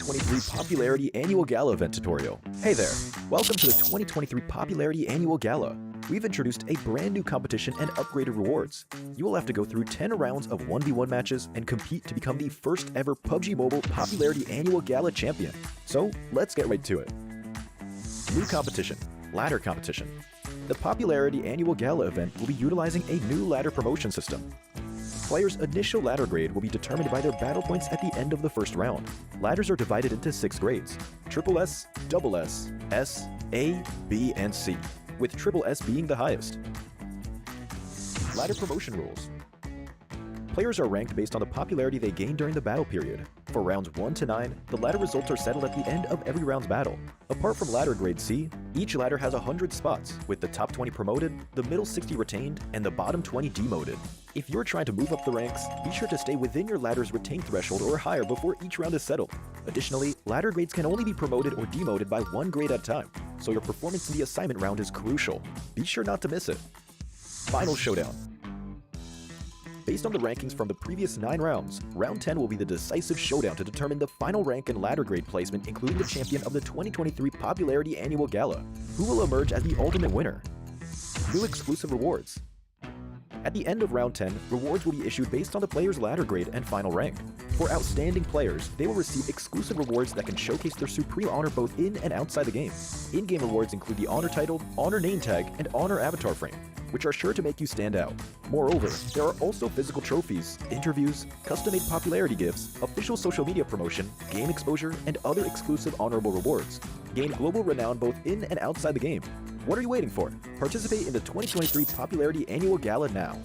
2023 Popularity Annual Gala event tutorial. Hey there, welcome to the 2023 Popularity Annual Gala. We've introduced a brand new competition and upgraded rewards. You will have to go through 10 rounds of 1v1 matches and compete to become the first ever PUBG Mobile Popularity Annual Gala champion. So let's get right to it. New competition, ladder competition. The Popularity Annual Gala event will be utilizing a new ladder promotion system. Players' initial ladder grade will be determined by their battle points at the end of the first round. Ladders are divided into 6 grades: Triple S, Double S, S, A, B, and C, with Triple S being the highest. Ladder promotion rules. Players are ranked based on the popularity they gain during the battle period. For rounds 1 to 9, the ladder results are settled at the end of every round's battle. Apart from ladder grade C, each ladder has 100 spots, with the top 20 promoted, the middle 60 retained, and the bottom 20 demoted. If you're trying to move up the ranks, be sure to stay within your ladder's retained threshold or higher before each round is settled. Additionally, ladder grades can only be promoted or demoted by 1 grade at a time, so your performance in the assignment round is crucial. Be sure not to miss it. Final showdown. Based on the rankings from the previous 9 rounds, round 10 will be the decisive showdown to determine the final rank and ladder grade placement, including the champion of the 2023 Popularity Annual Gala, who will emerge as the ultimate winner. New exclusive rewards. At the end of round 10, rewards will be issued based on the player's ladder grade and final rank. For outstanding players, they will receive exclusive rewards that can showcase their supreme honor both in and outside the game. In-game rewards include the honor title, honor name tag, and honor avatar frame, which are sure to make you stand out. Moreover, there are also physical trophies, interviews, custom-made popularity gifts, official social media promotion, game exposure, and other exclusive honorable rewards. Gain global renown both in and outside the game. What are you waiting for? Participate in the 2023 Popularity Annual Gala now.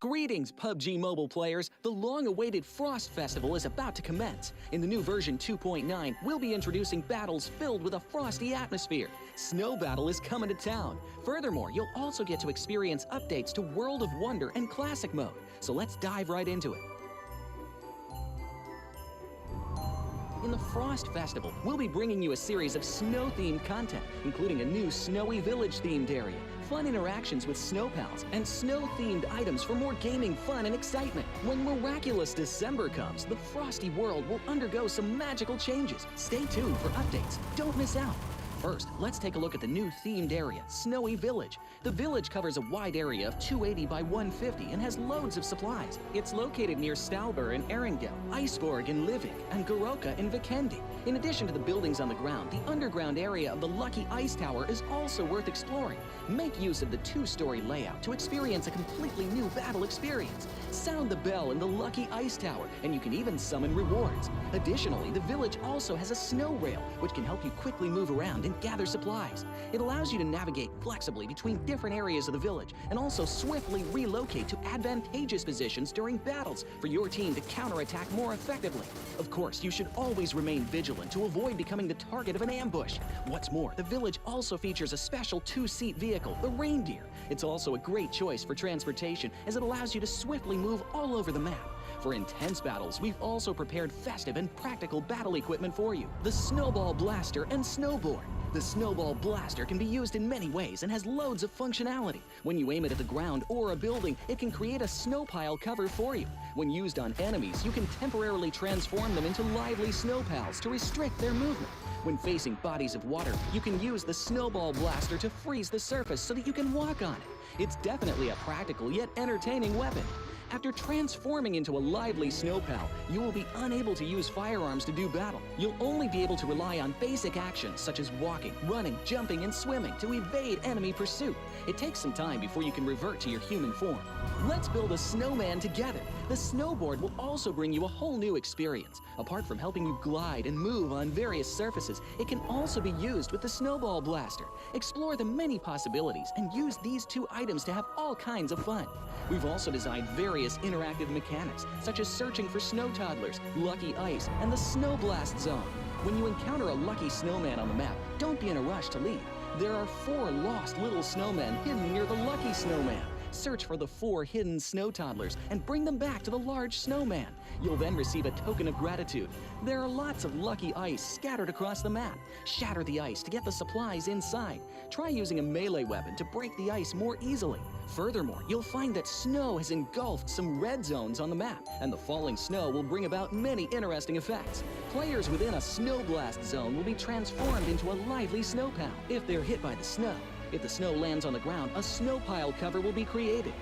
Greetings, PUBG Mobile players! The long-awaited Frost Festival is about to commence. In the new version 2.9, we'll be introducing battles filled with a frosty atmosphere. Snow Battle is coming to town. Furthermore, you'll also get to experience updates to World of Wonder and Classic Mode. So let's dive right into it. In the Frost Festival, we'll be bringing you a series of snow-themed content, including a new Snowy Village-themed area, fun interactions with snow pals, and snow-themed items for more gaming fun and excitement. When miraculous December comes, the frosty world will undergo some magical changes. Stay tuned for updates. Don't miss out. First, let's take a look at the new themed area, Snowy Village. The village covers a wide area of 280 by 150 and has loads of supplies. It's located near Stalber in Erengel, Iceborg in Livik, and Goroka in Vikendi. In addition to the buildings on the ground, the underground area of the Lucky Ice Tower is also worth exploring. Make use of the 2-story layout to experience a completely new battle experience. Sound the bell in the Lucky Ice Tower, and you can even summon rewards. Additionally, the village also has a snow rail, which can help you quickly move around and gather supplies. It allows you to navigate flexibly between different areas of the village and also swiftly relocate to advantageous positions during battles for your team to counterattack more effectively. Of course, you should always remain vigilant to avoid becoming the target of an ambush. What's more, the village also features a special 2-seat vehicle, the Reindeer. It's also a great choice for transportation as it allows you to swiftly move all over the map. For intense battles, we've also prepared festive and practical battle equipment for you, the Snowball Blaster and Snowboard. The Snowball Blaster can be used in many ways and has loads of functionality. When you aim it at the ground or a building, it can create a snow pile cover for you. When used on enemies, you can temporarily transform them into lively snow pals to restrict their movement. When facing bodies of water, you can use the Snowball Blaster to freeze the surface so that you can walk on it. It's definitely a practical yet entertaining weapon. After transforming into a lively snow pal, you will be unable to use firearms to do battle. You'll only be able to rely on basic actions such as walking, running, jumping, and swimming to evade enemy pursuit. It takes some time before you can revert to your human form. Let's build a snowman together. The snowboard will also bring you a whole new experience. Apart from helping you glide and move on various surfaces, it can also be used with the Snowball Blaster. Explore the many possibilities and use these two items to have all kinds of fun. We've also designed various interactive mechanics, such as searching for snow toddlers, lucky ice, and the snow blast zone. When you encounter a lucky snowman on the map, don't be in a rush to leave. There are 4 lost little snowmen hidden near the lucky snowman. Search for the 4 hidden snow toddlers and bring them back to the large snowman. You'll then receive a token of gratitude. There are lots of lucky ice scattered across the map. Shatter the ice to get the supplies inside. Try using a melee weapon to break the ice more easily. Furthermore, you'll find that snow has engulfed some red zones on the map, and the falling snow will bring about many interesting effects. Players within a snow blast zone will be transformed into a lively snow pal if they're hit by the snow. If the snow lands on the ground, a snow pile cover will be created.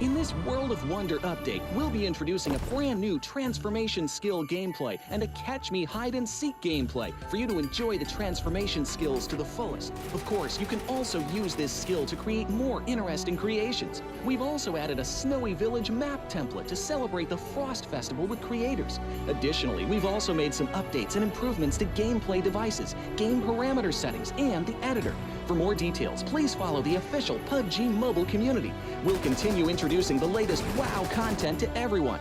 In this World of Wonder update, we'll be introducing a brand new transformation skill gameplay and a catch me hide and seek gameplay for you to enjoy the transformation skills to the fullest. Of course, you can also use this skill to create more interesting creations. We've also added a Snowy Village map template to celebrate the Frost Festival with creators. Additionally, we've also made some updates and improvements to gameplay devices, game parameter settings, and the editor. For more details, please follow the official PUBG mobile community. We'll continue introducing the latest WoW content to everyone.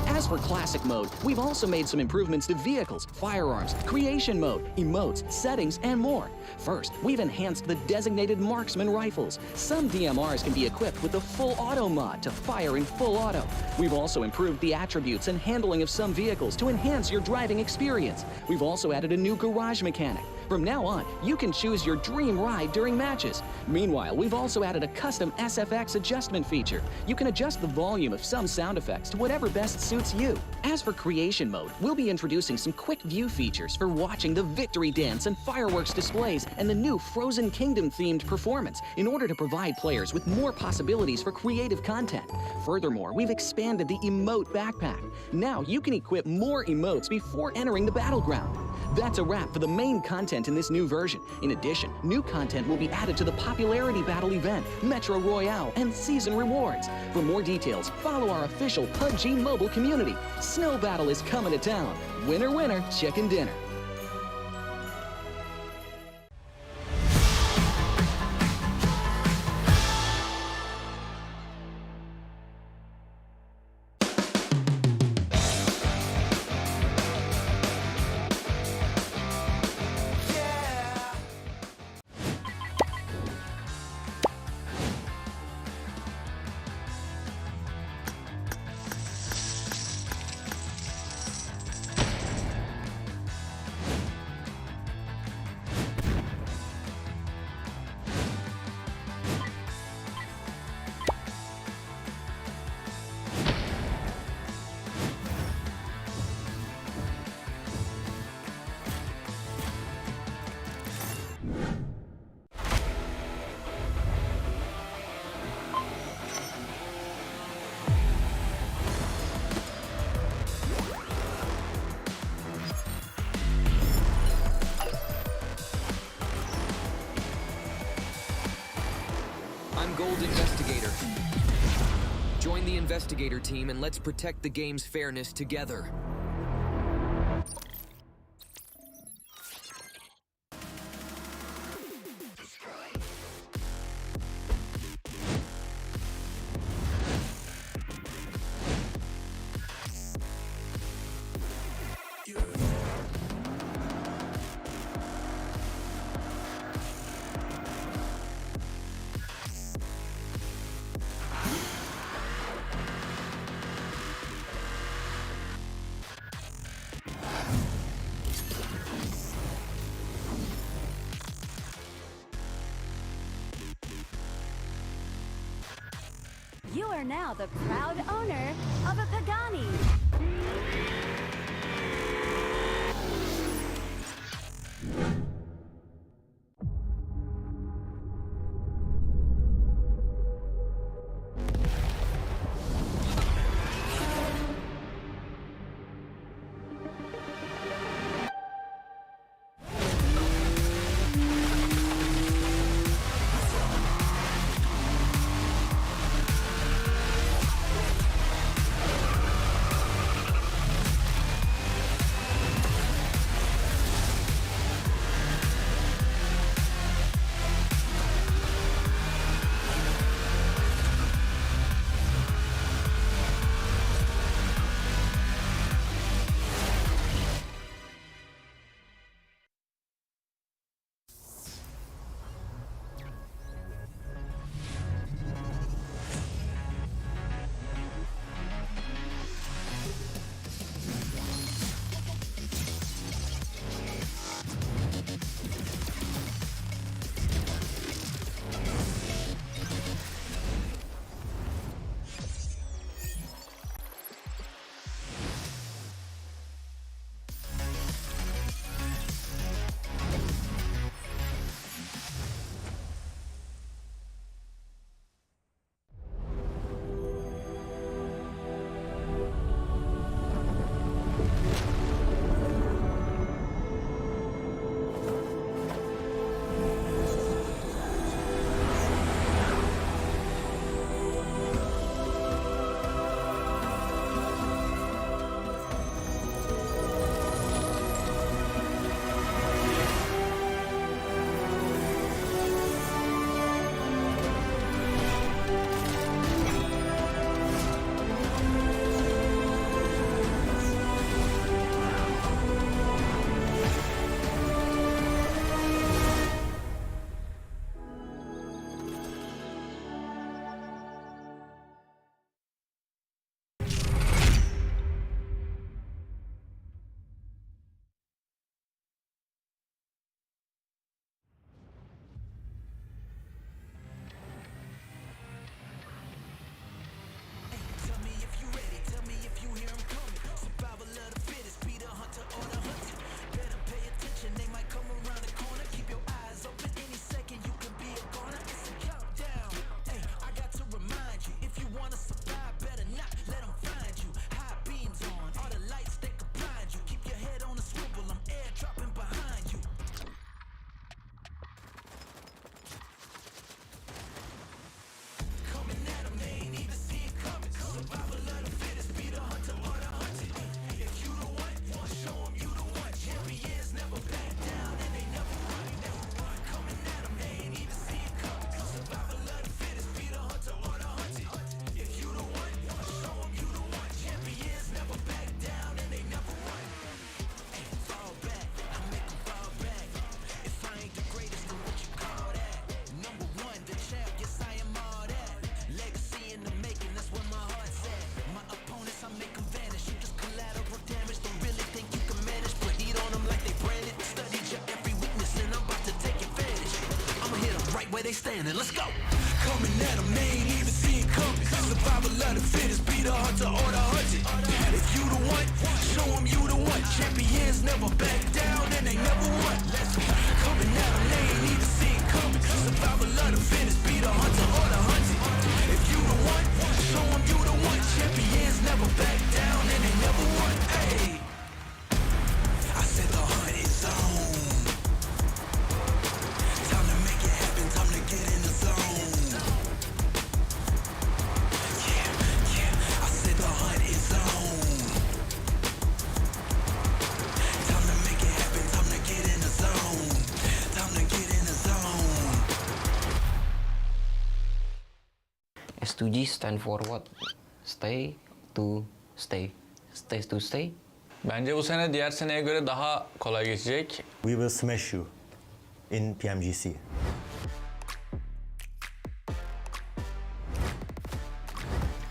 As for Classic Mode, we've also made some improvements to vehicles, firearms, creation mode, emotes, settings, and more. First, we've enhanced the designated marksman rifles. Some DMRs can be equipped with the full auto mod to fire in full auto. We've also improved the attributes and handling of some vehicles to enhance your driving experience. We've also added a new garage mechanic. From now on, you can choose your dream ride during matches. Meanwhile, we've also added a custom SFX adjustment feature. You can adjust the volume of some sound effects to whatever best suits you. As for creation mode, we'll be introducing some quick view features for watching the victory dance and fireworks displays and the new Frozen Kingdom themed performance in order to provide players with more possibilities for creative content. Furthermore, we've expanded the emote backpack. Now you can equip more emotes before entering the battleground. That's a wrap for the main content in this new version. In addition, new content will be added to the Popularity Battle event, Metro Royale, and Season Rewards. For more details, follow our official PUBG mobile community. Snow Battle is coming to town. Winner, winner, chicken dinner. I'm Gold Investigator. Join the Investigator team and let's protect the game's fairness together. You are now the proud owner of a Pagani. Where they standing, let's go. Coming at them, they ain't even see it coming. Survival of the fittest, be the hunter or the hunted. If you the one, show them you the one. Champions never back down and they never won. Let's go. Coming at them, they ain't even see it coming. Survival of the fittest, be the hunter or the hunted. If you the one, show them you the one. Champions never back down and they never won. Hey, I said the hunt is on. S2G stand for what? Stay to stay. Stay to stay. Bence bu sene diğer seneye göre daha kolay geçecek. We will smash you in PMGC.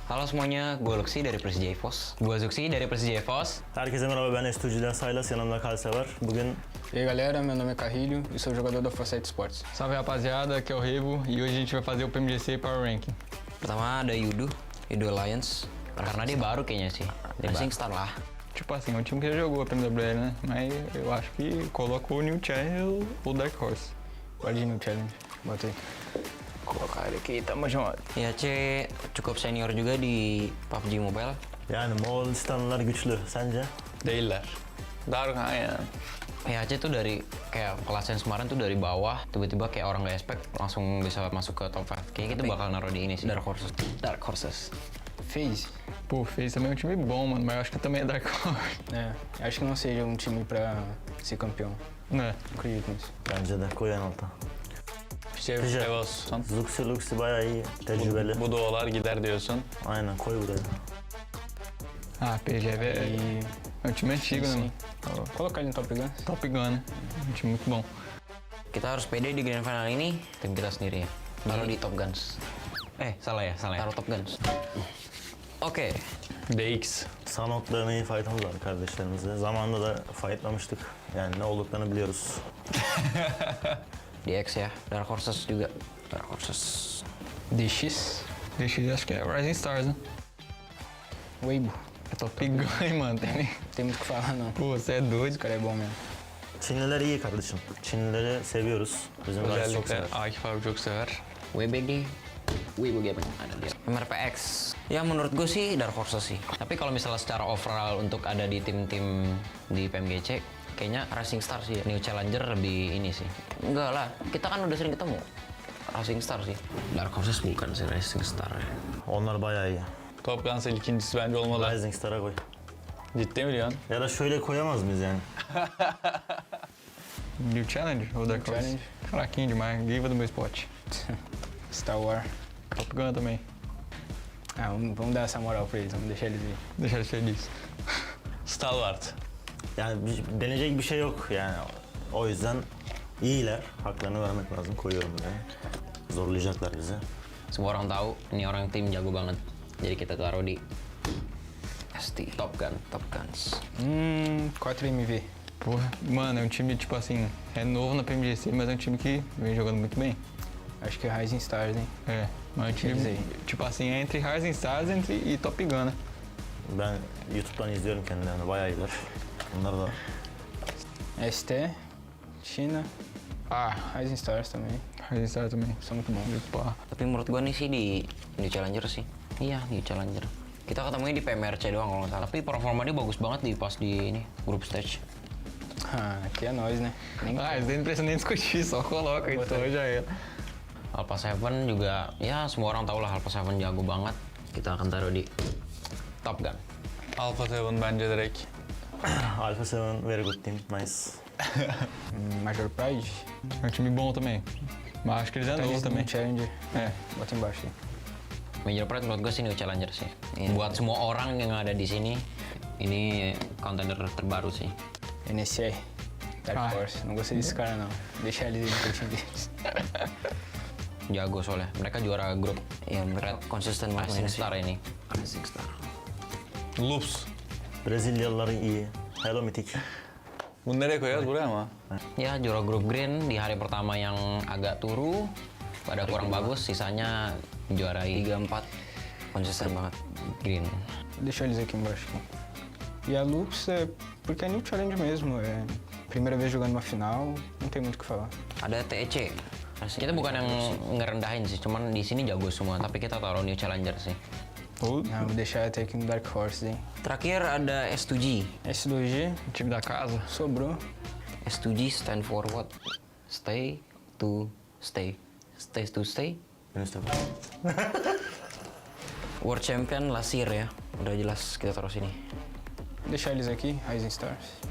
Halo semuanya, gue Luxi dari Persija EVOS. Gue Zuxi dari Persija EVOS. Herkese merhaba, ben S2G'den Saylas, yanımda Kalse var. Bugün... E aí galera, meu nome é Carrilho e sou jogador da Força Esports. Salve rapaziada, aqui é o Revo e hoje a gente vai fazer o PMGC Power Ranking. Pertama ada Yudu. Idol Alliance. Karena dia baru kayaknya sih. Rising Star lah. Tipo assim, é um time que já jogou a PMWL, né? Mas eu acho que colocou o New Challenge ou o Dark Horse. Pode ir New Challenge. Bota aí. Colocar ele aqui, tamo junto. IAC cukup senior juga di PUBG Mobile. Yani Moğolistanlılar güçlü. Sence? Değiller. Dark aynen. IAC tuh dari kayak kelas yang kemarin tuh dari bawah, tiba-tiba kayak orang nggak expect langsung bisa masuk ke top 5. Kayaknya kita bakal naruh di ini sih. Dark Horses. Dark Horses. FaZe. Pô, FaZe também é um time bom, mano, mas eu acho que também é Dark Horse. É, acho que não seja um time pra ser campeão. Né? Acredito nisso. Bence de koy en alta. Şey, Güzel. Evos'tan. Luxi bayağı iyi. Tecrübeli. Bu duolar gider diyorsun. Aynen koy buraya. Ah, PGV é um time antigo, né, mano? Colocar ele no Top Gun. Top Gun, né? Um time muito bom. Kita harus pede di grand final ini, tim kita sendiri ya. Taruh di Top Guns. Salah ya. Taruh Top Guns. Oke. DX. Sanok'la iyi fight'ımız var kardeşlerimizle. Zamanında da fight'lamıştık. Yani ne olduklarını biliyoruz. DX ya. Dark Horses juga. Dark Horses. DX. DX acho que é Rising Stars, né? Weibo. É Top Gun, hein, mano? Tem muito o que falar, não. Pô, você é doido. Esse cara é bom mesmo. Çinliler iyi kardeşim. Çinlileri seviyoruz. Bizim guys çok Özellikle sever. Akif abi çok sever. WBG. Weibo Gaming ada dia. MRPX. Ya menurut gue sih Dark Horses sih. Tapi kalau misalnya secara overall untuk ada di tim-tim di PMGC, kayaknya Rising Star sih. New Challenger lebih ini sih. Enggak lah, kita kan udah sering ketemu. Rising Star sih. Dark Horses bukan sih Rising Star ya. Onlar bayağı iyi. Top Guns'ın ikincisi bence olmalı. Rising Star'a koy. Ciddi mi diyorsun? Ya da şöyle koyamaz mıyız yani? New Challenge ou Dark Horse? Challenge. Fraquinho demais, Giva do meu spot. Star Wars. Top Gun também. Ah, vamos dar essa moral pra eles, vamos deixar eles aí. Deixar eles felizes. Stalwart. Yani deneyecek bir şey yok yani. O yüzden iyiler. Haklarını vermek lazım. Koyuyorum buraya. Zorlayacaklar bizi. Semua orang tahu ini orang tim jago banget. Jadi kita taruh di ST Top Guns. 4MV. Porra, mano, é um time, tipo assim, é novo na PMGC, mas é um time que vem jogando muito bem. Acho que é Rising Stars, hein? É, mas é um time, tipo assim, é entre Rising Stars e Top Gun, né? Ben YouTube'dan izliyorum kendilerini. Bayağı iyiler. Bunlar da ST, China. Rising Stars também. Rising Stars também. São muito bons. Pá. Tapi menurut gua nih sih di New Challenger sih. Iya, New Challenger. Kita ketemunya di PMRC doang kalau nggak salah. Tapi performa dia bagus banget di pas di ini group stage. Aqui é nós, né? Nem Ah, isso daí não precisa nem discutir, só coloca, então já era. Alpha 7 juga, ya semua orang tahu lah Alpha 7 jago banget. Kita akan taruh di Top Gun. Alpha 7 bence direkt. Alpha 7 very good team. Nice. Major Pride. É um time bom também. Mas acho que eles é novo também. Challenger. É. Bota embaixo aí. Major Pride menurut gue sih New Challenger sih. Buat semua orang yang ada di sini, ini contender terbaru sih. NSR. Dark Horse. Não gostei desse cara, não. Deixa eles aí no time deles. Jago soalnya. Mereka juara grup yang berat konsisten banget Rising Star ini. Rising Star. Loops. Brezilyalılar iyi. Hello Mythic. Bunu nereye koyarız? Buraya mı? Ya juara grup green di hari pertama yang agak turu, pada kurang bagus, sisanya juarai 3-4 konsisten banget green. Deixa eles aqui embaixo. Aqui. E a Lux é porque é New Challenge mesmo. É primeira vez jogando uma final, não tem muito o que falar. Ada TEC. Kita bukan yang ngerendahin sih, cuman di sini jago semua, tapi kita taruh New Challenger sih. Não, vou deixar até aqui no Dark Horse, hein? Terakhir ada S2G. S2G, Time da casa. sobrou. S2G stand for what? Stay to stay. Stay to stay. En üstte. World Champion last year ya. Udah jelas kita taruh sini. Deixar eles aqui, Rising Stars.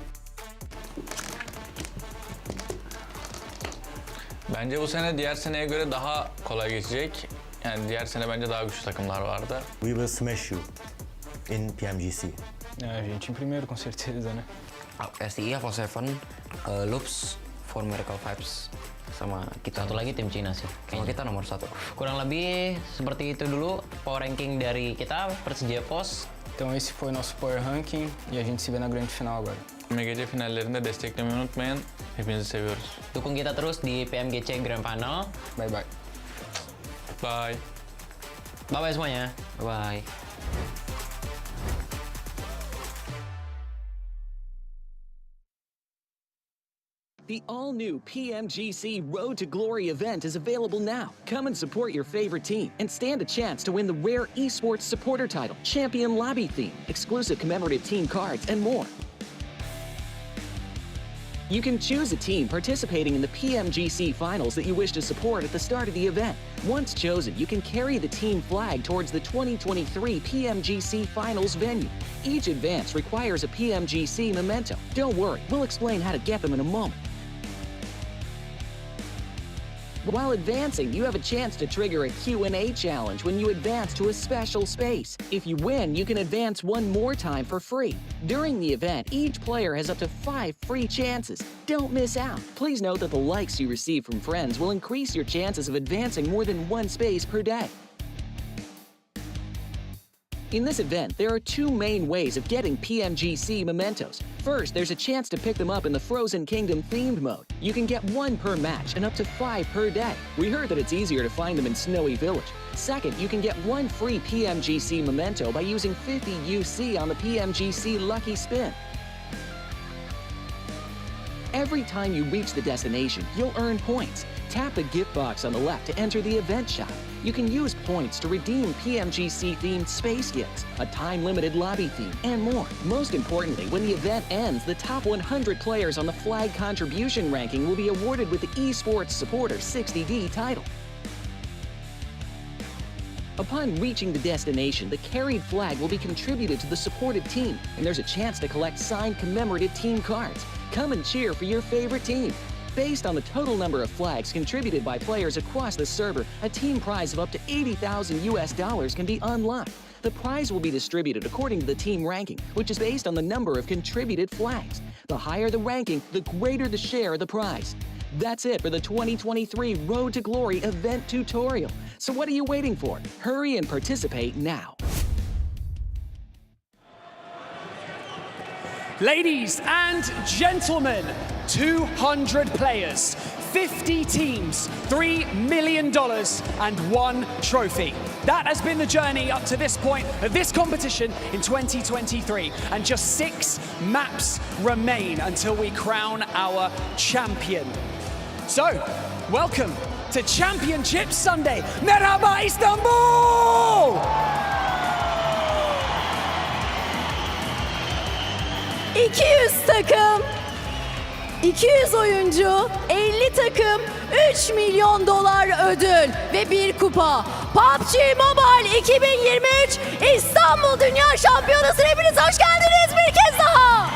Bence bu sene diğer seneye göre daha kolay geçecek. Yani diğer sene bence daha güçlü takımlar vardı. We will smash you in PMGC. A gente em primeiro, com certeza, né? STI, Alpha 7, Loops, For Miracle Vibes, sama kita. Satu lagi tim Cina sih. Sama kita nomor 1. Kurang lebih seperti itu dulu power ranking dari kita, Persija Pos. Então esse foi nosso Power Ranking e a gente se vê na grande final agora. PMGC finallerinde desteklemeyi unutmayın. Hepinizi seviyoruz. Dukung kita terus di PMGC Grand Final. Bye bye. Bye. Bye-bye semuanya. Bye-bye. The all-new PMGC Road to Glory event is available now. Come and support your favorite team and stand a chance to win the rare Esports supporter title, champion lobby theme, exclusive commemorative team cards, and more. You can choose a team participating in the PMGC finals that you wish to support at the start of the event. Once chosen, you can carry the team flag towards the 2023 PMGC finals venue. Each advance requires a PMGC memento. Don't worry, we'll explain how to get them in a moment. While advancing, you have a chance to trigger a Q&A challenge when you advance to a special space. If you win, you can advance one more time for free. During the event, each player has up to 5 free chances. Don't miss out. Please note that the likes you receive from friends will increase your chances of advancing more than one space per day. In this event, there are 2 main ways of getting PMGC mementos. First, there's a chance to pick them up in the Frozen Kingdom themed mode. You can get 1 per match and up to 5 per day. We heard that it's easier to find them in Snowy Village. Second, you can get 1 free PMGC memento by using 50 UC on the PMGC Lucky Spin. Every time you reach the destination, you'll earn points. Tap the gift box on the left to enter the event shop. You can use points to redeem PMGC-themed space gifts, a time-limited lobby theme, and more. Most importantly, when the event ends, the top 100 players on the flag contribution ranking will be awarded with the Esports Supporter 60D title. Upon reaching the destination, the carried flag will be contributed to the supported team, and there's a chance to collect signed commemorative team cards. Come and cheer for your favorite team. Based on the total number of flags contributed by players across the server, a team prize of up to $80,000 can be unlocked. The prize will be distributed according to the team ranking, which is based on the number of contributed flags. The higher the ranking, the greater the share of the prize. That's it for the 2023 Road to Glory event tutorial. So what are you waiting for? Hurry and participate now. Ladies and gentlemen, 200 players, 50 teams, $3 million, and 1 trophy. That has been the journey up to this point of this competition in 2023. And just 6 maps remain until we crown our champion. So, welcome to Championship Sunday. Merhaba İstanbul! 200 takım, 200 oyuncu, 50 takım, $3 milyon ödül ve 1 kupa. PUBG Mobile 2023 İstanbul Dünya Şampiyonası. Hepiniz hoş geldiniz bir kez daha.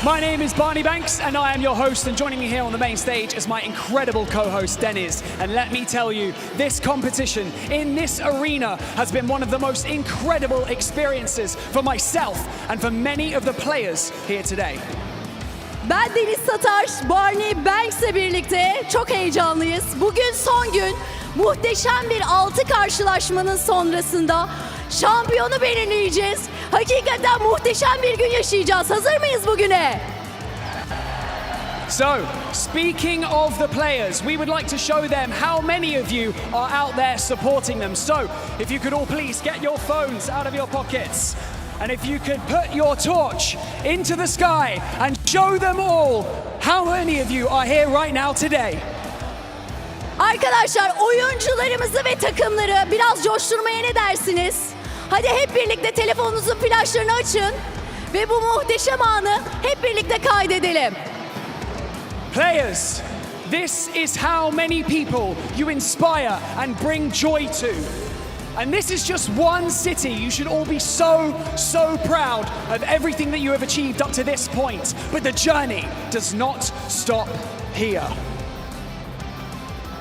My name is Barney Banks and I am your host, and joining me here on the main stage is my incredible co-host Deniz. And let me tell you, this competition in this arena has been one of the most incredible experiences for myself and for many of the players here today. Ben Deniz Satar, Barney Banks'le birlikte çok heyecanlıyız. Bugün son gün, muhteşem bir 6 karşılaşmanın sonrasında şampiyonu belirleyeceğiz. Hakikaten muhteşem bir gün yaşayacağız. Hazır mıyız bugüne? So, speaking of the players, we would like to show them how many of you are out there supporting them. So, if you could all please get your phones out of your pockets. And if you could put your torch into the sky and show them all how many of you are here right now today. Arkadaşlar, oyuncularımızı ve takımları biraz coşturmaya ne dersiniz? Hadi hep birlikte telefonunuzun flaşlarını açın ve bu muhteşem anı hep birlikte kaydedelim. Players, this is how many people you inspire and bring joy to. And this is just one city. You should all be so proud of everything that you have achieved up to this point. But the journey does not stop here.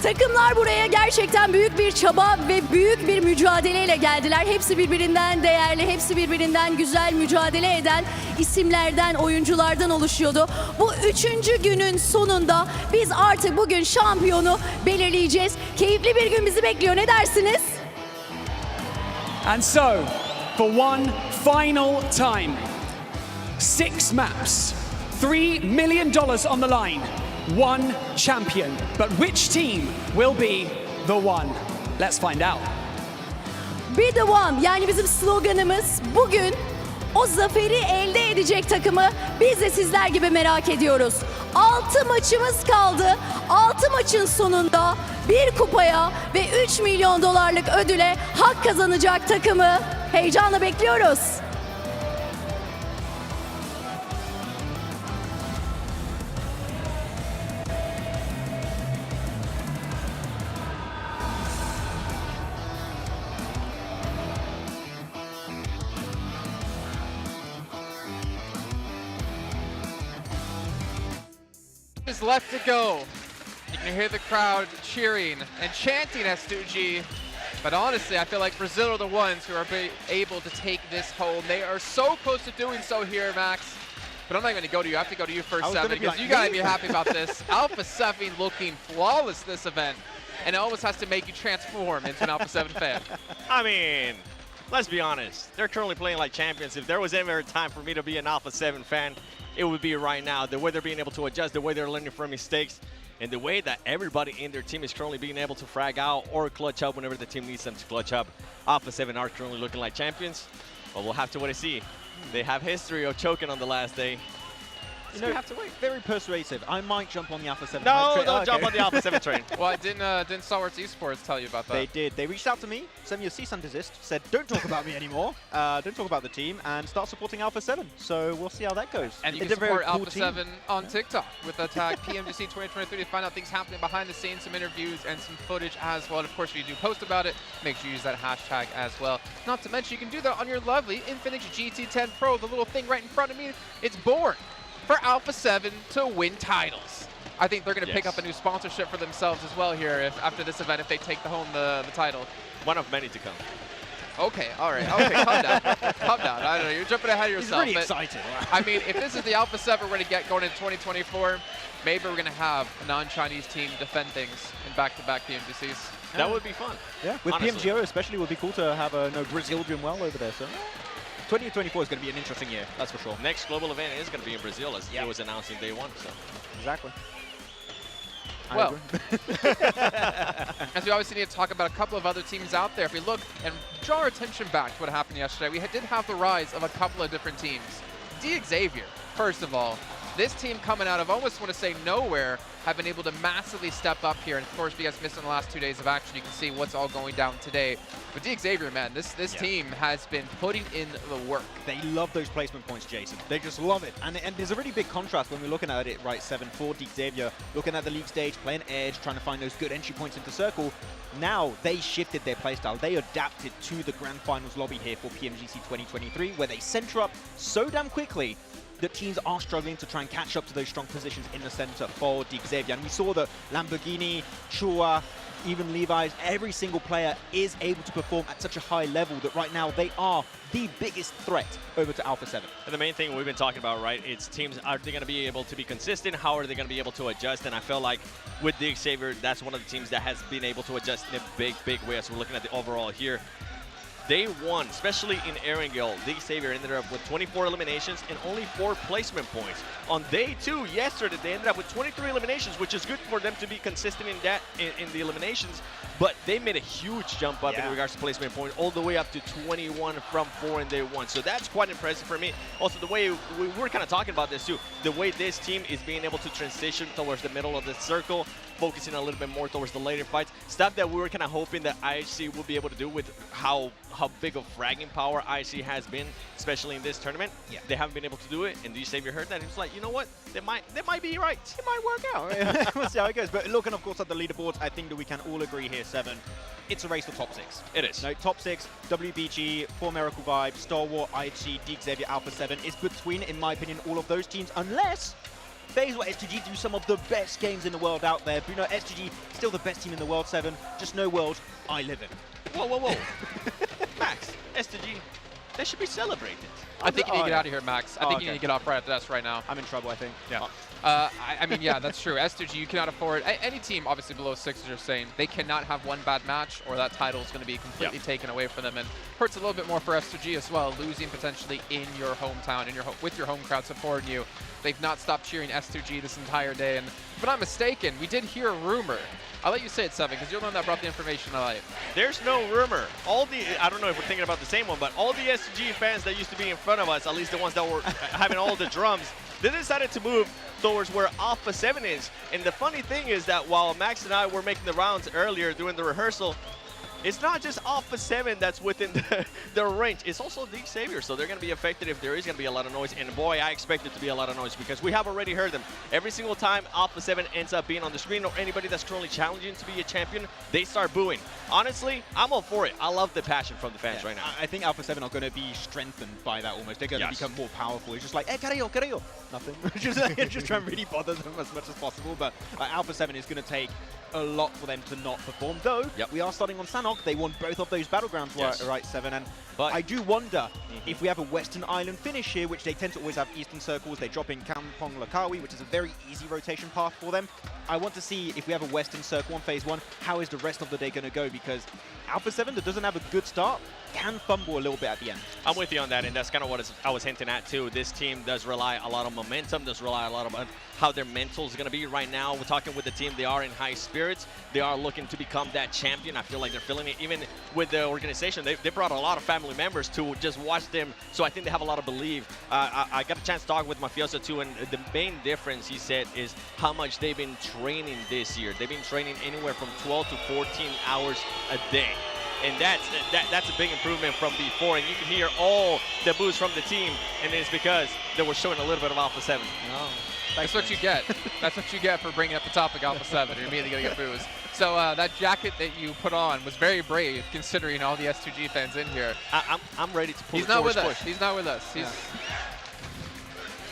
Takımlar buraya gerçekten büyük bir çaba ve büyük bir mücadeleyle geldiler. Hepsi birbirinden değerli, hepsi birbirinden güzel mücadele eden isimlerden, oyunculardan oluşuyordu. Bu 3. günün sonunda biz artık bugün şampiyonu belirleyeceğiz. Keyifli bir gün bizi bekliyor. Ne dersiniz? And so, for one final time, 6 maps, $3 million on the line. 1 champion. But which team will be the one? Let's find out. Be the one, yani bizim sloganımız bugün o zaferi elde edecek takımı biz de sizler gibi merak ediyoruz. 6 maçımız kaldı. 6 maçın sonunda bir kupaya ve 3 milyon dolarlık ödüle hak kazanacak takımı heyecanla bekliyoruz. Is left to go. You can hear the crowd cheering and chanting S2G. But honestly, I feel like Brazil are the ones who are able to take this home. They are so close to doing so here, Max. But I'm not going to go to you. I have to go to you first, Seven, because you got to be happy about this. Alpha 7 looking flawless this event. And it almost has to make you transform into an Alpha 7 fan. I mean, let's be honest. They're currently playing like champions. If there was ever a time for me to be an Alpha 7 fan, it would be right now. The way they're being able to adjust, the way they're learning from mistakes, and the way that everybody in their team is currently being able to frag out or clutch up whenever the team needs them to clutch up. Alpha 7 are currently looking like champions, but we'll have to wait and see. They have history of choking on the last day. You know, have to wait. Very persuasive. I might jump on the Alpha 7 No, train. don't jump on the Alpha 7 train. Well, didn't Stalwarts Esports tell you about that? They did. They reached out to me, sent me a cease and desist, said, don't talk about me anymore, don't talk about the team, and start supporting Alpha 7. So we'll see how that goes. And you It's can support cool Alpha team. 7 on TikTok with the tag PMGC 2023 to find out things happening behind the scenes, some interviews, and some footage as well. And of course, if you do post about it, make sure you use that hashtag as well. Not to mention, you can do that on your lovely Infinix GT10 Pro, the little thing right in front of me. It's born for Alpha 7 to win titles. I think they're going to pick up a new sponsorship for themselves as well here after this event if they take home the title. One of many to come. Okay, all right. Okay, calm down. Calm down. I don't know. You're jumping ahead of yourself. He's really excited. I mean, if this is the Alpha 7 we're going to get going into 2024, maybe we're going to have a non-Chinese team defend things in back-to-back PMGCs. That would be fun. Yeah, with honestly. PMGO especially, it would be cool to have a Brazil doing well over there. So 2024 is going to be an interesting year, that's for sure. Next global event is going to be in Brazil, as it was announced in day one. So exactly. Well, as we obviously need to talk about a couple of other teams out there. If we look and draw our attention back to what happened yesterday, we did have the rise of a couple of different teams. Xavier, first of all, this team coming out of almost want to say nowhere have been able to massively step up here. And of course, if you guys missed on the last 2 days of action, you can see what's all going down today. But Xavier, man, this team has been putting in the work. They love those placement points, Jason. They just love it. And there's a really big contrast when we're looking at it, right, 7 for Xavier, looking at the league stage, playing edge, trying to find those good entry points into circle. Now they shifted their playstyle. They adapted to the grand finals lobby here for PMGC 2023, where they center up so damn quickly that teams are struggling to try and catch up to those strong positions in the center for Xavier. And we saw that Lamborghini, Chua, even Levi's, every single player is able to perform at such a high level that right now they are the biggest threat over to Alpha 7. And the main thing we've been talking about, right, it's teams, are they going to be able to be consistent? How are they going to be able to adjust? And I feel like with Xavier, that's one of the teams that has been able to adjust in a big, big way. So we're looking at the overall here. Day one, especially in Erangel, Xavier ended up with 24 eliminations and only 4 placement points. On day 2, yesterday, they ended up with 23 eliminations, which is good for them to be consistent in that in the eliminations. But they made a huge jump up in regards to placement points, all the way up to 21 from 4 in day 1. So that's quite impressive for me. Also, the way we were kind of talking about this too, the way this team is being able to transition towards the middle of the circle, focusing a little bit more towards the later fights. Stuff that we were kind of hoping that IHC would be able to do with how big of fragging power IHC has been, especially in this tournament. They haven't been able to do it, and Xavier heard that. He was like, you know what? They might be right. It might work out. We'll see how it goes. But looking, of course, at the leaderboards, I think that we can all agree here, 7. It's a race for top 6. It is. No, top 6, WBG, 4 Miracle Vibe, Star Wars, IHC, Xavier, Alpha 7 is between, in my opinion, all of those teams, unless FaZe or STG do some of the best games in the world out there. But you know, STG, still the best team in the world, 7. Just no world I live in. Whoa, whoa, whoa. Max, STG, they should be celebrated. I think you need to get out of here, Max. I think you need to get off right after this right now. I'm in trouble, I think. Yeah. I mean, yeah, that's true. S2G, you cannot afford any team, obviously below 6, as you're saying, they cannot have one bad match, or that title is going to be completely taken away from them, and hurts a little bit more for S2G as well, losing potentially in your hometown, with your home crowd supporting you. They've not stopped cheering S2G this entire day, and if I'm not mistaken, we did hear a rumor. I'll let you say it, Seven, because you're the one that brought the information to light. There's no rumor. I don't know if we're thinking about the same one, but all the S2G fans that used to be in front of us, at least the ones that were having all the drums, they decided to move towards where Alpha 7 is. And the funny thing is that while Max and I were making the rounds earlier during the rehearsal, it's not just Alpha 7 that's within the range. It's also the Xavier, so they're going to be affected if there is going to be a lot of noise. And boy, I expect it to be a lot of noise because we have already heard them. Every single time Alpha 7 ends up being on the screen or anybody that's currently challenging to be a champion, they start booing. Honestly, I'm all for it. I love the passion from the fans right now. I think Alpha 7 are going to be strengthened by that almost. They're going to become more powerful. It's just like, hey, carrillo. Nothing. just try and really bother them as much as possible. But Alpha 7 is going to take a lot for them to not perform. Though, we are starting on Sanhok. They won both of those battlegrounds, right, Seven. And but I do wonder if we have a Western Island finish here, which they tend to always have Eastern circles. They drop in Kampong Lakawi, which is a very easy rotation path for them. I want to see if we have a Western circle on phase 1, how is the rest of the day going to go? Because Alpha 7 that doesn't have a good start can fumble a little bit at the end. I'm with you on that, and that's kind of what I was hinting at too. This team does rely a lot on momentum, does rely a lot on how their mental is going to be right now. We're talking with the team, they are in high spirits. They are looking to become that champion. I feel like they're feeling it. Even with the organization, they brought a lot of family members to just watch them, so I think they have a lot of belief. I got a chance to talk with Mafioso too, and the main difference, he said, is how much they've been training this year. They've been training anywhere from 12 to 14 hours a day. And that's a big improvement from before. And you can hear all the boos from the team, and it's because they were showing a little bit of Alpha 7. Oh, that's what you get. That's what you get for bringing up the topic Alpha 7. You're immediately going to get boos. So that jacket that you put on was very brave, considering all the S2G fans in here. I'm ready to pull. He's not with us. He's not with us.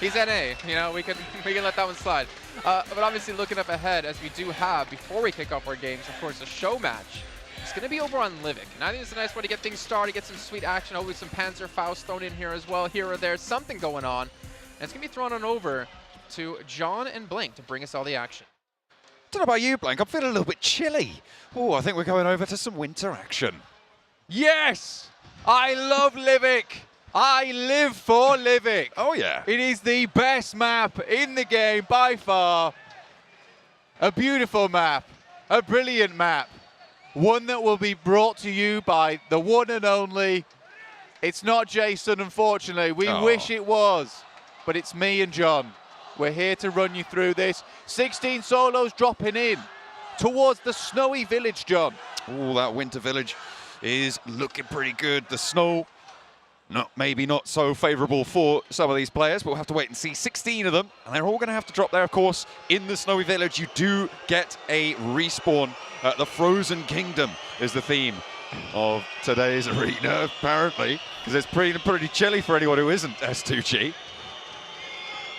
He's NA. You know, we can let that one slide. But obviously, looking up ahead, as we do have before we kick off our games, of course, a show match. It's going to be over on Livik, and I think it's a nice way to get things started, get some sweet action, hopefully some Panzerfaust thrown in here as well, here or there, something going on. And it's going to be thrown on over to John and Blink to bring us all the action. Don't know about you, Blank. I'm feeling a little bit chilly. Oh, I think we're going over to some winter action. Yes! I love Livik. I live for Livik. Oh, yeah. It is the best map in the game by far. A beautiful map. A brilliant map. One that will be brought to you by the one and only. It's not Jason, unfortunately. We wish it was, but it's me and John. We're here to run you through this. 16 solos dropping in towards the snowy village, John. Oh, that winter village is looking pretty good. The snow, maybe not so favorable for some of these players, but we'll have to wait and see. 16 of them, and they're all going to have to drop there, of course. In the snowy village, you do get a respawn. The Frozen Kingdom is the theme of today's arena, apparently, because it's pretty chilly for anyone who isn't S2G.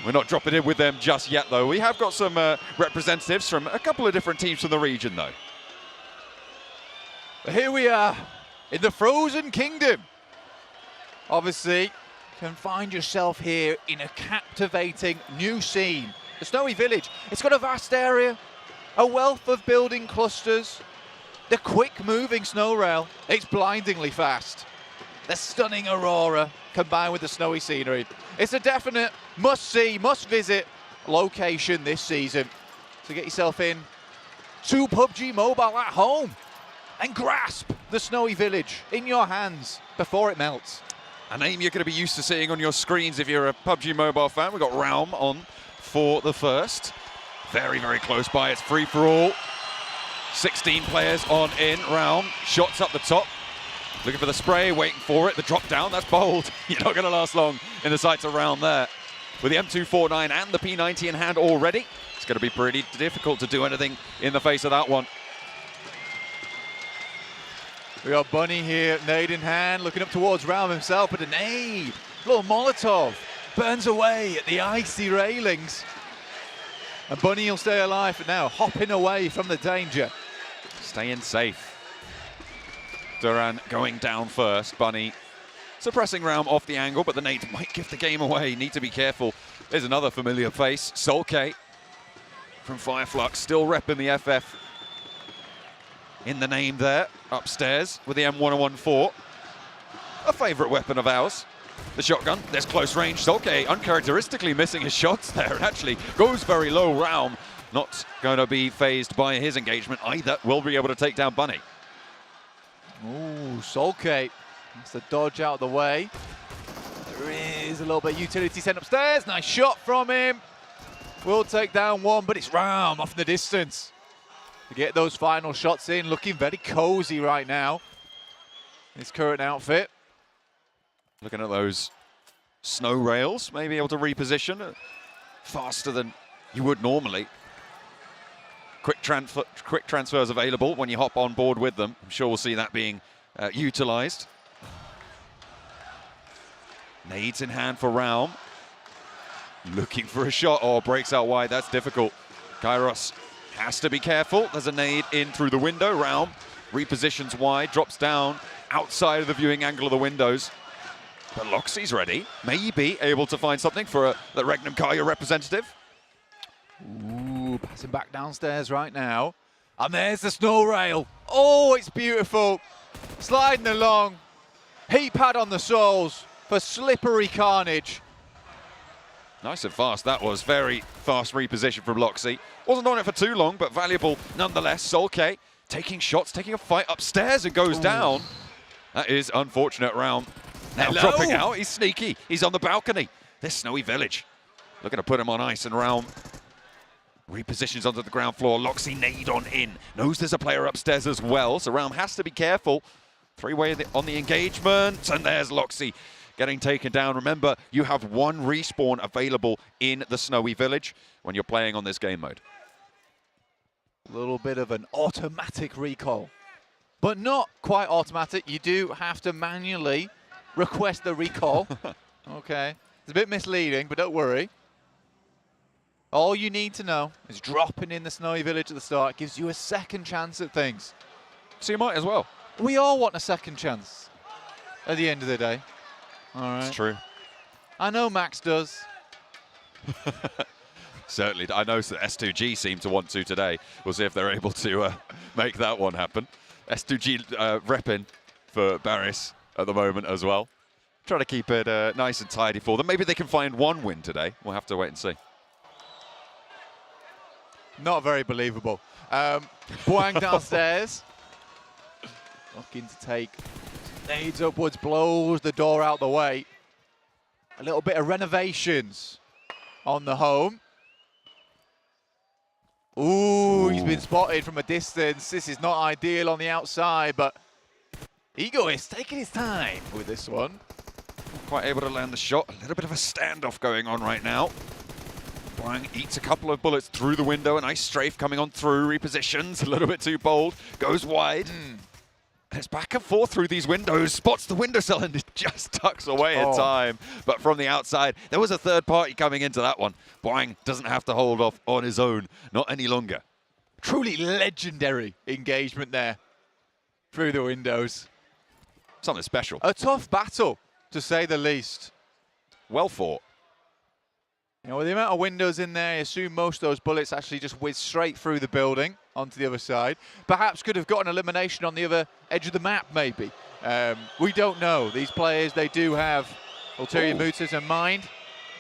We're not dropping in with them just yet, though. We have got some representatives from a couple of different teams from the region, though. Here we are in the Frozen Kingdom. Obviously, you can find yourself here in a captivating new scene. The Snowy Village, it's got a vast area, a wealth of building clusters, the quick-moving snow rail, it's blindingly fast. The stunning aurora combined with the snowy scenery. It's a definite must-see, must-visit location this season. So get yourself in to PUBG Mobile at home and grasp the Snowy Village in your hands before it melts. A name you're going to be used to seeing on your screens if you're a PUBG Mobile fan. We've got Realm on for the first. Very, very close by. It's free for all. 16 players on in. Realm, shots up the top. Looking for the spray, waiting for it. The drop down, that's bold. You're not going to last long in the sights of Realm there. With the M249 and the P90 in hand already, it's going to be pretty difficult to do anything in the face of that one. We got Bunny here, nade in hand, looking up towards Realm himself, but a nade, little Molotov, burns away at the icy railings. And Bunny will stay alive for now, hopping away from the danger. Staying safe. Duran going down first. Bunny suppressing Realm off the angle, but the nade might give the game away. Need to be careful. There's another familiar face. Solke from Fireflux, still repping the FF in the name there, upstairs with the M114. A favourite weapon of ours. The shotgun, there's close range. Solke uncharacteristically missing his shots there and actually goes very low. Raum not going to be phased by his engagement either. Will be able to take down Bunny. Ooh, Solke. That's the dodge out of the way. There is a little bit of utility sent upstairs. Nice shot from him. Will take down one, but it's Raum off in the distance to get those final shots in. Looking very cozy right now. His current outfit. Looking at those snow rails, maybe able to reposition faster than you would normally. Quick transfers available when you hop on board with them. I'm sure we'll see that being utilized. Nades in hand for Raum. Looking for a shot. Oh, breaks out wide. That's difficult. Kairos has to be careful. There's a nade in through the window. Raum repositions wide, drops down outside of the viewing angle of the windows. But Loxy's ready. Maybe able to find something for the Regnum Kaya representative. Ooh, passing back downstairs right now. And there's the snow rail. Oh, it's beautiful. Sliding along. Heat pad on the soles for slippery carnage. Nice and fast. That was very fast reposition from Loxy. Wasn't on it for too long, but valuable nonetheless. Solke taking shots, taking a fight upstairs and goes down. That is unfortunate. Raum now dropping out. He's sneaky. He's on the balcony. This snowy village looking to put him on ice, and Raum repositions onto the ground floor. Loxy nade on in. Knows there's a player upstairs as well, so Raum has to be careful. Three-way on the engagement, and there's Loxy getting taken down. Remember, you have one respawn available in the snowy village when you're playing on this game mode. A little bit of an automatic recall, but not quite automatic. You do have to manually request the recall. Okay, it's a bit misleading, but don't worry. All you need to know is dropping in the snowy village at the start gives you a second chance at things. So you might as well. We all want a second chance at the end of the day. All right. It's true. I know Max does. Certainly. I know that S2G seem to want to today. We'll see if they're able to make that one happen. S2G repping for Barris at the moment as well. Trying to keep it nice and tidy for them. Maybe they can find one win today. We'll have to wait and see. Not very believable. Boang downstairs. Looking to take nades upwards, blows the door out the way. A little bit of renovations on the home. Ooh, he's been spotted from a distance. This is not ideal on the outside, but Egoist taking his time with this one. Quite able to land the shot. A little bit of a standoff going on right now. Boang eats a couple of bullets through the window. A nice strafe coming on through. Repositions. A little bit too bold. Goes wide. And it's back and forth through these windows. Spots the windowsill and it just tucks away in time. But from the outside, there was a third party coming into that one. Boang doesn't have to hold off on his own. Not any longer. Truly legendary engagement there. Through the windows. Something special. A tough battle, to say the least. Well fought. You know, with the amount of windows in there, I assume most of those bullets actually just whiz straight through the building onto the other side. Perhaps could have got an elimination on the other edge of the map, maybe. We don't know. These players, they do have ulterior motives in mind.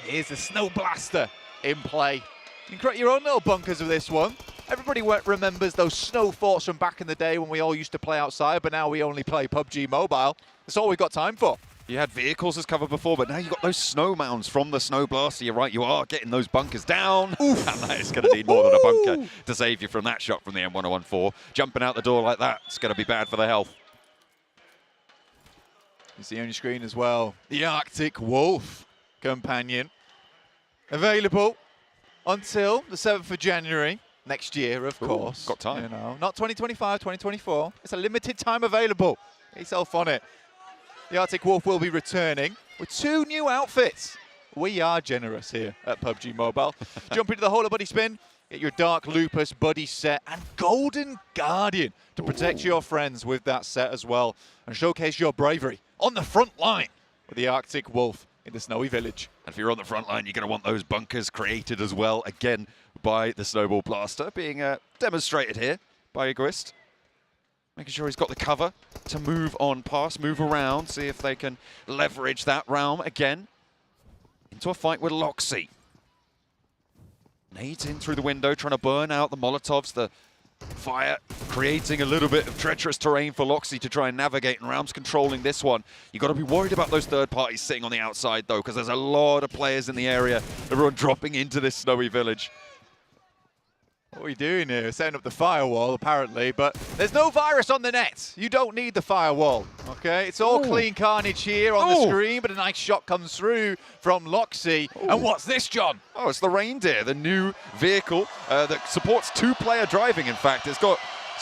Here's the Snow Blaster in play. You can create your own little bunkers with this one. Everybody remembers those snow forts from back in the day when we all used to play outside, but now we only play PUBG Mobile. That's all we've got time for. You had vehicles as cover before, but now you've got those snow mounds from the Snow Blaster. You're right, you are getting those bunkers down. Oof. And that is going to need more than a bunker to save you from that shot from the M1014. Jumping out the door like that, it's going to be bad for the health. You see on your screen as well, the Arctic Wolf companion. Available until the 7th of January. Next year, of course. Got time. You know, not 2025, 2024. It's a limited time available. Get yourself on it. The Arctic Wolf will be returning with 2 new outfits. We are generous here at PUBG Mobile. Jump into the Hola Buddy Spin, get your Dark Lupus Buddy set and Golden Guardian to protect your friends with that set as well and showcase your bravery on the front line with the Arctic Wolf in the Snowy Village. And if you're on the front line, you're going to want those bunkers created as well. Again, by the Snowball Blaster, being demonstrated here by Egoist. Making sure he's got the cover to move on past, move around, see if they can leverage that realm again into a fight with Loxy. Nades in through the window, trying to burn out the Molotovs, the fire creating a little bit of treacherous terrain for Loxy to try and navigate, and Realm's controlling this one. You've got to be worried about those third parties sitting on the outside, though, because there's a lot of players in the area. Everyone dropping into this snowy village. What are we doing here? Setting up the firewall, apparently, but there's no virus on the net. You don't need the firewall, okay? It's all clean carnage here on the screen, but a nice shot comes through from Loxy. And what's this, John? Oh, it's the Reindeer, the new vehicle that supports two-player driving, in fact. It's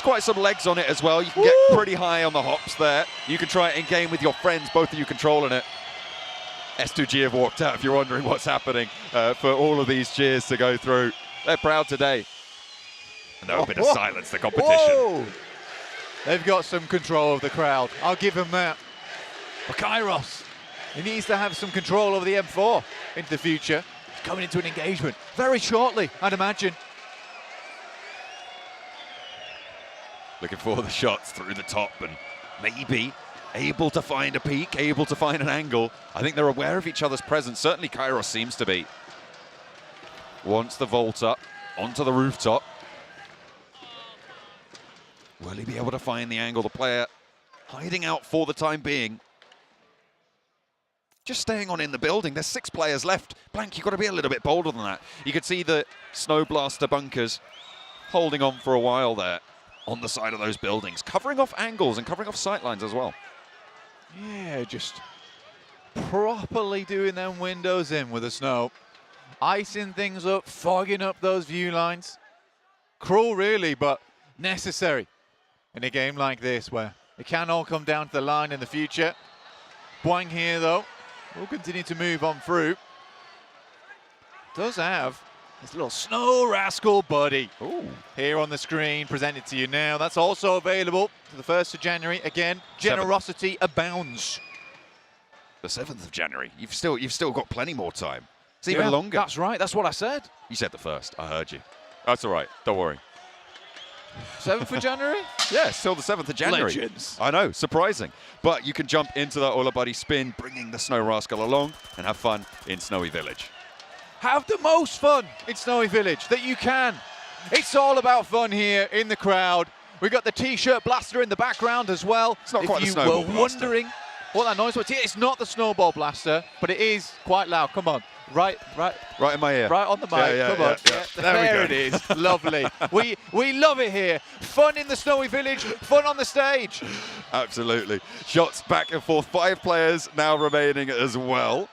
quite some legs on it as well. You can get pretty high on the hops there. You can try it in game with your friends, both of you controlling it. S2G have walked out, if you're wondering what's happening, for all of these cheers to go through. They're proud today. And they're hoping to silence the competition. Whoa. They've got some control of the crowd. I'll give them that. But Kairos, he needs to have some control over the M4 into the future. He's coming into an engagement very shortly, I'd imagine. Looking for the shots through the top and maybe able to find a peak, able to find an angle. I think they're aware of each other's presence. Certainly Kairos seems to be. Wants the vault up onto the rooftop. Will he be able to find the angle? The player hiding out for the time being. Just staying on in the building. There's 6 players left. Blank, you've got to be a little bit bolder than that. You could see the Snow Blaster bunkers holding on for a while there on the side of those buildings, covering off angles and covering off sightlines as well. Yeah, just properly doing them windows in with the snow. Icing things up, fogging up those view lines. Cruel, really, but necessary in a game like this where it can all come down to the line in the future. Boing here, though, will continue to move on through. Does have this little Snow Rascal buddy here on the screen, presented to you now. That's also available for the 1st of January. Again, generosity abounds. The 7th of January. You've still got plenty more time. It's even longer. That's right. That's what I said. You said the 1st. I heard you. That's all right. Don't worry. 7th of January? Yeah, still the 7th of January. Legends. I know, surprising. But you can jump into that Ola Buddy spin, bringing the Snow Rascal along, and have fun in Snowy Village. Have the most fun in Snowy Village that you can. It's all about fun here in the crowd. We've got the T-shirt blaster in the background as well. It's not quite the Snowball Blaster. If you were wondering what that noise was, it's not the Snowball Blaster, but it is quite loud. Come on. Right in my ear. Right on the mic. Come on. Yeah. There it is. Lovely. We love it here. Fun in the Snowy Village. Fun on the stage. Absolutely. Shots back and forth. 5 players now remaining as well.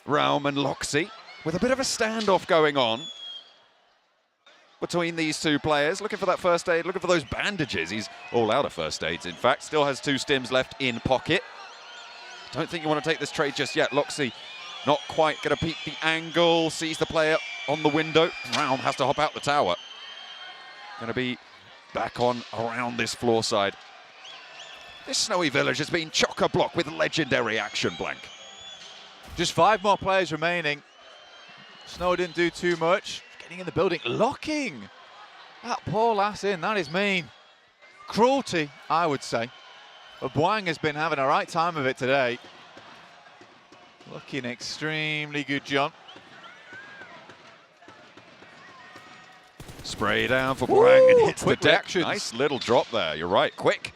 Realm and Loxy with a bit of a standoff going on between these 2 players. Looking for that first aid. Looking for those bandages. He's all out of first aids, in fact. Still has 2 stims left in pocket. Don't think you want to take this trade just yet. Loxy not quite going to peek the angle, sees the player on the window. Realm has to hop out the tower. Going to be back on around this floor side. This Snowy Village has been chock-a-block with legendary action, Blank. Just 5 more players remaining. Snow didn't do too much. Getting in the building, locking that poor lass in. That is mean. Cruelty, I would say. But Boing has been having a right time of it today. Looking extremely good, John. Spray down for Boing and hits the quick deck. reactions. Nice little drop there. You're right. Quick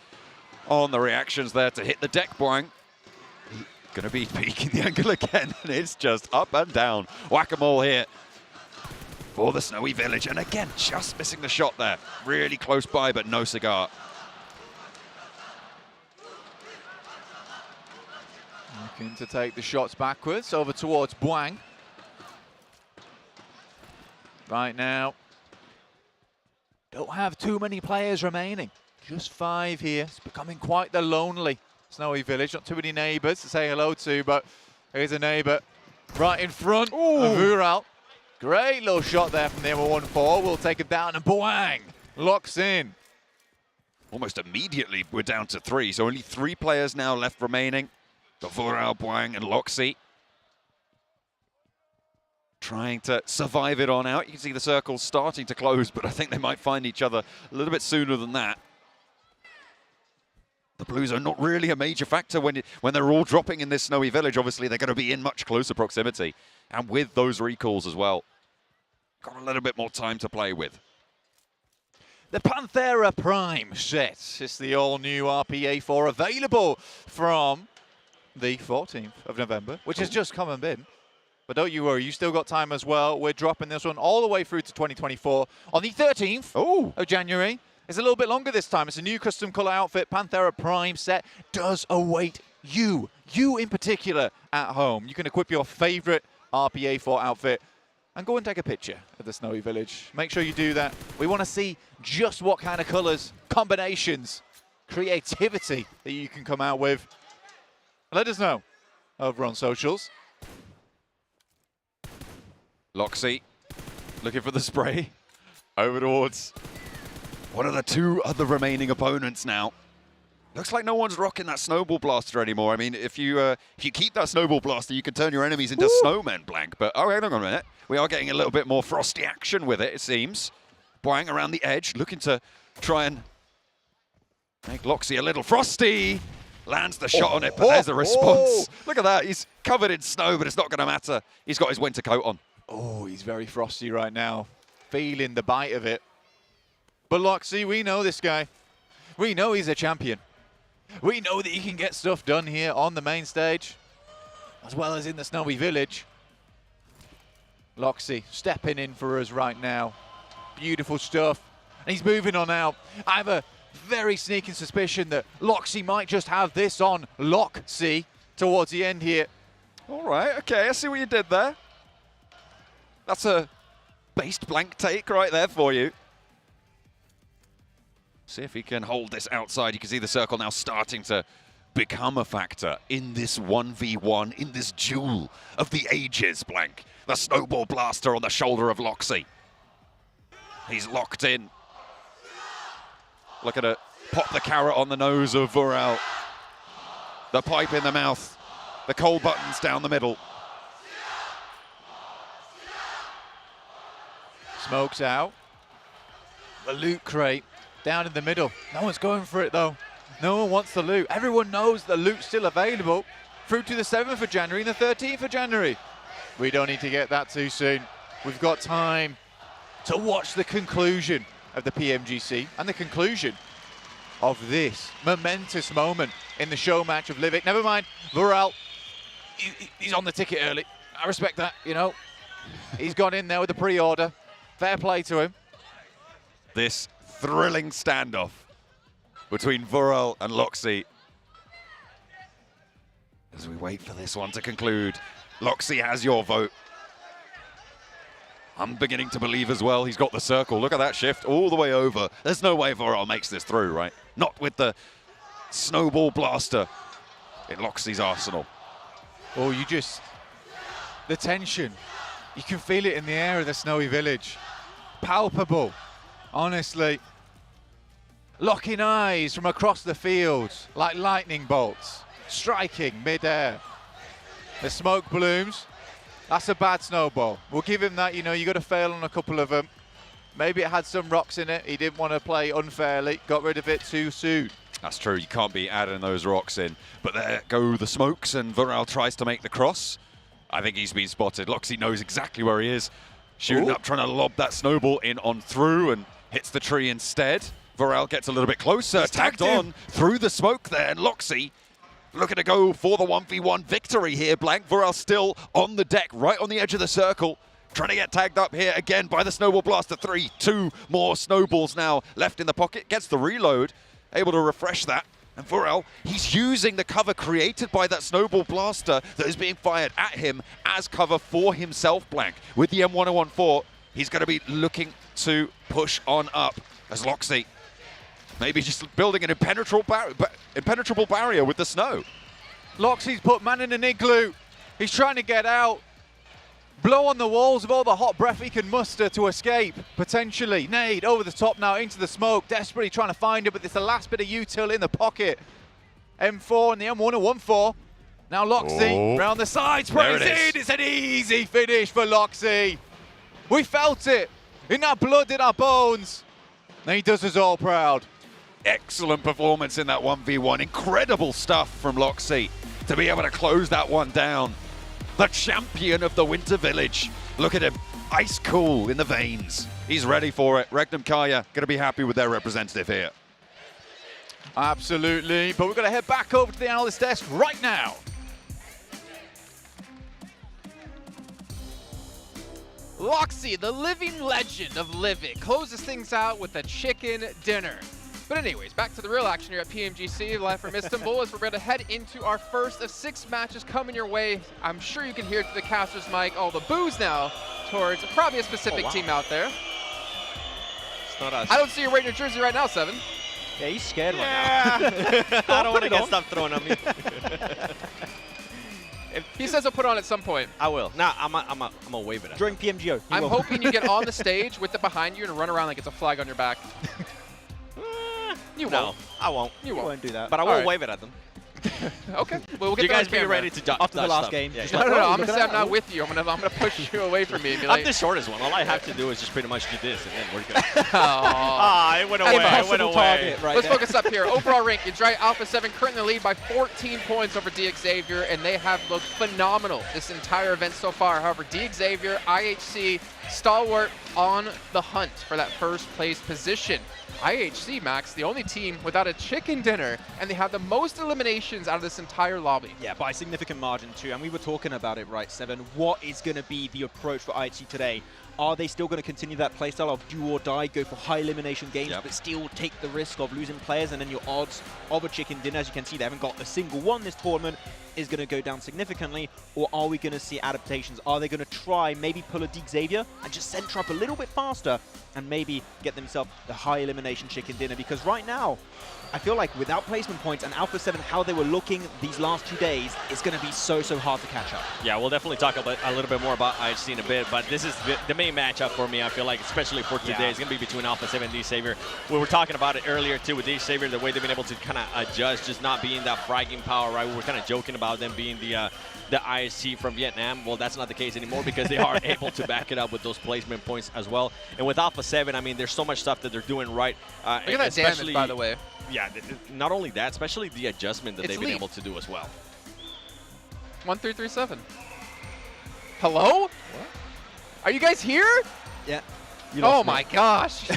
on the reactions there to hit the deck, Boing. Going to be peeking the angle again, and it's just up and down. Whack-a-mole here for the Snowy Village. And again, just missing the shot there. Really close by, but no cigar. Looking to take the shots backwards over towards Boing. Right now, don't have too many players remaining. Just 5 here. It's becoming quite the lonely Snowy Village. Not too many neighbours to say hello to, but here's a neighbour right in front of Ural. Great little shot there from the M14. We'll take it down, and Boing locks in. Almost immediately, we're down to 3, so only 3 players now left remaining. Vural, Boing, and Loxy. trying to survive it on out. You can see the circles starting to close, but I think they might find each other a little bit sooner than that. The Blues are not really a major factor when they're all dropping in this snowy village. Obviously, they're going to be in much closer proximity. And with those recalls as well, got a little bit more time to play with. The Panthera Prime set. It's the all-new RPA4 available from the 14th of November, which has just come and been. But don't you worry, you still got time as well. We're dropping this one all the way through to 2024 on the 13th of January. It's a little bit longer this time. It's a new custom color outfit. Panthera Prime set does await you in particular at home. You can equip your favorite RPA4 outfit and go and take a picture of the snowy village. Make sure you do that. We want to see just what kind of colors, combinations, creativity that you can come out with. Let us know over on socials. Loxy looking for the spray over towards one of the two other remaining opponents now. Looks like no one's rocking that snowball blaster anymore. I mean, if you keep that snowball blaster, you can turn your enemies into snowmen, Blank. But oh, hang on a minute. We are getting a little bit more frosty action with it, it seems. Boying around the edge, looking to try and make Loxy a little frosty. Lands the shot on it, but there's the response. Look at that. He's covered in snow, but it's not going to matter. He's got his winter coat on. Oh, he's very frosty right now. Feeling the bite of it. But Loxy, we know this guy. We know he's a champion. We know that he can get stuff done here on the main stage, as well as in the snowy village. Loxy stepping in for us right now. Beautiful stuff. And he's moving on out. I have a very sneaking suspicion that Loxy might just have this on Loxy towards the end here. All right, okay, I see what you did there. That's a based Blank take right there for you. See if he can hold this outside. You can see the circle now starting to become a factor in this 1v1, in this duel of the ages, Blank. The snowball blaster on the shoulder of Loxy. He's locked in. Look at it. Pop the carrot on the nose of Vural. The pipe in the mouth. The cold buttons down the middle. Smokes out. The loot crate down in the middle. No one's going for it though. No one wants the loot. Everyone knows the loot's still available through to the 7th of January and the 13th of January. We don't need to get that too soon. We've got time to watch the conclusion of the PMGC and the conclusion of this momentous moment in the show match of Livik. Never mind, Vural, he's on the ticket early. I respect that, you know. He's gone in there with the pre-order. Fair play to him. This thrilling standoff between Vural and Loxy. As we wait for this one to conclude, Loxy has your vote. I'm beginning to believe as well he's got the circle. Look at that shift all the way over. There's no way Vural makes this through, right? Not with the snowball blaster in Loxy's arsenal. Oh, the tension. You can feel it in the air of the snowy village. Palpable, honestly. Locking eyes from across the field like lightning bolts, striking mid-air. The smoke blooms. That's a bad snowball. We'll give him that, you know, you got to fail on a couple of them. Maybe it had some rocks in it. He didn't want to play unfairly, got rid of it too soon. That's true, you can't be adding those rocks in. But there go the smokes, and Vural tries to make the cross. I think he's been spotted. Loxy knows exactly where he is. Shooting up, trying to lob that snowball in on through, and hits the tree instead. Vural gets a little bit closer, tagged on through the smoke there, and Loxy looking to go for the 1v1 victory here. Blank, Vural still on the deck, right on the edge of the circle. Trying to get tagged up here again by the snowball blaster. 2 more snowballs now left in the pocket. Gets the reload, able to refresh that. And Vural, he's using the cover created by that snowball blaster that is being fired at him as cover for himself, Blank. With the M1014, he's going to be looking to push on up as Loxy maybe just building an impenetrable barrier with the snow. Loxy's put man in an igloo. He's trying to get out. Blow on the walls of all the hot breath he can muster to escape, potentially. Nade over the top now into the smoke, desperately trying to find it, but it's the last bit of util in the pocket. M4 and the M1014 Now Loxy round the sides, sprays in. It's an easy finish for Loxy. We felt it in our blood, in our bones. And he does us all proud. Excellent performance in that 1v1. Incredible stuff from Loxy to be able to close that one down. The champion of the Winter Village. Look at him, ice cool in the veins. He's ready for it. Regnum Kaya going to be happy with their representative here. Absolutely, but we're going to head back over to the analyst desk right now. Loxy, the living legend of Livid, closes things out with a chicken dinner. But anyways, back to the real action here at PMGC, live from Istanbul, as we're going to head into our first of 6 matches coming your way. I'm sure you can hear through the caster's mic all the boos now towards probably a specific team out there. It's not us. I don't see you wearing your jersey right now, Seven. Yeah, he's scared right now. I don't want to get stuff thrown at me. He says he'll put it on at some point. I will. Nah, I'm gonna wave it at during PMGO. I'm hoping you get on the stage with it behind you and run around like it's a flag on your back. You No, won't. I won't. You won't. won't do that. But I will wave it at them. Okay. Well, we'll get you that guys on be camera. ready to duck After the last stuff. game. Yeah. No, I'm gonna say I'm not with you. I'm gonna push you away from me. And be like, I'm the shortest one. All I have to do is just pretty much do this, and then we're good. Aww. It went away. It went away. Target right Let's there. focus up here. Overall rankings, right? Alpha 7 currently in the lead by 14 points over DXavier, and they have looked phenomenal this entire event so far. However, DXavier, IHC, Stalwart on the hunt for that first place position. IHC, Max, the only team without a chicken dinner, and they have the most eliminations out of this entire lobby. Yeah, by a significant margin too. And we were talking about it, right, Seven? What is going to be the approach for IHC today? Are they still going to continue that playstyle of do or die, go for high elimination games, but still take the risk of losing players, and then your odds of a chicken dinner, as you can see, they haven't got a single one this tournament, is going to go down significantly? Or are we going to see adaptations? Are they going to try maybe pull a DXavier and just center up a little bit faster and maybe get themselves the high elimination chicken dinner? Because right now, I feel like without placement points and Alpha 7, how they were looking these last 2 days, it's going to be so hard to catch up. Yeah, we'll definitely talk a little bit more about IHC in a bit, but this is the main matchup for me, I feel like, especially for today. It's going to be between Alpha 7 and DXavier. We were talking about it earlier, too, with DXavier, the way they've been able to kind of adjust, just not being that fragging power, right? We were kind of joking about them being the IHC from Vietnam. Well, that's not the case anymore because they are able to back it up with those placement points as well. And with Alpha 7, I mean, there's so much stuff that they're doing right. Look at that damage, by the way. Yeah, not only that, especially the adjustment that they've been able to do as well. 1337. Hello? What? Are you guys here? Yeah. Oh my gosh.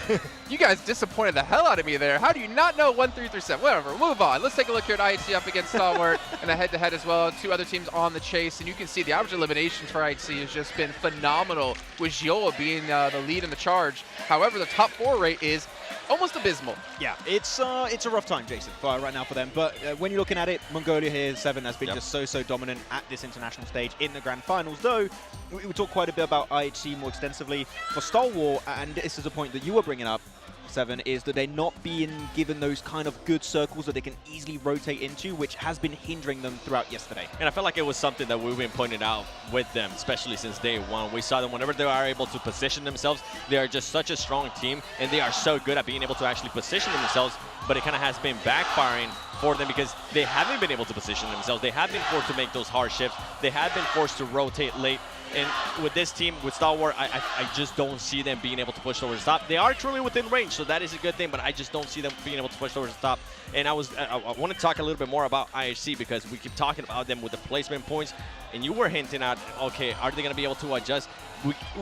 You guys disappointed the hell out of me there. How do you not know 1337? Whatever, move on. Let's take a look here at IHC up against Stalwart and a head-to-head as well. 2 other teams on the chase, and you can see the average eliminations for IHC has just been phenomenal, with Giola being the lead in the charge. However, the top 4 rate is almost abysmal. Yeah, it's a rough time, Jason, right now for them. But when you're looking at it, Mongolia here, 7 has been just so dominant at this international stage in the grand finals. Though we talk quite a bit about IHC more extensively. For Stalwart, and this is a point that you were bringing up, 7, is that they're not being given those kind of good circles that they can easily rotate into, which has been hindering them throughout yesterday. And I felt like it was something that we've been pointing out with them, especially since day one. We saw them whenever they are able to position themselves, they are just such a strong team, and they are so good at being able to actually position themselves, but it kind of has been backfiring for them because they haven't been able to position themselves. They have been forced to make those hard shifts. They have been forced to rotate late. And with this team, with Stalwart, I just don't see them being able to push towards the top. They are truly within range, so that is a good thing, but I just don't see them being able to push towards the top. And I want to talk a little bit more about IHC because we keep talking about them with the placement points, and you were hinting at, okay, are they going to be able to adjust?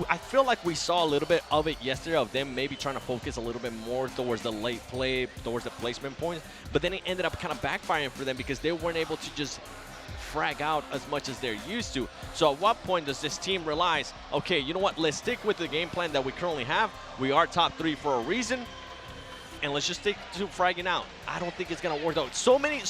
I feel like we saw a little bit of it yesterday of them maybe trying to focus a little bit more towards the late play, towards the placement points, but then it ended up kind of backfiring for them because they weren't able to just frag out as much as they're used to. So at what point does this team realize, okay, you know what, let's stick with the game plan that we currently have. We are top 3 for a reason, and let's just stick to fragging out. I don't think it's going to work out. So many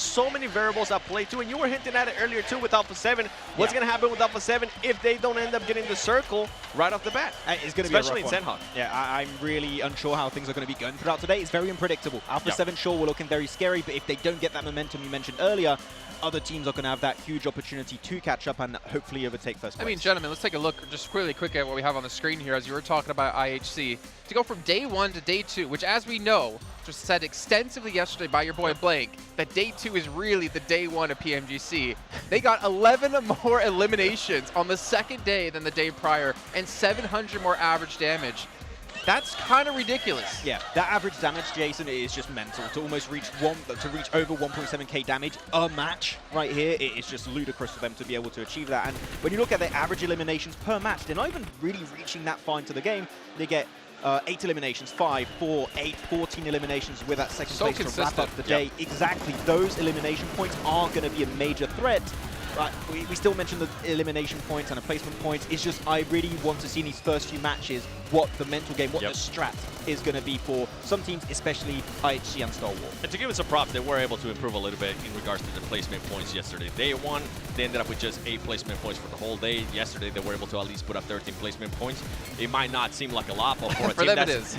variables at play too, and you were hinting at it earlier too with Alpha 7. What's going to happen with Alpha 7 if they don't end up getting the circle right off the bat? It's going to be especially a in rough Senhawk. Yeah, I'm really unsure how things are going to be going throughout today. It's very unpredictable. Alpha 7, sure, we're looking very scary, but if they don't get that momentum you mentioned earlier, other teams are going to have that huge opportunity to catch up and hopefully overtake first place. I mean, gentlemen, let's take a look just really quick at what we have on the screen here as you were talking about IHC. To go from day 1 to day 2, which as we know, just said extensively yesterday by your boy Blank, that day 2 is really the day 1 of PMGC. They got 11 more eliminations on the second day than the day prior and 700 more average damage. That's kind of ridiculous. Yeah, that average damage, Jason, is just mental. To almost reach over 1.7k damage a match right here, it is just ludicrous for them to be able to achieve that. And when you look at their average eliminations per match, they're not even really reaching that far into the game. They get 8 eliminations, 5, 4, 8, 14 eliminations with that second place to wrap up the day. Exactly, those elimination points are going to be a major threat. But we still mentioned the elimination points and the placement points. It's just I really want to see in these first few matches what the mental game, what the strat is going to be for some teams, especially IHC and Star Wars. And to give it some props, they were able to improve a little bit in regards to the placement points yesterday. Day 1, they ended up with just 8 placement points for the whole day. Yesterday, they were able to at least put up 13 placement points. It might not seem like a lot, but for a team that's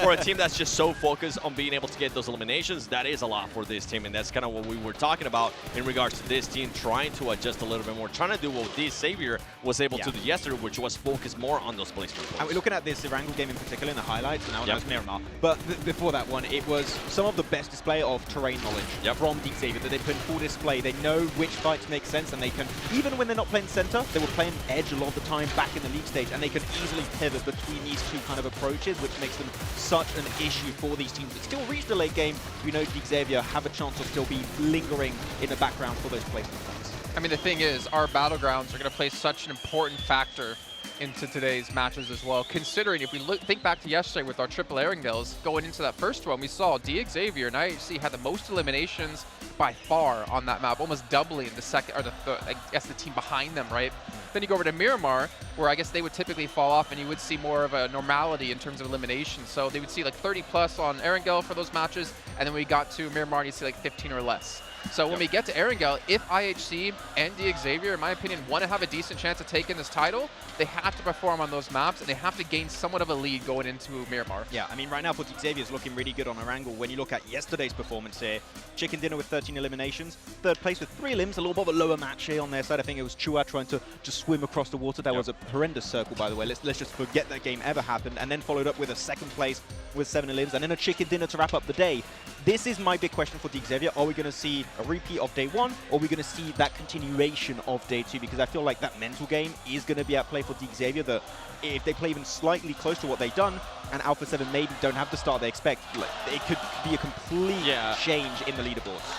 for a team that's just so focused on being able to get those eliminations, that is a lot for this team, and that's kind of what we were talking about in regards to this team trying to adjust a little bit more, trying to do what this Xavier was able to do yesterday, which was focus more on those placement points. And we're looking at this Erangel game in particular in the highlights, and now it's Miramar. But before that one, it was some of the best display of terrain knowledge from the Xavier that they put in full display. They know which fights make sense, and they can, even when they're not playing center, they were playing edge a lot of the time back in the league stage, and they can easily pivot between these two kind of approaches, which makes them such an issue for these teams that still reach the late game. We know the Xavier have a chance to still be lingering in the background for those placement points. I mean, the thing is, our battlegrounds are going to play such an important factor into today's matches as well, considering if we think back to yesterday with our triple Erangels, going into that first one, we saw Xavier and IHC had the most eliminations by far on that map, almost doubling the second, or the third, I guess the team behind them, right? Then you go over to Miramar, where I guess they would typically fall off and you would see more of a normality in terms of elimination. So they would see like 30 plus on Erangel for those matches, and then we got to Miramar and you see like 15 or less. So when we get to Erangel, if IHC and Xavier, in my opinion, want to have a decent chance of taking this title, they have to perform on those maps, and they have to gain somewhat of a lead going into Miramar. Yeah, I mean, right now for Xavier is looking really good on Erangel. When you look at yesterday's performance here, Chicken Dinner with 13 eliminations, third place with 3 limbs, a little bit of a lower match here on their side. I think it was Chua trying to just swim across the water. That was a horrendous circle, by the way. Let's just forget that game ever happened, and then followed up with a second place with 7 limbs, and then a Chicken Dinner to wrap up the day. This is my big question for Xavier. Are we going to see a repeat of day 1, or are we going to see that continuation of day 2? Because I feel like that mental game is going to be at play for Xavier, that if they play even slightly close to what they've done, and Alpha 7 maybe don't have the start they expect, it could be a complete change in the leaderboards.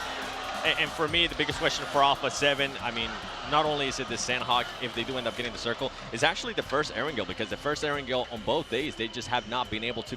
And for me, the biggest question for Alpha 7, I mean, not only is it the Sandhawk, if they do end up getting the circle, is actually the first Erangel, because the first Erangel on both days, they just have not been able to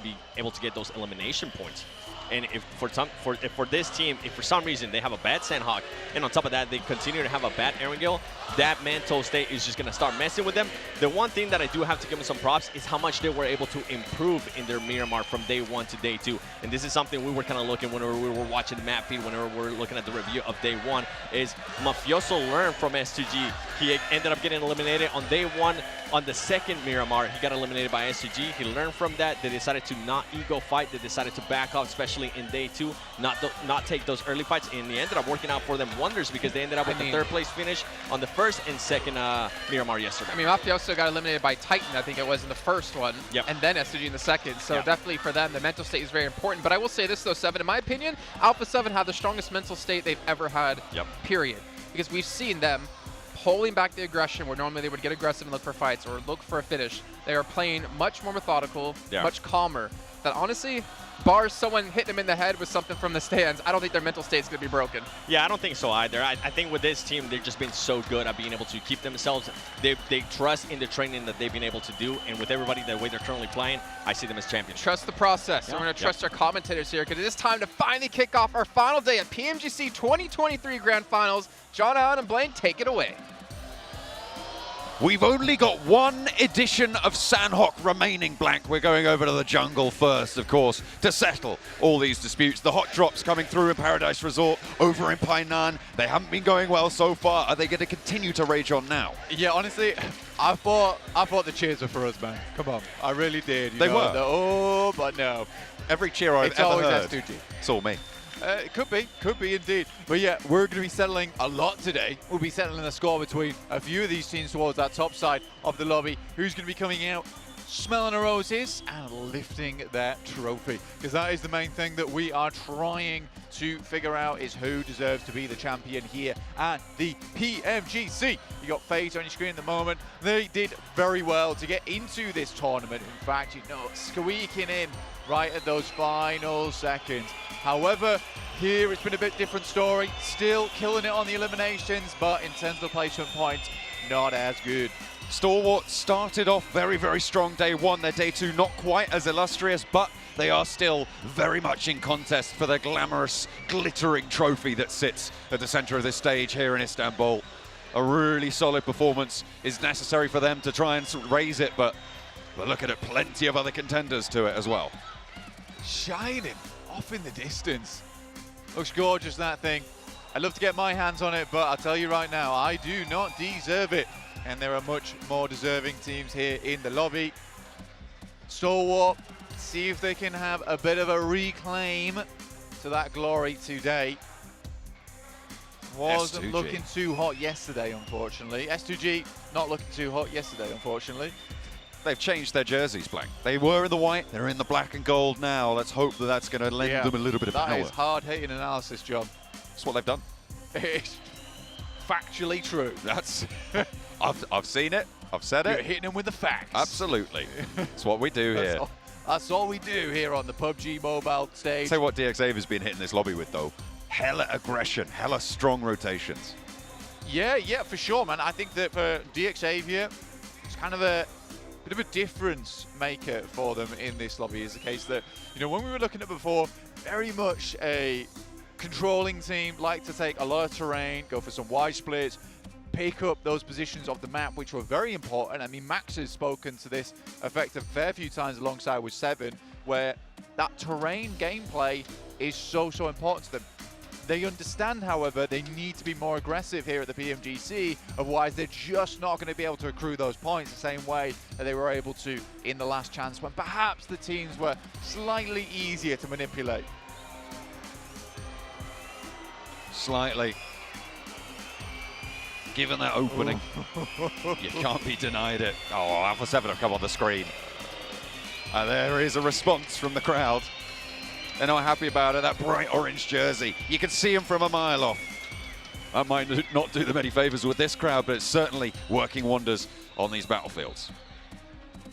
get those elimination points. And if for this team, if for some reason they have a bad Sandhawk, and on top of that they continue to have a bad Erangel, that mental state is just going to start messing with them. The one thing that I do have to give them some props is how much they were able to improve in their Miramar from day 1 to day 2. And this is something we were kind of looking whenever we were watching the map feed, whenever we were looking at the review of day 1, is Mafioso learned from S2G. He ended up getting eliminated on day 1. On the second Miramar, he got eliminated by S2G. He learned from that. They decided to not ego fight. They decided to back off, especially in day 2, not take those early fights. And it ended up working out for them wonders, because they ended up with the 3rd place finish on the first and second Miramar yesterday. I mean, Mafioso got eliminated by Titan, I think it was, in the first one, and then S2G in the second. So definitely for them, the mental state is very important. But I will say this, though, 7, in my opinion, Alpha 7 had the strongest mental state they've ever had, period. Because we've seen them holding back the aggression where normally they would get aggressive and look for fights or look for a finish. They are playing much more methodical, much calmer. That honestly, bars someone hitting them in the head with something from the stands, I don't think their mental state is going to be broken. Yeah, I don't think so either. I think with this team, they've just been so good at being able to keep themselves. They trust in the training that they've been able to do, and with everybody the way they're currently playing, I see them as champions. Trust the process. So we're going to trust our commentators here, because it is time to finally kick off our final day at PMGC 2023 Grand Finals. John Allen and Blaine, take it away. We've only got one edition of Sanhok remaining, Blank. We're going over to the jungle first, of course, to settle all these disputes. The hot drops coming through in Paradise Resort, over in Painan. They haven't been going well so far. Are they going to continue to rage on now? Yeah, honestly, I thought the cheers were for us, man. Come on, I really did. They were. Oh, but no. Every cheer I've ever heard. It's always S2G. It's all me. It could be indeed. But yeah, we're going to be settling a lot today. We'll be settling the score between a few of these teams towards that top side of the lobby. Who's going to be coming out smelling the roses and lifting their trophy? Because that is the main thing that we are trying to figure out, is who deserves to be the champion here at the PMGC. You got FaZe on your screen at the moment. They did very well to get into this tournament. In fact, squeaking in right at those final seconds. However, here it's been a bit different story. Still killing it on the eliminations, but in terms of the placement points, not as good. Stalwart started off very, very strong day one. Their day two not quite as illustrious, but they are still very much in contest for the glamorous, glittering trophy that sits at the center of this stage here in Istanbul. A really solid performance is necessary for them to try and raise it, but look at it, plenty of other contenders to it as well. Shining off in the distance. Looks gorgeous, that thing. I'd love to get my hands on it, but I'll tell you right now, I do not deserve it. And there are much more deserving teams here in the lobby. Stalwart, see if they can have a bit of a reclaim to that glory today. Wasn't S2G. looking too hot yesterday, unfortunately. S2G not looking too hot yesterday, unfortunately. They've changed their jerseys, Blank. They were in the white, they're in the black and gold now. Let's hope that that's going to lend them a little bit of power. That is hard-hitting analysis, John. That's what they've done. It's factually true. That's... I've seen it. I've said it. You're hitting them with the facts. Absolutely. That's what we do here. That's all we do here on the PUBG mobile stage. Tell you what DXaver's been hitting this lobby with, though. Hella aggression, hella strong rotations. Yeah, for sure, man. I think that for DXavier, it's kind of a bit of a difference maker for them in this lobby. Is the case that, when we were looking at before, very much a controlling team, like to take a lot of terrain, go for some wide splits, pick up those positions of the map, which were very important. I mean, Max has spoken to this effect a fair few times alongside with Seven, where that terrain gameplay is so important to them. They understand, however, they need to be more aggressive here at the PMGC, otherwise they're just not going to be able to accrue those points the same way that they were able to in the last chance, when perhaps the teams were slightly easier to manipulate. Slightly. Given that opening, you can't be denied it. Oh, Alpha 7 have come on the screen. And there is a response from the crowd. They're not happy about it, that bright orange jersey. You can see them from a mile off. That might not do them any favors with this crowd, but it's certainly working wonders on these battlefields.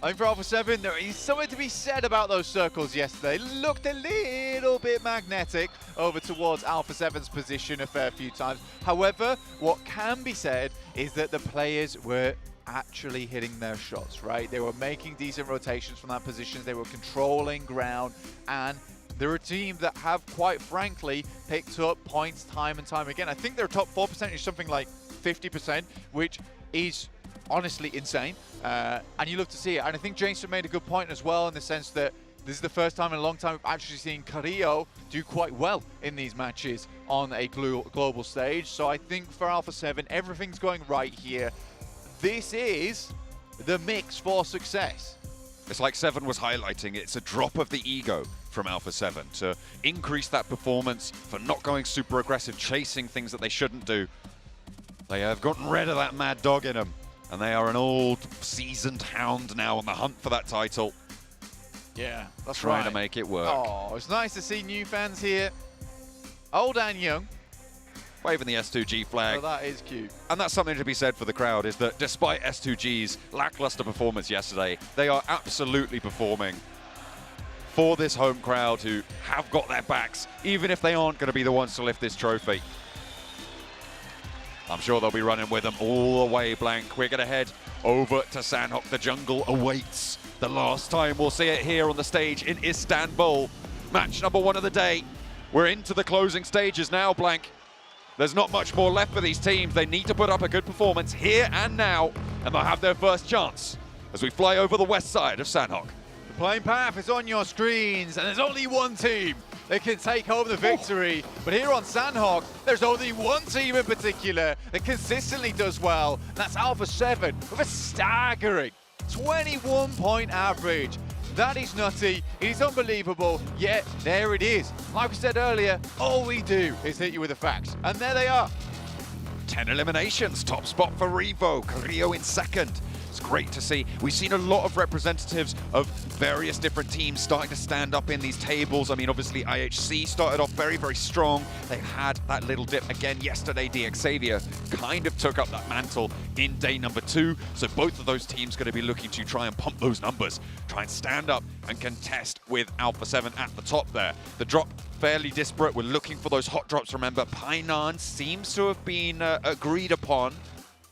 I think for Alpha 7, there is something to be said about those circles yesterday. Looked a little bit magnetic over towards Alpha 7's position a fair few times. However, what can be said is that the players were actually hitting their shots, right? They were making decent rotations from that position. They were controlling ground, and they're a team that have, quite frankly, picked up points time and time again. I think their top 4 percentage is something like 50%, which is honestly insane. And you look to see it. And I think Jason made a good point as well, in the sense that this is the first time in a long time we've actually seen Carrillo do quite well in these matches on a global stage. So I think for Alpha 7, everything's going right here. This is the mix for success. It's like Seven was highlighting, it's a drop of the ego from Alpha 7 to increase that performance, for not going super aggressive, chasing things that they shouldn't do. They have gotten rid of that mad dog in them, and they are an old, seasoned hound now on the hunt for that title. Yeah, that's trying right. to make it work. Oh, it's nice to see new fans here, old and young. Waving the S2G flag. Oh, that is cute. And that's something to be said for the crowd, is that despite S2G's lackluster performance yesterday, they are absolutely performing for this home crowd who have got their backs, even if they aren't going to be the ones to lift this trophy. I'm sure they'll be running with them all the way, Blank. We're going to head over to Sanhok. The jungle awaits. The last time we'll see it here on the stage in Istanbul. Match number 1 of the day. We're into the closing stages now, Blank. There's not much more left for these teams. They need to put up a good performance here and now, and they'll have their first chance as we fly over the west side of Sandhawk. The playing path is on your screens, and there's only one team that can take home the victory. But here on Sandhawk, there's only one team in particular that consistently does well, and that's Alpha 7 with a staggering 21-point average. That is nutty, it is unbelievable, yet there it is. Like we said earlier, all we do is hit you with the facts, and there they are. 10 eliminations, top spot for Revo, Carrillo in second. It's great to see. We've seen a lot of representatives of various different teams starting to stand up in these tables. I mean, obviously IHC started off very, very strong. They had that little dip again yesterday. Xavier kind of took up that mantle in day number 2. So both of those teams going to be looking to try and pump those numbers, try and stand up and contest with Alpha 7 at the top there. The drop fairly disparate. We're looking for those hot drops. Remember, Painan seems to have been agreed upon.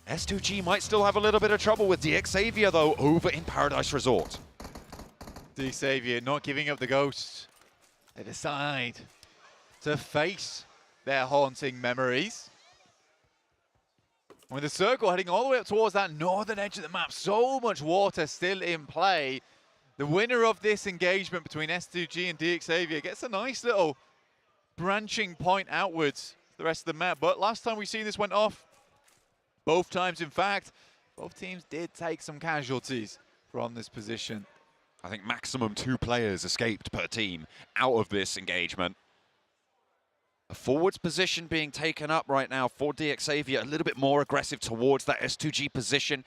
S2G might still have a little bit of trouble with Xavier, though, over in Paradise Resort. Xavier not giving up the ghost. They decide to face their haunting memories. With the circle heading all the way up towards that northern edge of the map, so much water still in play. The winner of this engagement between S2G and Xavier gets a nice little branching point outwards to the rest of the map. But last time we seen this went off, both times, in fact, both teams did take some casualties from this position. I think maximum 2 players escaped per team out of this engagement. A forwards position being taken up right now for Xavier, a little bit more aggressive towards that S2G position.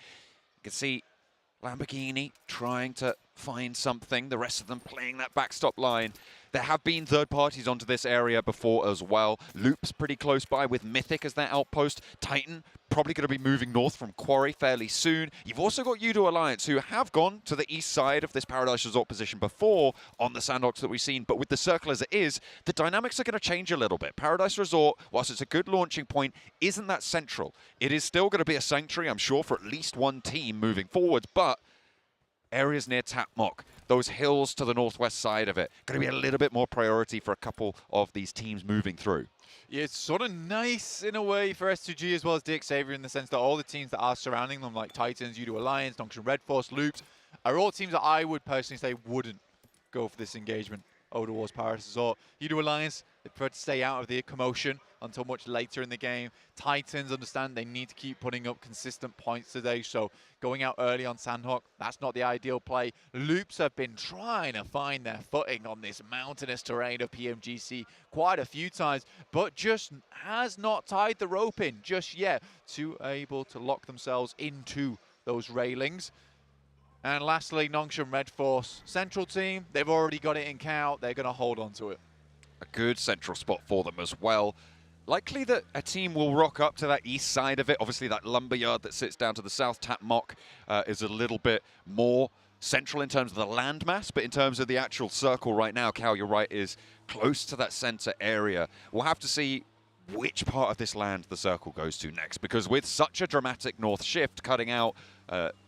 You can see Lamborghini trying to find something, the rest of them playing that backstop line. There have been third parties onto this area before as well. Loop's pretty close by with Mythic as their outpost. Titan probably going to be moving north from Quarry fairly soon. You've also got Udo Alliance, who have gone to the east side of this Paradise Resort position before on the Sandhawks that we've seen, but with the circle as it is, the dynamics are going to change a little bit. Paradise Resort, whilst it's a good launching point, isn't that central. It is still going to be a sanctuary, I'm sure, for at least one team moving forward, but areas near Tapmok, those hills to the northwest side of it, going to be a little bit more priority for a couple of these teams moving through. Yeah, it's sort of nice in a way for S2G as well as Xavier in the sense that all the teams that are surrounding them, like Titans, Udo Alliance, Donkshan Red Force, Loops, are all teams that I would personally say wouldn't go for this engagement over towards Paradise Resort. Udo Alliance, they prefer to stay out of the commotion until much later in the game. Titans understand they need to keep putting up consistent points today, so going out early on Sandhawk, that's not the ideal play. Loops have been trying to find their footing on this mountainous terrain of PMGC quite a few times, but just has not tied the rope in just yet to able to lock themselves into those railings. And lastly, Nongshan Red Force, central team, they've already got it in count, they're going to hold on to it. A good central spot for them as well. Likely that a team will rock up to that east side of it. Obviously, that lumberyard that sits down to the south, Tapmok, is a little bit more central in terms of the landmass, but in terms of the actual circle right now, Cal, you're right, is close to that center area. We'll have to see which part of this land the circle goes to next, because with such a dramatic north shift cutting out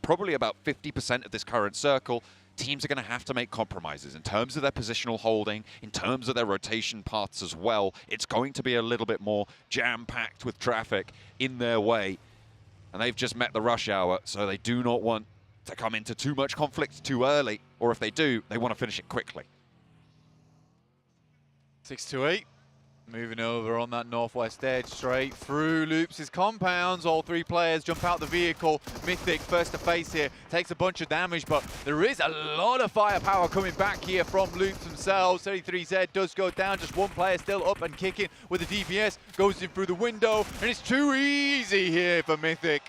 probably about 50% of this current circle, teams are going to have to make compromises in terms of their positional holding, in terms of their rotation paths as well. It's going to be a little bit more jam-packed with traffic in their way. And they've just met the rush hour, so they do not want to come into too much conflict too early, or if they do, they want to finish it quickly. 6-8. Moving over on that northwest edge, straight through Loops' compounds. All 3 players jump out the vehicle. Mythic first to face here, takes a bunch of damage, but there is a lot of firepower coming back here from Loops themselves. 33Z does go down, just 1 player still up and kicking with the DPS. Goes in through the window, and it's too easy here for Mythic.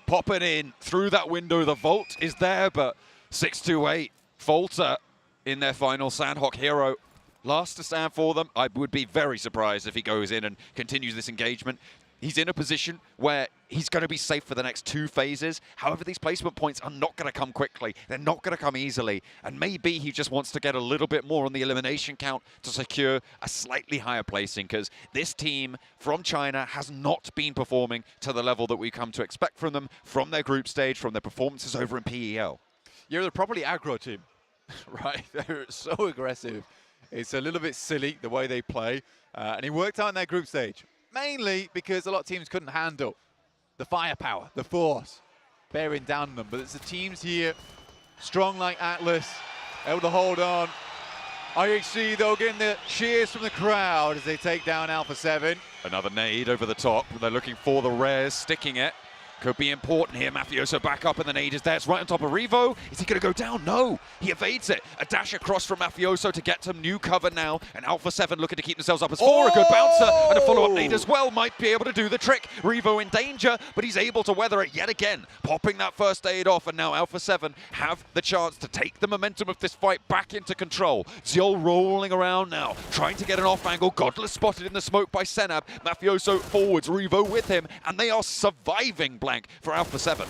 Pop it in through that window. The vault is there, but 6-8 falter in their final Sandhawk hero. Last to stand for them. I would be very surprised if he goes in and continues this engagement. He's in a position where he's going to be safe for the next 2 phases. However, these placement points are not going to come quickly. They're not going to come easily. And maybe he just wants to get a little bit more on the elimination count to secure a slightly higher placing, because this team from China has not been performing to the level that we come to expect from them, from their group stage, from their performances over in PEL. Yeah, they're properly aggro team, right? They're so aggressive. It's a little bit silly the way they play, and it worked out in their group stage. mainly because a lot of teams couldn't handle the firepower, the force, bearing down on them. But it's the teams here, strong like Atlas, able to hold on. IHC, though, getting the cheers from the crowd as they take down Alpha 7. Another nade over the top. They're looking for the rares, sticking it. Could be important here. Mafioso back up and the nade is there. It's right on top of Revo. Is he going to go down? No. He evades it. A dash across from Mafioso to get some new cover now. And Alpha 7 looking to keep themselves up as 4. A good bouncer and a follow-up nade as well might be able to do the trick. Revo in danger, but he's able to weather it yet again. Popping that first aid off, and now Alpha 7 have the chance to take the momentum of this fight back into control. Ziol rolling around now, trying to get an off angle. Godless spotted in the smoke by Senab. Mafioso forwards, Revo with him, and they are surviving blank for Alpha 7.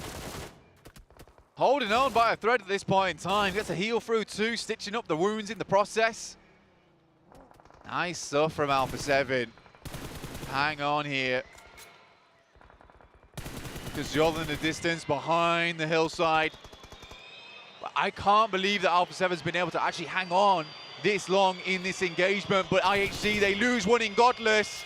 Holding on by a thread at this point in time. Gets a heal through too, stitching up the wounds in the process. Nice stuff from Alpha 7. Hang on here. Just Ziol in the distance behind the hillside. But I can't believe that Alpha 7's been able to actually hang on this long in this engagement. But IHC, they lose one in Godless.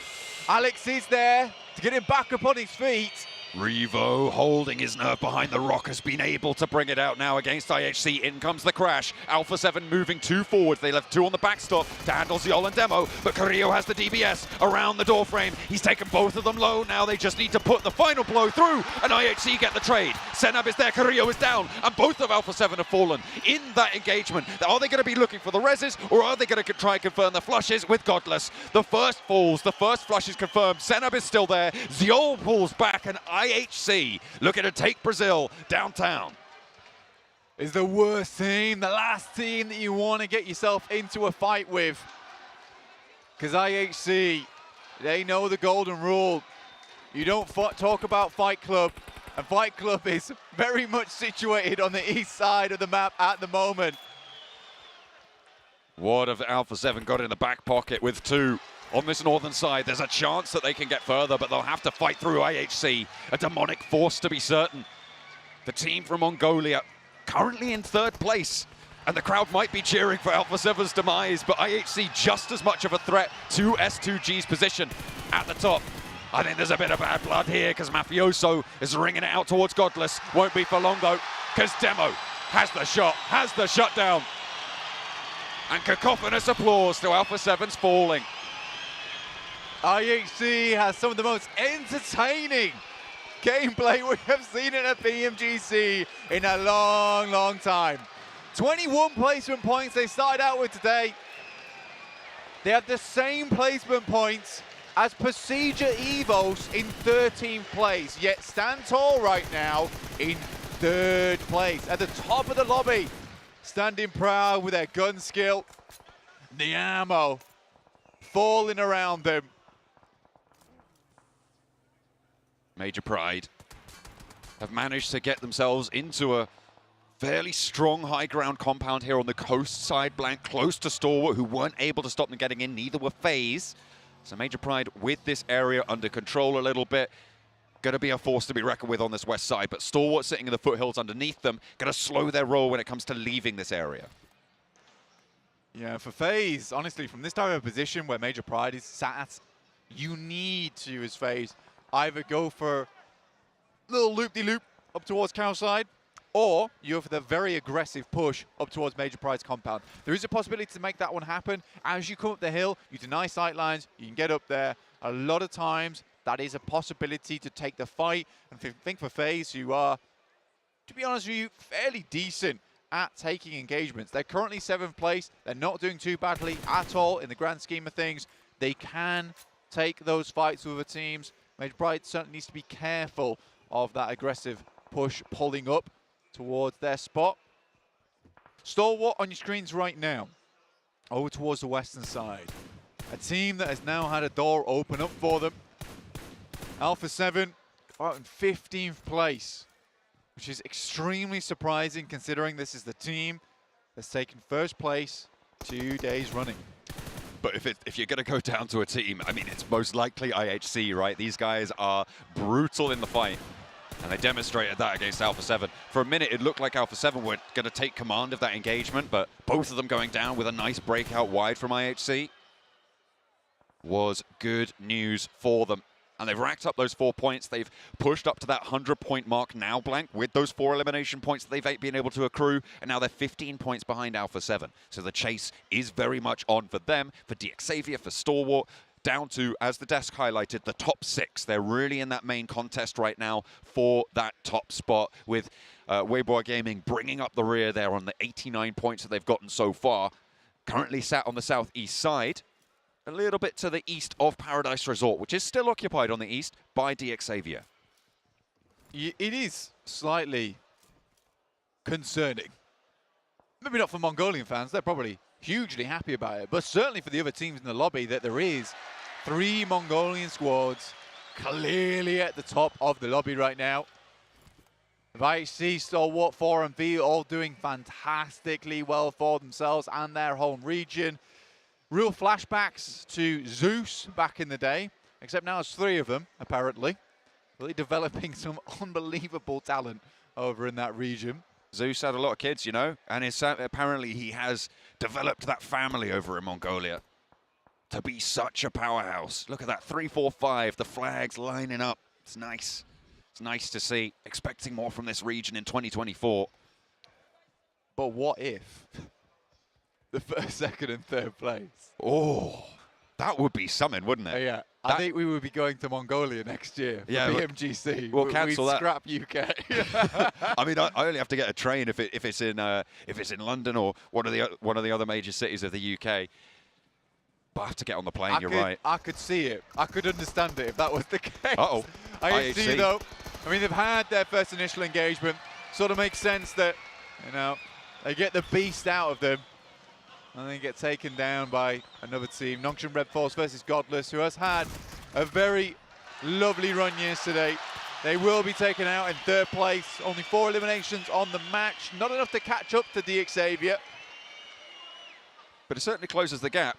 Alex is there to get him back up on his feet. Revo holding his nerve behind the rock, has been able to bring it out now against IHC. In comes the crash. Alpha 7 moving 2 forwards. They left 2 on the backstop to handle Ziol and Demo, but Carrillo has the DBS around the door frame. He's taken both of them low. Now they just need to put the final blow through, and IHC get the trade. Senab is there, Carrillo is down, and both of Alpha 7 have fallen in that engagement. Are they going to be looking for the reses, or are they going to try and confirm the flushes with Godless? The first falls, the first flush is confirmed. Senab is still there. Ziol pulls back, and IHC looking to take Brazil downtown. Is the worst team, the last team that you want to get yourself into a fight with. Because IHC, they know the golden rule. You don't talk about Fight Club, and Fight Club is very much situated on the east side of the map at the moment. What have Alpha 7 got in the back pocket with 2? On this northern side, there's a chance that they can get further, but they'll have to fight through IHC. A demonic force to be certain. The team from Mongolia currently in 3rd place, and the crowd might be cheering for Alpha 7's demise, but IHC just as much of a threat to S2G's position at the top. I think there's a bit of bad blood here because Mafioso is ringing it out towards Godless. Won't be for long though, because Demo has the shot, has the shutdown. And cacophonous applause to Alpha 7's falling. IHC has some of the most entertaining gameplay we have seen in a PMGC in a long, long time. 21 placement points they started out with today. They have the same placement points as Procedure Evos in 13th place, yet stand tall right now in 3rd place at the top of the lobby. Standing proud with their gun skill, the ammo falling around them. Major Pride have managed to get themselves into a fairly strong high ground compound here on the coast side, blank close to Stalwart, who weren't able to stop them getting in, neither were FaZe. So Major Pride with this area under control a little bit. Going to be a force to be reckoned with on this west side, but Stalwart sitting in the foothills underneath them, going to slow their roll when it comes to leaving this area. Yeah, for FaZe, honestly, from this type of position where Major Pride is sat, you need to, as FaZe, either go for a little loop-de-loop up towards cow side, or you go for the very aggressive push up towards Major Pride's compound. There is a possibility to make that one happen. As you come up the hill, you deny sight lines, you can get up there. A lot of times, that is a possibility to take the fight. And I think for FaZe, who are, to be honest with you, fairly decent at taking engagements. They're currently 7th place. They're not doing too badly at all in the grand scheme of things. They can take those fights with the teams. Major Pride certainly needs to be careful of that aggressive push pulling up towards their spot. Stalwart on your screens right now, over towards the western side. A team that has now had a door open up for them. Alpha 7 out in 15th place, which is extremely surprising considering this is the team that's taken 1st place 2 days running. But if you're going to go down to a team, I mean, it's most likely IHC, right? These guys are brutal in the fight, and they demonstrated that against Alpha 7. For a minute, it looked like Alpha 7 were going to take command of that engagement, but both of them going down with a nice breakout wide from IHC. was good news for them. And they've racked up those 4 points. They've pushed up to that 100-point mark now, Blank, with those 4 elimination points that they've been able to accrue. And now they're 15 points behind Alpha 7. So the chase is very much on for them, for DXavier, for Stalwart, down to, as the desk highlighted, the top 6. They're really in that main contest right now for that top spot, with Weibo Gaming bringing up the rear there on the 89 points that they've gotten so far. Currently sat on the southeast side, a little bit to the east of Paradise Resort, which is still occupied on the east by DXavier. It is slightly concerning. Maybe not for Mongolian fans, they're probably hugely happy about it, but certainly for the other teams in the lobby, that there is 3 Mongolian squads clearly at the top of the lobby right now. IHC, Stalwart, 4MV all doing fantastically well for themselves and their home region. Real flashbacks to Zeus back in the day, except now it's 3 of them, apparently. Really developing some unbelievable talent over in that region. Zeus had a lot of kids, you know, and apparently he has developed that family over in Mongolia to be such a powerhouse. Look at that, 3-4-5, the flags lining up. It's nice. It's nice to see. Expecting more from this region in 2024. But what if the first, second, and third place? Oh, that would be something, wouldn't it? Yeah, I think we would be going to Mongolia next year for PMGC. We'll cancel that. Scrap UK. I mean, I only have to get a train if it's in London or one of the other major cities of the UK. But I have to get on the plane. You're right. I could see it. I could understand it if that was the case. Uh-oh. IHC though, I mean, they've had their first initial engagement. Sort of makes sense that, you know, they get the beast out of them and then get taken down by another team. Nongshim Red Force versus Godless, who has had a very lovely run yesterday. They will be taken out in 3rd place. Only 4 eliminations on the match. Not enough to catch up to DXavier. But it certainly closes the gap.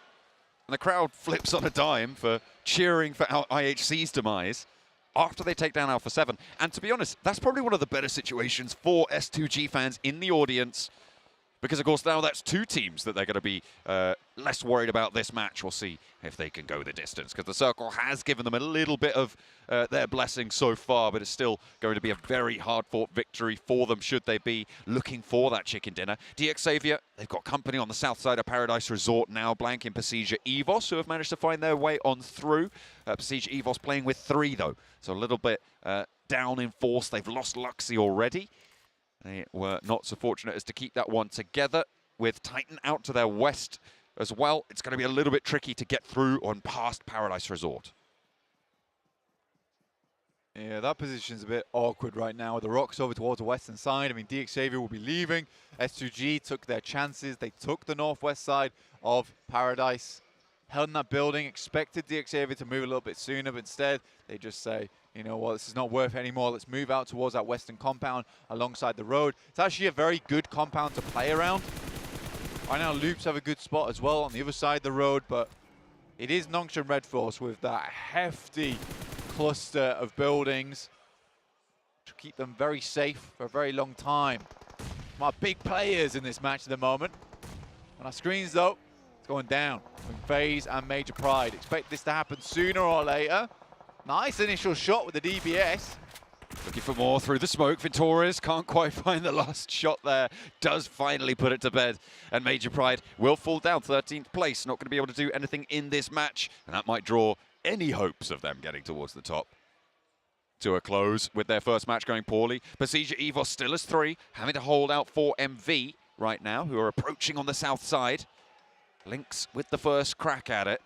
And the crowd flips on a dime for cheering for IHC's demise after they take down Alpha 7. And to be honest, that's probably one of the better situations for S2G fans in the audience, because, of course, now that's 2 teams that they're going to be less worried about this match. We'll see if they can go the distance, because the Circle has given them a little bit of their blessing so far, but it's still going to be a very hard-fought victory for them should they be looking for that chicken dinner. DXavier, they've got company on the south side of Paradise Resort now, Blank in Pasija Evos, who have managed to find their way on through. Pasija Evos playing with 3, though, so a little bit down in force. They've lost Luxie already. They were not so fortunate as to keep that one together, with Titan out to their west as well. It's going to be a little bit tricky to get through on past Paradise Resort. Yeah, that position's a bit awkward right now with the rocks over towards the western side. I mean, DXavier will be leaving. S2G took their chances. They took the northwest side of Paradise, held in that building, expected DXavier to move a little bit sooner, but instead they just say, you know what, this is not worth it anymore. Let's move out towards that western compound alongside the road. It's actually a very good compound to play around. Right now, Loops have a good spot as well on the other side of the road, but it is Nongshim Red Force with that hefty cluster of buildings to keep them very safe for a very long time. My big players in this match at the moment. On our screens, though, it's going down from FaZe and Major Pride. Expect this to happen sooner or later. Nice initial shot with the DBS. Looking for more through the smoke. Ventores can't quite find the last shot there. Does finally put it to bed. And Major Pride will fall down 13th place. Not going to be able to do anything in this match. And that might draw any hopes of them getting towards the top to a close, with their first match going poorly. Pasija Evos still as 3, having to hold out for MV right now, who are approaching on the south side. Lynx with the first crack at it.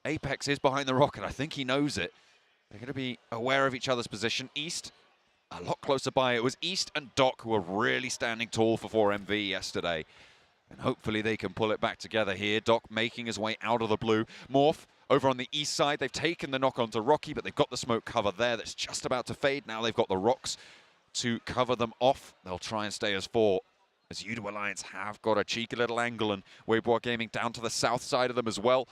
Apex is behind the rock, and I think he knows it. They're going to be aware of each other's position. East, a lot closer by. It was East and Doc who were really standing tall for 4MV yesterday. And hopefully they can pull it back together here. Doc making his way out of the blue. Morph over on the east side. They've taken the knock onto Rocky, but they've got the smoke cover there that's just about to fade. Now they've got the rocks to cover them off. They'll try and stay as 4. As Udo Alliance have got a cheeky little angle, and Weibo Gaming down to the south side of them as well.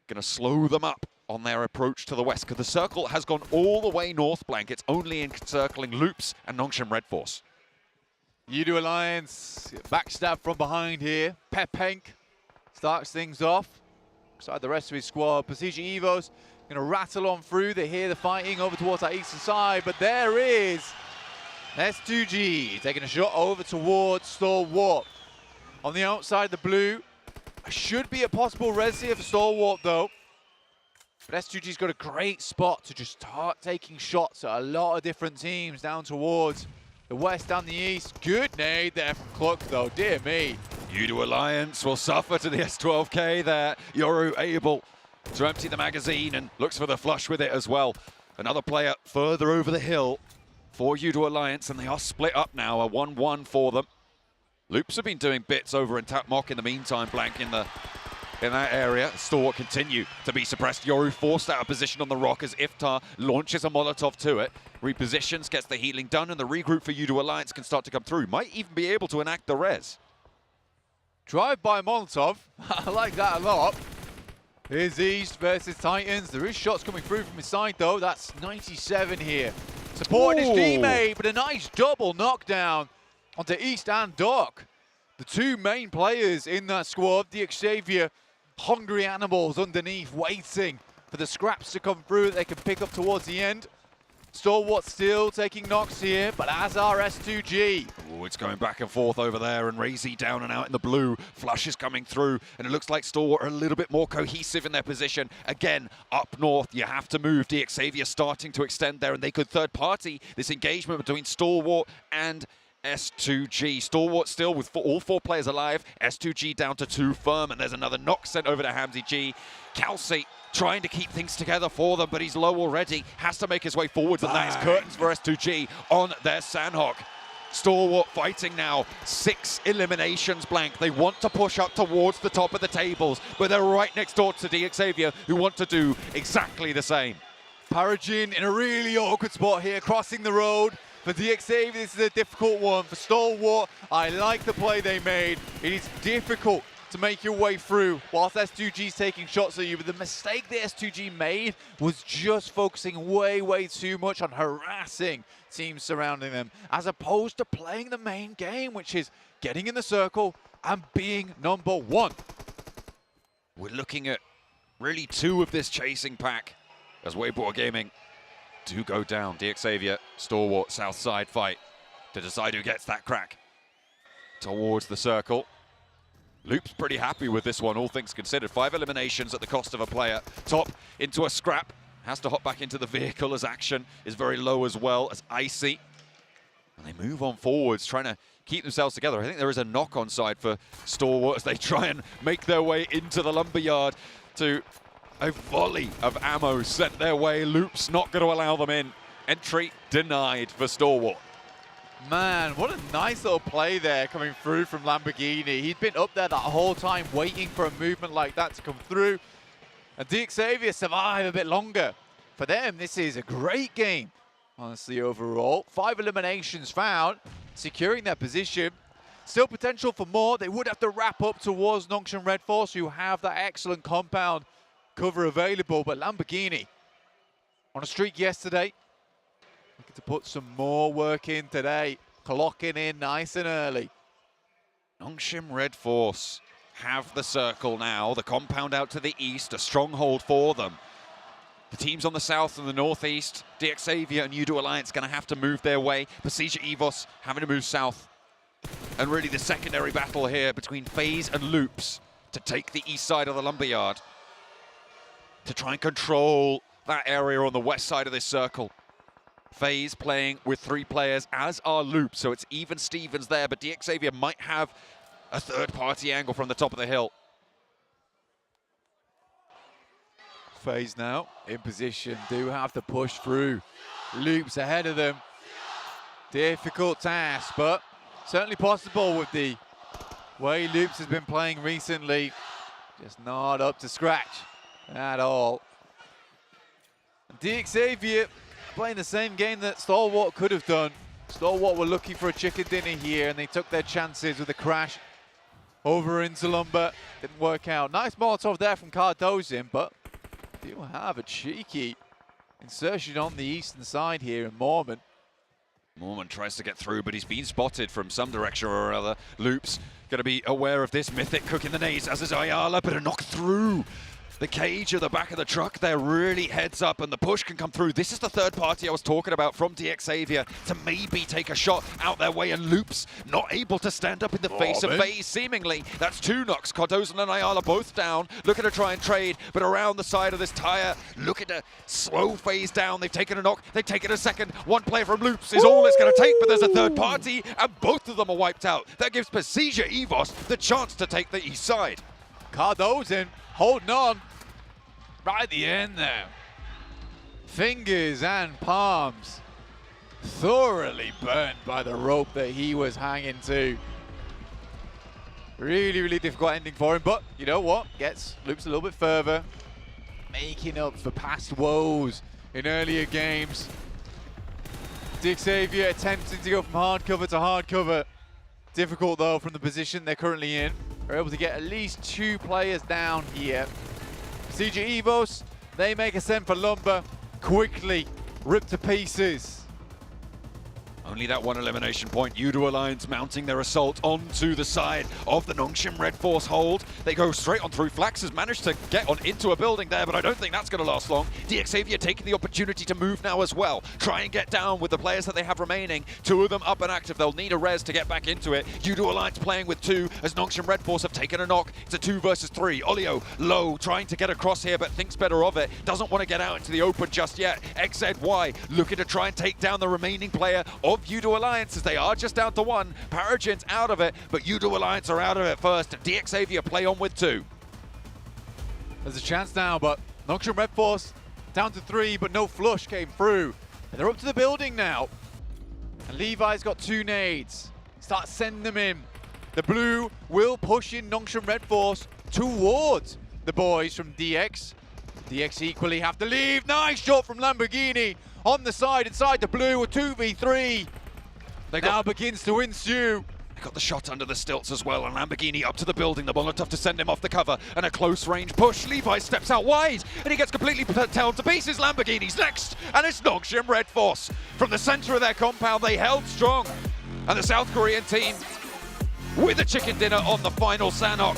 Going to slow them up on their approach to the west, because the circle has gone all the way north, Blank. It's only encircling Loops and Nongshim Red Force. Udo Alliance, backstab from behind here. Pepenk starts things off. alongside the rest of his squad. PMGC Evos going to rattle on through. They hear the fighting over towards that eastern side, but there is S2G taking a shot over towards Stalwart. On the outside of the blue, should be a possible res here for Stalwart though. But S2G's got a great spot to just start taking shots at a lot of different teams down towards the west and the east. Good nade there from Cluck though, dear me. Udo Alliance will suffer to the S12K there. Yoru able to empty the magazine and looks for the flush with it as well. Another player further over the hill for Udo Alliance, and they are split up now, a 1-1 for them. Loops have been doing bits over in Tapmock in the meantime, Blank in that area. Stalwart continue to be suppressed. Yoru forced out of position on the rock as Iftar launches a Molotov to it. Repositions, gets the healing done, and the regroup for Udo Alliance can start to come through. Might even be able to enact the res. Drive-by Molotov, I like that a lot. Here's East versus Titans. There is shots coming through from his side though. That's 97 here. Supporting his teammate, but a nice double knockdown onto East and Doc. The two main players in that squad, the Xavier hungry animals underneath, waiting for the scraps to come through that they can pick up towards the end. Stalwart still taking knocks here, but as are S2G. Oh, it's going back and forth over there, and Razy down and out in the blue. Flush is coming through, and it looks like Stalwart are a little bit more cohesive in their position. Again, up north, you have to move. Xavier starting to extend there, and they could third party this engagement between Stalwart and S2G. Stalwart still with all four players alive. S2G down to 2 firm, and there's another knock sent over to Hamzy G. Kelsey trying to keep things together for them, but he's low already. Has to make his way forwards, and that is curtains for S2G on their Sandhawk. Stalwart fighting now. 6 eliminations, Blank. They want to push up towards the top of the tables, but they're right next door to Xavier, who want to do exactly the same. Paragin in a really awkward spot here, crossing the road. For Xavier, this is a difficult one. For Stalwart, I like the play they made. It is difficult to make your way through whilst S2G's taking shots at you, but the mistake that S2G made was just focusing way too much on harassing teams surrounding them, as opposed to playing the main game, which is getting in the circle and being number 1. We're looking at really 2 of this chasing pack as Wakeboard Gaming do go down. Xavier, Stalwart, south side fight to decide who gets that crack towards the circle. Loop's pretty happy with this one, all things considered. 5 eliminations at the cost of a player. Top into a scrap. Has to hop back into the vehicle as action is very low as well as Icy. And they move on forwards, trying to keep themselves together. I think there is a knock on side for Stalwart as they try and make their way into the lumberyard to a volley of ammo sent their way. Loop's not going to allow them in. Entry denied for Stalwart. Man, what a nice little play there coming through from Lamborghini. He'd been up there that whole time waiting for a movement like that to come through. And Xavier survive a bit longer. For them, this is a great game, honestly, overall. 5 eliminations found, securing their position. Still potential for more. They would have to wrap up towards Nongshim Red Force, who have that excellent compound cover available. But Lamborghini, on a streak yesterday, looking to put some more work in today, clocking in nice and early. Nongshim Red Force have the circle now, the compound out to the east, a stronghold for them. The teams on the south and the northeast, Xavier and Udo Alliance going to have to move their way. PMGC Evos having to move south. And really the secondary battle here between FaZe and Loops to take the east side of the lumberyard, to try and control that area on the west side of this circle. FaZe playing with 3 players, as are Loops, so it's even Stevens there, but Xavier might have a third-party angle from the top of the hill. FaZe now in position, do have to push through. Loops ahead of them. Difficult task, but certainly possible with the way Loops has been playing recently. Just not up to scratch at all. Xavier playing the same game that Stalwart could have done. Stalwart were looking for a chicken dinner here, and they took their chances with a crash over into Lumber. Didn't work out. Nice Molotov there from Cardozin, but do have a cheeky insertion on the eastern side here in Mormon. Mormon tries to get through, but he's been spotted from some direction or other. Loops going to be aware of this. Mythic cooking the nades, as is Ayala, but a knock through the cage at the back of the truck there really heads up and the push can come through. This is the third party I was talking about from DXavier to maybe take a shot out their way, and Loops not able to stand up in the face of FaZe seemingly. That's 2 knocks. Cardozo and Ayala both down, looking to try and trade, but around the side of this tire, looking to slow FaZe down. They've taken a knock, they've taken a second. One player from Loops is all it's going to take, but there's a third party and both of them are wiped out. That gives Persija Evos the chance to take the east side. Cardozo holding on right at the end there. Fingers and palms thoroughly burnt by the rope that he was hanging to. Really, really difficult ending for him, but you know what? Gets Loops a little bit further, making up for past woes in earlier games. DXavier attempting to go from hard cover to hard cover. Difficult though from the position they're currently in. They're able to get at least 2 players down here. CG Evos, they make a send for Lumber, quickly ripped to pieces. Only that one elimination point. Udo Alliance mounting their assault onto the side of the Nongshim Red Force hold. They go straight on through. Flax has managed to get on into a building there, but I don't think that's going to last long. DXavier taking the opportunity to move now as well. Try and get down with the players that they have remaining. 2 of them up and active. They'll need a res to get back into it. Udo Alliance playing with 2 as Nongshim Red Force have taken a knock. It's a 2 versus 3. Olio low, trying to get across here, but thinks better of it. Doesn't want to get out into the open just yet. XZY looking to try and take down the remaining player of Udo Alliance as they are just down to 1. Paragen's out of it, but Udo Alliance are out of it first. DXavier play on with 2. There's a chance now, but Nongshim Red Force down to 3, but no flush came through. And they're up to the building now. And Levi's got 2 nades. Start sending them in. The blue will push in Nongshim Red Force towards the boys from DX. DX equally have to leave. Nice shot from Lamborghini on the side inside the blue, a 2v3. Now begins to ensue. They got the shot under the stilts as well, and Lamborghini up to the building. The Molotov to send him off the cover, and a close range push. Levi steps out wide, and he gets completely torn to pieces. Lamborghini's next, and it's Nongshim Red Force. From the center of their compound, they held strong. And the South Korean team with a chicken dinner on the final Sanok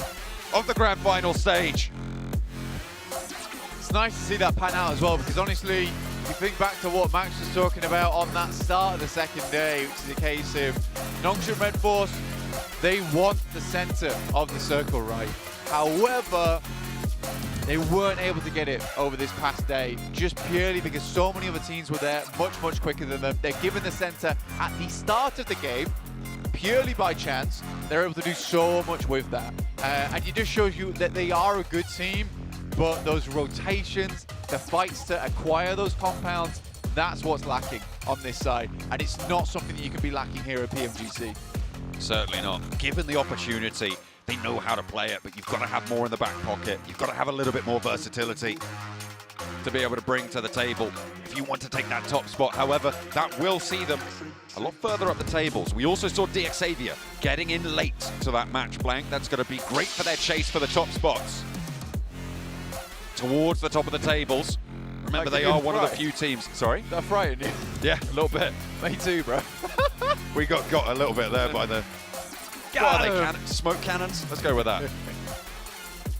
of the grand final stage. It's nice to see that pan out as well, because honestly, you think back to what Max was talking about on that start of the second day, which is a case of Nongshim Red Force, they want the center of the circle right. However, they weren't able to get it over this past day, just purely because so many other teams were there much, much quicker than them. They're given the center at the start of the game, purely by chance. They're able to do so much with that. And it just shows you that they are a good team, but those rotations, the fights to acquire those compounds, that's what's lacking on this side. And it's not something that you can be lacking here at PMGC. Certainly not. Given the opportunity, they know how to play it, but you've got to have more in the back pocket. You've got to have a little bit more versatility to be able to bring to the table if you want to take that top spot. However, that will see them a lot further up the tables. We also saw DXavier getting in late to that match blank. That's going to be great for their chase for the top spots. Towards the top of the tables. Remember, they are one of the few teams. Sorry? That frightened you? Yeah, a little bit. Me too, bro. We got a little bit there by the... What are they, smoke cannons? Let's go with that.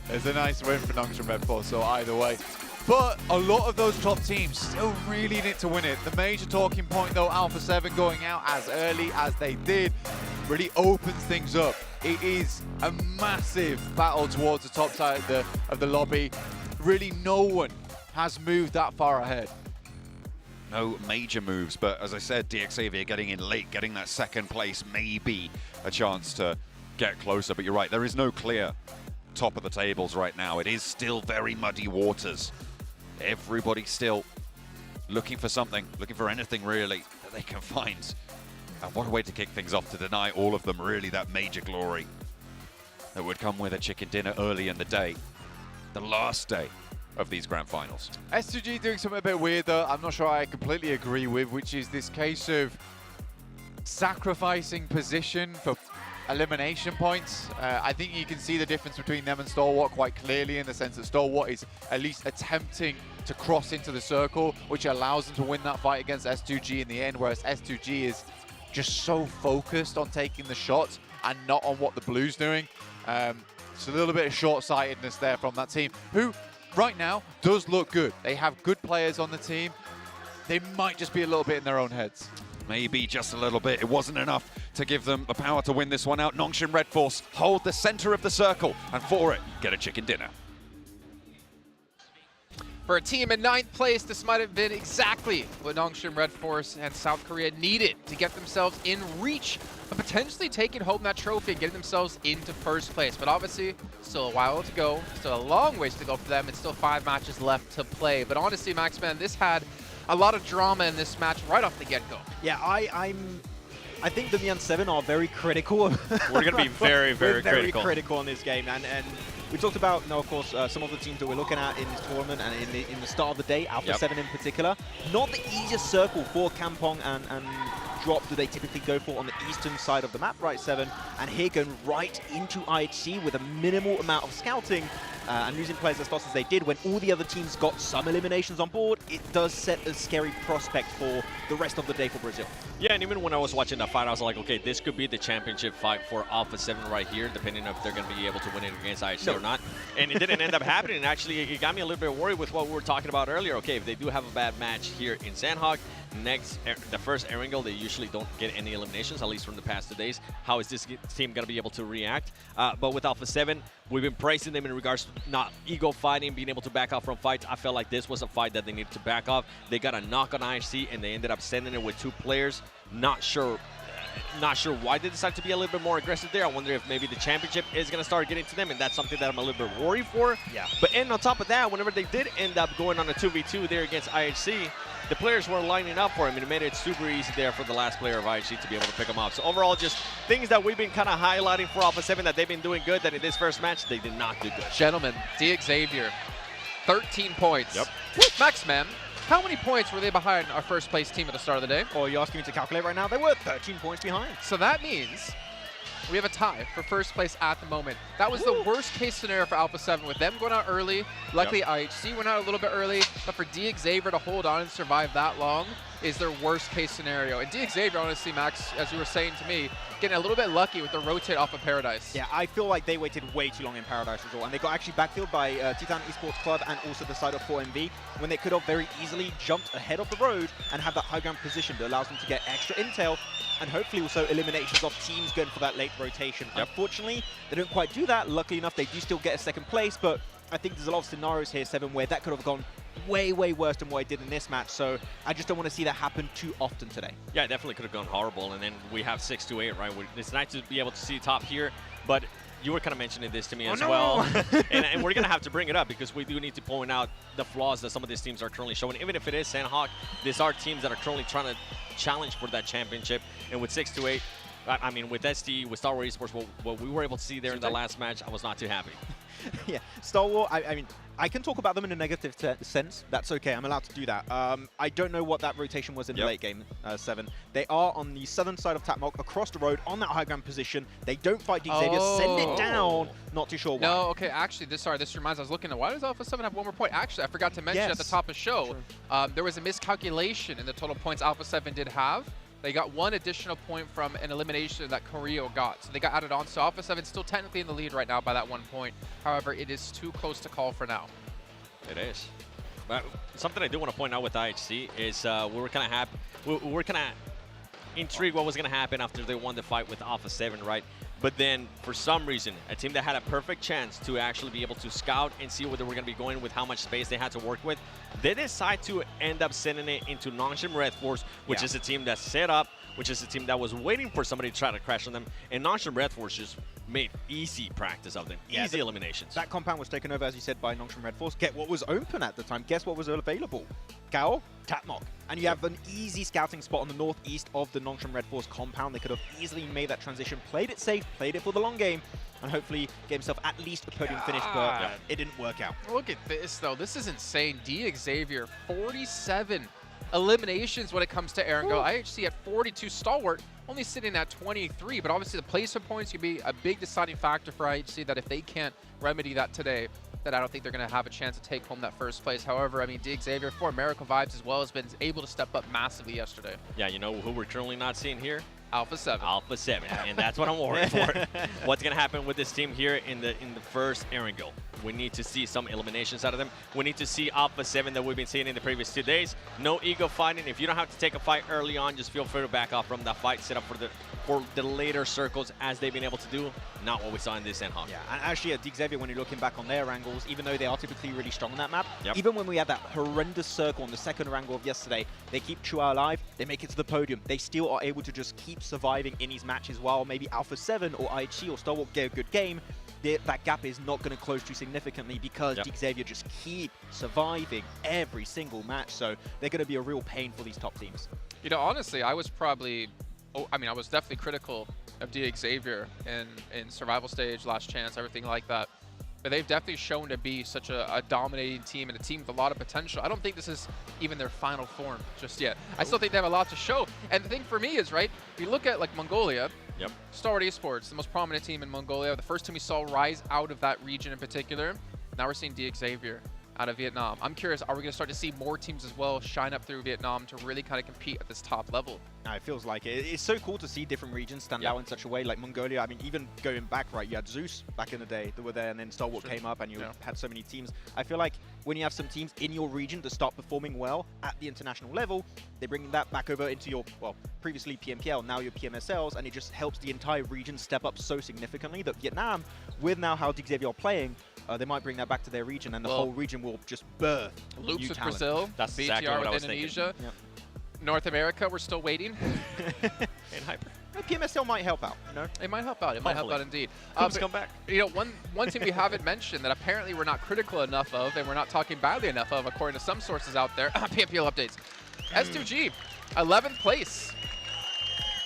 It's a nice win for Nongshim Red Force, so either way. But a lot of those top teams still really need to win it. The major talking point, though, Alpha 7 going out as early as they did, really opens things up. It is a massive battle towards the top side of the lobby. Really, no one has moved that far ahead. No major moves, but as I said, DXavier getting in late, getting that second place, maybe a chance to get closer. But you're right, there is no clear top of the tables right now. It is still very muddy waters. Everybody still looking for something, looking for anything really that they can find. And what a way to kick things off, to deny all of them really that major glory that would come with a chicken dinner early in the day. The last day of these grand finals. S2G doing something a bit weird though, I'm not sure I completely agree with, which is this case of sacrificing position for elimination points. I think you can see the difference between them and Stalwart quite clearly, in the sense that Stalwart is at least attempting to cross into the circle, which allows them to win that fight against S2G in the end, whereas S2G is just so focused on taking the shots and not on what the Blue's doing. It's a little bit of short-sightedness there from that team, who right now does look good. They have good players on the team. They might just be a little bit in their own heads. Maybe just a little bit. It wasn't enough to give them the power to win this one out. Nongshim Red Force hold the center of the circle, and for it, get a chicken dinner. For a team in 9th place, this might have been exactly what Nongshim Red Force and South Korea needed to get themselves in reach of potentially taking home that trophy and getting themselves into 1st place. But obviously, still a while to go, still a long ways to go for them, and still 5 matches left to play. But honestly, Maxman, this had a lot of drama in this match right off the get-go. Yeah, I think the Neon 7 are very critical. We're going to be very critical on this game, and we talked about, of course, some of the teams that we're looking at in this tournament and in the start of the day, Alpha 7 in particular. Not the easiest circle for Kampong and Drop do they typically go for on the eastern side of the map, right 7, and here going right into IHC with a minimal amount of scouting and losing players as fast as they did when all the other teams got some eliminations on board. It does set a scary prospect for the rest of the day for Brazil. Yeah, and even when I was watching that fight, I was like, okay, this could be the championship fight for Alpha 7 right here, depending if they're going to be able to win it against IHC or not. And it didn't end up happening. Actually, it got me a little bit worried with what we were talking about earlier. Okay, if they do have a bad match here in Sandhawk, the first Erangel, they usually don't get any eliminations, at least from the past 2 days. How is this team going to be able to react? But with Alpha 7, we've been praising them in regards to not ego fighting, being able to back off from fights. I felt like this was a fight that they needed to back off. They got a knock on IHC, and they ended up sending it with 2 players. Not sure why they decided to be a little bit more aggressive there. I wonder if maybe the championship is going to start getting to them, and that's something that I'm a little bit worried for. Yeah. But and on top of that, whenever they did end up going on a 2v2 there against IHC, the players were lining up for him, and it made it super easy there for the last player of IHC to be able to pick him up. So overall, just things that we've been kind of highlighting for Alpha 7 that they've been doing good, that in this first match, they did not do good. Gentlemen, Xavier, 13 points. Yep. Maxman, how many points were they behind our first place team at the start of the day? Oh, you're asking me to calculate right now? They were 13 points behind. So that means we have a tie for first place at the moment. That was the worst case scenario for Alpha 7 with them going out early. Luckily, IHC went out a little bit early, but for Xavier to hold on and survive that long is their worst case scenario. And Xavier, honestly, Max, as you were saying to me, getting a little bit lucky with the rotate off of Paradise. Yeah, I feel like they waited way too long in Paradise as well, and they got actually backfilled by Titan Esports Club and also the side of 4MV when they could have very easily jumped ahead of the road and have that high ground position that allows them to get extra intel and hopefully also eliminations of teams going for that late rotation. Unfortunately, they don't quite do that. Luckily enough, they do still get a 2nd place, but I think there's a lot of scenarios here, 7, where that could have gone way worse than what it did in this match. So I just don't want to see that happen too often today. Yeah, it definitely could have gone horrible. And then we have 6-8, right? It's nice to be able to see top here, but you were kind of mentioning this to me as well. and we're going to have to bring it up because we do need to point out the flaws that some of these teams are currently showing. Even if it is Sandhawk, these are teams that are currently trying to challenge for that championship. And with 6-8, I mean, with SD, with Star Wars Esports, what we were able to see there in the last match, I was not too happy. Yeah, Star Wars, I mean, I can talk about them in a negative sense. That's okay. I'm allowed to do that. I don't know what that rotation was in the late game, 7. They are on the southern side of Tapmok, across the road, on that high ground position. They don't fight Xavier, send it down. Not too sure why. No, okay, actually, this reminds me, I was looking at, why does Alpha 7 have 1 more point? Actually, I forgot to mention at the top of the show, there was a miscalculation in the total points Alpha 7 did have. They got 1 additional point from an elimination that Koryo got. So they got added on. So Alpha 7 still technically in the lead right now by that 1 point. However, it is too close to call for now. It is. But something I do want to point out with IHC is we were kind of intrigued what was going to happen after they won the fight with Alpha 7, right? But then, for some reason, a team that had a perfect chance to actually be able to scout and see where they were going to be going with how much space they had to work with, they decide to end up sending it into Nongshim Red Force, which is a team that's set up, which is a team that was waiting for somebody to try to crash on them, and Nongshim Red Force just made easy practice of them, easy eliminations. That compound was taken over, as you said, by Nongshim Red Force. Get what was open at the time. Guess what was available? Gala, Tapmok. And you have an easy scouting spot on the northeast of the Nongshim Red Force compound. They could have easily made that transition, played it safe, played it for the long game, and hopefully get himself at least a podium finish, but it didn't work out. Look at this, though. This is insane. Xavier, 47 eliminations when it comes to Erangel. IHC at 42. Stalwart only sitting at 23, but obviously the placement points could be a big deciding factor for IHC that if they can't remedy that today, that I don't think they're going to have a chance to take home that first place. However, I mean, Xavier, for Miracle Vibes as well, has been able to step up massively yesterday. Yeah, you know who we're currently not seeing here? Alpha 7. Alpha 7, and that's what I'm worried for. What's going to happen with this team here in the first Erangel? We need to see some eliminations out of them. We need to see Alpha 7 that we've been seeing in the previous 2 days. No ego fighting. If you don't have to take a fight early on, just feel free to back off from that fight. Set up for the later circles as they've been able to do. Not what we saw in this N-Hawk. Yeah, and actually at Xavier, when you're looking back on their angles, even though they are typically really strong on that map, even when we had that horrendous circle on the second angle of yesterday, they keep Chua alive, they make it to the podium. They still are able to just keep surviving in these matches while maybe Alpha 7 or IHC or Star Wars get a good game. That gap is not going to close too significantly because Xavier just keep surviving every single match. So they're going to be a real pain for these top teams. You know, honestly, I was probably, I was definitely critical of Xavier in survival stage, last chance, everything like that. But they've definitely shown to be such a dominating team and a team with a lot of potential. I don't think this is even their final form just yet. I still think they have a lot to show. And the thing for me is, right, if you look at like Mongolia, Star Wars Esports, the most prominent team in Mongolia, the first team we saw rise out of that region in particular. Now we're seeing Xavier out of Vietnam. I'm curious, are we going to start to see more teams as well shine up through Vietnam to really kind of compete at this top level? It feels like it. It's so cool to see different regions stand out in such a way. Like Mongolia, I mean, even going back, right, you had Zeus back in the day that were there, and then Star Wars came up, and you had so many teams. I feel like when you have some teams in your region that start performing well at the international level, they're bringing that back over into your, well, previously PMKL, now your PMSLs, and it just helps the entire region step up so significantly that Vietnam, with now how Xavier are playing, they might bring that back to their region, and the whole region will just birth Loops new with talent. Brazil, That's BTR exactly what I was with Indonesia. thinking. North America, we're still waiting. And hyper. PMSL might help out. No, it might help out. It might help out indeed. Hoops come back. You know, one team we haven't mentioned that apparently we're not critical enough of, and we're not talking badly enough of, according to some sources out there. PMPL updates. S2G, 11th place.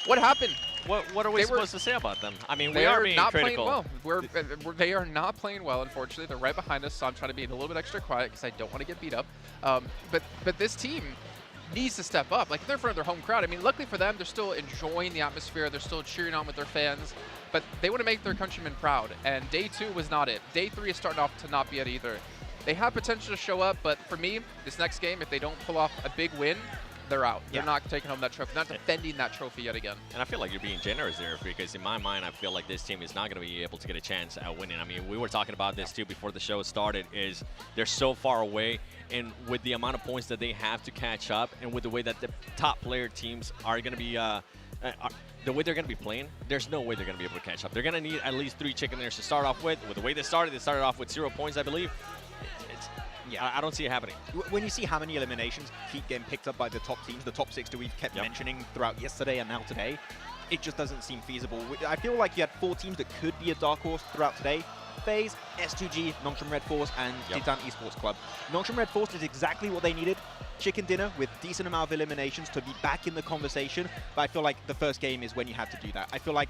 What happened? What are we supposed to say about them? I mean, we They are are being not critical. playing well. They are not playing well, unfortunately. They're right behind us, so I'm trying to be a little bit extra quiet because I don't want to get beat up. But this team needs to step up. Like, they're in front of their home crowd. I mean, luckily for them, they're still enjoying the atmosphere. They're still cheering on with their fans. But they want to make their countrymen proud. And day 2 was not it. Day 3 is starting off to not be it either. They have potential to show up, but for me, this next game, if they don't pull off a big win, they're out. They're not taking home that trophy. They're not defending that trophy yet again. And I feel like you're being generous there because in my mind, I feel like this team is not going to be able to get a chance at winning. I mean, we were talking about this too before the show started, is they're so far away, and with the amount of points that they have to catch up, and with the way that the top player teams are going to be the way they're going to be playing, there's no way they're going to be able to catch up. They're going to need at least 3 chicken dinners to start off with. With the way they started off with 0 points, I believe. I don't see it happening. When you see how many eliminations keep getting picked up by the top teams, the top 6 that we've kept mentioning throughout yesterday and now today, it just doesn't seem feasible. I feel like you had 4 teams that could be a dark horse throughout today. FaZe, S2G, Nongshim Red Force, and Titan Esports Club. Nongshim Red Force is exactly what they needed. Chicken dinner with decent amount of eliminations to be back in the conversation. But I feel like the first game is when you have to do that. I feel like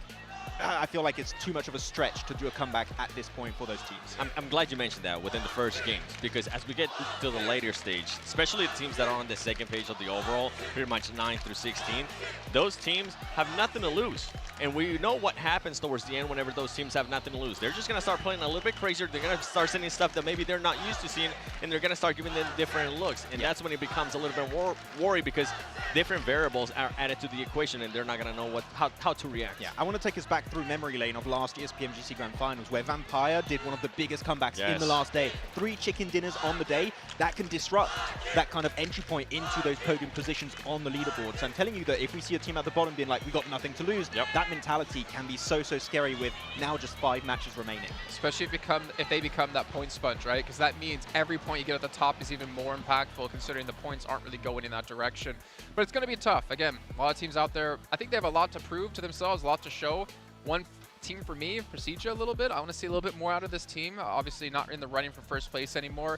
it's too much of a stretch to do a comeback at this point for those teams. I'm glad you mentioned that within the first games, because as we get to the later stage, especially the teams that are on the second page of the overall, pretty much 9 through 16, those teams have nothing to lose. And we know what happens towards the end whenever those teams have nothing to lose. They're just going to start playing a little bit crazier. They're going to start sending stuff that maybe they're not used to seeing, and they're going to start giving them different looks. And that's when it becomes a little bit worry because different variables are added to the equation, and they're not going to know how to react. Yeah, I want to take us back through memory lane of last year's PMGC Grand Finals, where Vampire did one of the biggest comebacks in the last day. 3 chicken dinners on the day. That can disrupt that kind of entry point into those podium positions on the leaderboard. So I'm telling you that if we see a team at the bottom being like, we got nothing to lose, that mentality can be so scary with now just 5 matches remaining. Especially if they become that point sponge, right? Because that means every point you get at the top is even more impactful, considering the points aren't really going in that direction. But it's going to be tough. Again, a lot of teams out there, I think they have a lot to prove to themselves, a lot to show. One team for me, Procedure a little bit. I want to see a little bit more out of this team. Obviously not in the running for first place anymore.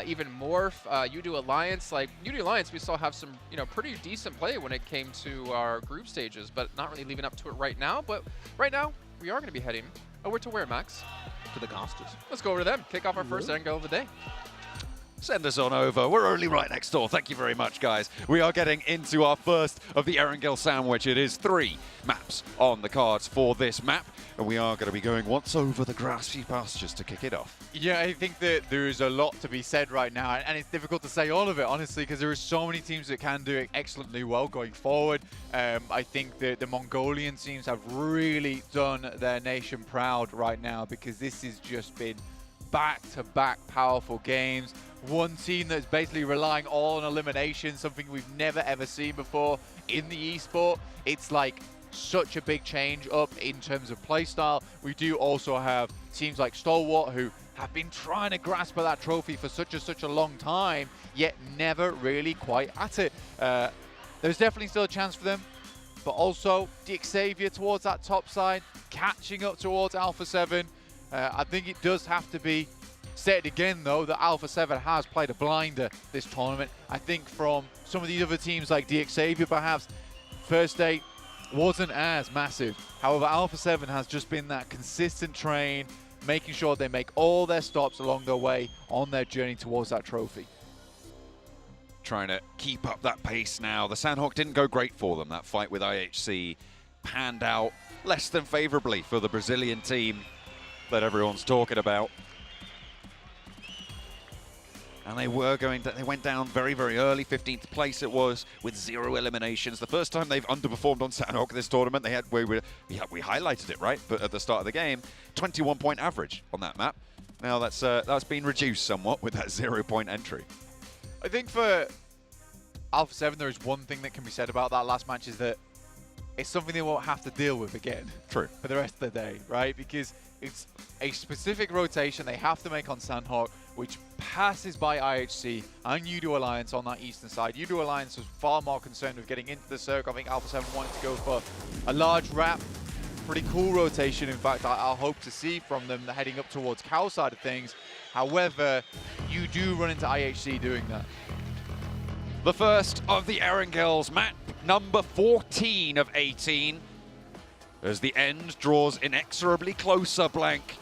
Even Morph, UDO Alliance. Like, UDO Alliance, we still have some, pretty decent play when it came to our group stages, but not really leaving up to it right now. But right now, we are going to be heading over to where, Max? To the casters. Let's go over to them. Kick off our first angle of the day. Send us on over. We're only right next door. Thank you very much, guys. We are getting into our first of the Erangel sandwich. It is 3 maps on the cards for this map, and we are going to be going once over the grassy pastures to kick it off. Yeah, I think that there is a lot to be said right now, and it's difficult to say all of it, honestly, because there are so many teams that can do it excellently well going forward. I think that the Mongolian teams have really done their nation proud right now, because this has just been back-to-back powerful games. One team that's basically relying all on elimination, something we've never ever seen before in the esport. It's like such a big change up in terms of playstyle. We do also have teams like Stalwart who have been trying to grasp at that trophy for such a long time, yet never really quite at it. There's definitely still a chance for them, but also Xavier towards that top side, catching up towards Alpha 7. I think it does have to be stated again, though, that Alpha 7 has played a blinder this tournament. I think from some of the other teams like Xavier, perhaps, first day wasn't as massive. However, Alpha 7 has just been that consistent train, making sure they make all their stops along their way on their journey towards that trophy. Trying to keep up that pace now. The Sandhawk didn't go great for them. That fight with IHC panned out less than favorably for the Brazilian team that everyone's talking about. And they went down very, very early. 15th place it was, with 0 eliminations. The first time they've underperformed on Sandhawk this tournament. We highlighted it, right? But at the start of the game, 21-point average on that map. Now that's been reduced somewhat with that 0-point entry. I think for Alpha 7, there is one thing that can be said about that last match, is that it's something they won't have to deal with again. True. For the rest of the day, right? Because it's a specific rotation they have to make on Sandhawk, which passes by IHC and Udo Alliance on that eastern side. Udo Alliance was far more concerned with getting into the circle. I think Alpha 7 wanted to go for a large wrap. Pretty cool rotation, in fact, I'll hope to see from them heading up towards Cow side of things. However, you do run into IHC doing that. The first of the Erangels, map number 14 of 18. As the end draws inexorably closer, Blank.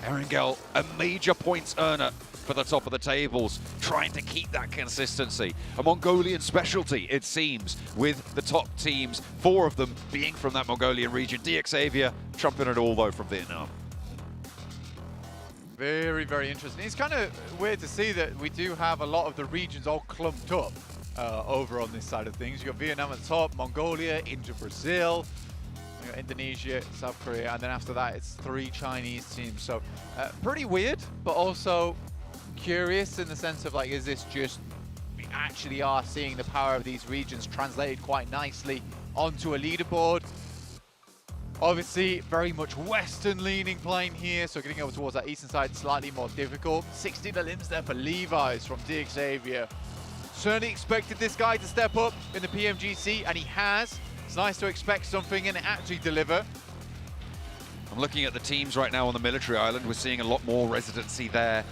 Erangel, a major points earner for the top of the tables, trying to keep that consistency. A Mongolian specialty, it seems, with the top teams, 4 of them being from that Mongolian region. Xavier trumping it all, though, from Vietnam. Very, very interesting. It's kind of weird to see that we do have a lot of the regions all clumped up over on this side of things. You've got Vietnam at the top, Mongolia, into Brazil, you got Indonesia, South Korea, and then after that it's 3 Chinese teams. So pretty weird, but also curious in the sense of, like, is this just, we actually are seeing the power of these regions translated quite nicely onto a leaderboard. Obviously, very much Western-leaning playing here, so getting over towards that eastern side slightly more difficult. 16 limbs there for Levi's from Xavier. Certainly expected this guy to step up in the PMGC, and he has. It's nice to expect something and actually deliver. I'm looking at the teams right now on the military island. We're seeing a lot more residency there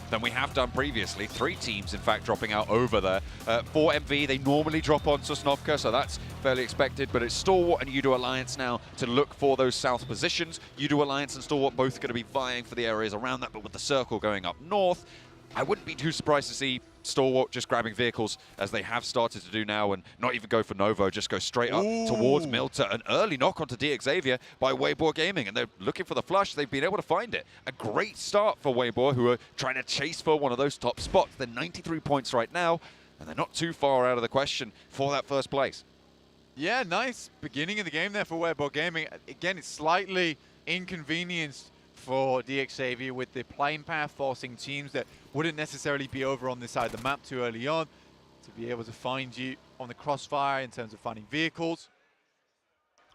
than we have done previously. 3 teams, in fact, dropping out over there. For MV, they normally drop on Sosnovka, so that's fairly expected, but it's Stalwart and Udo Alliance now to look for those south positions. Udo Alliance and Stalwart both going to be vying for the areas around that, but with the circle going up north, I wouldn't be too surprised to see Stalwart just grabbing vehicles, as they have started to do now, and not even go for Novo, just go straight up towards Milta. An early knock onto Xavier by Weibo Gaming, and they're looking for the flush. They've been able to find it. A great start for Weibo, who are trying to chase for one of those top spots. They're 93 points right now, and they're not too far out of the question for that first place. Yeah, nice beginning of the game there for Weibo Gaming. Again, it's slightly inconvenienced for Xavier with the plane path, forcing teams that wouldn't necessarily be over on this side of the map too early on to be able to find you on the crossfire in terms of finding vehicles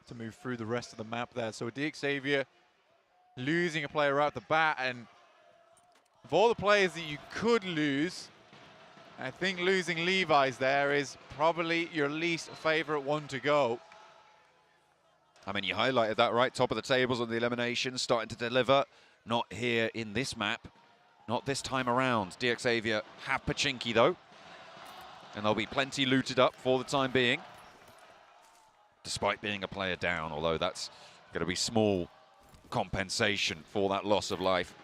to move through the rest of the map there. So Xavier losing a player right at the bat, and of all the players that you could lose, I think losing Levi's there is probably your least favorite one to go. I mean, you highlighted that, right? Top of the tables on the eliminations, starting to deliver. Not here in this map. Not this time around. Xavier have Pachinki, though. And they'll be plenty looted up for the time being, despite being a player down, although that's going to be small compensation for that loss of life.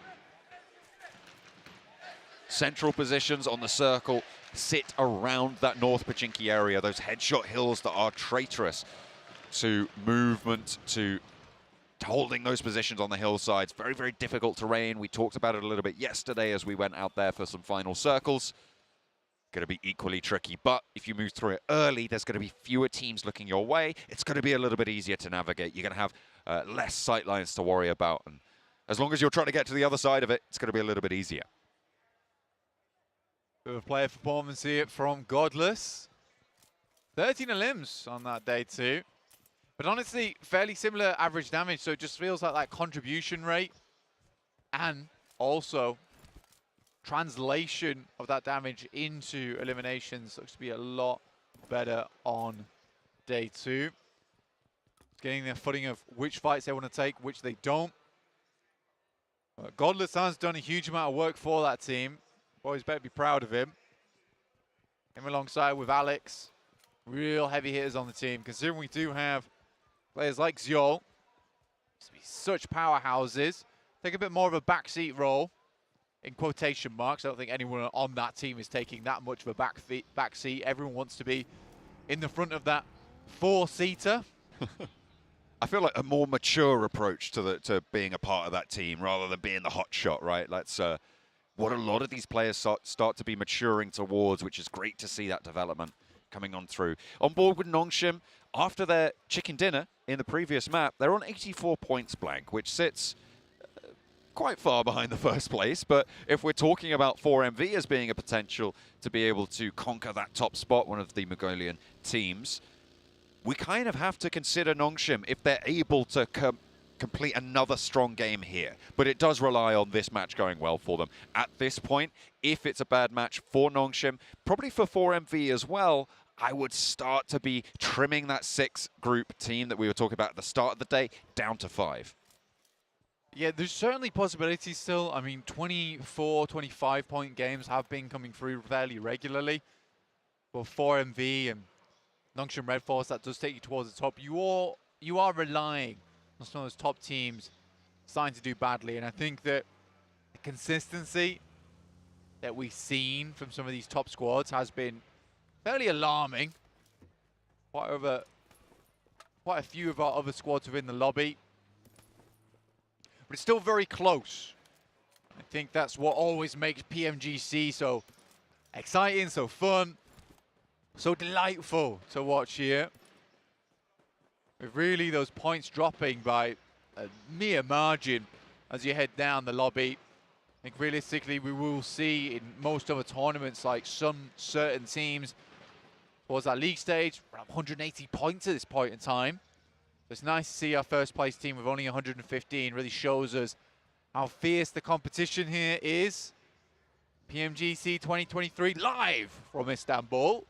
Central positions on the circle sit around that North Pachinki area, those headshot hills that are traitorous to movement, to holding those positions on the hillsides. Very, very difficult terrain. We talked about it a little bit yesterday as we went out there for some final circles. Going to be equally tricky, but if you move through it early, there's going to be fewer teams looking your way. It's going to be a little bit easier to navigate. You're going to have less sight lines to worry about, and as long as you're trying to get to the other side of it, it's going to be a little bit easier. Bit of a player performance here from Godless. 13 limbs on that day too. But honestly, fairly similar average damage, so it just feels like that contribution rate and also translation of that damage into eliminations looks to be a lot better on day 2. Getting their footing of which fights they want to take, which they don't. Godless has done a huge amount of work for that team. Boys better be proud of him. Him alongside with Alex. Real heavy hitters on the team, considering we do have players like Xiol. Such powerhouses. Take a bit more of a backseat role, in quotation marks. I don't think anyone on that team is taking that much of a backseat. Everyone wants to be in the front of that 4-seater. I feel like a more mature approach to being a part of that team rather than being the hot shot, right? That's what a lot of these players start to be maturing towards, which is great to see that development coming on through. On board with Nongshim, after their chicken dinner in the previous map, they're on 84 points blank, which sits quite far behind the first place. But if we're talking about 4MV as being a potential to be able to conquer that top spot, one of the Mongolian teams, we kind of have to consider Nongshim if they're able to complete another strong game here. But it does rely on this match going well for them. At this point, if it's a bad match for Nongshim, probably for 4MV as well, I would start to be trimming that 6-group team that we were talking about at the start of the day down to 5. Yeah, there's certainly possibilities still. I mean, 24, 25-point games have been coming through fairly regularly. For 4MV and Nongshim Red Force, that does take you towards the top. You are relying on some of those top teams starting to do badly, and I think that the consistency that we've seen from some of these top squads has been fairly alarming. Quite a few of our other squads within the lobby. But it's still very close. I think that's what always makes PMGC so exciting, so fun, so delightful to watch here. With really those points dropping by a mere margin as you head down the lobby. I think realistically we will see in most other tournaments, like some certain teams towards that league stage, around 180 points at this point in time. So it's nice to see our first place team with only 115. Really shows us how fierce the competition here is. PMGC 2023 live from Istanbul.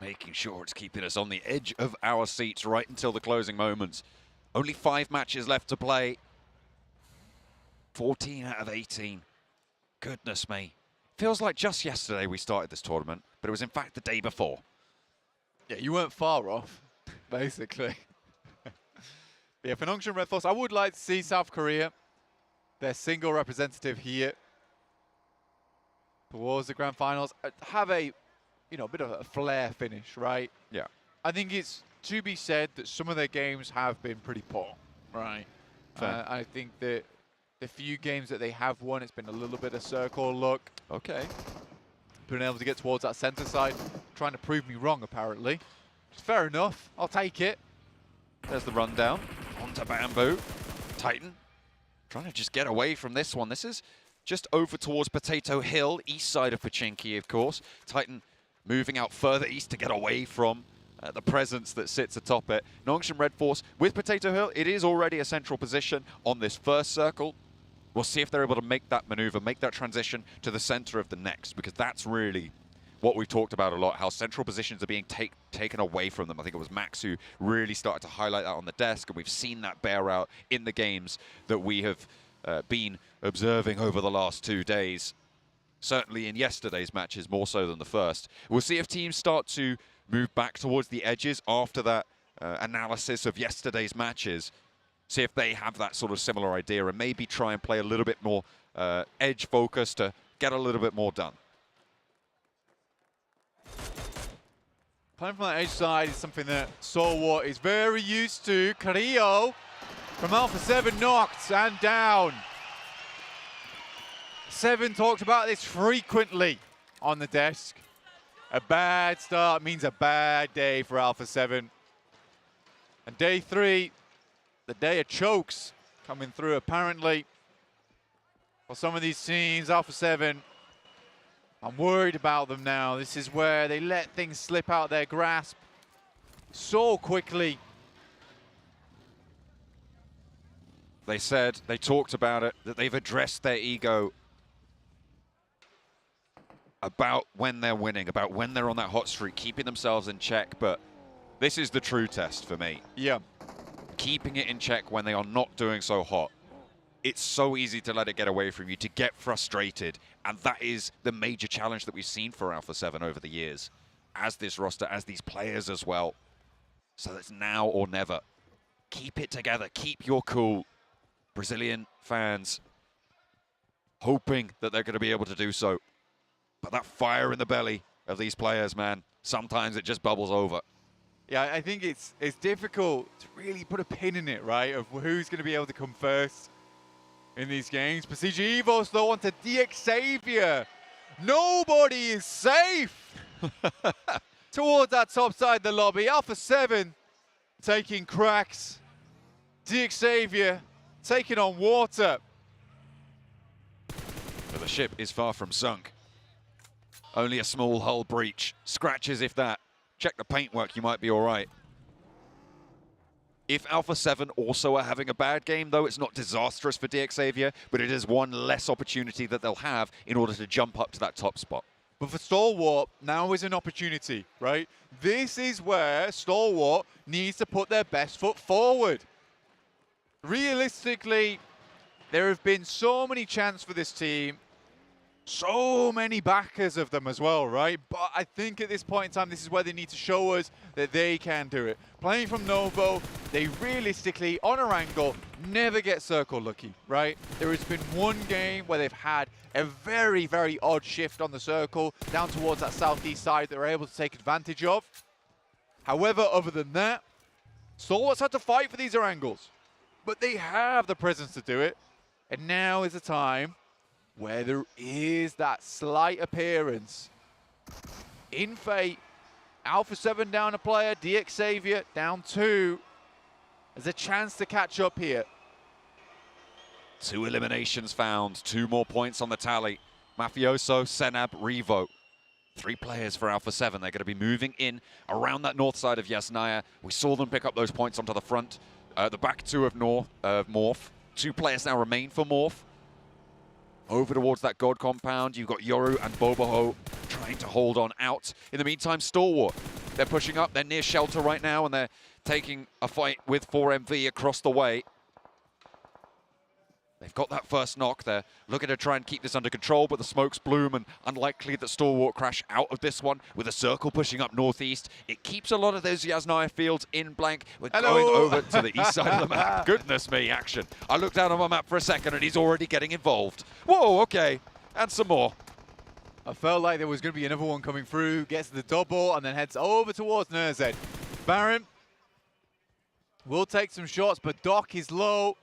Making sure it's keeping us on the edge of our seats right until the closing moments. Only 5 matches left to play. 14 out of 18. Goodness me. Feels like just yesterday we started this tournament, but it was in fact the day before. Yeah, you weren't far off, basically. Yeah, for Nongshim Red Force, I would like to see South Korea, their single representative here, towards the grand finals, have a, bit of a flair finish, right? Yeah. I think it's to be said that some of their games have been pretty poor, right? I think that the few games that they have won, it's been a little bit of circle look. Okay. Being able to get towards that center side, trying to prove me wrong, apparently. Fair enough. I'll take it. There's the rundown. Onto Bamboo. Titan trying to just get away from this one. This is just over towards Potato Hill, east side of Pachinki, of course. Titan moving out further east to get away from the presence that sits atop it. Nongshim Red Force with Potato Hill. It is already a central position on this first circle. We'll see if they're able to make that maneuver, make that transition to the center of the next, because that's really what we've talked about a lot, how central positions are being taken away from them. I think it was Max who really started to highlight that on the desk, and we've seen that bear out in the games that we have been observing over the last 2 days. Certainly in yesterday's matches, more so than the first. We'll see if teams start to move back towards the edges after that analysis of yesterday's matches. See if they have that sort of similar idea and maybe try and play a little bit more edge focus to get a little bit more done. Playing from that edge side is something that Solwar is very used to. Carrillo from Alpha 7 knocked and down. 7 talked about this frequently on the desk. A bad start means a bad day for Alpha 7. And day 3, the day of chokes coming through apparently. For some of these teams, Alpha 7, I'm worried about them now. This is where they let things slip out their grasp so quickly. They said, they talked about it, that they've addressed their ego about when they're winning, about when they're on that hot streak, keeping themselves in check, but this is the true test for me. Yeah. Keeping it in check when they are not doing so hot. It's so easy to let it get away from you, to get frustrated, and that is the major challenge that we've seen for Alpha 7 over the years, as this roster, as these players as well. So it's now or never. Keep it together, keep your cool. Brazilian fans hoping that they're going to be able to do so. But that fire in the belly of these players, man, sometimes it just bubbles over. Yeah, I think it's difficult to really put a pin in it, right, of who's going to be able to come first in these games. Precision Evos, though, onto Xavier. Nobody is safe towards that top side of the lobby. Alpha 7 taking cracks. Xavier taking on water. But the ship is far from sunk. Only a small hull breach. Scratches if that. Check the paintwork, you might be all right. If Alpha 7 also are having a bad game, though, it's not disastrous for Xavier, but it is one less opportunity that they'll have in order to jump up to that top spot. But for Stalwart, now is an opportunity, right? This is where Stalwart needs to put their best foot forward. Realistically, there have been so many chances for this team, so many backers of them as well, right? But I think at this point in time, this is where they need to show us that they can do it. Playing from Novo, they realistically, on a angle, never get circle lucky, right? There has been one game where they've had a very, very odd shift on the circle down towards that southeast side that they're able to take advantage of. However, other than that, Stalwart's had to fight for these angles. But they have the presence to do it. And now is the time where there is that slight appearance. In Fate, Alpha 7 down a player, Xavier down 2. There's a chance to catch up here. 2 eliminations found, 2 more points on the tally. Mafioso, Senab, Revo. 3 players for Alpha 7. They're going to be moving in around that north side of Yasnaya. We saw them pick up those points onto the front. The back 2 of Morph. 2 players now remain for Morph. Over towards that God compound, you've got Yoru and Boboho trying to hold on out. In the meantime, Stalwart, they're pushing up. They're near shelter right now, and they're taking a fight with 4MV across the way. They've got that first knock. They're looking to try and keep this under control, but the smokes bloom, and unlikely that Stalwart crash out of this one with a circle pushing up northeast. It keeps a lot of those Yasnaya fields in blank. We're going over to the east side of the map. Goodness me, action. I looked down on my map for a second, and he's already getting involved. Whoa, okay. And some more. I felt like there was going to be another one coming through, gets the double, and then heads over towards Nerzed. Baron will take some shots, but Doc is low.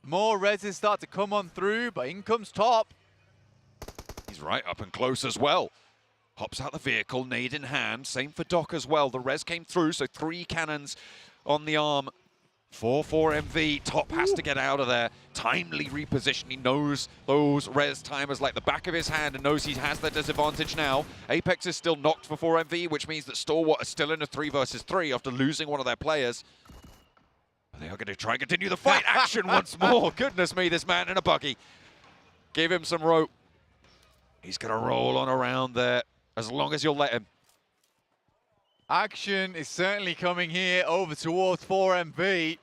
More reses start to come on through, but in comes Top. He's right up and close as well. Hops out the vehicle, nade in hand. Same for Doc as well. The res came through, so 3 cannons on the arm. 4-4-MV. Top has to get out of there. Timely reposition. He knows those res timers like the back of his hand and knows he has that disadvantage now. Apex is still knocked for 4MV, which means that Stalwart are still in a 3 versus 3 after losing one of their players. They are going to try and continue the fight. Action once more. Goodness me, this man in a buggy. Give him some rope. He's going to roll on around there as long as you'll let him. Action is certainly coming here over towards 4MV.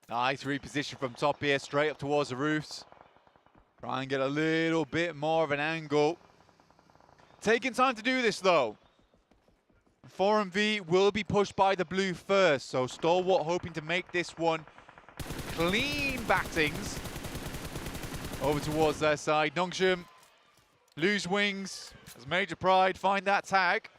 Nice reposition from Top here, straight up towards the roofs. Try and get a little bit more of an angle. Taking time to do this, though. 4MV will be pushed by the blue first, so Stalwart hoping to make this one clean battings over towards their side. Nongshim lose wings as Major Pride find that tag.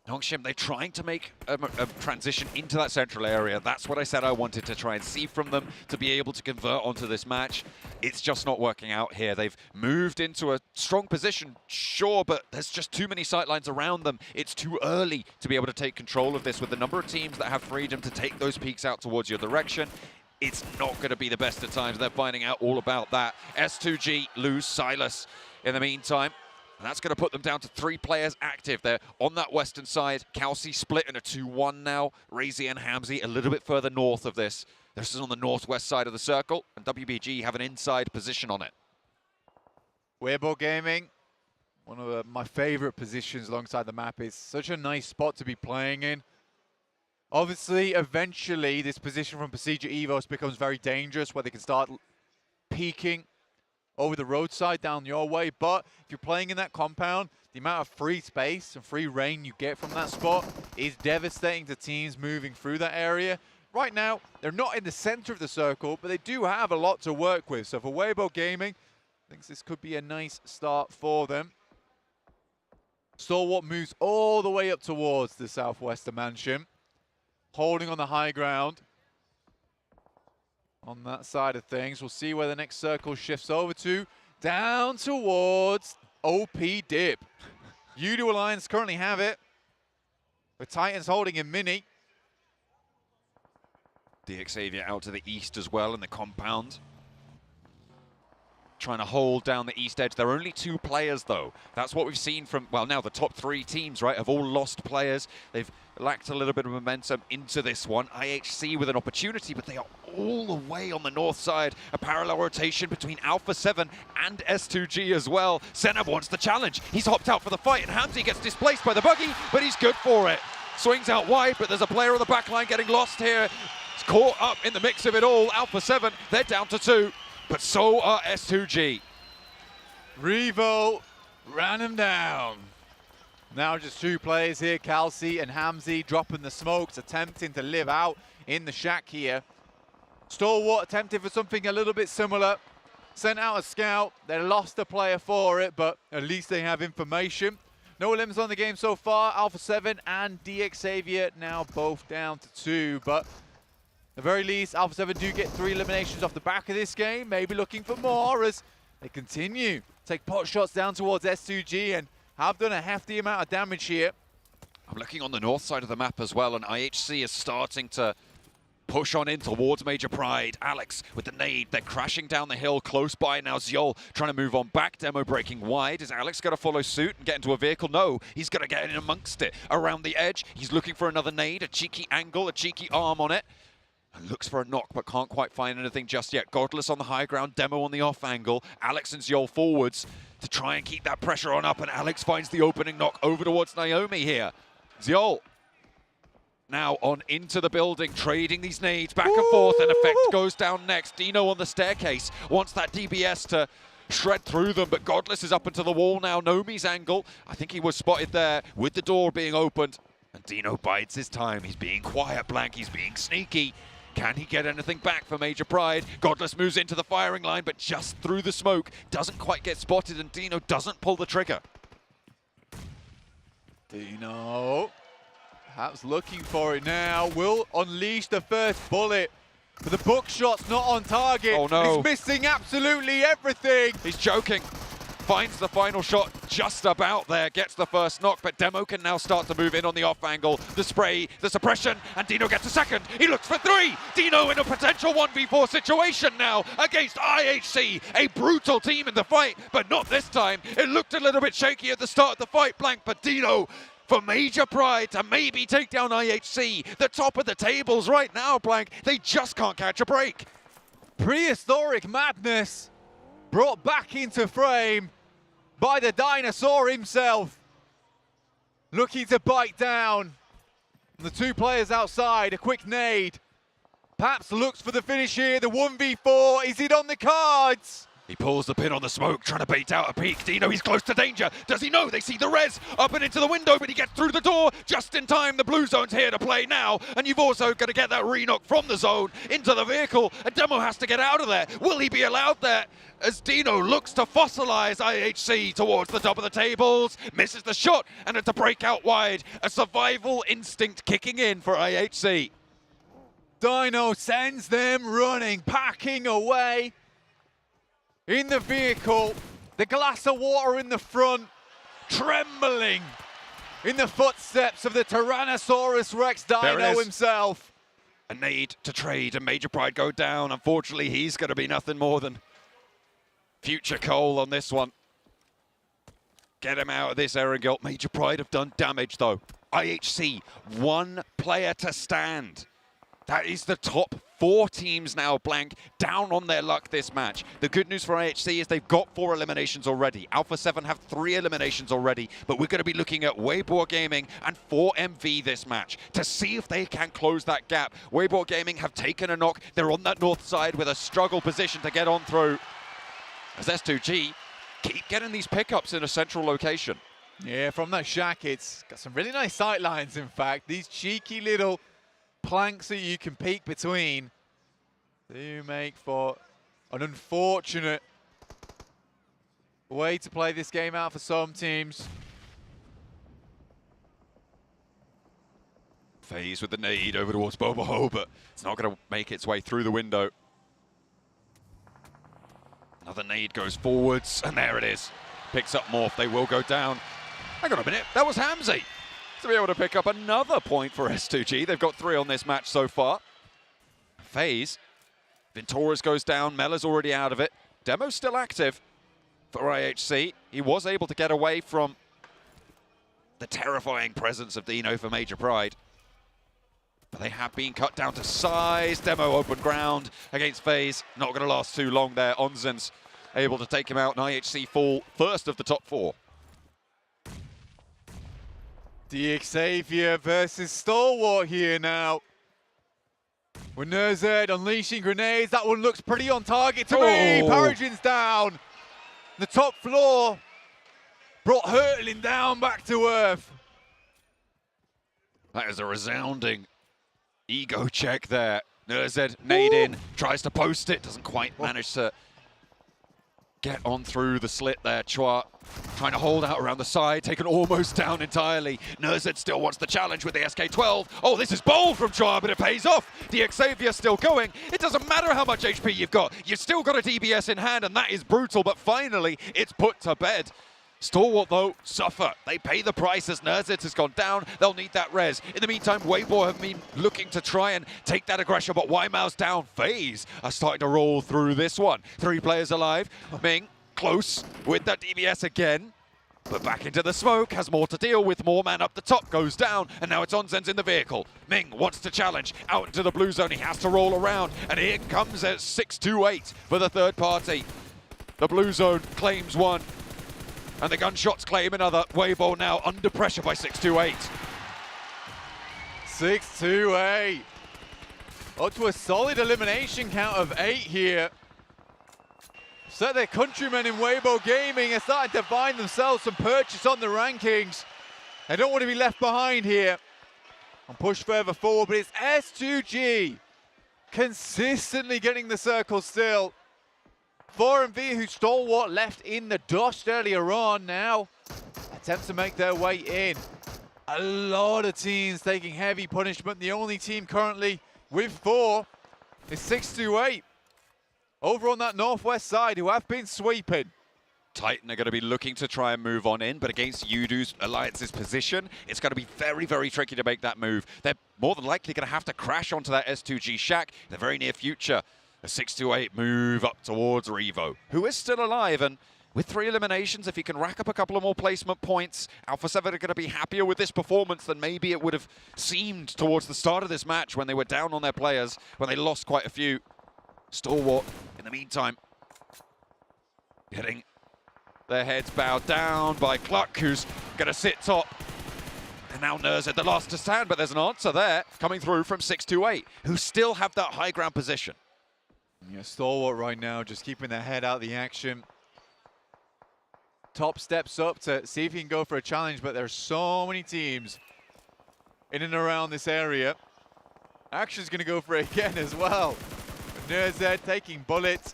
Nongshim, they're trying to make a transition into that central area. That's what I said I wanted to try and see from them, to be able to convert onto this match. It's just not working out here. They've moved into a strong position, sure, but there's just too many sightlines around them. It's too early to be able to take control of this with the number of teams that have freedom to take those peaks out towards your direction. It's not going to be the best of times. They're finding out all about that. S2G lose Silas in the meantime. And that's going to put them down to 3 players active. They're on that western side. Kelsey split in a 2-1 now. Razy and Hamzy a little bit further north of this. This is on the northwest side of the circle, and WBG have an inside position on it. Weibo Gaming, one of my favorite positions alongside the map. It's such a nice spot to be playing in. Obviously, eventually, this position from Procedure Evos becomes very dangerous, where they can start peeking over the roadside down your way. But if you're playing in that compound, the amount of free space and free reign you get from that spot is devastating to teams moving through that area. Right now, they're not in the center of the circle, but they do have a lot to work with. So for Weibo Gaming, I think this could be a nice start for them. Stalwart moves all the way up towards the southwestern mansion, holding on the high ground. On that side of things, we'll see where the next circle shifts over to. Down towards OP Dip. U2 Alliance currently have it, with Titans holding in mini. DXavier out to the east as well in the compound. Trying to hold down the east edge. There are only 2 players, though. That's what we've seen from, well, now the top 3 teams, right, have all lost players. They've lacked a little bit of momentum into this one. IHC with an opportunity, but they are all the way on the north side. A parallel rotation between Alpha 7 and S2G as well. Senab wants the challenge. He's hopped out for the fight, and Hamzy gets displaced by the buggy, but he's good for it. Swings out wide, but there's a player on the back line getting lost here. It's caught up in the mix of it all. Alpha 7, they're down to 2. But so are S2G. Revo ran him down. Now just 2 players here, Kelsey and Hamzy dropping the smokes, attempting to live out in the shack here. Stalwart attempted for something a little bit similar. Sent out a scout, they lost a player for it, but at least they have information. No limits on the game so far. Alpha 7 and DXavier now both down to 2, but at the very least, Alpha 7 do get 3 eliminations off the back of this game. Maybe looking for more as they continue to take pot shots down towards S2G and have done a hefty amount of damage here. I'm looking on the north side of the map as well, and IHC is starting to push on in towards Major Pride. Alex with the nade. They're crashing down the hill close by now. Ziol trying to move on back. Demo breaking wide. Is Alex going to follow suit and get into a vehicle? No, he's going to get in amongst it. Around the edge, he's looking for another nade, a cheeky angle, a cheeky arm on it. And looks for a knock, but can't quite find anything just yet. Godless on the high ground, Demo on the off angle. Alex and Ziol forwards to try and keep that pressure on up, and Alex finds the opening knock over towards Naomi here. Ziol now on into the building, trading these nades back and forth, and Effect goes down next. Dino on the staircase wants that DBS to shred through them, but Godless is up into the wall now. Nomi's angle, I think he was spotted there with the door being opened. And Dino bides his time. He's being quiet, Blank. He's being sneaky. Can he get anything back for Major Pride? Godless moves into the firing line, but just through the smoke. Doesn't quite get spotted, and Dino doesn't pull the trigger. Dino, perhaps looking for it now, will unleash the first bullet. But the bookshot's not on target. Oh no. He's missing absolutely everything. He's joking. Finds the final shot just about there, gets the first knock, but Demo can now start to move in on the off angle. The spray, the suppression, and Dino gets a second. He looks for 3. Dino in a potential 1v4 situation now against IHC, a brutal team in the fight, but not this time. It looked a little bit shaky at the start of the fight, Blank, but Dino for Major Pride to maybe take down IHC. The top of the tables right now, Blank. They just can't catch a break. Prehistoric madness brought back into frame by the dinosaur himself. Looking to bite down. And the 2 players outside, a quick nade. Perhaps looks for the finish here, the 1v4. Is it on the cards? He pulls the pin on the smoke, trying to bait out a peek. Dino, he's close to danger. Does he know? They see the res up and into the window, but he gets through the door just in time. The blue zone's here to play now, and you've also got to get that re-knock from the zone into the vehicle. And Demo has to get out of there. Will he be allowed there? As Dino looks to fossilize IHC towards the top of the tables, misses the shot, and it's a breakout wide. A survival instinct kicking in for IHC. Dino sends them running, packing away. In the vehicle, the glass of water in the front, trembling in the footsteps of the Tyrannosaurus Rex Dino himself. A nade to trade and Major Pride go down. Unfortunately, he's going to be nothing more than future coal on this one. Get him out of this, Erangel. Major Pride have done damage, though. IHC, one player to stand. That is the top 4 teams now blank, down on their luck this match. The good news for IHC is they've got 4 eliminations already. Alpha 7 have 3 eliminations already, but we're going to be looking at Weibo Gaming and 4MV this match to see if they can close that gap. Weibo Gaming have taken a knock. They're on that north side with a struggle position to get on through. As S2G keep getting these pickups in a central location. Yeah, from that shack, it's got some really nice sight lines, in fact. These cheeky little planks that you can peek between do make for an unfortunate way to play this game out for some teams. FaZe with the nade over towards Boboho, but it's not going to make its way through the window. Another nade goes forwards, and there it is. Picks up Morph, they will go down. Hang on a minute, that was Hamzy. To be able to pick up another point for S2G. They've got 3 on this match so far. FaZe. Venturas goes down, Mela's already out of it. Demo's still active for IHC. He was able to get away from the terrifying presence of Dino for Major Pride. But they have been cut down to size. Demo open ground against FaZe. Not going to last too long there. Onzen's able to take him out, and IHC fall first of the top 4. Xavier versus Stalwart here now. With Nerzed unleashing grenades. That one looks pretty on target to me. Paragin's down. The top floor brought hurtling down back to earth. That is a resounding ego check there. Nerzed nade in, tries to post it, doesn't quite manage to get on through the slit there. Chua trying to hold out around the side, taken almost down entirely. Nerzed still wants the challenge with the SK-12. Oh, this is bold from Chua, but it pays off. Xavier still going. It doesn't matter how much HP you've got. You've still got a DBS in hand, and that is brutal, but finally it's put to bed. Stalwart, though, suffer. They pay the price as Nerzed has gone down. They'll need that res. In the meantime, Weibo have been looking to try and take that aggression, but Wymao's down. FaZe are starting to roll through this one. 3 players alive. Ming close with that DBS again. But back into the smoke, has more to deal with. More man up the top, goes down, and now it's Onzen's in the vehicle. Ming wants to challenge, out into the blue zone. He has to roll around, and here comes at 6-2-8 for the third party. The blue zone claims 1. And the gunshots claim another. Weibo now under pressure by 6-2-8. 6-2-8. Up to a solid elimination count of 8 here. So their countrymen in Weibo Gaming are starting to find themselves some purchase on the rankings. They don't want to be left behind here and push further forward, but it's S2G consistently getting the circle still. 4MV, who Stalwart left in the dust earlier on, now attempt to make their way in. A lot of teams taking heavy punishment. The only team currently with 4 is 6-2-8. Over on that northwest side, who have been sweeping. Titan are going to be looking to try and move on in, but against Yudu's Alliance's position, it's going to be very, very tricky to make that move. They're more than likely going to have to crash onto that S2G shack in the very near future. A 6-2-8 move up towards Revo, who is still alive, and with 3 eliminations, if he can rack up a couple of more placement points, Alpha 7 are going to be happier with this performance than maybe it would have seemed towards the start of this match when they were down on their players, when they lost quite a few. Stalwart, in the meantime, getting their heads bowed down by Cluck, who's going to sit top. And now Nerzed, the last to stand, but there's an answer there coming through from 6-2-8, who still have that high ground position. Yeah, Stalwart right now just keeping their head out of the action. Top steps up to see if he can go for a challenge, but there's so many teams in and around this area. Action's going to go for it again as well. Nerzed taking bullets.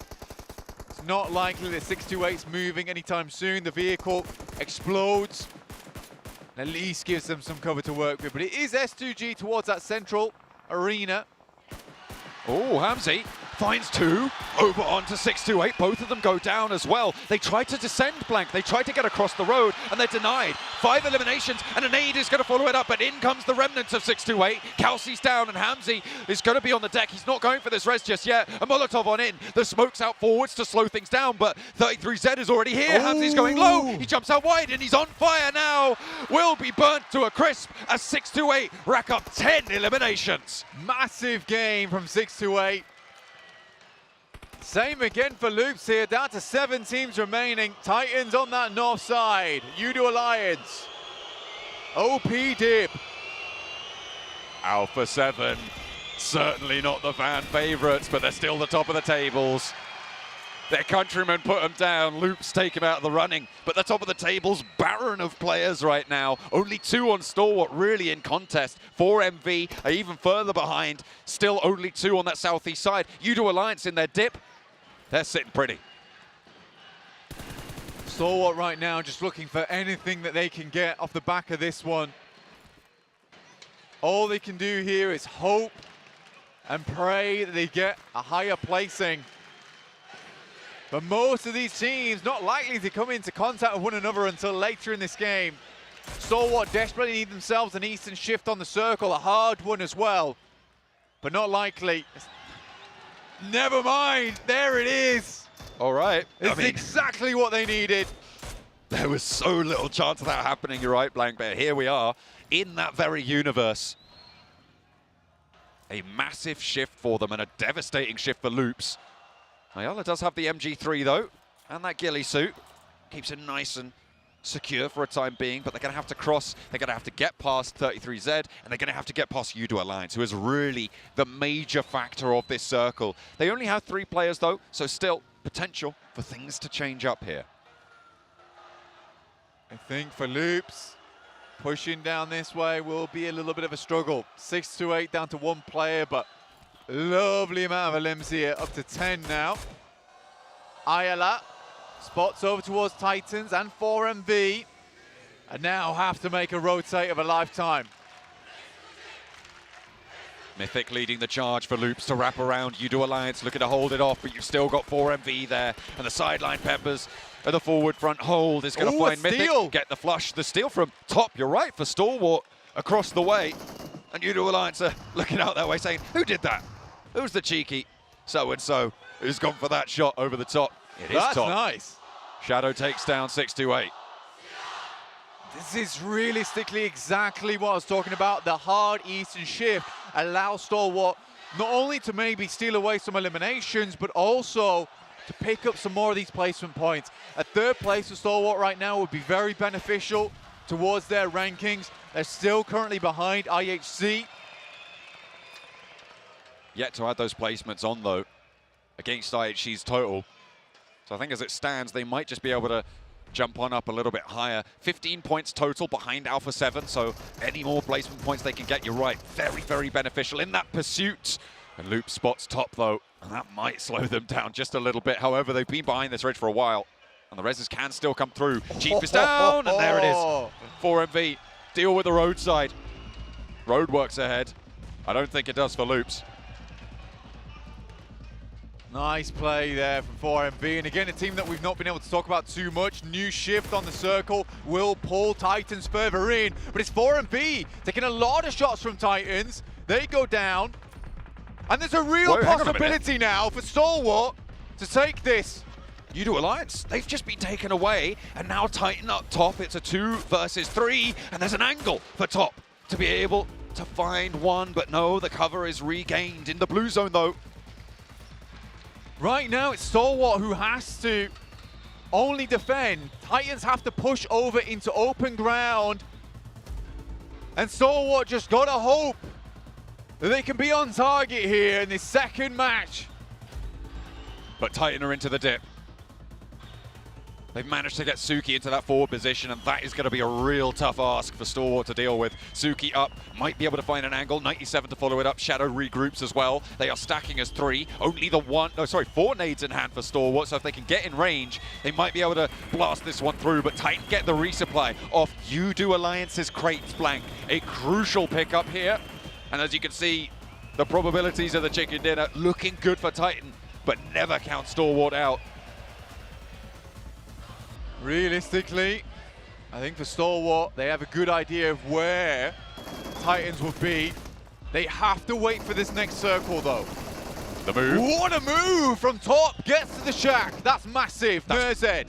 It's not likely that 628's moving anytime soon. The vehicle explodes. At least gives them some cover to work with. But it is S2G towards that central arena. Oh, Hamzy finds two, over onto 628. Both of them go down as well. They try to descend blank. They try to get across the road, and they're denied. 5 eliminations, and an aid is going to follow it up, but in comes the remnants of 628. Kelsey's down, and Hamzy is going to be on the deck. He's not going for this res just yet. A Molotov on in. The smoke's out forwards to slow things down, but 33Z is already here. Hamzy's going low. He jumps out wide, and he's on fire now. Will be burnt to a crisp as 628 rack up 10 eliminations. Massive game from 628. Same again for Loops here, down to 7 teams remaining. Titans on that north side. Udo Alliance. OP Dip. Alpha 7, certainly not the fan favourites, but they're still the top of the tables. Their countrymen put them down. Loops take him out of the running, but the top of the table's barren of players right now. Only 2 on Stalwart really in contest. 4MV are even further behind. Still only 2 on that southeast side. Udo Alliance in their dip. They're sitting pretty. Stalwart right now just looking for anything that they can get off the back of this one. All they can do here is hope and pray that they get a higher placing. But most of these teams not likely to come into contact with one another until later in this game. Stalwart desperately need themselves an Eastern shift on the circle, a hard one as well, but not likely. Never mind, there it is. All right. It's exactly what they needed. There was so little chance of that happening, you're right, Blank, but here we are in that very universe. A massive shift for them and a devastating shift for Loops. Ayala does have the MG3 though, and that ghillie suit keeps it nice and secure for a time being, but they're going to have to cross, they're going to have to get past 33Z, and they're going to have to get past Udo Alliance, who is really the major factor of this circle. They only have 3 players though, so still potential for things to change up here. I think for Loops, pushing down this way will be a little bit of a struggle. 6-8 down to 1 player, but lovely amount of limbs here, up to 10 now. Ayala spots over towards Titans and 4MV, and now have to make a rotate of a lifetime. Mythic leading the charge for Loops to wrap around. Udo Alliance looking to hold it off, but you've still got 4MV there, and the sideline peppers at the forward front hold is going to find Mythic. Get the flush, the steal from top, you're right, for Stalwart across the way. And Udo Alliance are looking out that way saying, who did that? Who's the cheeky so-and-so who's gone for that shot over the top? It is That's top. nice. Shadow takes down 628. This is realistically exactly what I was talking about. The hard Eastern shift allows Stalwart not only to maybe steal away some eliminations, but also to pick up some more of these placement points. A 3rd place for Stalwart right now would be very beneficial towards their rankings. They're still currently behind IHC. Yet to add those placements on though, against IHC's total. So I think as it stands, they might just be able to jump on up a little bit higher. 15 points total behind Alpha 7, so any more placement points they can get, you're right, very, very beneficial in that pursuit. And Loop spots top though, and that might slow them down just a little bit. However, they've been behind this ridge for a while, and the reses can still come through. Chief is down, and there it is. 4MV, deal with the roadside. Roadworks ahead. I don't think it does for Loops. Nice play there from 4MV, and again a team that we've not been able to talk about too much. New shift on the circle will pull Titans further in, but it's 4MV taking a lot of shots from Titans. They go down, and there's a real possibility now for Stalwart to take this. Udo Alliance, they've just been taken away, and now Titan up top. It's a 2 versus 3, and there's an angle for top to be able to find one, but no, the cover is regained in the blue zone though. Right now, it's Stalwart who has to only defend. Titans have to push over into open ground. And Stalwart just got to hope that they can be on target here in this second match. But Titan are into the dip. They've managed to get Suki into that forward position, and that is going to be a real tough ask for Stalwart to deal with. Suki up, might be able to find an angle. 97 to follow it up. Shadow regroups as well. They are stacking as 3. Only the 4 nades in hand for Stalwart, so if they can get in range, they might be able to blast this one through. But Titan get the resupply off You-Do Alliance's crates blank. A crucial pickup here. And as you can see, the probabilities of the chicken dinner looking good for Titan, but never count Stalwart out. Realistically, I think for Stalwart, they have a good idea of where Titans will be. They have to wait for this next circle, though. The move. What a move from Top. Gets to the shack. That's massive. Nurzed.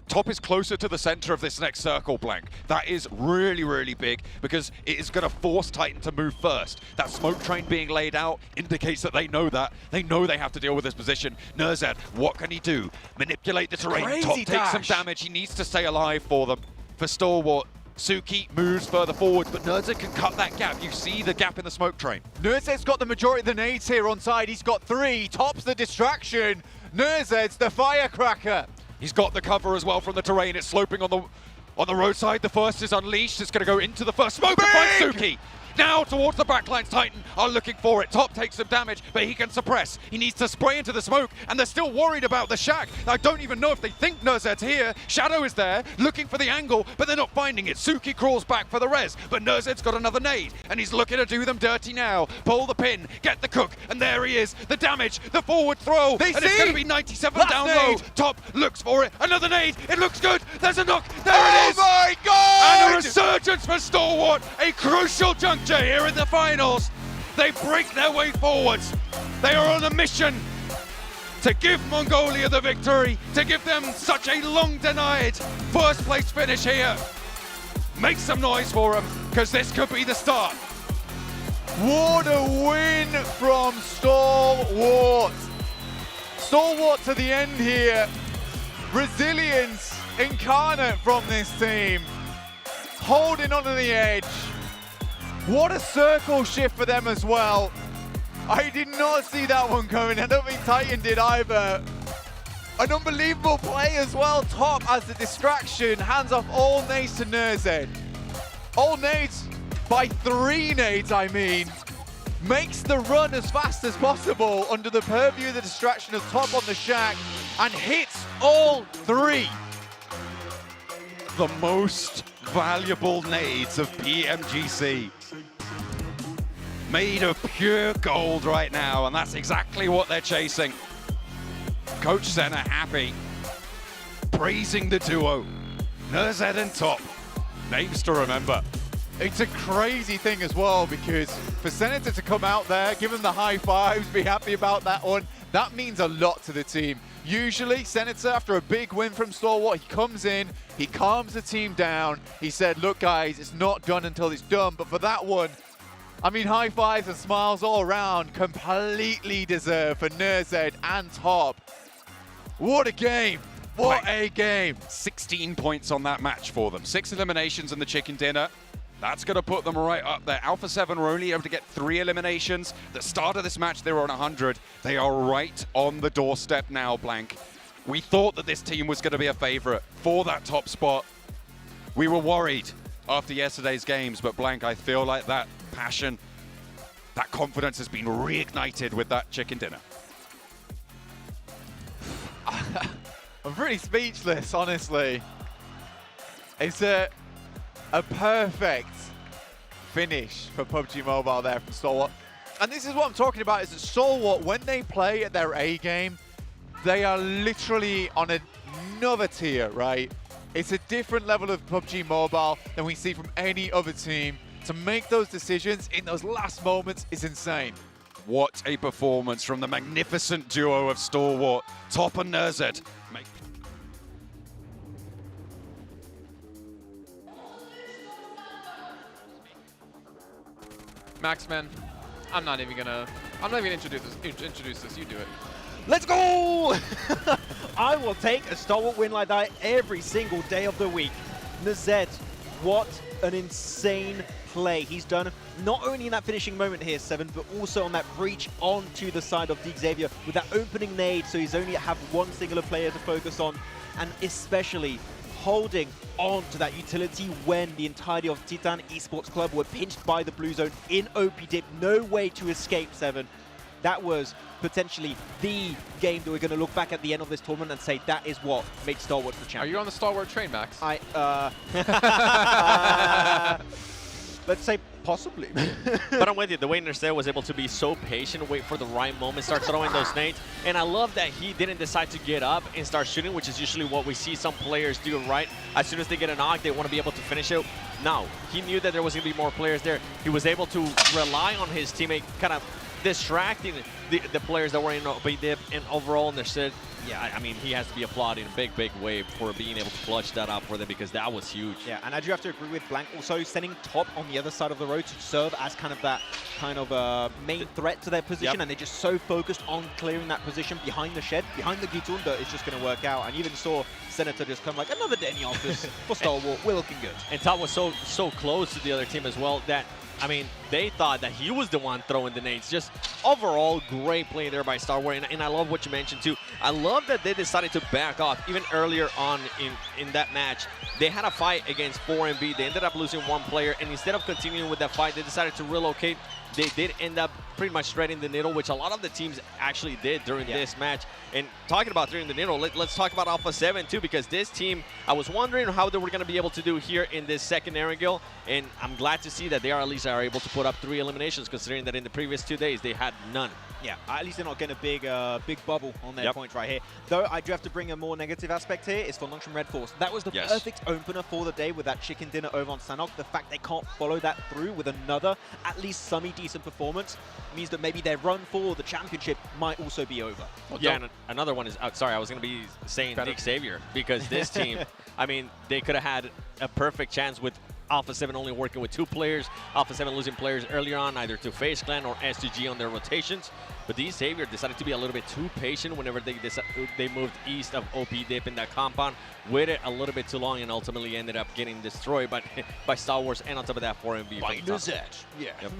Top is closer to the center of this next circle blank. That is really, really big because it is going to force Titan to move first. That smoke train being laid out indicates that they know that. They know they have to deal with this position. Nurzed, what can he do? Manipulate the terrain. Crazy Top takes some damage. He needs to stay alive for them. For Stalwart, Suki moves further forward, but Nurzed can cut that gap. You see the gap in the smoke train. Nurzed's got the majority of the nades here on side. He's got 3. Top's the distraction. Nurzed's the firecracker. He's got the cover as well from the terrain. It's sloping on the roadside. The first is unleashed. It's going to go into the first smoke and find Suki. Now towards the backlines, Titan are looking for it. Top takes some damage, but he can suppress. He needs to spray into the smoke, and they're still worried about the shack. I don't even know if they think Nurzed's here. Shadow is there, looking for the angle, but they're not finding it. Suki crawls back for the res, but Nurzed's got another nade, and he's looking to do them dirty now. Pull the pin, get the cook, and there he is. The damage, the forward throw, and it's going to be 97 Last down nade. low. Top looks for it. Another nade. It looks good. There's a knock. There it is. Oh my God! And a resurgence for Stalwart. A crucial juncture here in the finals. They break their way forwards. They are on a mission to give Mongolia the victory, to give them such a long-denied first place finish here. Make some noise for them, because this could be the start. What a win from Stalwart. Stalwart to the end here. Resilience incarnate from this team. Holding onto the edge. What a circle shift for them as well. I did not see that one coming. I don't think Titan did either. An unbelievable play as well. Top as the distraction. Hands off all nades to Nurzed. All nades by 3 nades, I mean. Makes the run as fast as possible under the purview of the distraction of Top on the shack and hits all 3. The most valuable nades of PMGC. Made of pure gold right now, and that's exactly what they're chasing. Coach Senna happy, praising the duo, Nurzed and Top. Names to remember. It's a crazy thing as well, because for Senator to come out there, give him the high fives, be happy about that one, that means a lot to the team. Usually, Senator, after a big win from Stalwart, he comes in, he calms the team down. He said, look guys, it's not done until it's done. But for that one, I mean, high fives and smiles all around, completely deserved for Nurzed and Top. What a game. What a game. 16 points on that match for them. 6 eliminations in the chicken dinner. That's going to put them right up there. Alpha 7 were only able to get 3 eliminations. The start of this match, they were on 100. They are right on the doorstep now, Blank. We thought that this team was going to be a favorite for that top spot. We were worried after yesterday's games, but Blank, I feel like that passion, that confidence has been reignited with that chicken dinner. I'm pretty speechless, honestly. It's a perfect finish for PUBG Mobile there from Stalwart. And this is what I'm talking about, is that Stalwart, when they play at their A game, they are literally on another tier, right? It's a different level of PUBG Mobile than we see from any other team. To make those decisions in those last moments is insane. What a performance from the magnificent duo of Stalwart, Top and Nurzed. Maxman, I'm not even gonna introduce this. You do it. Let's go! I will take a Stalwart win like that every single day of the week. Nurzed What an insane play he's done, not only in that finishing moment here, Seven, but also on that breach onto the side of Xavier with that opening nade, so he's only have one singular player to focus on, and especially holding on to that utility when the entirety of Titan Esports Club were pinched by the blue zone in OP dip. No way to escape, Seven. That was potentially the game that we're going to look back at the end of this tournament and say that is what made Stalwart the champion. Are you on the Stalwart train, Max? Let's say possibly. But I'm with you. The way Nercea was able to be so patient, wait for the right moment, start throwing those nades. And I love that he didn't decide to get up and start shooting, which is usually what we see some players do, right? As soon as they get a knock, they want to be able to finish it. No, he knew that there was going to be more players there. He was able to rely on his teammate, kind of distracting the players that were in OP dip, and overall Nercea, yeah, I mean, he has to be applauded in a big, big way for being able to clutch that up for them, because that was huge. Yeah, and I do have to agree with Blank also sending Top on the other side of the road to serve as kind of that main threat to their position, and they're just so focused on clearing that position behind the shed, behind the Gitun, that it's just going to work out. And you even saw Senator just come like, another day in the office for Stalwart, we're looking good. And Top was so close to the other team as well that, I mean, they thought that he was the one throwing the nades. Just overall, great play there by Stalwart. And I love what you mentioned, too. I love that they decided to back off. Even earlier on in that match, they had a fight against 4MB. They ended up losing one player. And instead of continuing with that fight, they decided to relocate. They did end up pretty much threading the needle, which a lot of the teams actually did during this match. And talking about threading the needle, let's talk about Alpha 7 too, because this team, I was wondering how they were going to be able to do here in this second Erangel, and I'm glad to see that they at least are able to put up 3 eliminations, considering that in the previous 2 days they had none. Yeah, at least they're not getting a big bubble on their points right here. Though I do have to bring a more negative aspect here, is for Longsham Red Force. That was the perfect opener for the day with that chicken dinner over on Sanok. The fact they can't follow that through with another, at least semi-decent performance, means that maybe their run for the championship might also be over. Well, yeah, and another one is, sorry, I was going to be saying Nick Xavier, because this team, I mean, they could have had a perfect chance with Alpha 7 only working with 2 players, Alpha 7 losing players earlier on, either to FaZe Clan or S2G on their rotations. But these Xavier decided to be a little bit too patient whenever they moved east of OP dip in that compound. Waited a little bit too long and ultimately ended up getting destroyed by Stalwart, and on top of that 4MB. Binder's Edge. Yeah. Yep.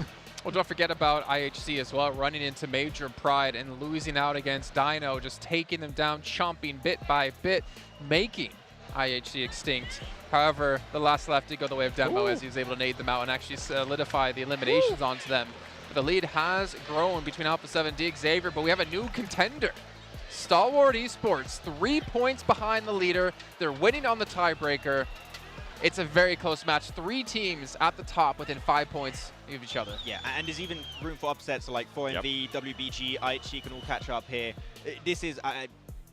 Well, don't forget about IHC as well, running into major pride and losing out against Dino, just taking them down, chomping bit by bit, making IHC extinct. However, the last left did go the way of Demo as he was able to nade them out and actually solidify the eliminations onto them. The lead has grown between Alpha 7 and Xavier, but we have a new contender. Stalwart Esports, 3 points behind the leader. They're winning on the tiebreaker. It's a very close match. 3 teams at the top within 5 points of each other. Yeah, and there's even room for upsets like 4MV, WBG, IHC can all catch up here. This is...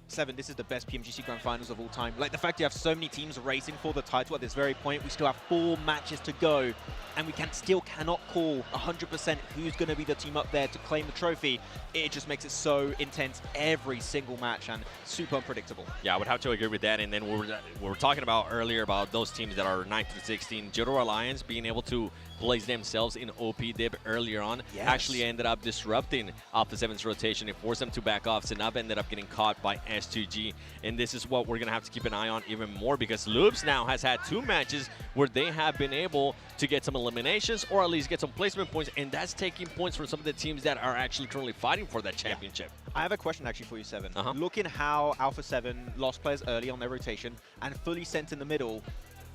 Seven, this is the best PMGC Grand Finals of all time. Like, the fact you have so many teams racing for the title at this very point, we still have 4 matches to go, and we still cannot call 100% who's going to be the team up there to claim the trophy. It just makes it so intense every single match and super unpredictable. Yeah, I would have to agree with that. And then we were talking about earlier about those teams that are 9 through 16. Judo Alliance being able to place themselves in OP dip earlier on actually ended up disrupting Alpha 7's rotation. It forced them to back off. Sanab ended up getting caught by S2G, and this is what we're going to have to keep an eye on even more, because Loops now has had 2 matches where they have been able to get some eliminations or at least get some placement points, and that's taking points from some of the teams that are actually currently fighting for that championship. I have a question actually for you, Seven. Looking how Alpha 7 lost players early on their rotation and fully sent in the middle,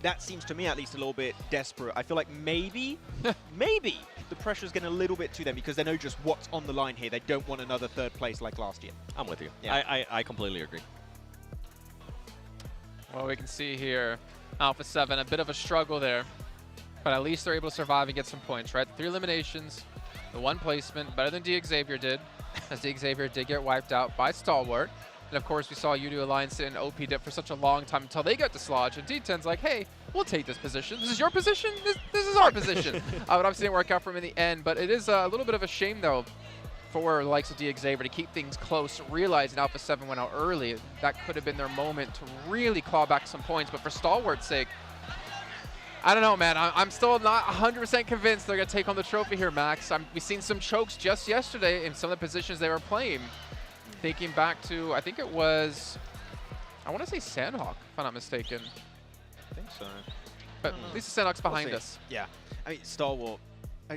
that seems to me at least a little bit desperate. I feel like maybe the pressure's getting a little bit to them because they know just what's on the line here. They don't want another 3rd place like last year. I'm with you. Yeah. I completely agree. Well, we can see here, Alpha 7, a bit of a struggle there, but at least they're able to survive and get some points, right? The 3 eliminations, the 1 placement, better than Xavier did, as Xavier did get wiped out by Stalwart. And of course, we saw Udo Alliance in OP dip for such a long time until they got dislodged. And D10's like, hey, we'll take this position. This is your position? This is our position. But obviously didn't work out for him in the end. But it is a little bit of a xame, though, for the likes of Xavier to keep things close, realizing Alpha 7 went out early. That could have been their moment to really claw back some points. But for Stalwart's sake, I don't know, man. I'm still not 100% convinced they're going to take home the trophy here, Max. We've seen some chokes just yesterday in some of the positions they were playing. Thinking back to, I think it was, I want to say Sandhawk, if I'm not mistaken. I think so. But at least the Senuck's behind us. Yeah. I mean, Stalwart,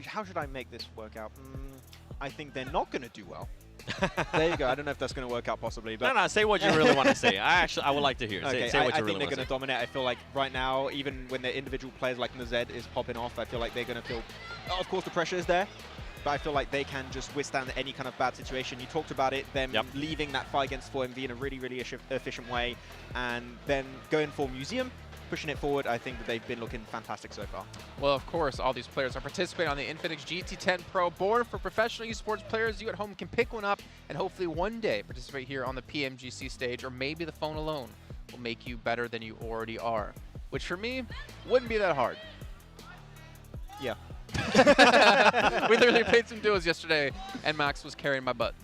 how should I make this work out? I think they're not going to do well. There you go. I don't know if that's going to work out possibly. But No, say what you really want to say. I would like to hear. Okay, Say what I you really think they're want to going to say. dominate. I feel like right now, even when their individual players like Nazed is popping off, I feel like they're going to feel... Of course, the pressure is there, but I feel like they can just withstand any kind of bad situation. You talked about it, them leaving that fight against 4MV in a really, really efficient way, and then going for Museum, pushing it forward. I think that they've been looking fantastic so far. Well, of course, all these players are participating on the Infinix GT10 Pro board for professional esports players. You at home can pick one up and hopefully one day participate here on the PMGC stage, or maybe the phone alone will make you better than you already are, which for me wouldn't be that hard. Yeah. We literally played some duos yesterday, and Max was carrying my butt.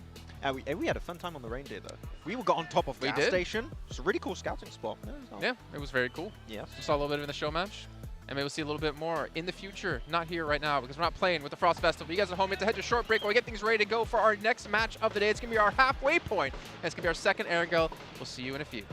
We had a fun time on the reindeer though. We got on top of gas station. It's a really cool scouting spot. Yeah, it was very cool. Yeah. We saw a little bit in the show match, and maybe we'll see a little bit more in the future. Not here right now because we're not playing with the Frost Festival. You guys at home, it's a head to short break while we get things ready to go for our next match of the day. It's going to be our halfway point, and it's going to be our second Erangel. We'll see you in a few.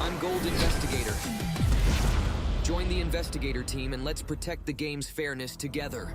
I'm Gold Investigator. Join the Investigator team and let's protect the game's fairness together.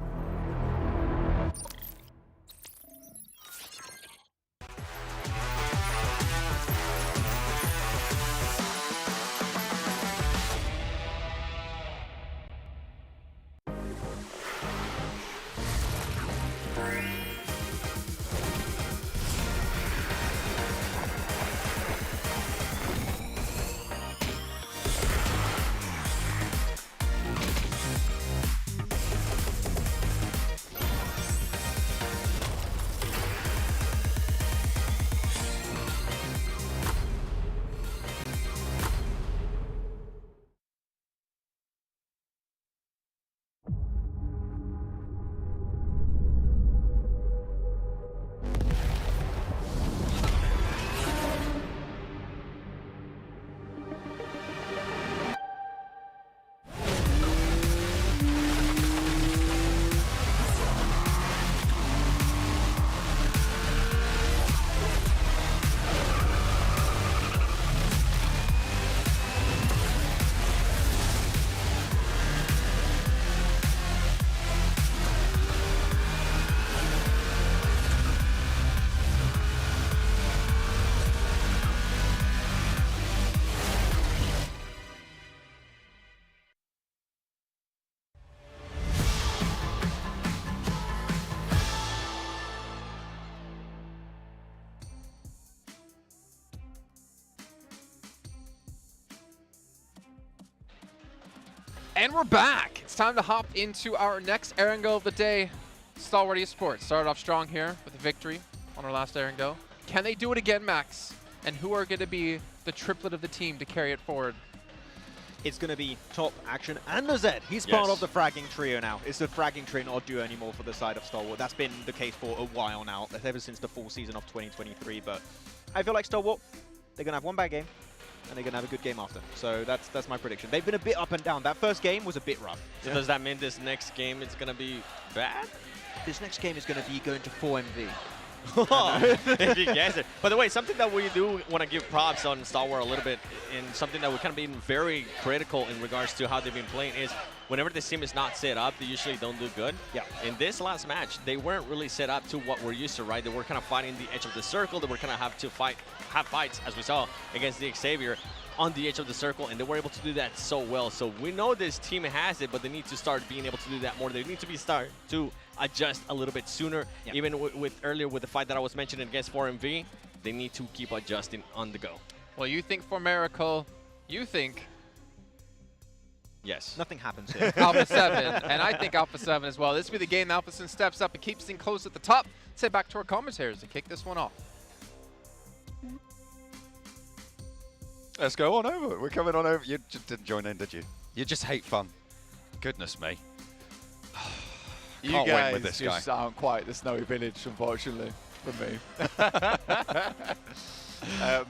And we're back. It's time to hop into our next Erangel of the day. Stalwart Esports started off strong here with a victory on our last Erangel. Can they do it again, Max? And who are going to be the triplet of the team to carry it forward? It's going to be Top, Action, and Nazed. He's part of the fragging trio now. It's the fragging trio, not a duo anymore for the side of Stalwart. That's been the case for a while now, ever since the full season of 2023. But I feel like Stalwart, they're going to have one bad game, and they're going to have a good game after. So that's my prediction. They've been a bit up and down. That first game was a bit rough. So does that mean this next game is going to be bad? This next game is going to be going to 4MV. If he gets it. By the way, something that we do want to give props on Star Wars a little bit, and something that we've kind of been very critical in regards to how they've been playing is whenever the team is not set up, they usually don't do good. Yeah. In this last match, they weren't really set up to what we're used to, right? They were kind of fighting the edge of the circle. They were kind of have fights, as we saw, against the Xavier on the edge of the circle, and they were able to do that so well. So we know this team has it, but they need to start being able to do that more. They need to start to adjust a little bit sooner. Yeah. Even with earlier with the fight that I was mentioning against 4MV, they need to keep adjusting on the go. Well, you think for Miracle, you think yes, nothing happens here. Alpha 7, and I think Alpha 7 as well. This will be the game Alpha 7 steps up and keeps things close at the top. Let's head back to our commentators and kick this one off. Let's go on over. We're coming on over. You just didn't join in, did you? You just hate fun. Goodness me. You Can't guys win with this guy. just aren't quite the Snowy Village, unfortunately, for me.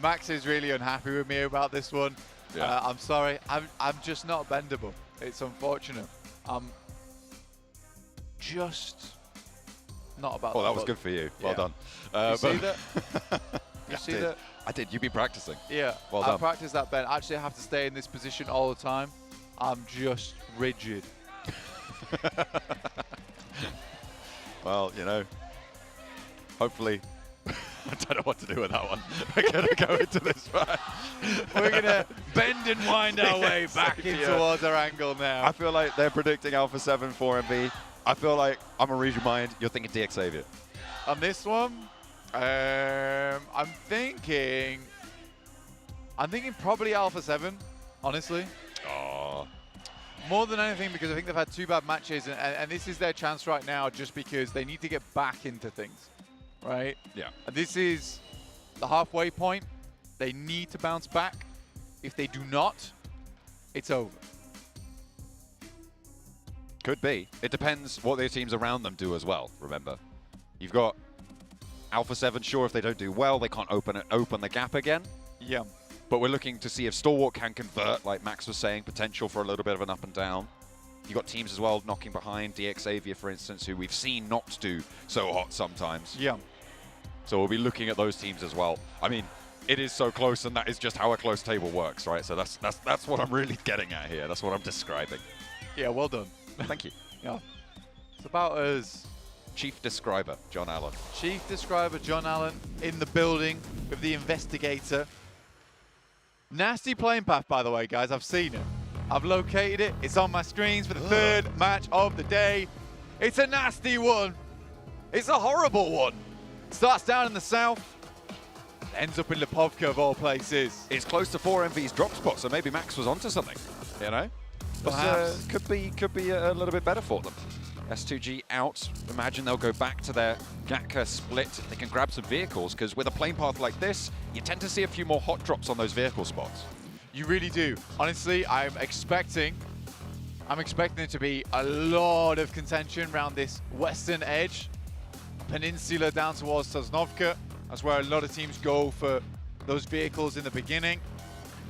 Max is really unhappy with me about this one. Yeah. I'm sorry. I'm just not bendable. It's unfortunate. I'm just not about Oh, that that was look. good for you. Well Yeah. done. You see that? You see that? I did. You've been practicing. Yeah. Well I done. practice that bend. Actually, I have to stay in this position all the time. I'm just rigid. Well, you know, hopefully, I don't know what to do with that one. We're going to go into this match. We're going to bend and wind our way back in towards our angle now. I feel like they're predicting Alpha 7 4MV. I feel like I'm going to read your mind. You're thinking DX Xavier. On this one, I'm thinking probably Alpha 7, honestly. Oh. More than anything because I think they've had 2 bad matches, and this is their chance right now just because they need to get back into things, right? Yeah. And this is the halfway point. They need to bounce back. If they do not, it's over. Could be. It depends what their teams around them do as well, remember. You've got Alpha 7, sure, if they don't do well, they can't open the gap again. Yeah. But we're looking to see if Stalwart can convert, like Max was saying, potential for a little bit of an up and down. You've got teams as well knocking behind, DX Xavier, for instance, who we've seen not do so hot sometimes. Yeah. So we'll be looking at those teams as well. I mean, it is so close, and that is just how a close table works, right? So that's what I'm really getting at here. That's what I'm describing. Yeah, well done. Thank you. Yeah. It's about as Chief Describer, John Allen. Chief Describer John Allen in the building with the investigator. Nasty playing path, by the way, guys. I've seen it. I've located it. It's on my screens for the 3rd match of the day. It's a nasty one. It's a horrible one. Starts down in the south. Ends up in Lipovka, of all places. It's close to 4MV's drop spot, so maybe Max was onto something, you know? Perhaps. Could be a little bit better for them. S2G out. Imagine they'll go back to their Gatka split. They can grab some vehicles, because with a plane path like this, you tend to see a few more hot drops on those vehicle spots. You really do. Honestly, I'm expecting there to be a lot of contention around this western edge. Peninsula down towards Sosnovka. That's where a lot of teams go for those vehicles in the beginning.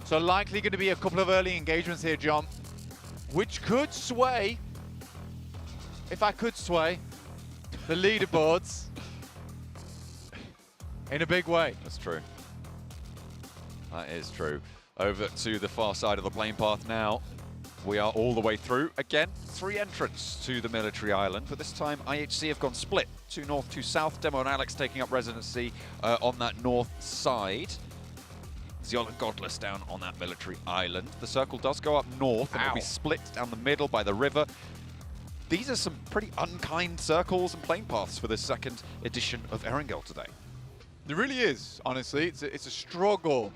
So likely going to be a couple of early engagements here, John, which could sway, if I could sway, the leaderboards in a big way. That's true. That is true. Over to the far side of the plane path now. We are all the way through. Again, 3 entrants to the military island, but this time IHC have gone split. 2 north, 2 south. Demo and Alex taking up residency on that north side. Zeol and Godless down on that military island. The circle does go up north and will be split down the middle by the river. These are some pretty unkind circles and plane paths for this 2nd edition of Erangel today. It really is, honestly. It's a struggle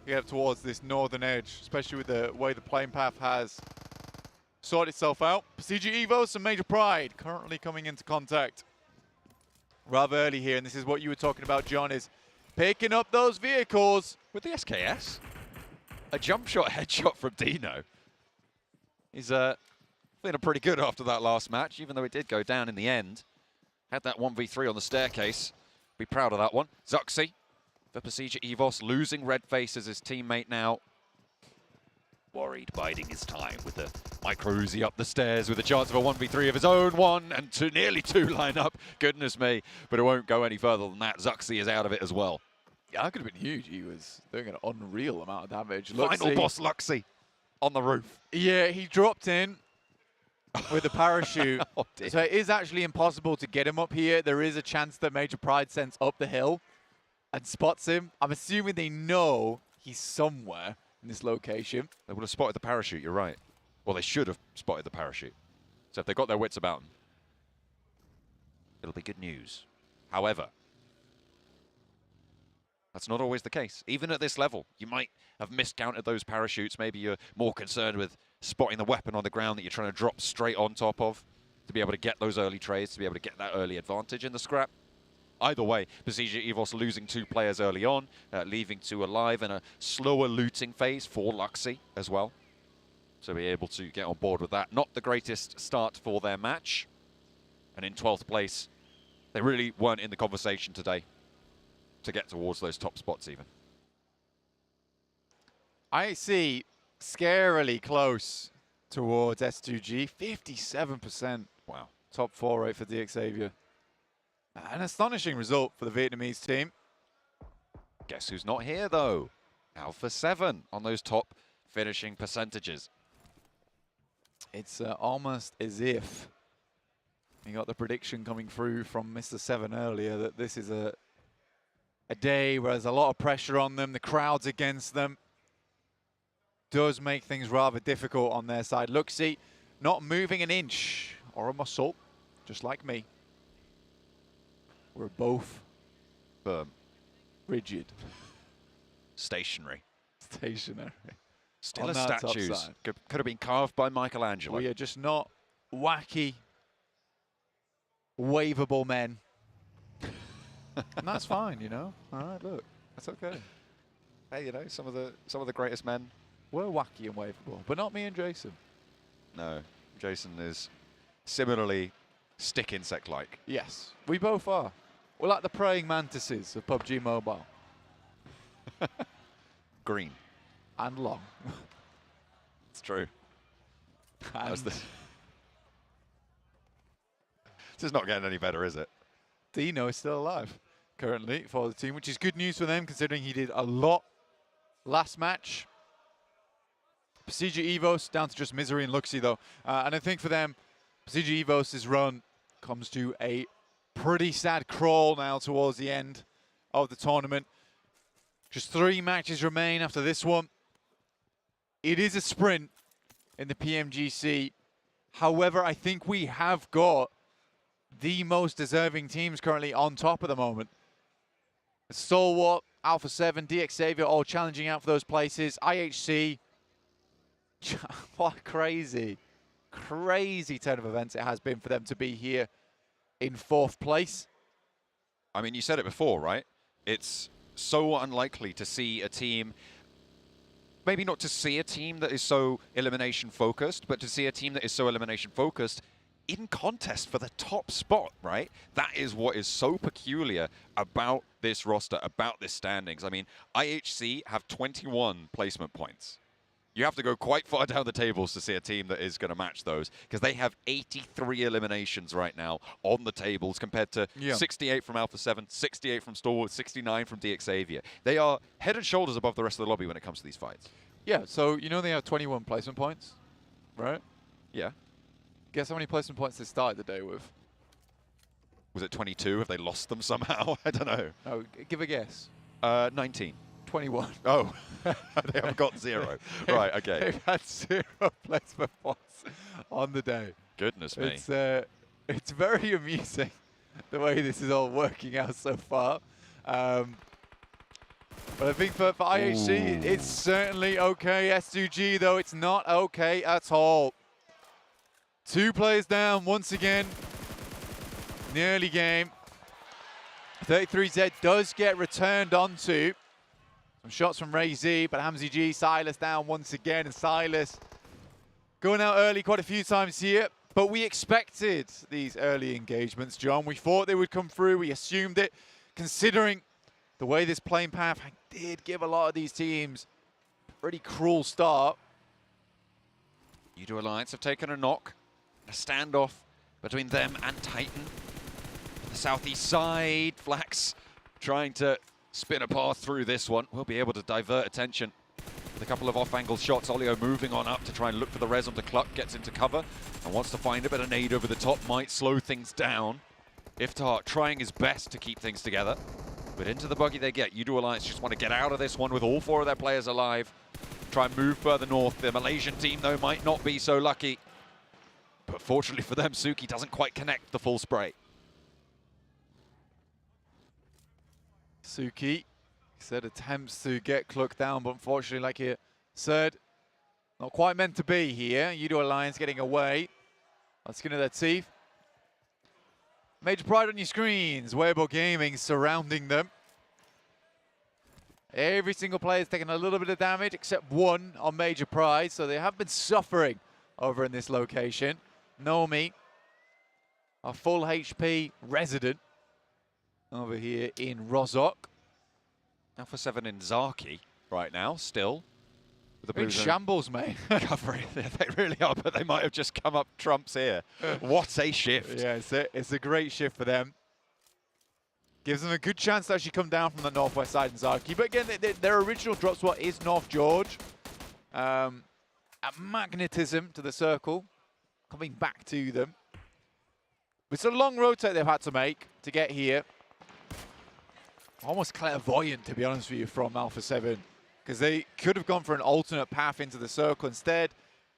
to get up towards this northern edge, especially with the way the plane path has sorted itself out. Procedure Evo, some major pride currently coming into contact rather early here, and this is what you were talking about, John, is picking up those vehicles. With the SKS, a jump shot headshot from Dino. He's feeling pretty good after that last match, even though it did go down in the end. Had that 1v3 on the staircase. Be proud of that one. Zuxi for Procedure Evos, losing Redface as his teammate now. worried, biding his time with the micro Uzi up the stairs with a chance of a 1v3 of his own. 1 and 2, nearly 2 line up. Goodness me. But it won't go any further than that. Zuxi is out of it as well. Yeah, that could have been huge. He was doing an unreal amount of damage. Final boss Luxy on the roof. Yeah, he dropped in with the parachute. Oh, dear. So it is actually impossible to get him up here. There is a chance that Major Pride sends up the hill and spots him. I'm assuming they know he's somewhere in this location. They would have spotted the parachute, you're right. Well, they should have spotted the parachute. So if they've got their wits about them, it'll be good news. However, that's not always the case. Even at this level, you might have miscounted those parachutes. Maybe you're more concerned with spotting the weapon on the ground that you're trying to drop straight on top of to be able to get those early trades, to be able to get that early advantage in the scrap. Either way, Besieger EVOS losing 2 players early on, leaving 2 alive in a slower looting phase for Luxy as well. So be able to get on board with that. Not the greatest start for their match. And in 12th place, they really weren't in the conversation today to get towards those top spots even. I see scarily close towards S2G, 57%. Wow. Top 4 rate for DXavier. An astonishing result for the Vietnamese team. Guess who's not here though? Alpha 7 on those top finishing percentages. It's almost as if we got the prediction coming through from Mr. 7 earlier that this is a day where there's a lot of pressure on them, the crowd's against them. Does make things rather difficult on their side. Luxy not moving an inch or a muscle, just like me. We're both firm, rigid, stationary. Stationary. Still on as that top statues. side. Could have been carved by Michelangelo. We are just not wacky, waveable men. And that's fine, you know. All right, look, that's okay. Hey, you know, some of the greatest men. We're wacky and waveable, but not me and Jason. No, Jason is similarly stick insect-like. Yes, we both are. We're like the praying mantises of PUBG Mobile. Green. And long. It's true. And This is not getting any better, is it? Dino is still alive currently for the team, which is good news for them considering he did a lot last match. Besieger EVOS down to just Misery and Luxy though. And I think for them, Besieger EVOS' run comes to a pretty sad crawl now towards the end of the tournament. Just 3 matches remain after this one. It is a sprint in the PMGC. However, I think we have got the most deserving teams currently on top at the moment. Stalwart, Alpha 7, DXavier all challenging out for those places. IHC, what crazy turn of events it has been for them to be here in 4th place. I mean, you said it before, right? It's so unlikely to see a team, maybe not to see a team that is so elimination focused, but to see a team that is so elimination focused in contest for the top spot, right? That is what is so peculiar about this roster, about this standings. I mean, IHC have 21 placement points. You have to go quite far down the tables to see a team that is going to match those, because they have 83 eliminations right now on the tables compared to 68 from Alpha 7, 68 from Stalwart, 69 from DXavier. They are head and shoulders above the rest of the lobby when it comes to these fights. Yeah, so you know they have 21 placement points, right? Yeah. Guess how many placement points they started the day with? Was it 22? Have they lost them somehow? I don't know. No, give a guess. 19. 21. Oh, they have got 0. Right, okay. They've had 0 placement points on the day. Goodness me. It's very amusing the way this is all working out so far. But I think for IHC, it's certainly okay. S2G, though, it's not okay at all. 2 players down once again in the early game. 33Z does get returned onto. Some shots from Ray Z, but Hamzy G, Silas down once again, and Silas going out early quite a few times here. But we expected these early engagements, John. We thought they would come through. We assumed it, considering the way this playing path did give a lot of these teams a pretty cruel start. Udo Alliance have taken a knock. A standoff between them and Titan. The southeast side, Flax trying to spin a path through this one. We'll be able to divert attention with a couple of off-angle shots. Olio moving on up to try and look for the res onto Cluck, gets into cover and wants to find it, but a nade over the top might slow things down. Iftar trying his best to keep things together, but into the buggy they get. Udo Alliance just want to get out of this one with all 4 of their players alive. Try and move further north. The Malaysian team, though, might not be so lucky. But fortunately for them, Suki doesn't quite connect the full spray. Suki said attempts to get Cluck down, but unfortunately, like you said, not quite meant to be here. Udo Alliance getting away. On skin of their teeth. Major Pride on your screens. Weibo Gaming surrounding them. Every single player is taking a little bit of damage, except one on Major Pride, so they have been suffering over in this location. Nomi, a full HP resident over here in Rozhok. Alpha 7 in Zaki right now, still. With the in shambles, mate. Covering. They really are, but they might have just come up trumps here. What a shift. Yeah, it's a great shift for them. Gives them a good chance to actually come down from the northwest side in Zaki. But again, their original drop spot is North George. A magnetism to the circle, coming back to them. It's a long rotate they've had to make to get here. Almost clairvoyant, to be honest with you, from Alpha 7. Because they could have gone for an alternate path into the circle. Instead,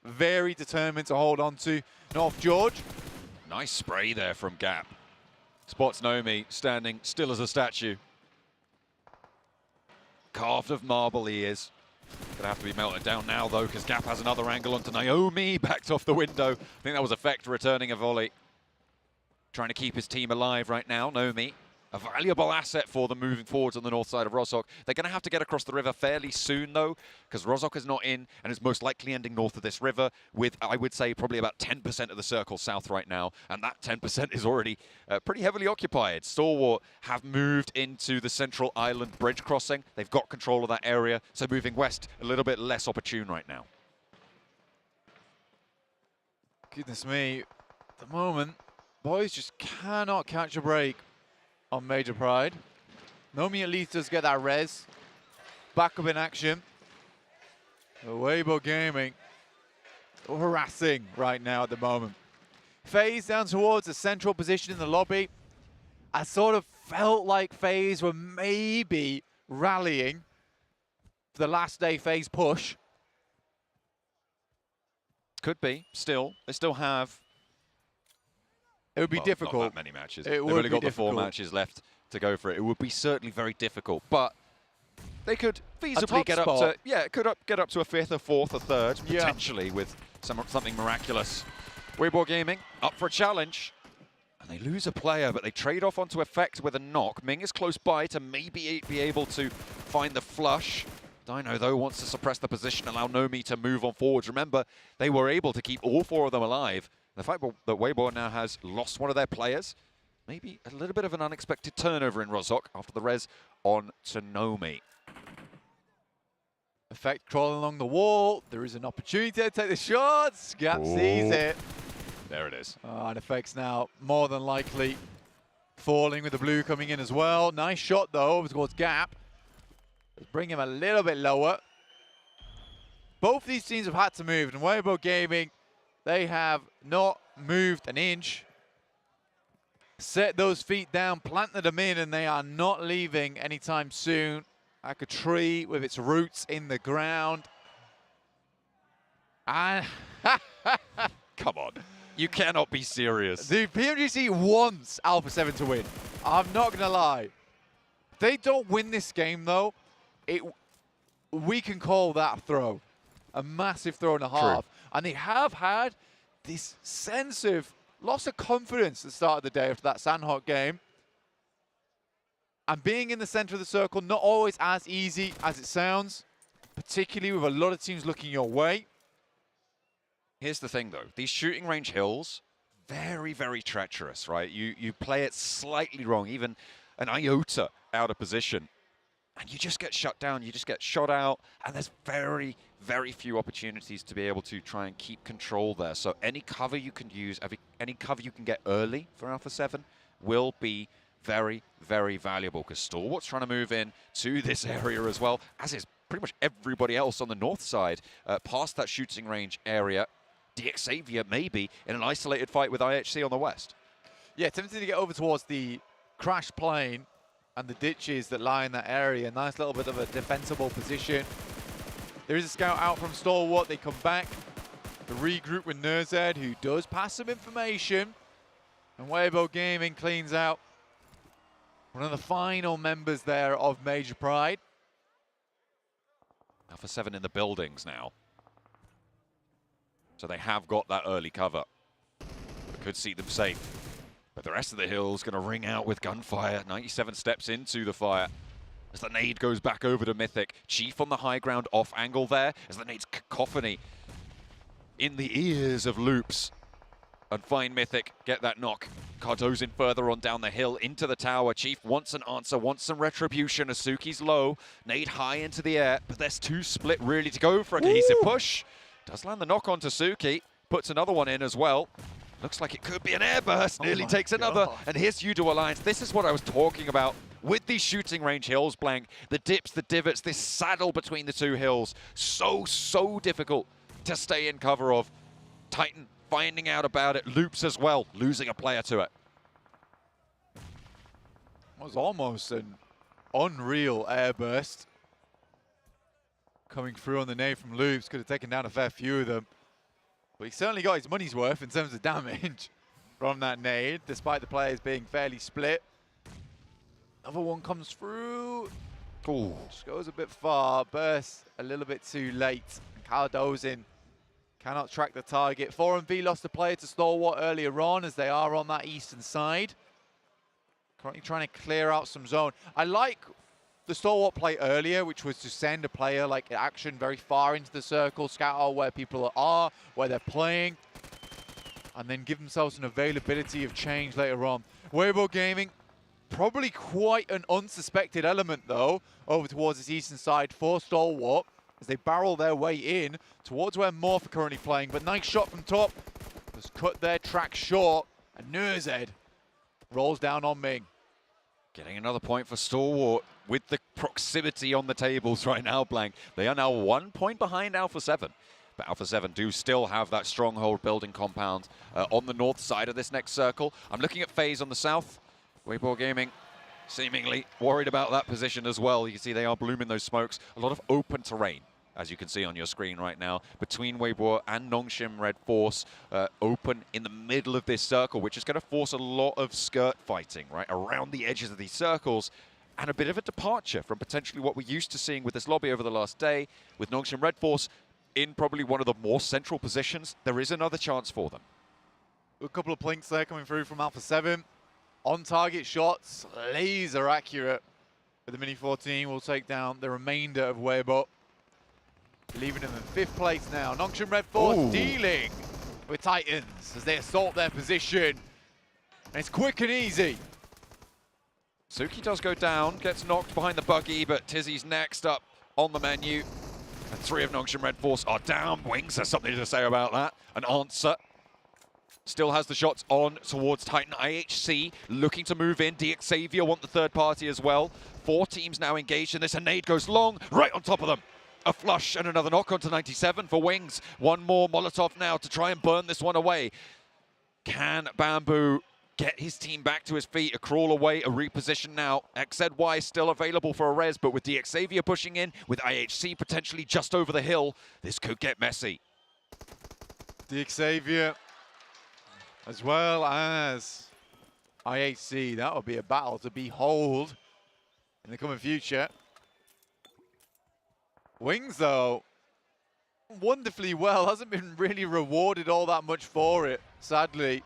very determined to hold on to North George. Nice spray there from Gap. Spots Nomi standing still as a statue. Carved of marble he is. Gonna have to be melted down now though, because Gap has another angle onto Naomi, backed off the window. I think that was Effect returning a volley. Trying to keep his team alive right now, Nomi. A valuable asset for them moving forwards on the north side of Rozhok. They're going to have to get across the river fairly soon, though, because Rozhok is not in and is most likely ending north of this river with, I would say, probably about 10% of the circle south right now, and that 10% is already pretty heavily occupied. Stalwart have moved into the central island bridge crossing. They've got control of that area, so moving west, a little bit less opportune right now. Goodness me, at the moment, boys just cannot catch a break on Major Pride. Nomi at least does get that res. Back up in action. Weibo Gaming harassing right now at the moment. FaZe down towards the central position in the lobby. I sort of felt like FaZe were maybe rallying for the last day FaZe push. Could be, still. They still have... It would be difficult. Not that many matches. They've only got the 4 matches left to go for it. It would be certainly very difficult, but they could feasibly get up to get up to a 5th, a 4th, a 3rd, potentially with something miraculous. Weibo Gaming up for a challenge, and they lose a player, but they trade off onto Effect with a knock. Ming is close by to maybe be able to find the flush. Dino, though, wants to suppress the position, allow Nomi to move on forwards. Remember, they were able to keep all 4 of them alive. The fact that Weibo now has lost one of their players, maybe a little bit of an unexpected turnover in Rozhok after the res on Nomi. Effect crawling along the wall. There is an opportunity to take the shots. Gap sees it. There it is. And Effect's now more than likely falling with the blue coming in as well. Nice shot, though, over towards Gap. Let's bring him a little bit lower. Both these teams have had to move, and Weibo Gaming, they have not moved an inch. Set those feet down, planted them in, and they are not leaving anytime soon. Like a tree with its roots in the ground. And come on, you cannot be serious. The PMGC wants Alpha 7 to win. I'm not going to lie. If they don't win this game, though, we can call that a throw. A massive throw and a half. And they have had this sense of loss of confidence at the start of the day after that Sandhawk game. And being in the center of the circle, not always as easy as it sounds, particularly with a lot of teams looking your way. Here's the thing, though. These shooting range hills, very, very treacherous, right? You play it slightly wrong, even an iota out of position. and you just get shut down, you just get shot out, and there's very, very few opportunities to be able to try and keep control there. So any cover you can use, any cover you can get early for Alpha 7 will be very, very valuable, because Stalwart's trying to move in to this area as well, as is pretty much everybody else on the north side, past that shooting range area. Xavier maybe in an isolated fight with IHC on the west. Yeah, tempting to get over towards the crash plane and the ditches that lie in that area. Nice little bit of a defensible position. There is a scout out from Stalwart. They come back to regroup with Nurzed, who does pass some information. And Weibo Gaming cleans out one of the final members there of Major Pride. Alpha 7 in the buildings now. So they have got that early cover. It could see them safe. But the rest of the hill's going to ring out with gunfire. 97 steps into the fire as the nade goes back over to Mythic. Chief on the high ground off angle there as the nade's cacophony in the ears of Loops. And find Mythic, get that knock. Cardo's in further on down the hill into the tower. Chief wants an answer, wants some retribution. Asuki's low, nade high into the air, but there's two split really to go for a cohesive push. Does land the knock on to Suki, puts another one in as well. Looks like it could be an airburst, nearly takes another. And here's Udo Alliance. This is what I was talking about with these shooting range hills, Blank. The dips, the divots, this saddle between the two hills. So difficult to stay in cover of. Titan finding out about it. Loops as well, losing a player to it. It was almost an unreal airburst coming through on the nade from Loops. Could have taken down a fair few of them. But he certainly got his money's worth in terms of damage from that nade, despite the players being fairly split. Another one comes through. Ooh. Just goes a bit far. Bursts a little bit too late. Caldozin cannot track the target. 4&B lost a player to Stalwart earlier on, as they are on that eastern side. Currently trying to clear out some zone. I like the Stalwart play earlier, which was to send a player like Action very far into the circle, scout out where people are, where they're playing, and then give themselves an availability of change later on. Weibo Gaming, probably quite an unsuspected element though, over towards this eastern side for Stalwart, as they barrel their way in towards where Morph are currently playing. But nice shot from top, has cut their track short, and Nurzed rolls down on Ming. Getting another point for Stalwart with the proximity on the tables right now, Blank. They are now 1 point behind Alpha 7. But Alpha 7 do still have that stronghold building compound on the north side of this next circle. I'm looking at FaZe on the south. Weibo Gaming seemingly worried about that position as well. You can see they are blooming those smokes. A lot of open terrain, as you can see on your screen right now, between Weibo and Nongshim Red Force, open in the middle of this circle, which is going to force a lot of skirt fighting, right, around the edges of these circles, and a bit of a departure from potentially what we're used to seeing with this lobby over the last day, with Nongshim Red Force in probably one of the more central positions. There is another chance for them. A couple of plinks there coming through from Alpha 7. On-target shots, laser accurate. But the Mini 14 will take down the remainder of Weibo, leaving them in 5th place now. Nongshim Red Force dealing with Titans as they assault their position. And it's quick and easy. Suki does go down, gets knocked behind the buggy, but Tizzy's next up on the menu. And 3 of Nongshim Red Force are down. Wings has something to say about that. An answer. Still has the shots on towards Titan. IHC looking to move in. Xavier want the third party as well. 4 teams now engaged in this. A nade goes long, right on top of them. A flush and another knock onto 97 for Wings. One more Molotov now to try and burn this one away. Can Bamboo get his team back to his feet? A crawl away, a reposition now. XZY still available for a res, but with Xavier pushing in, with IHC potentially just over the hill, this could get messy. Xavier, as well as IHC. That will be a battle to behold in the coming future. Wings, though, wonderfully well. Hasn't been really rewarded all that much for it, sadly.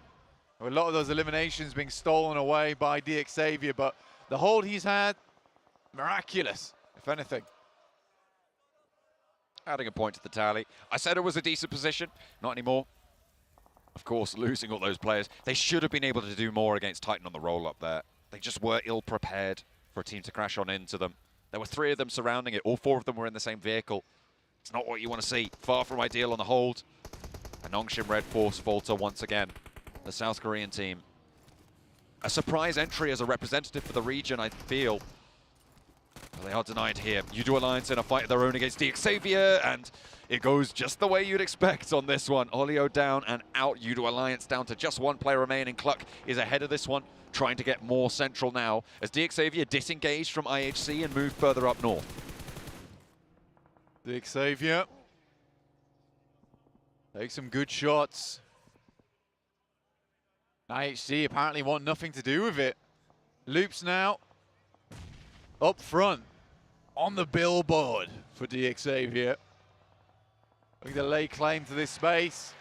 A lot of those eliminations being stolen away by Xavier, but the hold he's had, miraculous, if anything. Adding a point to the tally. I said it was a decent position, not anymore. Of course, losing all those players. They should have been able to do more against Titan on the roll-up there. They just were ill-prepared for a team to crash on into them. There were 3 of them surrounding it. All 4 of them were in the same vehicle. It's not what you want to see. Far from ideal on the hold. And Nongshim Red Force falter once again. The South Korean team. A surprise entry as a representative for the region, I feel. Well, they are denied here. Yudu Alliance in a fight of their own against Xavier, and it goes just the way you'd expect on this one. Olio down and out. Yudu Alliance down to just 1 player remaining. Cluck is ahead of this one, trying to get more central now as Xavier disengaged from IHC and moved further up north. Xavier takes some good shots. IHC apparently want nothing to do with it. Loops now up front on the billboard for Xavier. Looking to lay claim to this space.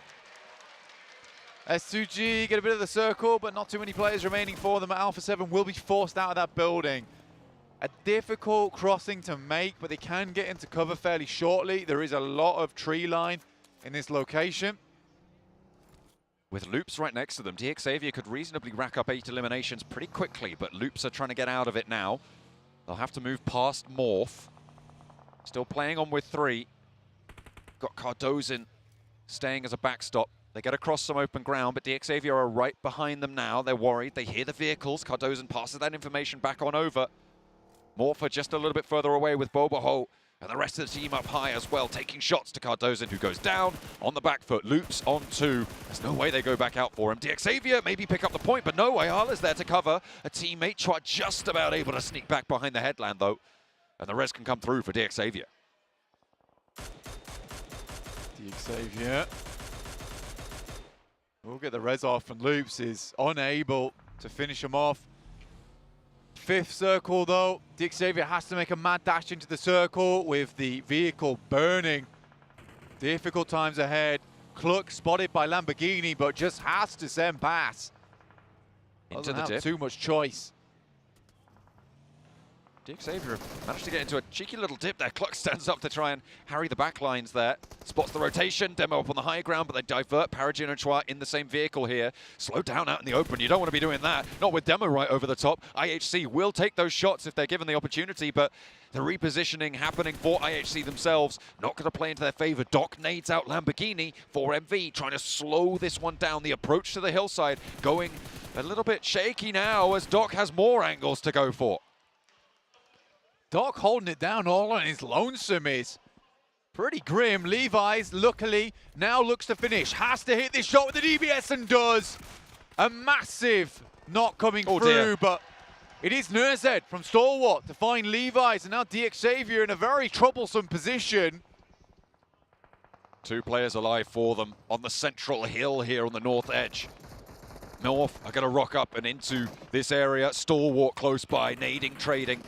S2G get a bit of the circle, but not too many players remaining for them. Alpha 7 will be forced out of that building. A difficult crossing to make, but they can get into cover fairly shortly. There is a lot of tree line in this location. With Loops right next to them, Xavier could reasonably rack up 8 eliminations pretty quickly, but Loops are trying to get out of it now. They'll have to move past Morph. Still playing on with 3. Got Cardozin staying as a backstop. They get across some open ground, but Xavier are right behind them now. They're worried. They hear the vehicles. Cardozin passes that information back on over. Morph just a little bit further away with Boboho. And the rest of the team up high as well, taking shots to Cardozin, who goes down on the back foot. Loops on 2. There's no way they go back out for him. Xavier maybe pick up the point, but no, Ayala's there to cover. A teammate tried just about able to sneak back behind the headland, though. And the rest can come through for Xavier. Xavier will get the res off, and Loops is unable to finish him off. 5th circle though, Xavier has to make a mad dash into the circle with the vehicle burning. Difficult times ahead. Cluck spotted by Lamborghini, but just has to send pass. Into the Doesn't have dip. too much choice. Xavier managed to get into a cheeky little dip there. Cluck stands up to try and harry the back lines there. Spots the rotation, Demo up on the high ground, but they divert Paragin and Chua in the same vehicle here. Slow down out in the open. You don't want to be doing that. Not with Demo right over the top. IHC will take those shots if they're given the opportunity, but the repositioning happening for IHC themselves. Not going to play into their favor. Doc nades out Lamborghini for MV, trying to slow this one down. The approach to the hillside going a little bit shaky now as Doc has more angles to go for. Doc holding it down all on his lonesome is pretty grim. Levi's, luckily, now looks to finish. Has to hit this shot with the DBS and does. A massive not coming through, dear. But it is Nurzed from Stalwart to find Levi's, and now Xavier in a very troublesome position. 2 players alive for them on the central hill here on the north edge. North are going to rock up and into this area. Stalwart close by, nading, trading.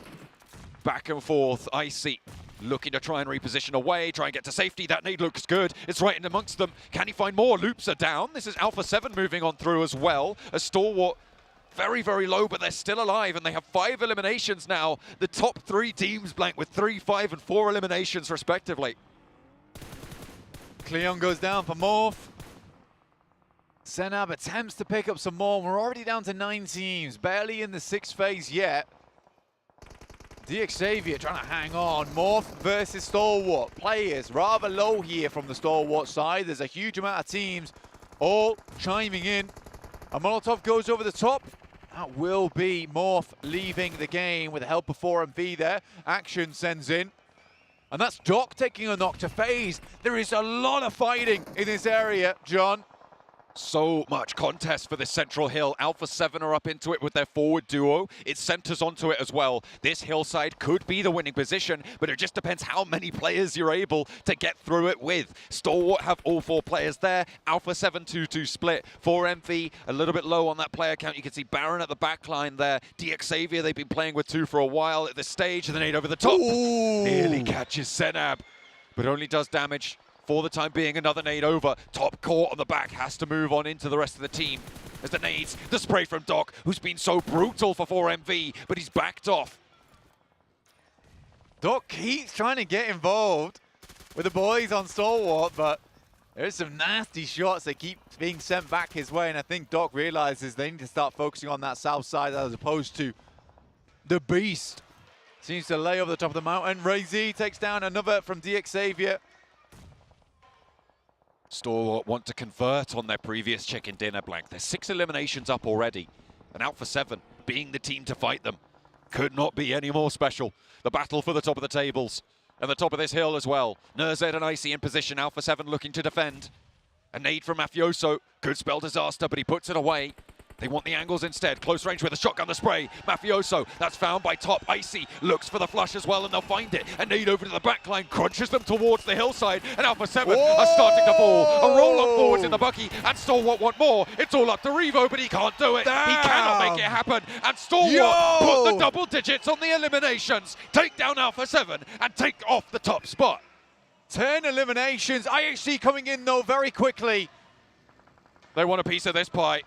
Back and forth, Icy looking to try and reposition away, try and get to safety. That nade looks good. It's right in amongst them. Can he find more? Loops are down. This is Alpha 7 moving on through as well. A Stalwart very, very low, but they're still alive, and they have 5 eliminations now. The top 3 teams blank with 3, 5, and 4 eliminations respectively. Cleon goes down for Morph. Senab attempts to pick up some more. We're already down to 9 teams, barely in the 6th phase yet. Xavier trying to hang on. Morph versus Stalwart. Players rather low here from the Stalwart side. There's a huge amount of teams all chiming in. A Molotov goes over the top. That will be Morph leaving the game with the help of 4MV there. Action sends in. And that's Doc taking a knock to FaZe. There is a lot of fighting in this area, John. So much contest for this central hill. Alpha 7 are up into it with their forward duo. It centers onto it as well. This hillside could be the winning position, but it just depends how many players you're able to get through it with. Stalwart have all 4 players there. Alpha 7 2-2 split. 4MV a little bit low on that player count. You can see Baron at the back line there. Xavier, they've been playing with 2 for a while at this stage. The nade over the top. Ooh. Nearly catches Senab, but only does damage. For the time being, another nade over. Top court on the back has to move on into the rest of the team. As the nades, the spray from Doc, who's been so brutal for 4MV, but he's backed off. Doc keeps trying to get involved with the boys on Stalwart, but there's some nasty shots that keep being sent back his way, and I think Doc realizes they need to start focusing on that south side as opposed to the beast Seems to lay over the top of the mountain. Ray-Z takes down another from Xavier. Stalwart want to convert on their previous chicken dinner, Blank. There's 6 eliminations up already. And Alpha 7 being the team to fight them. Could not be any more special. The battle for the top of the tables. And the top of this hill as well. Nurzed and Icy in position. Alpha 7 looking to defend. A nade from Mafioso. Could spell disaster, but he puts it away. They want the angles instead. Close range with a shotgun, the spray. Mafioso, that's found by top. Icy looks for the flush as well, and they'll find it. A nade over to the backline, crunches them towards the hillside, and Alpha 7 are starting to fall. A roll on forwards in the Bucky, and Stalwart want more. It's all up to Revo, but he can't do it. Damn. He cannot make it happen. And Stalwart put the double digits on the eliminations. Take down Alpha 7 and take off the top spot. 10 eliminations. IHC coming in, though, very quickly. They want a piece of this pie.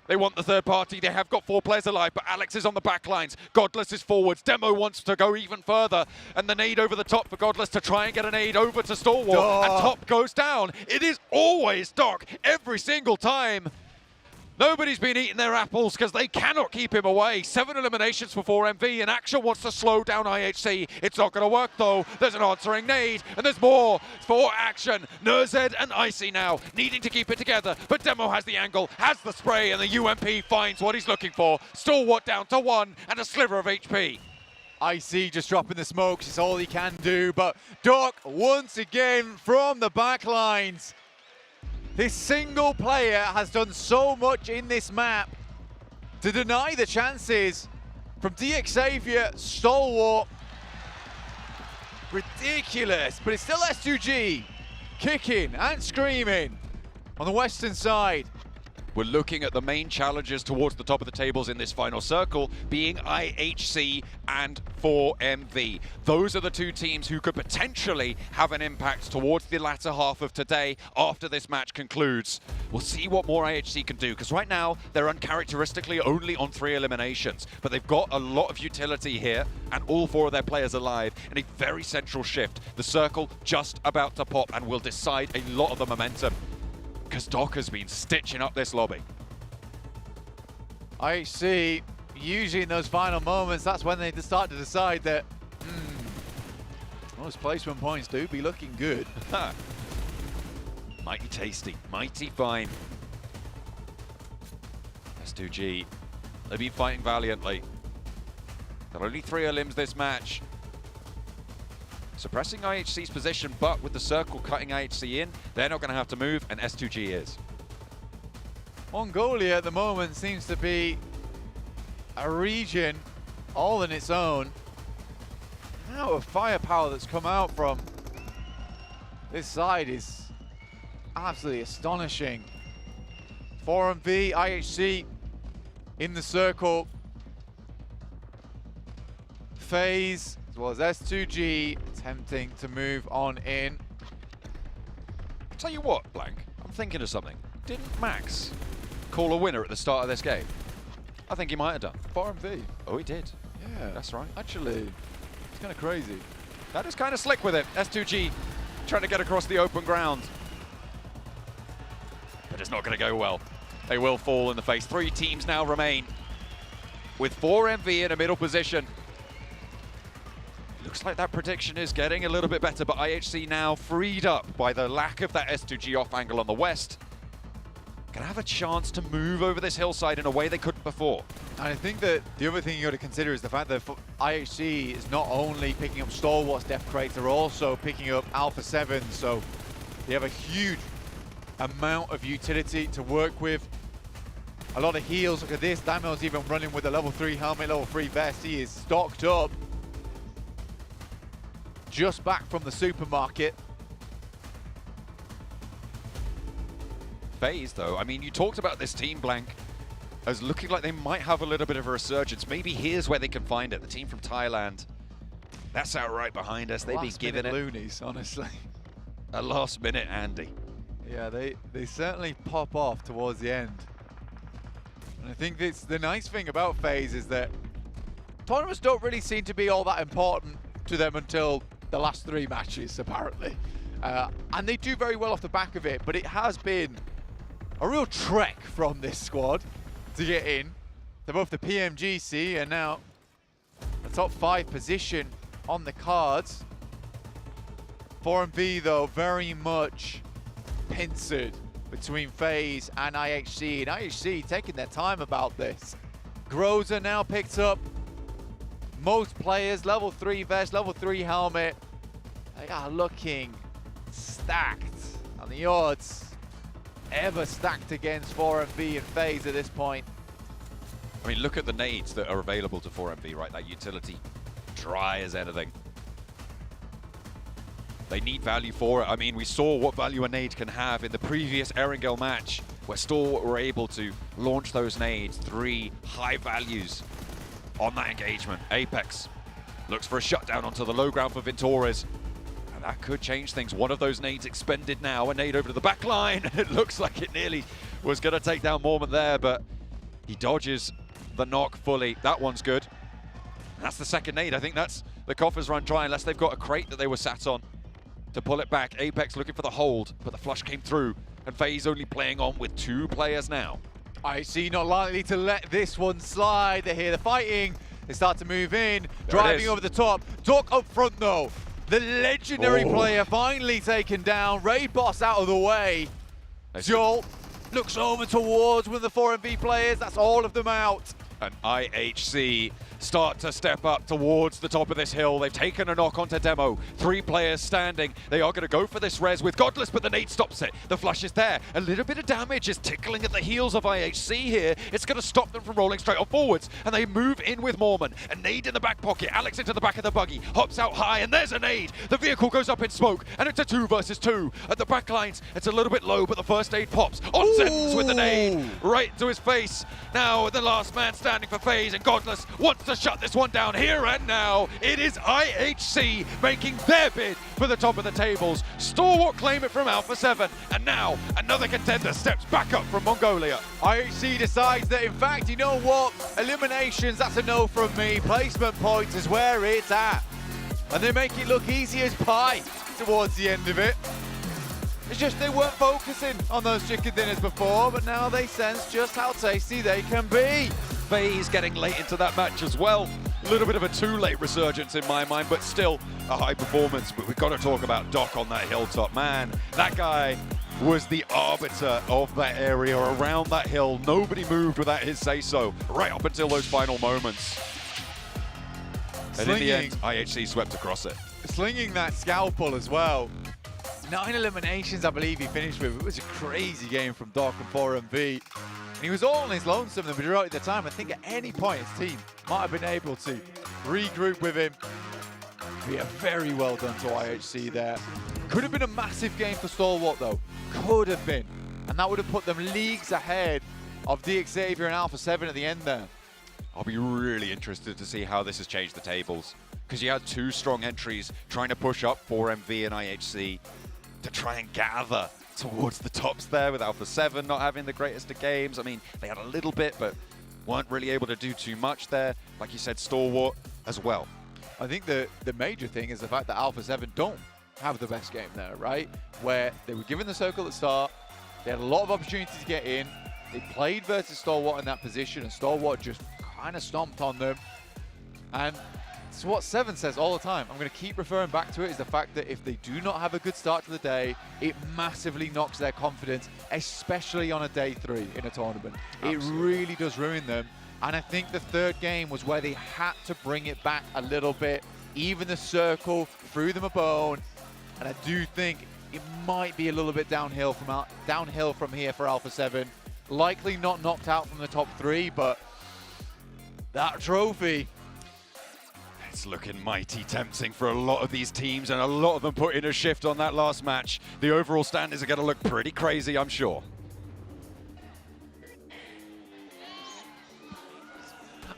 They want the third party. They have got 4 players alive, but Alex is on the back lines. Godless is forwards. Demo wants to go even further. And the nade over the top for Godless to try and get a nade over to Stalwart. And top goes down. It is always Doc every single time. Nobody's been eating their apples because they cannot keep him away. 7 eliminations for 4MV, and Action wants to slow down IHC. It's not going to work though. There's an answering nade, and there's more for Action. Nurzed and Icy now needing to keep it together, but Demo has the angle, has the spray, and the UMP finds what he's looking for. Stalwart down to 1 and a sliver of HP. Icy just dropping the smokes, it's all he can do, but Doc once again from the back lines. This single player has done so much in this map to deny the chances from Xavier, Stalwart. Ridiculous, but it's still S2G kicking and screaming on the western side. We're looking at the main challenges towards the top of the tables in this final circle being IHC and 4MV. Those are the 2 teams who could potentially have an impact towards the latter half of today after this match concludes. We'll see what more IHC can do, because right now they're uncharacteristically only on 3 eliminations, but they've got a lot of utility here and all 4 of their players alive in a very central shift. The circle just about to pop and will decide a lot of the momentum, because Doc has been stitching up this lobby. IHC, usually in those final moments, that's when they start to decide that those placement points do be looking good. Mighty tasty, mighty fine. S2G, they've been fighting valiantly. There are only 3 elims this match. Suppressing IHC's position, but with the circle cutting IHC in, they're not going to have to move, and S2G is. Mongolia at the moment seems to be a region all in its own. Now, of firepower that's come out from this side is absolutely astonishing. 4MV, IHC in the circle. FaZe, as well as S2G, attempting to move on in. Tell you what, Blank, I'm thinking of something. Didn't Max call a winner at the start of this game? I think he might have done. 4MV. Oh, he did. Yeah. That's right. Actually, it's kind of crazy. That is kind of slick with it. S2G trying to get across the open ground. But it's not going to go well. They will fall in the face. 3 teams now remain, with 4MV in a middle position. Looks like that prediction is getting a little bit better, but IHC now freed up by the lack of that S2G off angle on the west. Gonna have a chance to move over this hillside in a way they couldn't before. And I think that the other thing you got to consider is the fact that IHC is not only picking up Stalwart's death crates, they're also picking up Alpha 7, so they have a huge amount of utility to work with. A lot of heals. Look at this, Damel's even running with a level 3 helmet, level 3 vest. He is stocked up. Just back from the supermarket. FaZe, though, I mean, you talked about this team, Blank, as looking like they might have a little bit of a resurgence. Maybe here's where they can find it. The team from Thailand. That's out right behind us. They've been giving it loonies, honestly. A last minute Andy. Yeah, they certainly pop off towards the end. And I think the nice thing about FaZe is that tournaments don't really seem to be all that important to them until the last 3 matches, apparently. And they do very well off the back of it, but it has been a real trek from this squad to get in. They're both the PMGC and now the top 5 position on the cards. 4MV though, very much pincered between FaZe and IHC. And IHC taking their time about this. Groza now picked up most players, level 3 vest, level 3 helmet. They are looking stacked. And the odds ever stacked against 4MV and FaZe at this point. I mean, look at the nades that are available to 4MV, right? That utility, dry as anything. They need value for it. I mean, we saw what value a nade can have in the previous Erangel match, where Stalwart were able to launch those nades, 3 high values on that engagement. Apex looks for a shutdown onto the low ground for Ventores. And that could change things. One of those nades expended now. A nade over to the back line. It looks like it nearly was going to take down Mormon there, but he dodges the knock fully. That one's good. And that's the second nade. I think that's the coffers run dry, unless they've got a crate that they were sat on to pull it back. Apex looking for the hold, but the flush came through, and FaZe only playing on with 2 players now. IHC not likely to let this one slide. They hear the fighting. They start to move in, driving over the top. Doc up front though. The legendary player finally taken down. Raid boss out of the way. Joel looks over towards one of the 4MV players. That's all of them out. And IHC start to step up towards the top of this hill. They've taken a knock onto Demo. 3 players standing. They are going to go for this res with Godless, but the nade stops it. The flush is there. A little bit of damage is tickling at the heels of IHC here. It's going to stop them from rolling straight on forwards, and they move in with Mormon. A nade in the back pocket. Alex into the back of the buggy. Hops out high, and there's a nade. The vehicle goes up in smoke, and it's a 2 versus 2. At the back lines, it's a little bit low, but the first aid pops. Onsens with the nade right to his face. Now the last man standing for FaZe, and Godless wants to shut this one down here and now. It is IHC making their bid for the top of the tables. Stalwart claim it from Alpha 7, and now another contender steps back up from Mongolia. IHC decides that, in fact, you know what? Eliminations, that's a no from me. Placement points is where it's at. And they make it look easy as pie towards the end of it. It's just they weren't focusing on those chicken dinners before, but now they sense just how tasty they can be. FaZe getting late into that match as well. A little bit of a too late resurgence in my mind, but still a high performance. But we've got to talk about Doc on that hilltop. Man, that guy was the arbiter of that area around that hill. Nobody moved without his say-so, right up until those final moments. And in the end, IHC swept across it. Slinging that scalpel as well. 9 eliminations, I believe he finished with. It was a crazy game from Doc and 4MV. And he was all on his lonesome the majority of the time. I think at any point his team might have been able to regroup with him. Yeah, very well done to IHC there. Could have been a massive game for Stalwart though. Could have been. And that would have put them leagues ahead of DXavier and Alpha 7 at the end there. I'll be really interested to see how this has changed the tables, because you had 2 strong entries trying to push up 4MV and IHC to try and gather towards the tops there, with Alpha 7 not having the greatest of games. I mean, they had a little bit, but weren't really able to do too much there. Like you said, Stalwart as well. I think the major thing is the fact that Alpha 7 don't have the best game there, right? Where they were given the circle at the start, they had a lot of opportunities to get in, they played versus Stalwart in that position, and Stalwart just kind of stomped on them. And it's what 7 says all the time. I'm going to keep referring back to it, is the fact that if they do not have a good start to the day, it massively knocks their confidence, especially on a day 3 in a tournament. Absolutely. It really does ruin them. And I think the 3rd game was where they had to bring it back a little bit. Even the circle threw them a bone. And I do think it might be a little bit downhill from here for Alpha 7. Likely not knocked out from the top 3, but that trophy, it's looking mighty tempting for a lot of these teams, and a lot of them put in a shift on that last match. The overall standings are going to look pretty crazy, I'm sure.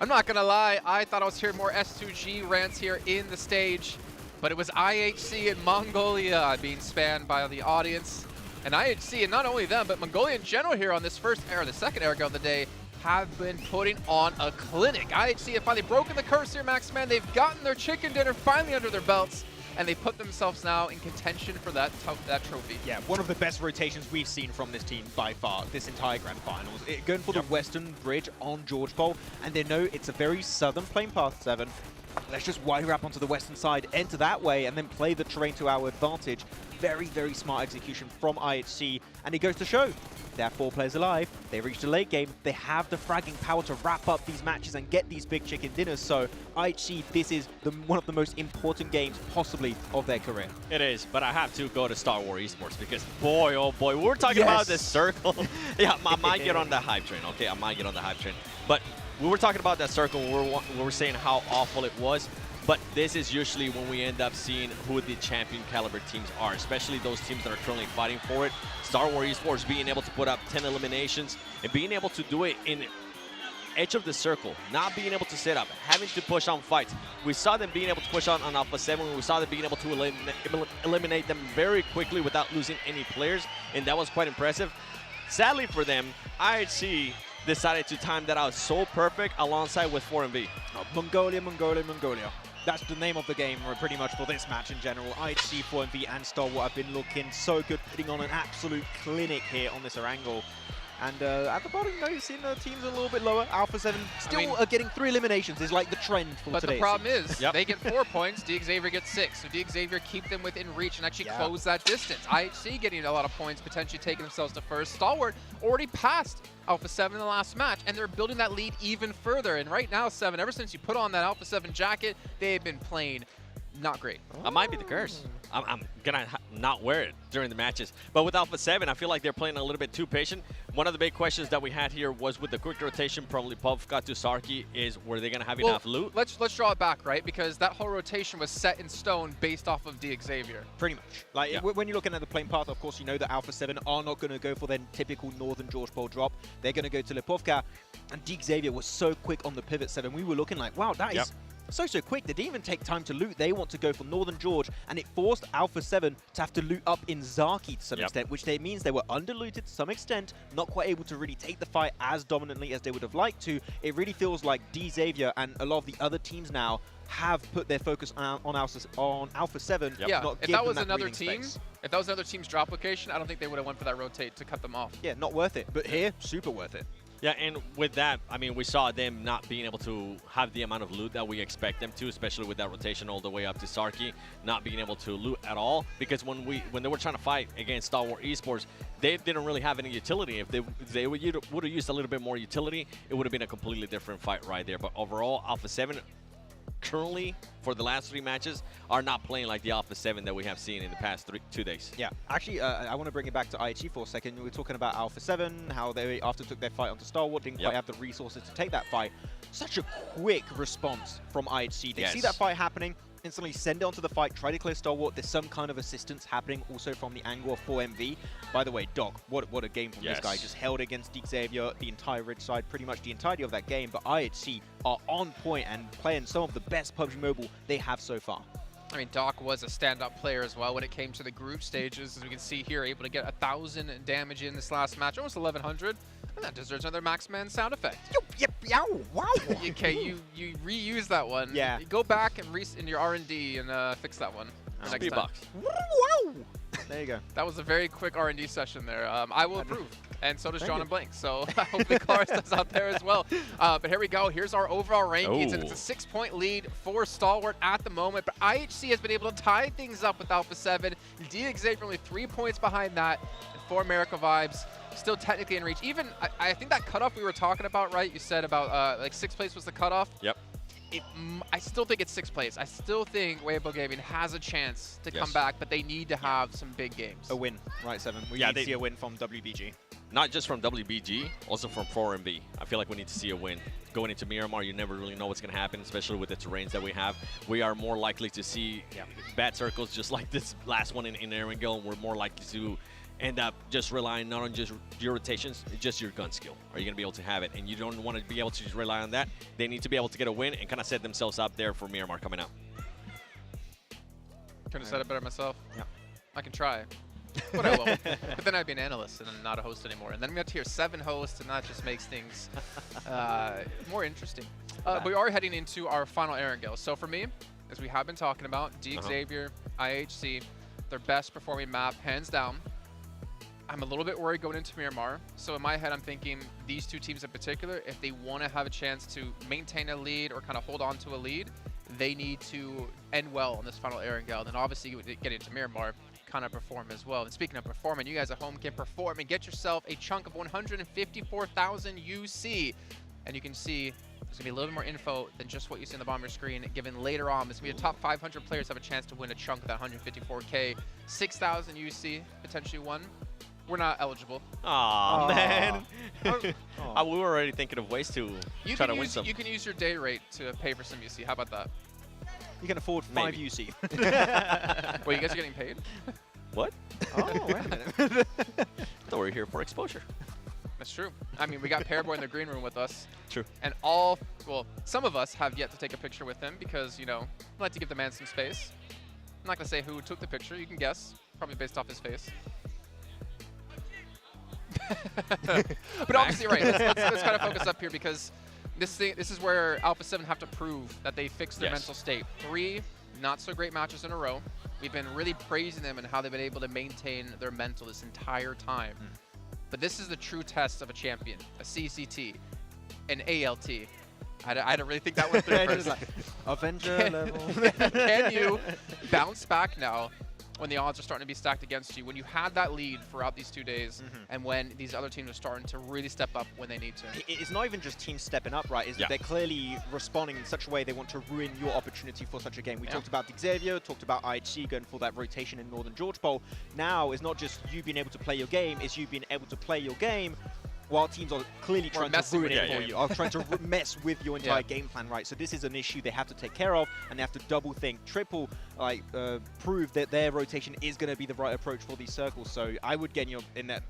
I'm not going to lie, I thought I was hearing more S2G rants here in the stage, but it was IHC and Mongolia being spanned by the audience. And IHC, and not only them, but Mongolia in general here on this the second air go of the day, have been putting on a clinic. IHC have finally broken the curse here, Max Man. They've gotten their chicken dinner finally under their belts, and they put themselves now in contention for that trophy. Yeah, one of the best rotations we've seen from this team by far, this entire Grand Finals. Going for the Western Bridge on George Pole, and they know it's a very southern plane path 7. let's just wide wrap onto the western side, enter that way, and then play the terrain to our advantage. Very, very smart execution from IHC, and it goes to show. They have 4 players alive, they reached the late game, they have the fragging power to wrap up these matches and get these big chicken dinners, so IHC, this is one of the most important games possibly of their career. It is, but I have to go to Star Wars Esports because boy, oh boy, we're talking about this circle. Yeah, I might get on the hype train, okay? I might get on the hype train. But we were talking about that circle, we were saying how awful it was. But this is usually when we end up seeing who the champion caliber teams are, especially those teams that are currently fighting for it. Star Wars Esports being able to put up 10 eliminations and being able to do it in edge of the circle, not being able to set up, having to push on fights. We saw them being able to push on Alpha 7. We saw them being able to eliminate them very quickly without losing any players, and that was quite impressive. Sadly for them, IHC decided to time that out so perfect alongside with 4MV. Mongolia. That's the name of the game pretty much for this match in general. IHC, 4MV and Star Wars have been looking so good, putting on an absolute clinic here on this Erangel. And at the bottom, you know, you've seen the teams a little bit lower. Alpha 7 still are getting 3 eliminations is like the trend for but today. The problem is, they get 4 points, DXavier gets 6. So DXavier keep them within reach and actually close that distance. IHC getting a lot of points, potentially taking themselves to first. Stalwart already passed Alpha 7 in the last match, and they're building that lead even further. And right now, 7, ever since you put on that Alpha 7 jacket, they have been playing not great. That might be the curse. I'm gonna not wear it during the matches. But with Alpha 7, I feel like they're playing a little bit too patient. One of the big questions that we had here was with the quick rotation, probably Povka to Sarki, is were they gonna have enough loot? Let's draw it back, right? Because that whole rotation was set in stone based off of DXavier. Pretty much. Like when you're looking at the playing path, of course, you know that Alpha 7 are not going to go for their typical Northern George Bowl drop. They're going to go to Lipovka, and DXavier was so quick on the pivot 7. We were looking like, wow, that is so quick. They didn't even take time to loot. They want to go for Northern George, and it forced Alpha 7 to have to loot up in Zaki to some extent, which means they were underlooted to some extent, not quite able to really take the fight as dominantly as they would have liked to. It really feels like DXavier and a lot of the other teams now have put their focus on Alpha 7. Yeah, not if give that them was another breathing team, space. if that was another team's drop location, I don't think they would have went for that rotate to cut them off. Yeah, not worth it. But here, super worth it. Yeah, and with that, I mean, we saw them not being able to have the amount of loot that we expect them to, especially with that rotation all the way up to Sarki, not being able to loot at all. Because when they were trying to fight against Star Wars Esports, they didn't really have any utility. If they would have used a little bit more utility, it would have been a completely different fight right there. But overall, Alpha 7 currently, for the last 3 matches, are not playing like the Alpha 7 that we have seen in the past 2 days. Yeah, actually, I want to bring it back to IHG for a second. We were talking about Alpha 7, how they, after took their fight onto Star Wars, didn't quite have the resources to take that fight. Such a quick response from IHG. They see that fight happening, instantly send it onto the fight, try to clear Star Wars. There's some kind of assistance happening also from the angle of 4MV. By the way, Doc, what a game from this guy. Just held against DXavier the entire ridge side, pretty much the entirety of that game. But IHC are on point and playing some of the best PUBG Mobile they have so far. I mean, Doc was a stand-up player as well when it came to the group stages. As we can see here, able to get 1,000 damage in this last match, almost 1,100. And that deserves another Maxman sound effect. Yep, yow, wow. Okay, you reuse that one. Yeah. You go back and in your R&D and fix that one. Next time. Wow. There you go. That was a very quick R&D session there. I will approve. And so does John and Blank. So hopefully Cars does out there as well. But here we go. Here's our overall rankings. And it's a 6-point lead for Stalwart at the moment. But IHC has been able to tie things up with Alpha 7. DXavier only 3 points behind that. And for America Vibes, still technically in reach. Even, I think that cutoff we were talking about, right? You said about like 6th place was the cutoff. Yep. I still think it's 6th place. I still think Weibo Gaming has a chance to come back, but they need to have some big games. A win, right, 7. We need to see a win from WBG. Not just from WBG, also from 4MB. I feel like we need to see a win. Going into Miramar, you never really know what's going to happen, especially with the terrains that we have. We are more likely to see bad circles just like this last one in Erangel, and we're more likely to end up just relying not on just your rotations, just your gun skill. Are you going to be able to have it? And you don't want to be able to just rely on that. They need to be able to get a win and kind of set themselves up there for Miramar coming out. Couldn't have said it better myself. Yeah. I can try. But I won't. But then I'd be an analyst and not a host anymore. And then we have to hear 7 hosts, and that just makes things more interesting. But we are heading into our final Erangel. So for me, as we have been talking about, DXavier, IHC, their best performing map, hands down. I'm a little bit worried going into Miramar. So in my head, I'm thinking these 2 teams in particular, if they want to have a chance to maintain a lead or kind of hold on to a lead, they need to end well on this final Erangel. And then obviously getting to Miramar, kind of perform as well. And speaking of performing, you guys at home can perform and get yourself a chunk of 154,000 UC. And you can see there's going to be a little bit more info than just what you see on the bottom of your screen, given later on. There's going to be a top 500 players have a chance to win a chunk of that 154K. 6,000 UC, potentially won. We're not eligible. Aw, man. We were already thinking of ways to try to win some. You can use your day rate to pay for some UC. How about that? You can afford 5 UC. Wait, you guys are getting paid? What? Oh, wait a minute. So we're here for exposure. That's true. I mean, we got Pairboy in the green room with us. True. And some of us have yet to take a picture with him because, you know, we like to give the man some space. I'm not going to say who took the picture. You can guess, probably based off his face. But obviously, right, let's kind of focus up here because this is where Alpha 7 have to prove that they fixed their mental state. 3 not so great matches in a row. We've been really praising them and how they've been able to maintain their mental this entire time. But this is the true test of a champion, a CCT, an ALT. I had to really think that one through first. Like, Avenger level. Can you bounce back now when the odds are starting to be stacked against you, when you had that lead throughout these 2 days, and when these other teams are starting to really step up when they need to? It's not even just teams stepping up, right? They're clearly responding in such a way they want to ruin your opportunity for such a game. We talked about Xavier, talked about IHC going for that rotation in Northern George Bowl. Now, it's not just you being able to play your game, it's you being able to play your game while teams are clearly trying to ruin it for you, are trying to mess with your entire game plan, right? So this is an issue they have to take care of, and they have to double think, triple, prove that their rotation is going to be the right approach for these circles. So I would get in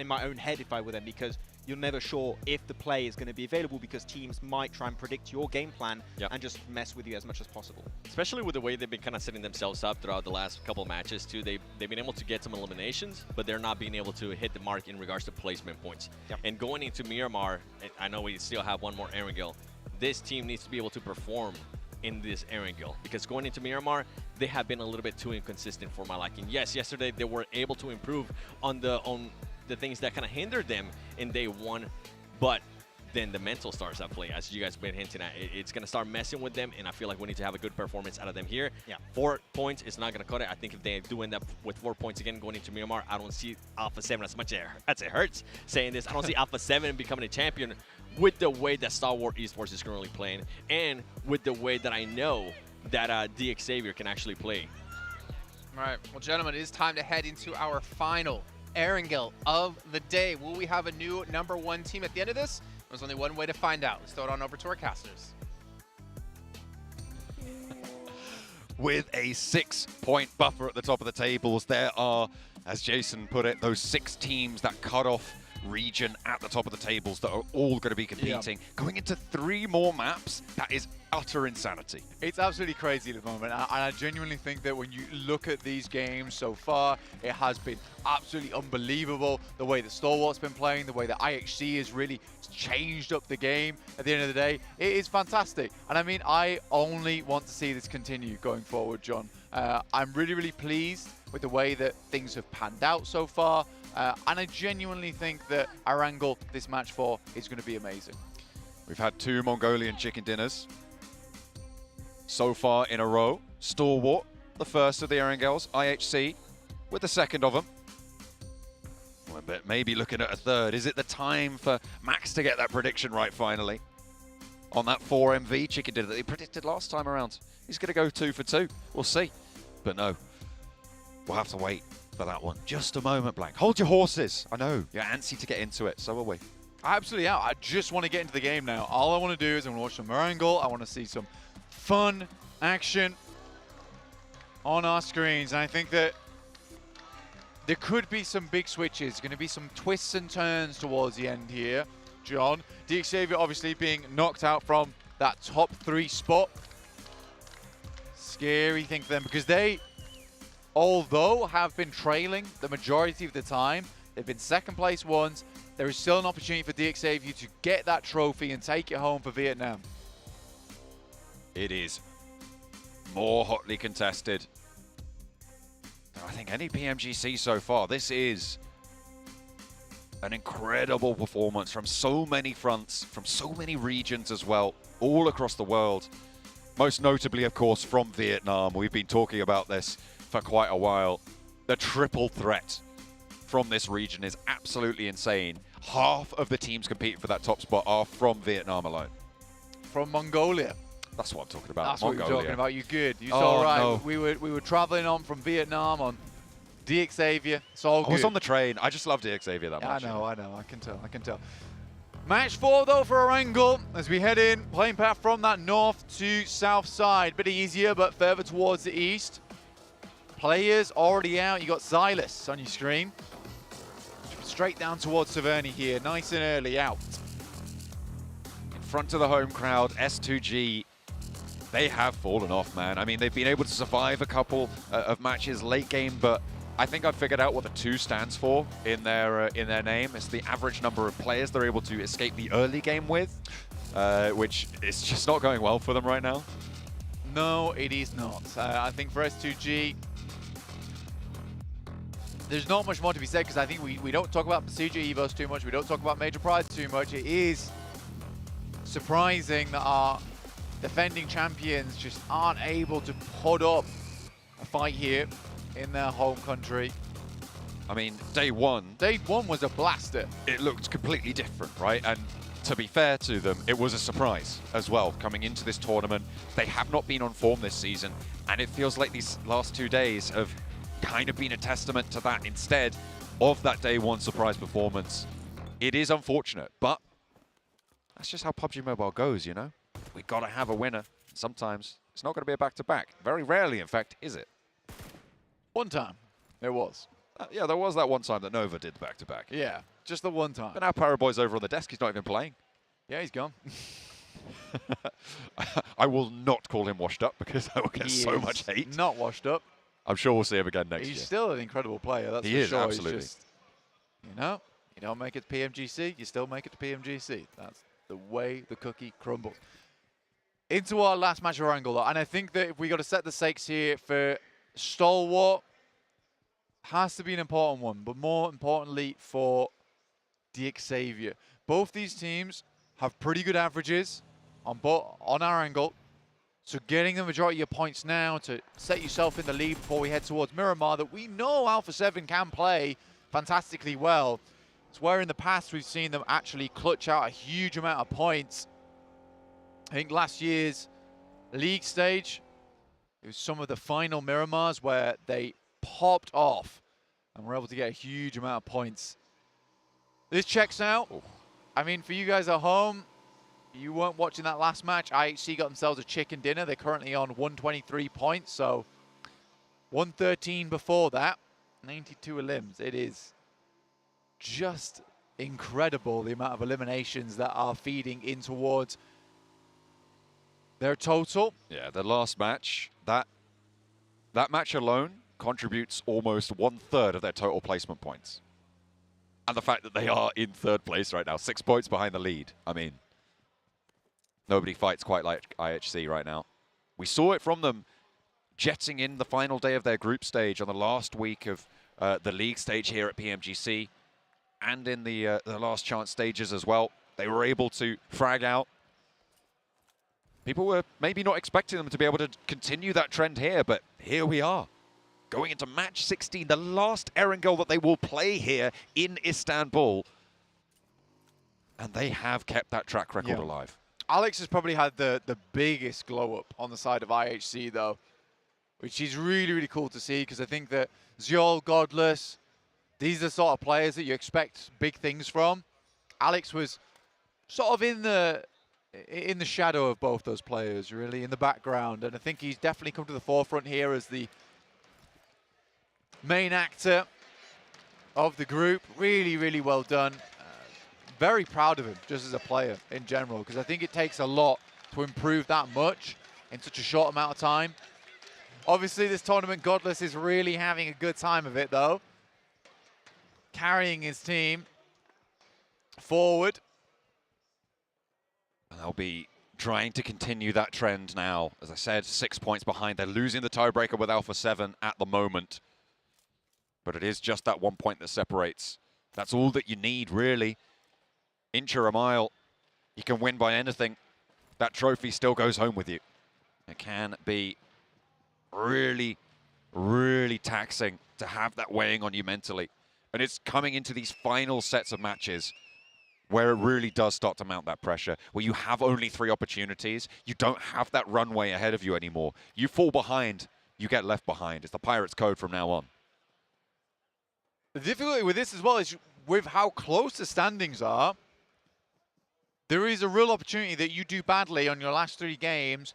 my own head if I were them, because you're never sure if the play is going to be available because teams might try and predict your game plan and just mess with you as much as possible. Especially with the way they've been kind of setting themselves up throughout the last couple of matches too. They've been able to get some eliminations, but they're not being able to hit the mark in regards to placement points. And going into Miramar, I know we still have one more Erangel. This team needs to be able to perform in this Erangel, because going into Miramar, they have been a little bit too inconsistent for my liking. Yes, yesterday they were able to improve on the things that kind of hindered them in day 1, but then the mental starts at play, as you guys have been hinting at. It's going to start messing with them, and I feel like we need to have a good performance out of them here. 4 points is not going to cut it. I think if they do end up with 4 points again going into Miramar, I don't see Alpha 7, as much as it hurts saying this, I don't see Alpha 7 becoming a champion with the way that Star Wars Esports is currently playing, and with the way that I know that DX Xavier can actually play. All right, well, gentlemen, it is time to head into our final Erangel of the day. Will we have a new #1 team at the end of this? There's only one way to find out. Let's throw it on over to our casters. With a 6-point buffer at the top of the tables, there are, as Jason put it, those 6 teams that cut off region at the top of the tables that are all going to be competing. Going into 3 more maps, that is utter insanity. It's absolutely crazy at the moment, and I genuinely think that when you look at these games so far, it has been absolutely unbelievable. The way that Stalwart's been playing, the way that IHC has really changed up the game at the end of the day. It is fantastic. And I mean, I only want to see this continue going forward, John. I'm really, really pleased with the way that things have panned out so far. And I genuinely think that Erangel, this match 4, is going to be amazing. We've had 2 Mongolian chicken dinners so far in a row. Stalwart, the first of the Erangels. IHC with the second of them. But maybe looking at a third. Is it the time for Max to get that prediction right finally? On that 4 MV chicken dinner that he predicted last time around. He's going to go 2 for 2. We'll see. But no, we'll have to wait for that one. Just a moment, Blank. Hold your horses. I know, you're antsy to get into it. So are we. I absolutely am. I just want to get into the game now. All I want to do is I want to watch some Erangel. I want to see some fun action on our screens. And I think that there could be some big switches. Going to be some twists and turns towards the end here, John. DX Xavier obviously being knocked out from that top 3 spot. Scary thing for them, because they, although have been trailing the majority of the time, they've been second place once. There is still an opportunity for DX Xavier to get that trophy and take it home for Vietnam. It is more hotly contested than I think any PMGC so far. This is an incredible performance from so many fronts, from so many regions as well, all across the world. Most notably, of course, from Vietnam. We've been talking about this for quite a while. The triple threat from this region is absolutely insane. Half of the teams competing for that top spot are from Vietnam alone. From Mongolia. That's what I'm talking about. That's Mongolia. what you're talking about. You good. You saw right. No. We were traveling on from Vietnam on DXavier. It's all good. I was on the train. I just love DXavier that much. I know. I can tell. Match 4 though for Erangel as we head in, playing path from that north to south side. Bit easier, but further towards the east. Players already out. You got Xylus on your screen. Straight down towards Taverny here, nice and early out. In front of the home crowd, S2G, they have fallen off, man. I mean, they've been able to survive a couple of matches late game, but I think I've figured out what the 2 stands for in their name. It's the average number of players they're able to escape the early game with, which is just not going well for them right now. No, it is not. I think for S2G, there's not much more to be said because I think we don't talk about Procedure Evos too much. We don't talk about Major Pride too much. It is surprising that our defending champions just aren't able to put up a fight here in their home country. I mean, day one was a blaster. It looked completely different, right? And to be fair to them, it was a surprise as well coming into this tournament. They have not been on form this season, and it feels like these last 2 days have kind of been a testament to that instead of that day one surprise performance. It is unfortunate, but that's just how PUBG Mobile goes, you know? We gotta have a winner. Sometimes it's not gonna be a back-to-back. Very rarely, in fact, is it? One time, there was. Yeah, there was that one time that Nova did back-to-back. Yeah, just the one time. But now Paraboy's over on the desk, he's not even playing. Yeah, he's gone. I will not call him washed up because I will get so much hate. Not washed up. I'm sure we'll see him again next year. He's still an incredible player, that's he for is, sure. absolutely. He's just, you know, you don't make it to PMGC, you still make it to PMGC. That's the way the cookie crumbles. Into our last match of Erangel, though, and I think that if we got to set the stakes here for Stalwart, has to be an important one, but more importantly for DXavier. Both these teams have pretty good averages on Erangel. So getting the majority of your points now to set yourself in the lead before we head towards Miramar that we know Alpha 7 can play fantastically well. It's where in the past we've seen them actually clutch out a huge amount of points. I think last year's league stage, it was some of the final Miramars where they popped off and were able to get a huge amount of points. This checks out. I mean, for you guys at home, you weren't watching that last match. IHC got themselves a chicken dinner. They're currently on 123 points, so 113 before that. 92 elims. It is just incredible the amount of eliminations that are feeding in towards their total. Yeah, the last match, that match alone contributes almost 1/3 of their total placement points. And the fact that they are in 3rd place right now, 6 points behind the lead. I mean, nobody fights quite like IHC right now. We saw it from them jetting in the final day of their group stage on the last week of the league stage here at PMGC and in the last chance stages as well. They were able to frag out. People were maybe not expecting them to be able to continue that trend here, but here we are. Going into match 16, the last Erangel that they will play here in Istanbul. And they have kept that track record alive. Alex has probably had the biggest glow up on the side of IHC though, which is really, really cool to see because I think that Zyol, Godless, these are the sort of players that you expect big things from. Alex was sort of in the shadow of both those players, really, in the background, and I think he's definitely come to the forefront here as the main actor of the group. Really, really well done. Very proud of him just as a player in general, because I think it takes a lot to improve that much in such a short amount of time. Obviously, this tournament, Godless is really having a good time of it, though. Carrying his team forward. And they'll be trying to continue that trend now. As I said, 6 points behind. They're losing the tiebreaker with Alpha 7 at the moment. But it is just that 1 point that separates. That's all that you need, really. Inch or a mile, you can win by anything. That trophy still goes home with you. It can be really, really taxing to have that weighing on you mentally. And it's coming into these final sets of matches where it really does start to mount that pressure, where you have only 3 opportunities. You don't have that runway ahead of you anymore. You fall behind, you get left behind. It's the Pirates code from now on. The difficulty with this as well is with how close the standings are, there is a real opportunity that you do badly on your last 3 games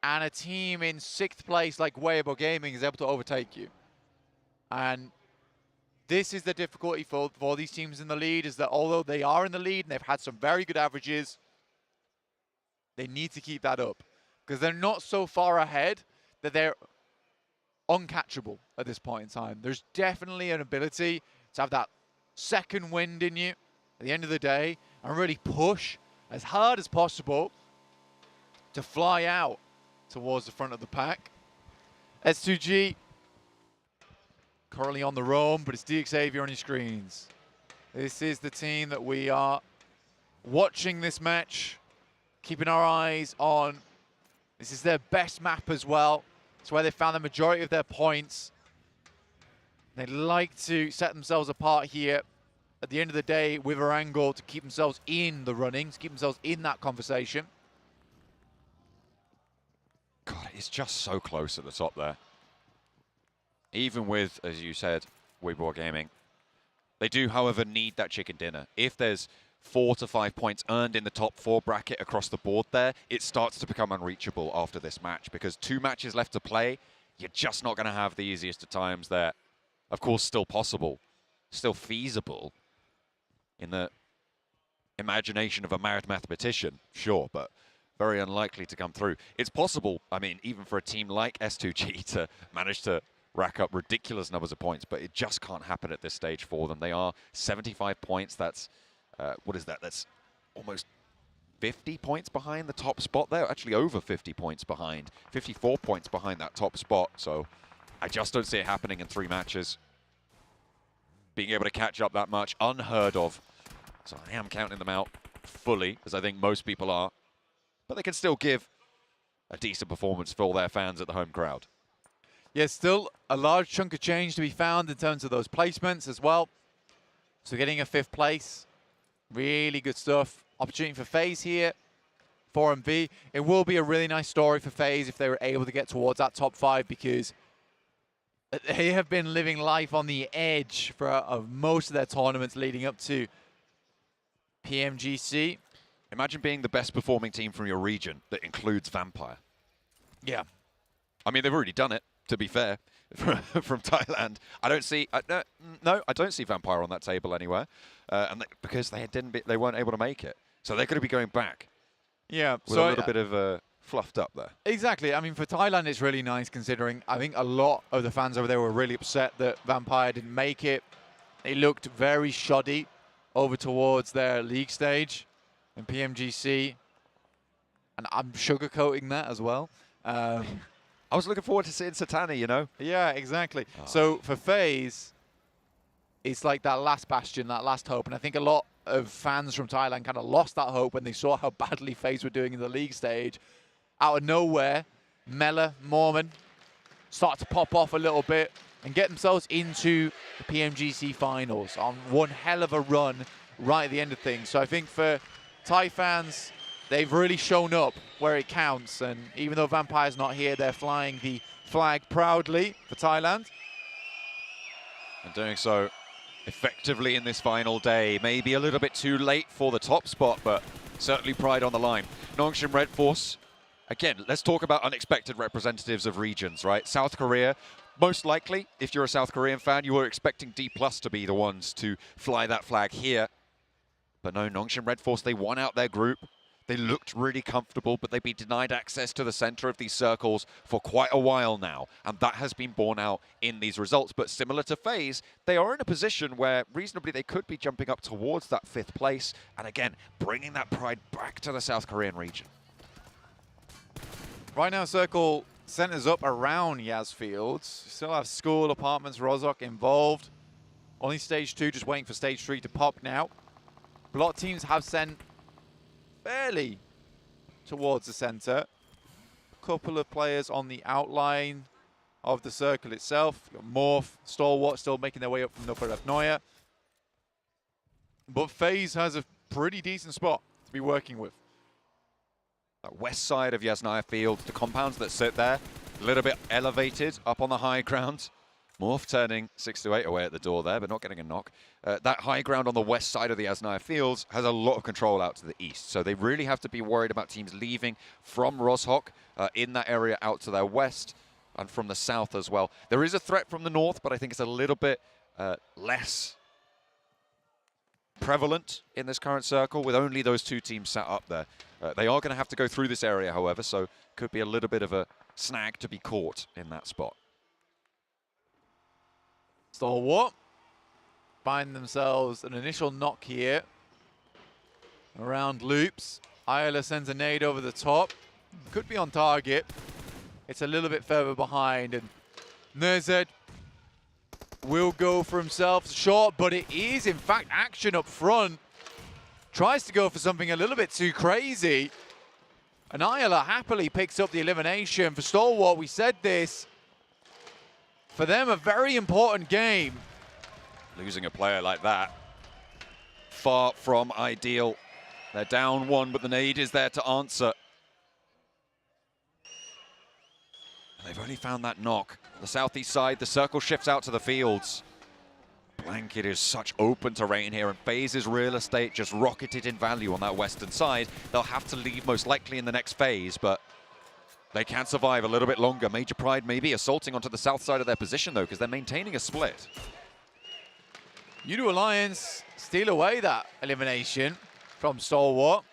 and a team in 6th place like Weibo Gaming is able to overtake you. And this is the difficulty for these teams in the lead, is that although they are in the lead and they've had some very good averages, they need to keep that up because they're not so far ahead that they're uncatchable at this point in time. There's definitely an ability to have that second wind in you at the end of the day and really push as hard as possible to fly out towards the front of the pack. S2G currently on the roam, but it's DXavier on your screens. This is the team that we are watching this match, keeping our eyes on. This is their best map as well. It's where they found the majority of their points. They like to set themselves apart here at the end of the day with Erangel to keep themselves in the running, to keep themselves in that conversation. God, it's just so close at the top there. Even with, as you said, Weibo Gaming, they do, however, need that chicken dinner. If there's 4 to 5 points earned in the top 4 bracket across the board there, it starts to become unreachable after this match because 2 matches left to play, you're just not going to have the easiest of times there. Of course, still possible, still feasible in the imagination of a mad mathematician, sure, but very unlikely to come through. It's possible, I mean, even for a team like S2G to manage to rack up ridiculous numbers of points, but it just can't happen at this stage for them. They are 75 points. That's, what is that? That's almost 50 points behind the top spot there. Actually over 50 points behind. 54 points behind that top spot. So I just don't see it happening in 3 matches. Being able to catch up that much, unheard of. So I am counting them out fully, as I think most people are. But they can still give a decent performance for all their fans at the home crowd. Yeah, still a large chunk of change to be found in terms of those placements as well. So getting a 5th place, really good stuff. Opportunity for FaZe here, 4MV. It will be a really nice story for FaZe if they were able to get towards that top 5 because they have been living life on the edge for most of their tournaments leading up to PMGC. Imagine being the best performing team from your region that includes Vampire. Yeah. I mean, they've already done it, to be fair, from Thailand. I don't see, no, I don't see Vampire on that table anywhere, because they weren't able to make it. So they're going to be going back. Yeah. With a little bit of fluffed up there. Exactly. I mean, for Thailand, it's really nice considering I think a lot of the fans over there were really upset that Vampire didn't make it. They looked very shoddy over towards their league stage in PMGC. And I'm sugarcoating that as well. I was looking forward to seeing Satani, you know? Yeah, exactly. Oh. So for FaZe, it's like that last bastion, that last hope. And I think a lot of fans from Thailand kind of lost that hope when they saw how badly FaZe were doing in the league stage. Out of nowhere, Mela, Mormon start to pop off a little bit and get themselves into the PMGC finals on one hell of a run right at the end of things. So I think for Thai fans, they've really shown up where it counts. And even though Vampire's not here, they're flying the flag proudly for Thailand. And doing so effectively in this final day. Maybe a little bit too late for the top spot, but certainly pride on the line. Nongshim Red Force. Again, let's talk about unexpected representatives of regions, right? South Korea, most likely, if you're a South Korean fan, you were expecting D+ to be the ones to fly that flag here. But no, Nongshim Red Force, they won out their group. They looked really comfortable, but they've been denied access to the center of these circles for quite a while now. And that has been borne out in these results. But similar to FaZe, they are in a position where reasonably they could be jumping up towards that 5th place. And again, bringing that pride back to the South Korean region. Right now, Circle centers up around Yas Fields. Still have school, apartments, Rozok involved. Only stage 2, just waiting for stage 3 to pop now. A lot of teams have sent fairly towards the center. couple of players on the outline of the circle itself. You've got Morph, Stalwart still making their way up from the upper left Neuer. But FaZe has a pretty decent spot to be working with. That west side of Yasnaya Field, the compounds that sit there, a little bit elevated up on the high ground. Morph turning 6-8 away at the door there, but not getting a knock. That high ground on the west side of the Yasnaya Fields has a lot of control out to the east. So they really have to be worried about teams leaving from Roshok in that area out to their west and from the south as well. There is a threat from the north, but I think it's a little bit less prevalent in this current circle with only those two teams sat up there. They are going to have to go through this area, however, so could be a little bit of a snag to be caught in that spot. Stalwart find themselves an initial knock here around loops. Ayala sends a nade over the top. Could be on target. It's a little bit further behind, and Nerzed will go for himself short, but it is in fact action up front. Tries to go for something a little bit too crazy, and Ayala happily picks up the elimination. For Stalwart, we said this, for them a very important game. Losing a player like that, far from ideal. They're down one, but the nade is there to answer. And they've only found that knock. The southeast side, the circle shifts out to the fields. Blanket is such open terrain here, and FaZe's real estate just rocketed in value on that western side. They'll have to leave most likely in the next phase, but they can survive a little bit longer. Major Pride maybe assaulting onto the south side of their position, though, because they're maintaining a split. U2 Alliance steal away that elimination from Stalwart.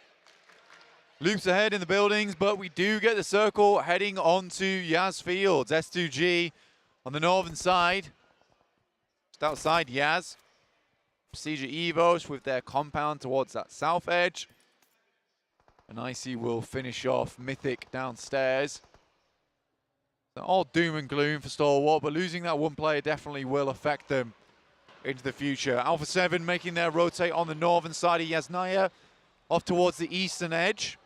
Loops ahead in the buildings, but we do get the circle heading onto Yas Fields. S2G on the northern side. Just outside Yas. Procedure Evos with their compound towards that south edge. And Icy will finish off Mythic downstairs. So all doom and gloom for Stalwart, but losing that one player definitely will affect them into the future. Alpha 7 making their rotate on the northern side of Yasnaya, off towards the eastern edge.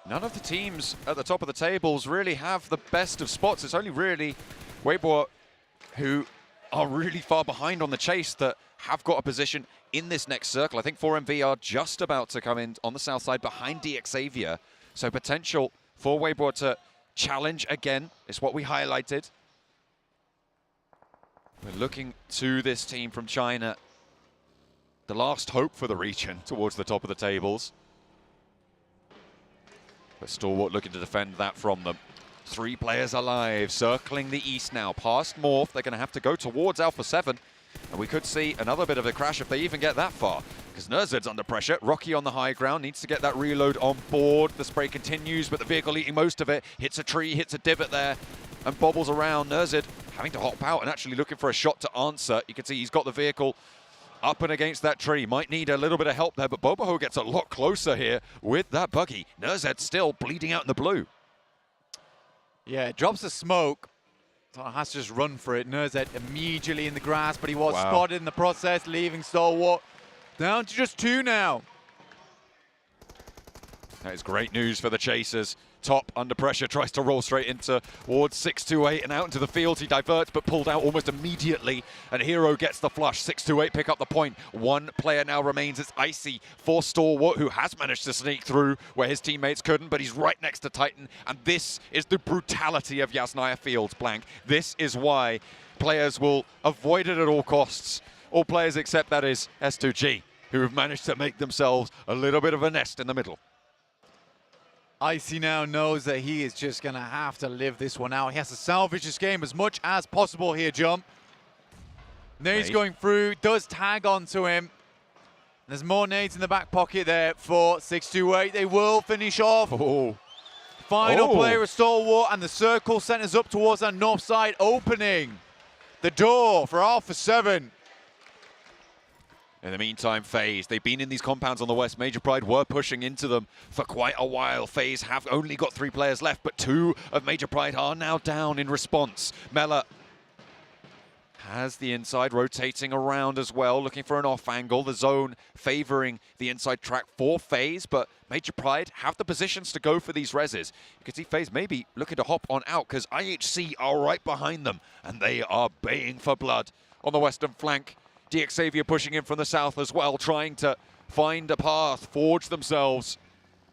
None of the teams at the top of the tables really have the best of spots. It's only really Weibo, who are really far behind on the chase, that have got a position in this next circle. I think 4MV are just about to come in on the south side behind DX Xavier. So potential for Weibo to challenge again is what we highlighted. We're looking to this team from China, the last hope for the region towards the top of the tables. But Stalwart looking to defend that from them. 3 players alive, circling the east now. Past Morph, they're going to have to go towards Alpha 7. And we could see another bit of a crash if they even get that far, because Nerzed's under pressure. Rocky on the high ground, needs to get that reload on board. The spray continues, but the vehicle eating most of it. Hits a tree, hits a divot there, and bobbles around. Nerzed having to hop out and actually looking for a shot to answer. You can see he's got the vehicle up and against that tree. Might need a little bit of help there, but Boboho gets a lot closer here with that buggy. Nerzed still bleeding out in the blue. Yeah, drops the smoke. So has to just run for it. Nerzed immediately in the grass, but he was spotted in the process, leaving Stalwart down to just 2 now. That is great news for the chasers. Top under pressure, tries to roll straight into towards 628 and out into the field. He diverts, but pulled out almost immediately. And Hero gets the flush. 628 pick up the point. 1 player now remains. It's Icy for Stalwart, who has managed to sneak through where his teammates couldn't, but he's right next to Titan. And this is the brutality of Yasnaya Fields, Blank. This is why players will avoid it at all costs. All players except, that is, S2G, who have managed to make themselves a little bit of a nest in the middle. Icy now knows that he is just going to have to live this one out. He has to salvage this game as much as possible here, Jump. Nades going through, does tag onto him. There's more nades in the back pocket there for 628. They will finish off. Final player of Stalwart, and the circle centers up towards that north side, opening the door for Alpha 7. In the meantime, FaZe, they've been in these compounds on the west. Major Pride were pushing into them for quite a while. FaZe have only got 3 players left, but 2 of Major Pride are now down in response. Mela has the inside, rotating around as well, looking for an off angle. The zone favoring the inside track for FaZe, but Major Pride have the positions to go for these reses. You can see FaZe maybe looking to hop on out because IHC are right behind them, and they are baying for blood on the western flank. Xavier pushing in from the south as well, trying to find a path, forge themselves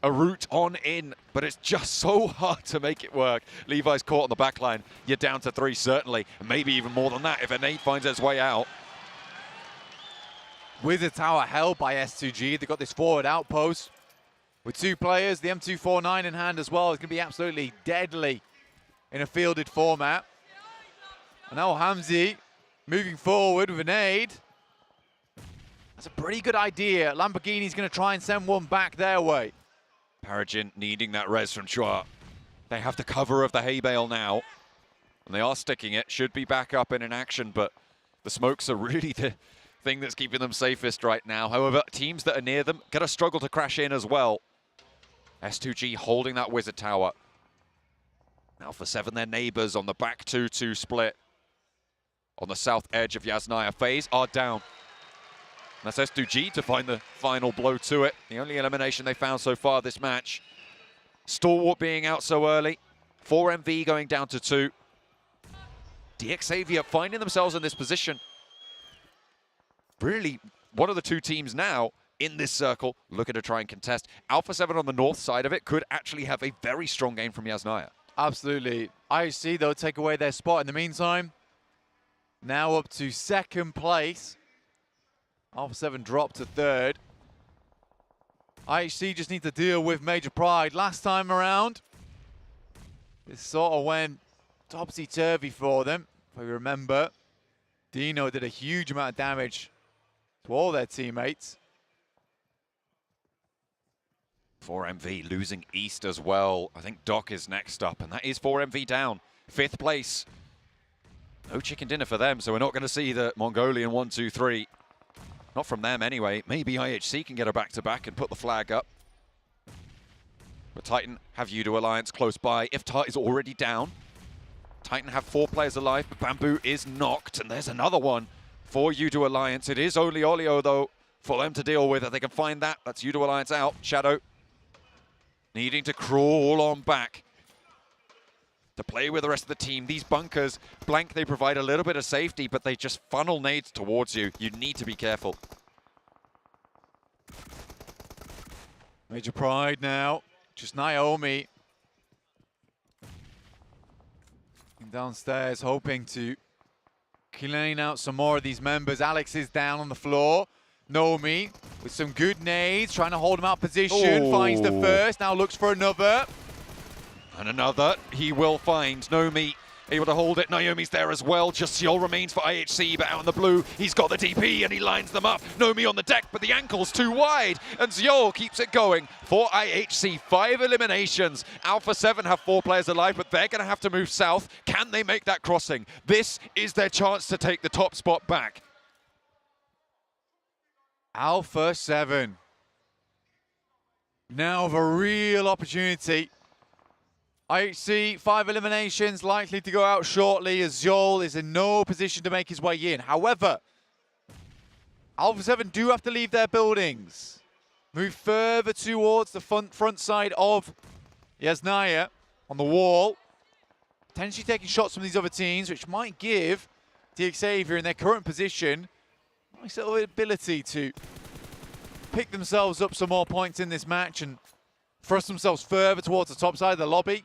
a route on in, but it's just so hard to make it work. Levi's caught on the back line. You're down to 3 certainly, and maybe even more than that if a nade finds its way out. Wizard Tower held by S2G. They've got this forward outpost with 2 players, the M249 in hand as well. It's going to be absolutely deadly in a fielded format. And now Hamzi moving forward with a nade. That's a pretty good idea. Lamborghini's going to try and send one back their way. Paragin needing that res from Chua. They have the cover of the hay bale now, and they are sticking it. Should be back up and in action, but the smokes are really the thing that's keeping them safest right now. However, teams that are near them gonna struggle to crash in as well. S2G holding that Wizard Tower. Alpha 7, their neighbors on the back 2-2 split. On the south edge of Yasnaya, FaZe are down. That's S2G to find the final blow to it. The only elimination they found so far this match. Stalwart being out so early. 4MV going down to 2. Xavier finding themselves in this position. Really, one of the 2 teams now in this circle looking to try and contest. Alpha 7 on the north side of it could actually have a very strong game from Yasnaya. Absolutely. IHC, though, take away their spot in the meantime. Now up to 2nd place. Alpha 7 dropped to 3rd. IHC just need to deal with Major Pride. Last time around, this sort of went topsy-turvy for them. If I remember, Dino did a huge amount of damage to all their teammates. 4MV losing East as well. I think Doc is next up, and that is 4MV down. 5th place. No chicken dinner for them, so we're not going to see the Mongolian 1-2-3. Not from them anyway. Maybe IHC can get a back-to-back and put the flag up. But Titan have Udo Alliance close by. Iftar is already down. Titan have 4 players alive, but Bamboo is knocked. And there's another one for Udo Alliance. It is only Olio, though, for them to deal with. If they can find that, that's Udo Alliance out. Shadow needing to crawl on back to play with the rest of the team. These bunkers, blank, they provide a little bit of safety, but they just funnel nades towards you. You need to be careful. Major Pride now, just Naomi. Downstairs, hoping to clean out some more of these members. Alex is down on the floor. Naomi with some good nades, trying to hold him out position. Finds the first, now looks for another. And another he will find. Nomi able to hold it. Naomi's there as well. Just Seol remains for IHC, but out in the blue, he's got the DP and he lines them up. Nomi on the deck, but the ankle's too wide. And Seol keeps it going for IHC. 5 eliminations. Alpha 7 have 4 players alive, but they're going to have to move south. Can they make that crossing? This is their chance to take the top spot back. Alpha 7 now have a real opportunity. IHC, 5 eliminations, likely to go out shortly as Zol is in no position to make his way in. However, Alpha 7 do have to leave their buildings. Move further towards the front side of Yasnaya on the wall. Potentially taking shots from these other teams, which might give Xavier in their current position a nice little ability to pick themselves up some more points in this match and thrust themselves further towards the top side of the lobby.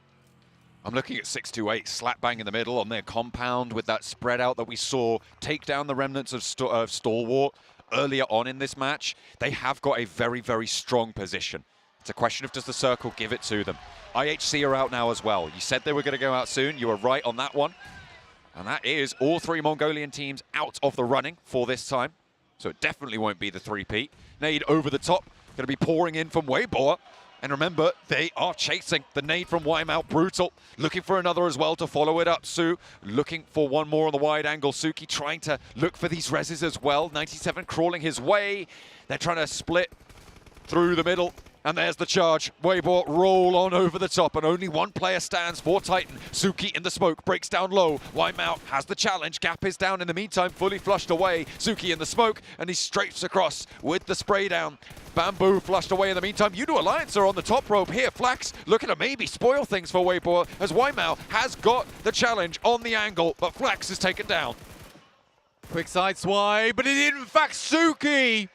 I'm looking at 628, slap bang in the middle on their compound with that spread out that we saw take down the remnants of Stalwart earlier on in this match. They have got a very, very strong position. It's a question of does the circle give it to them. IHC are out now as well. You said they were going to go out soon. You were right on that one. And that is all 3 Mongolian teams out of the running for this time. So it definitely won't be the 3-peat. Nade over the top, going to be pouring in from Weibo. And remember, they are chasing the nade from Wymout. Brutal. Looking for another as well to follow it up. Su looking for one more on the wide angle. Suki trying to look for these reses as well. 97 crawling his way. They're trying to split through the middle. And there's the charge. Weibo roll on over the top, and only one player stands for Titan. Suki in the smoke, breaks down low. Wymao has the challenge. Gap is down in the meantime, fully flushed away. Suki in the smoke, and he strafes across with the spray down. Bamboo flushed away in the meantime. Udo Alliance are on the top rope here. Flax looking to maybe spoil things for Weibo, as Wymao has got the challenge on the angle, but Flax is taken down. Quick side swipe, but it is in fact Suki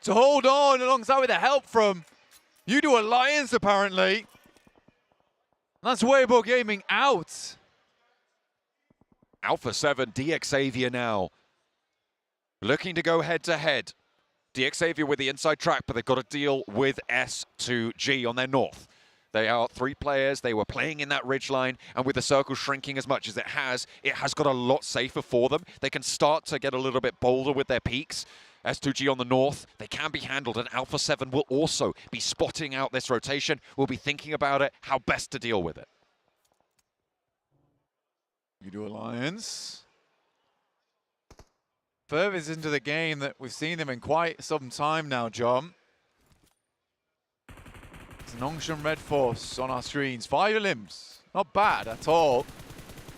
to hold on alongside with the help from Udo Alliance, apparently. That's Weibo Gaming out. Alpha 7, DXavier now. Looking to go head-to-head. DXavier with the inside track, but they've got to deal with S2G on their north. They are 3 players. They were playing in that ridgeline, and with the circle shrinking as much as it has got a lot safer for them. They can start to get a little bit bolder with their peaks. S2G on the north, they can be handled, and Alpha 7 will also be spotting out this rotation. We'll be thinking about it, how best to deal with it. Udo Alliance. Furthest into the game that we've seen them in quite some time now, John. It's Nongshim Red Force on our screens. 5 limbs, not bad at all.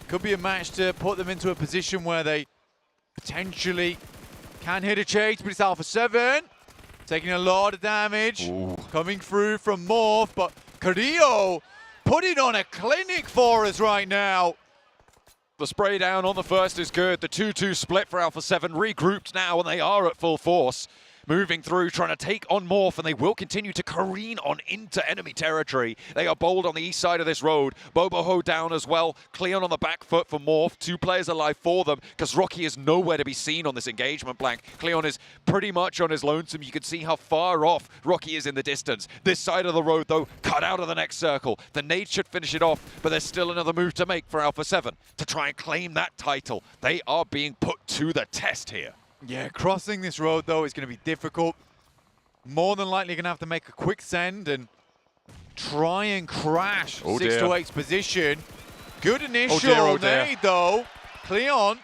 Could be a match to put them into a position where they potentially can hit a chase, but it's Alpha 7. Taking a lot of damage. Ooh. Coming through from Morph, but Carrillo putting on a clinic for us right now. The spray down on the first is good. The 2-2 split for Alpha 7, regrouped now, and they are at full force. Moving through, trying to take on Morph, and they will continue to careen on into enemy territory. They are bold on the east side of this road. Boboho down as well. Cleon on the back foot for Morph. 2 players alive for them, because Rocky is nowhere to be seen on this engagement, Blank. Cleon is pretty much on his lonesome. You can see how far off Rocky is in the distance. This side of the road, though, cut out of the next circle. The nade should finish it off, but there's still another move to make for Alpha 7 to try and claim that title. They are being put to the test here. Yeah, crossing this road, though, is going to be difficult. More than likely going to have to make a quick send and try and crash 6-8's position. Good initial nade, though. Cleon.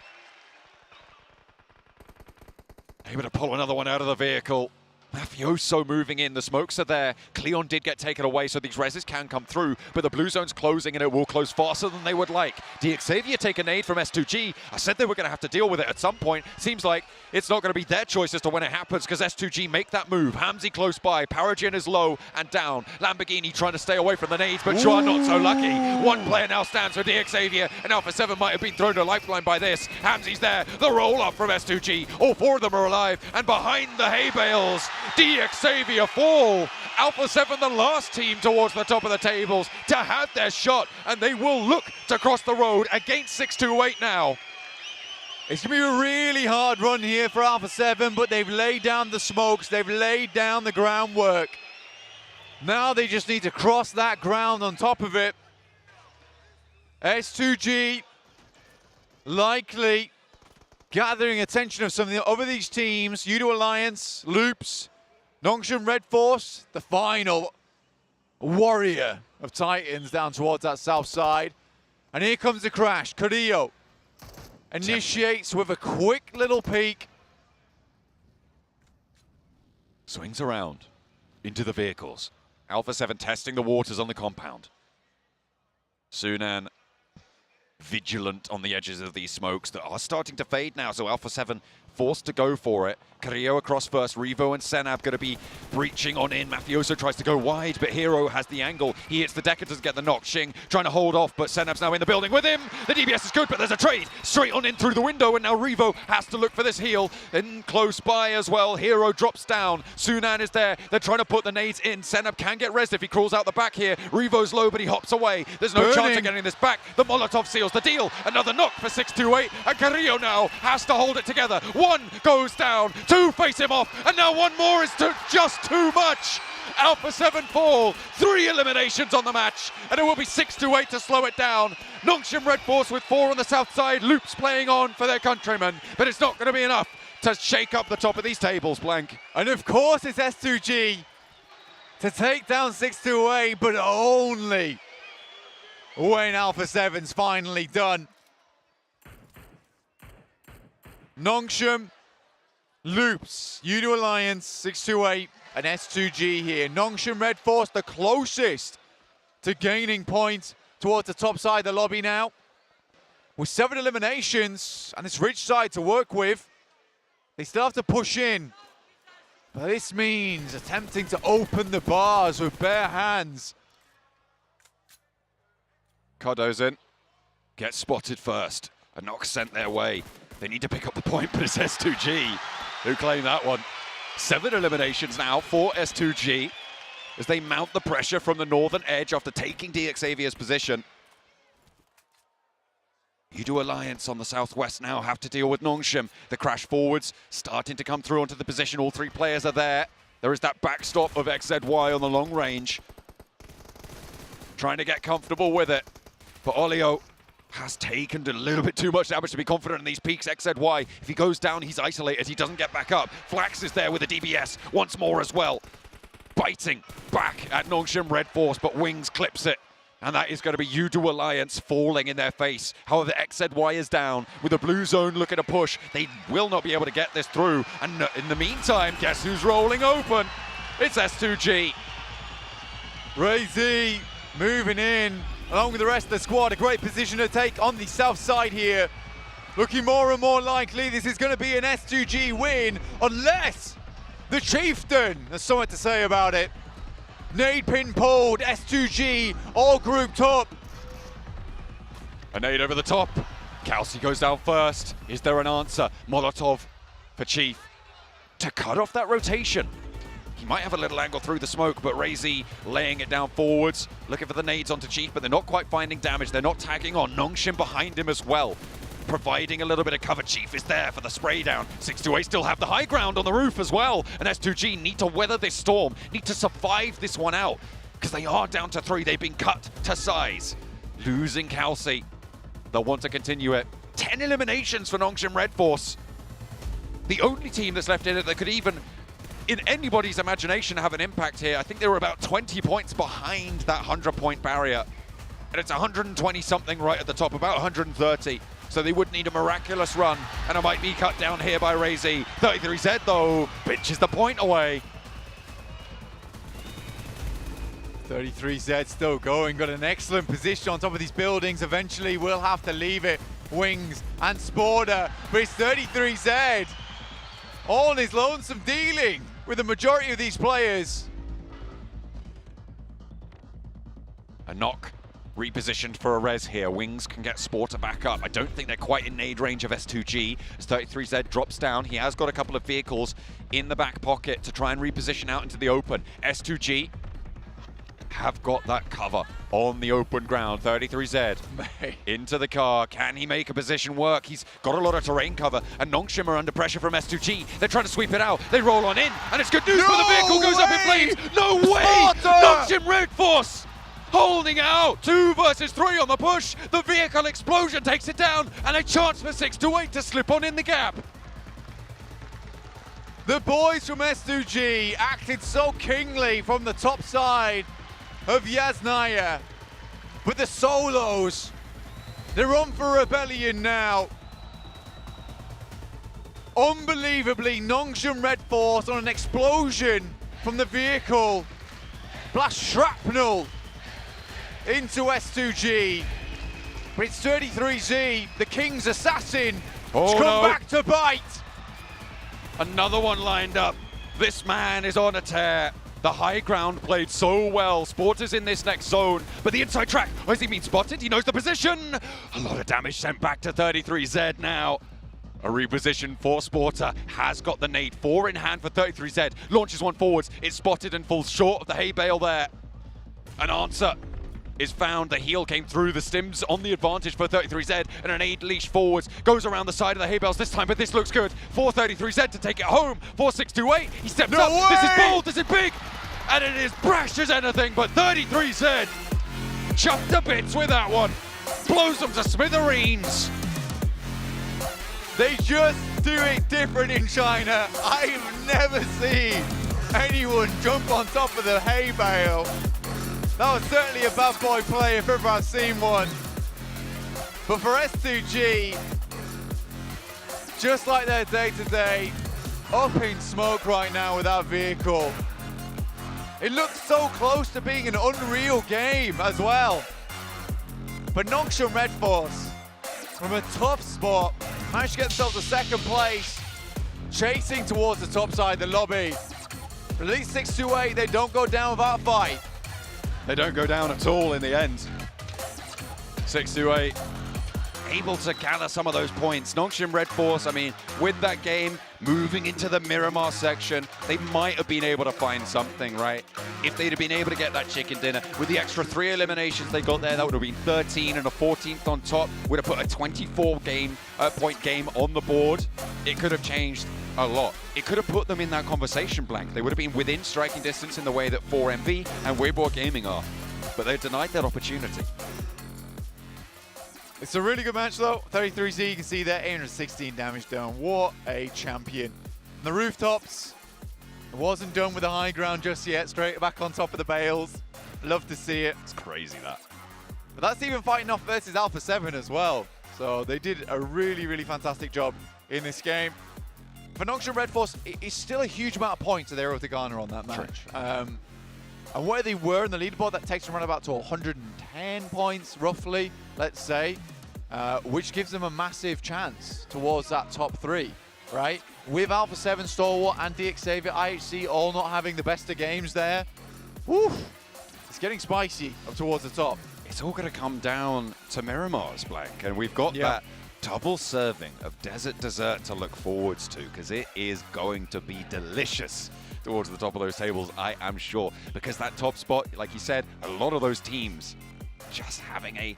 Able to pull another one out of the vehicle. Mafioso moving in, the smokes are there. Cleon did get taken away, so these reses can come through, but the blue zone's closing, and it will close faster than they would like. DXavier take a nade from S2G. I said they were going to have to deal with it at some point. Seems like it's not going to be their choice as to when it happens, because S2G make that move. Hamzy close by, Paragen is low and down. Lamborghini trying to stay away from the nades, but Chua not so lucky. One player now stands for DXavier, and Alpha 7 might have been thrown to lifeline by this. Hamzy's there, the roll up from S2G. All 4 of them are alive, and behind the hay bales, DXavier fall. Alpha 7, the last team towards the top of the tables to have their shot, and they will look to cross the road against 628 now. It's going to be a really hard run here for Alpha 7, but they've laid down the smokes, they've laid down the groundwork. Now they just need to cross that ground on top of it. S2G likely gathering attention of some of the other these teams. Udo Alliance, Loops, Nongshim Red Force, the final warrior of Titans down towards that south side. And here comes the crash. Carrillo initiates with a quick little peek. Swings around into the vehicles. Alpha 7 testing the waters on the compound. Sunan vigilant on the edges of these smokes that are starting to fade now, so Alpha 7 forced to go for it. Carrillo across first. Revo and Senab going to be breaching on in. Mafioso tries to go wide, but Hero has the angle. He hits the deck and doesn't get the knock. Xing trying to hold off, but Senab's now in the building with him. The DBS is good, but there's a trade straight on in through the window, and now Revo has to look for this heal. In close by as well. Hero drops down. Sunan is there. They're trying to put the nades in. Senab can get rezzed if he crawls out the back here. Revo's low, but he hops away. There's no chance of getting this back. The Molotov seals the deal. Another knock for 628, and Carrillo now has to hold it together. 1 goes down, 2 face him off, and now 1 more is just too much. Alpha 7 fall, 3 eliminations on the match, and it will be 6-8 to slow it down. Nongshim Red Force with 4 on the south side, Loops playing on for their countrymen, but it's not going to be enough to shake up the top of these tables, Blank. And of course it's S2G to take down 6-8, but only when Alpha 7's finally done. Nongshim Loops, Udo Alliance, 628, and S2G here. Nongshim Red Force, the closest to gaining points towards the top side of the lobby now. With 7 eliminations and this rich side to work with, they still have to push in. But this means attempting to open the bars with bare hands. Kodo's in. Gets spotted first. A knock sent their way. They need to pick up the point, but it's S2G who claim that one. 7 eliminations now for S2G as they mount the pressure from the northern edge after taking DXavier's position. Udo Alliance on the southwest now have to deal with Nongshim. The crash forwards starting to come through onto the position. All 3 players are there. There is that backstop of XZY on the long range. Trying to get comfortable with it. But Olio has taken a little bit too much damage to be confident in these peaks. XZY, if he goes down, he's isolated. He doesn't get back up. Flax is there with a DBS once more as well. Biting back at Nongshim Red Force, but Wings clips it. And that is going to be Udo Alliance falling in their face. However, XZY is down with the blue zone looking to push. They will not be able to get this through. And in the meantime, guess who's rolling open? It's S2G. Ray-Z moving in along with the rest of the squad. A great position to take on the south side here. Looking more and more likely this is going to be an S2G win unless the Chieftain has something to say about it. Nade pin pulled, S2G all grouped up. A nade over the top. Kelsey goes down first. Is there an answer? Molotov for Chief to cut off that rotation. He might have a little angle through the smoke, but Ray-Z laying it down forwards, looking for the nades onto Chief, but they're not quite finding damage. They're not tagging on. Nongshim behind him as well, providing a little bit of cover. Chief is there for the spray down. 628 still have the high ground on the roof as well, and S2G need to weather this storm, need to survive this one out, because they are down to 3. They've been cut to size. Losing Kelsey. They'll want to continue it. 10 eliminations for Nongshim Red Force. The only team that's left in it that could even, in anybody's imagination, have an impact here. I think they were about 20 points behind that 100-point barrier. And it's 120-something right at the top, about 130. So they would need a miraculous run, and it might be cut down here by Ray-Z. 33Z, though, pinches the point away. 33Z still going, got an excellent position on top of these buildings. Eventually we'll have to leave it. Wings and Sporter, but it's 33Z on his lonesome dealing with the majority of these players. A knock. Repositioned for a res here. Wings can get Sporter back up. I don't think they're quite in nade range of S2G. As 33Z drops down, he has got a couple of vehicles in the back pocket to try and reposition out into the open. S2G have got that cover on the open ground. 33Z into the car. Can he make a position work? He's got a lot of terrain cover, and Nongshim are under pressure from S2G. They're trying to sweep it out. They roll on in, and it's good news, but the vehicle goes up in flames. No way! Nongshim Red Force holding out. 2 versus 3 on the push. The vehicle explosion takes it down, and a chance for 628 to slip on in the gap. The boys from S2G acted so kingly from the top side of Yasnaya, but the solos, they're on for rebellion now. Unbelievably, Nongshim Red Force on an explosion from the vehicle. Blast shrapnel into S2G, but it's 33Z, the King's assassin, to come back to bite. Another one lined up. This man is on a tear. The high ground played so well. Sporter's in this next zone, but the inside track, has he been spotted? He knows the position. A lot of damage sent back to 33Z now. A reposition for Sporter, has got the nade. 4 in hand for 33Z. Launches one forwards, it's spotted and falls short of the hay bale there. An answer is found. The heel came through. The stims on the advantage for 33Z, and an aid leash forwards goes around the side of the hay bales this time, but this looks good for 33Z to take it home. 4-6-2-8, he steps up. way! This is bold, this is big, and it is brash as anything, but 33Z chopped to bits with that one. Blows them to smithereens. They just do it different in China. I've never seen anyone jump on top of the hay bale. That was certainly a bad boy play if ever I've seen one. But for S2G, just like their day-to-day, up in smoke right now with that vehicle. It looks so close to being an unreal game as well. But Nongshim Red Force, from a tough spot, managed to get themselves a second place, chasing towards the top side of the lobby. But at least 6-8, they don't go down without a fight. They don't go down at all in the end. 6-8, able to gather some of those points. Nongshim Red Force, I mean, with that game moving into the Miramar section, they might have been able to find something, right? If they'd have been able to get that chicken dinner, with the extra 3 eliminations they got there, that would have been 13 and a 14th on top, would have put a 24-point game on the board. It could have changed a lot. It could have put them in that conversation blank. They would have been within striking distance in the way that 4MV and Weibo Gaming are, but they denied that opportunity. It's a really good match though. 33Z, you can see there, 816 damage done. What a champion. On the rooftops, it wasn't done with the high ground just yet. Straight back on top of the bales. Love to see it. It's crazy that. But that's even fighting off versus Alpha 7 as well. So they did a really, really fantastic job in this game. For Nongshim Red Force, it's still a huge amount of points that they were able to garner on that match. And where they were in the leaderboard, that takes them around about to 110 points, roughly, let's say, which gives them a massive chance towards that top 3, right? With Alpha 7, Stalwart, and DXavier, IHC all not having the best of games there. Woo! It's getting spicy up towards the top. It's all going to come down to Miramar's, Blank, and we've got that double serving of Desert Dessert to look forwards to, because it is going to be delicious towards the top of those tables, I am sure. Because that top spot, like you said, a lot of those teams just having a,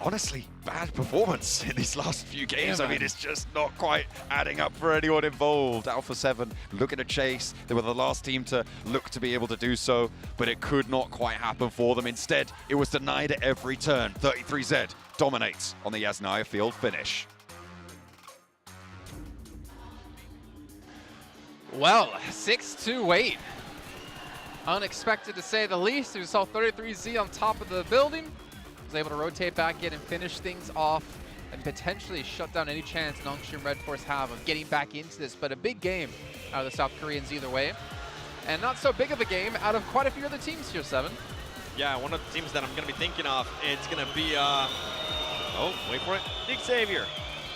honestly, bad performance in these last few games. I mean, it's just not quite adding up for anyone involved. Alpha 7 looking to chase. They were the last team to look to be able to do so, but it could not quite happen for them. Instead, it was denied at every turn. 33Z dominates on the Yasnaya field finish. Well, 6-8. Unexpected to say the least. We saw 33Z on top of the building. Was able to rotate back in and finish things off and potentially shut down any chance Nongshim Red Force have of getting back into this. But a big game out of the South Koreans either way. And not so big of a game out of quite a few other teams here, Seven. Yeah, one of the teams that I'm going to be thinking of, it's going to be, oh, wait for it, DXavier.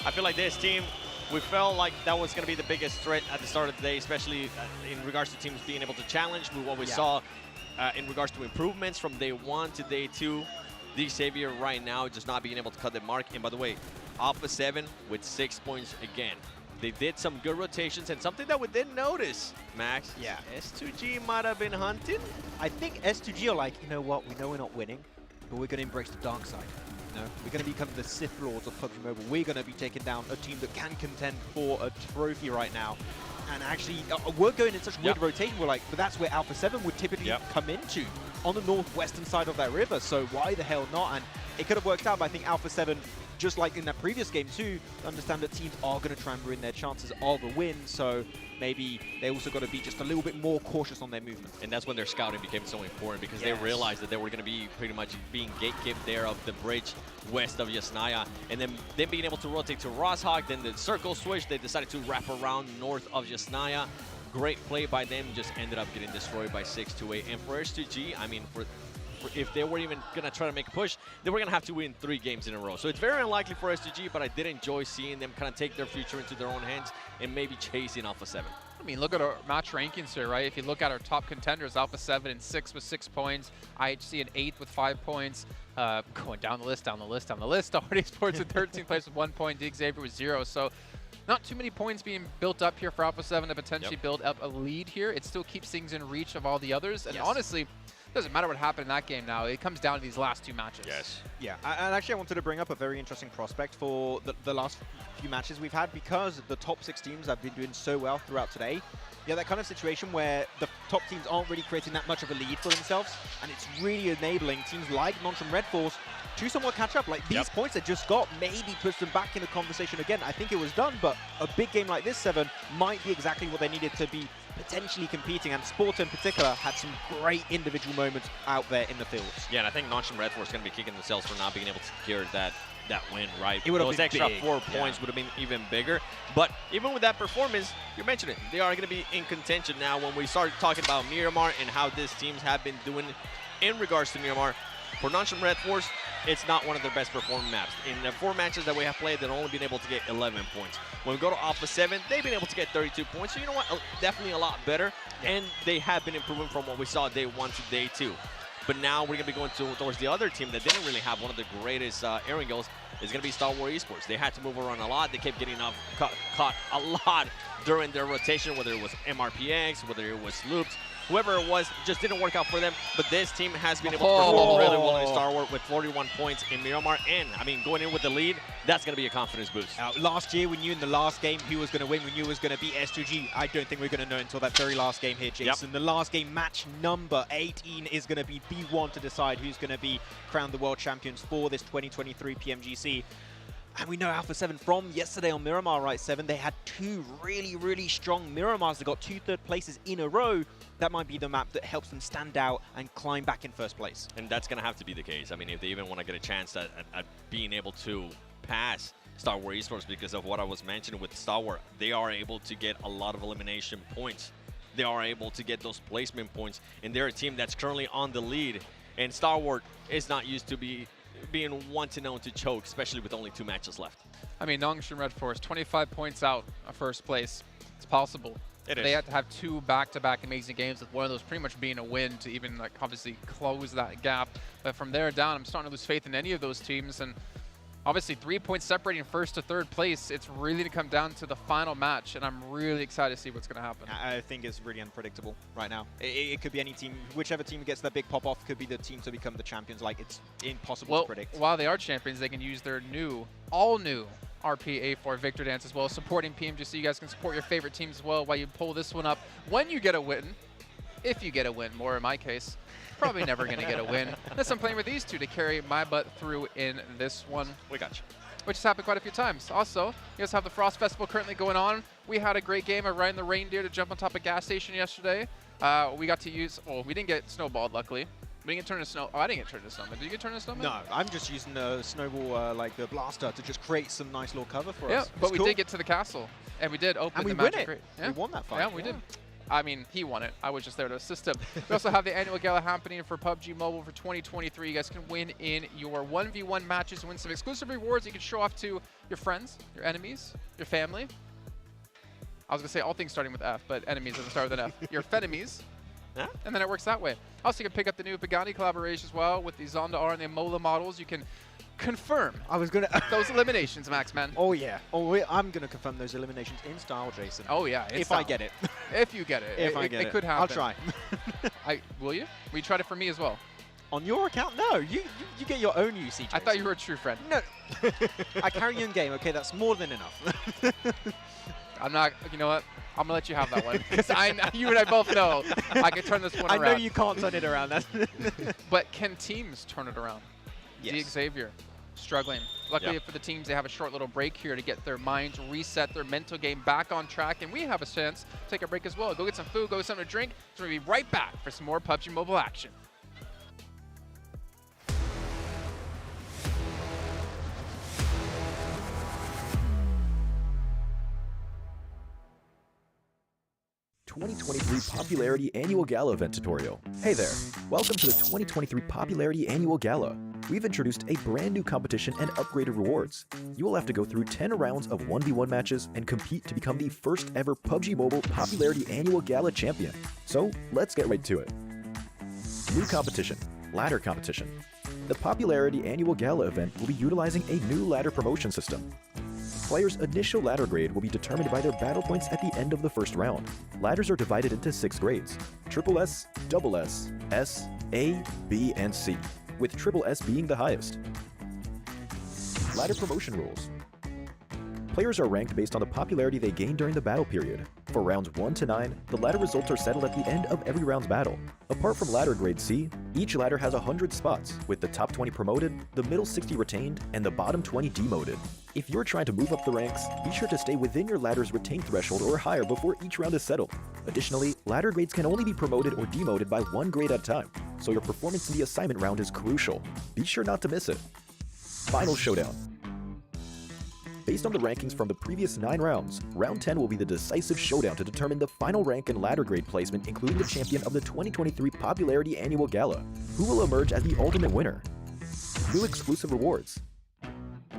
I feel like this team, we felt like that was going to be the biggest threat at the start of the day, especially in regards to teams being able to challenge with what we saw in regards to improvements from day 1 to day 2. DXavier right now just not being able to cut the mark. And by the way, Alpha 7 with 6 points again. They did some good rotations, and something that we didn't notice, Max. Yeah. S2G might have been hunting. I think S2G are like, you know what, we know we're not winning, but we're going to embrace the dark side. No, we're going to become the Sith Lords of PUBG Mobile. We're going to be taking down a team that can contend for a trophy right now. And actually, we're going in such weird rotation. We're like, but that's where Alpha 7 would typically come into, on the northwestern side of that river. So why the hell not? And it could have worked out, but I think Alpha 7, just like in that previous game too, understand that teams are going to try and ruin their chances of a win. So maybe they also got to be just a little bit more cautious on their movement. And that's when their scouting became so important, because they realized that they were going to be pretty much being gatekept there of the bridge west of Yasnaya. And then being able to rotate to Rosshog, then the circle switch, they decided to wrap around north of Yasnaya. Great play by them, just ended up getting destroyed by 6-8. And for S2G, I mean, if they were even going to try to make a push, they were going to have to win 3 games in a row. So it's very unlikely for S2G, but I did enjoy seeing them kind of take their future into their own hands and maybe chasing Alpha 7. I mean, look at our match rankings here, right? If you look at our top contenders, Alpha 7 in 6th with 6 points, IHC in 8th with 5 points. Going down the list. Already Esports in 13th place with 1 point, DXavier with 0. So not too many points being built up here for Alpha 7 to potentially build up a lead here. It still keeps things in reach of all the others. And honestly, doesn't matter what happened in that game now. It comes down to these last 2 matches. Yeah, and actually I wanted to bring up a very interesting prospect for the last few matches we've had, because the top 6 teams have been doing so well throughout today. Yeah, that kind of situation where the top teams aren't really creating that much of a lead for themselves, and it's really enabling teams like Nongshim Red Force to somewhat catch up. Like these points they just got maybe puts them back in the conversation again. I think it was done, but a big game like this, 7, might be exactly what they needed to be potentially competing, and Sporta in particular had some great individual moments out there in the fields. Yeah, and I think Nonchalant Red Force is going to be kicking themselves for not being able to secure that win, right? It would have Those been extra big. 4 points would have been even bigger. But even with that performance, you mentioned it, they are going to be in contention now when we start talking about Miramar and how these teams have been doing in regards to Miramar. For Nonchalant Red Force, it's not one of their best performing maps. In the 4 matches that we have played, they've only been able to get 11 points. When we go to Alpha 7, they've been able to get 32 points. So you know what? Definitely a lot better. And they have been improving from what we saw day 1 to day 2. But now we're going to be going towards the other team that didn't really have one of the greatest airing goals. Is going to be Star Wars Esports. They had to move around a lot. They kept getting caught a lot during their rotation, whether it was MRPX, whether it was loops. Whoever it was, just didn't work out for them. But this team has been able to perform really well in Star Wars with 41 points in Miramar. And, I mean, going in with the lead, that's going to be a confidence boost. Last year, we knew in the last game who was going to win. We knew it was going to be S2G. I don't think we're going to know until that very last game here, Jason. The last game, match number 18, is going to be the one to decide who's going to be crowned the world champions for this 2023 PMGC. And we know Alpha 7 from yesterday on Miramar Right 7, they had 2 really, really strong Miramars. They got 2 third places in a row. That might be the map that helps them stand out and climb back in first place. And that's going to have to be the case. I mean, if they even want to get a chance at being able to pass Star Wars Esports, because of what I was mentioning with Star Wars, they are able to get a lot of elimination points. They are able to get those placement points. And they're a team that's currently on the lead. And Star Wars is not used to being one to know to choke, especially with only 2 matches left. I mean, Nonchalant Red Force, 25 points out of first place. It's possible. They had to have 2 back-to-back amazing games, with one of those pretty much being a win to even, like, obviously close that gap. But from there down, I'm starting to lose faith in any of those teams. And obviously 3 points separating first to third place. It's really to come down to the final match, and I'm really excited to see what's going to happen. I think it's really unpredictable right now. It could be any team. Whichever team gets that big pop-off could be the team to become the champions. Like, it's impossible to predict. While they are champions, they can use their all-new RP-A4 Victor Dance as well, supporting PMGC. You guys can support your favorite teams as well while you pull this one up. When you get a win, if you get a win, more in my case, probably never going to get a win. Unless I'm playing with these 2 to carry my butt through in this one. We got you. Which has happened quite a few times. Also, you guys have the Frost Festival currently going on. We had a great game of riding the reindeer to jump on top of a gas station yesterday. We got to use, well, we didn't get snowballed, luckily. We didn't get turned into snow. Oh, I didn't get turned into snowman. Did you get turned into snowman? No, I'm just using the snowball, like the blaster, to just create some nice little cover for us. Yeah, but we did get to the castle, and we did open the magic crate. We won that fight. Yeah, we did. I mean, he won it. I was just there to assist him. We also have the annual gala happening for PUBG Mobile for 2023. You guys can win in your 1v1 matches, win some exclusive rewards you can show off to your friends, your enemies, your family. I was going to say all things starting with F, but enemies doesn't start with an F. Your frenemies. Yeah. And then it works that way. Also, you can pick up the new Pagani collaboration as well with the Zonda R and the Mola models. You can confirm those eliminations, Max, man. Oh, yeah. I'm going to confirm those eliminations in style, Jason. Oh, yeah. If I get it. If you get it. If I get it. It could happen. I'll try. Will you? Will you try it for me as well? On your account? No. You get your own UC, Jason. I thought you were a true friend. No. I carry you in game, okay? That's more than enough. I'm not, you know what? I'm going to let you have that one. Because you and I both know I can turn this one around. I know you can't turn it around. But can teams turn it around? Yes. Xavier, struggling. Luckily for the teams, they have a short little break here to get their minds reset, their mental game back on track. And we have a chance to take a break as well. Go get some food, go get something to drink. So we'll be right back for some more PUBG Mobile action. '23 Popularity Annual Gala event tutorial. Hey there, welcome to the 2023 Popularity Annual Gala. We've introduced a brand new competition and upgraded rewards. You will have to go through 10 rounds of 1v1 matches and compete to become the first ever PUBG Mobile Popularity Annual Gala champion. So let's get right to it. New competition, ladder competition. The Popularity Annual Gala event will be utilizing a new ladder promotion system. Players' initial ladder grade will be determined by their battle points at the end of the first round. Ladders are divided into 6 grades: Triple S, Double S, S, A, B, and C, with Triple S being the highest. Ladder promotion rules. Players are ranked based on the popularity they gain during the battle period. For rounds 1 to 9, the ladder results are settled at the end of every round's battle. Apart from ladder grade C, each ladder has 100 spots, with the top 20 promoted, the middle 60 retained, and the bottom 20 demoted. If you're trying to move up the ranks, be sure to stay within your ladder's retained threshold or higher before each round is settled. Additionally, ladder grades can only be promoted or demoted by 1 grade at a time, so your performance in the assignment round is crucial. Be sure not to miss it. Final Showdown. Based on the rankings from the previous 9 rounds, round 10 will be the decisive showdown to determine the final rank and ladder grade placement, including the champion of the 2023 Popularity Annual Gala, who will emerge as the ultimate winner. New exclusive rewards.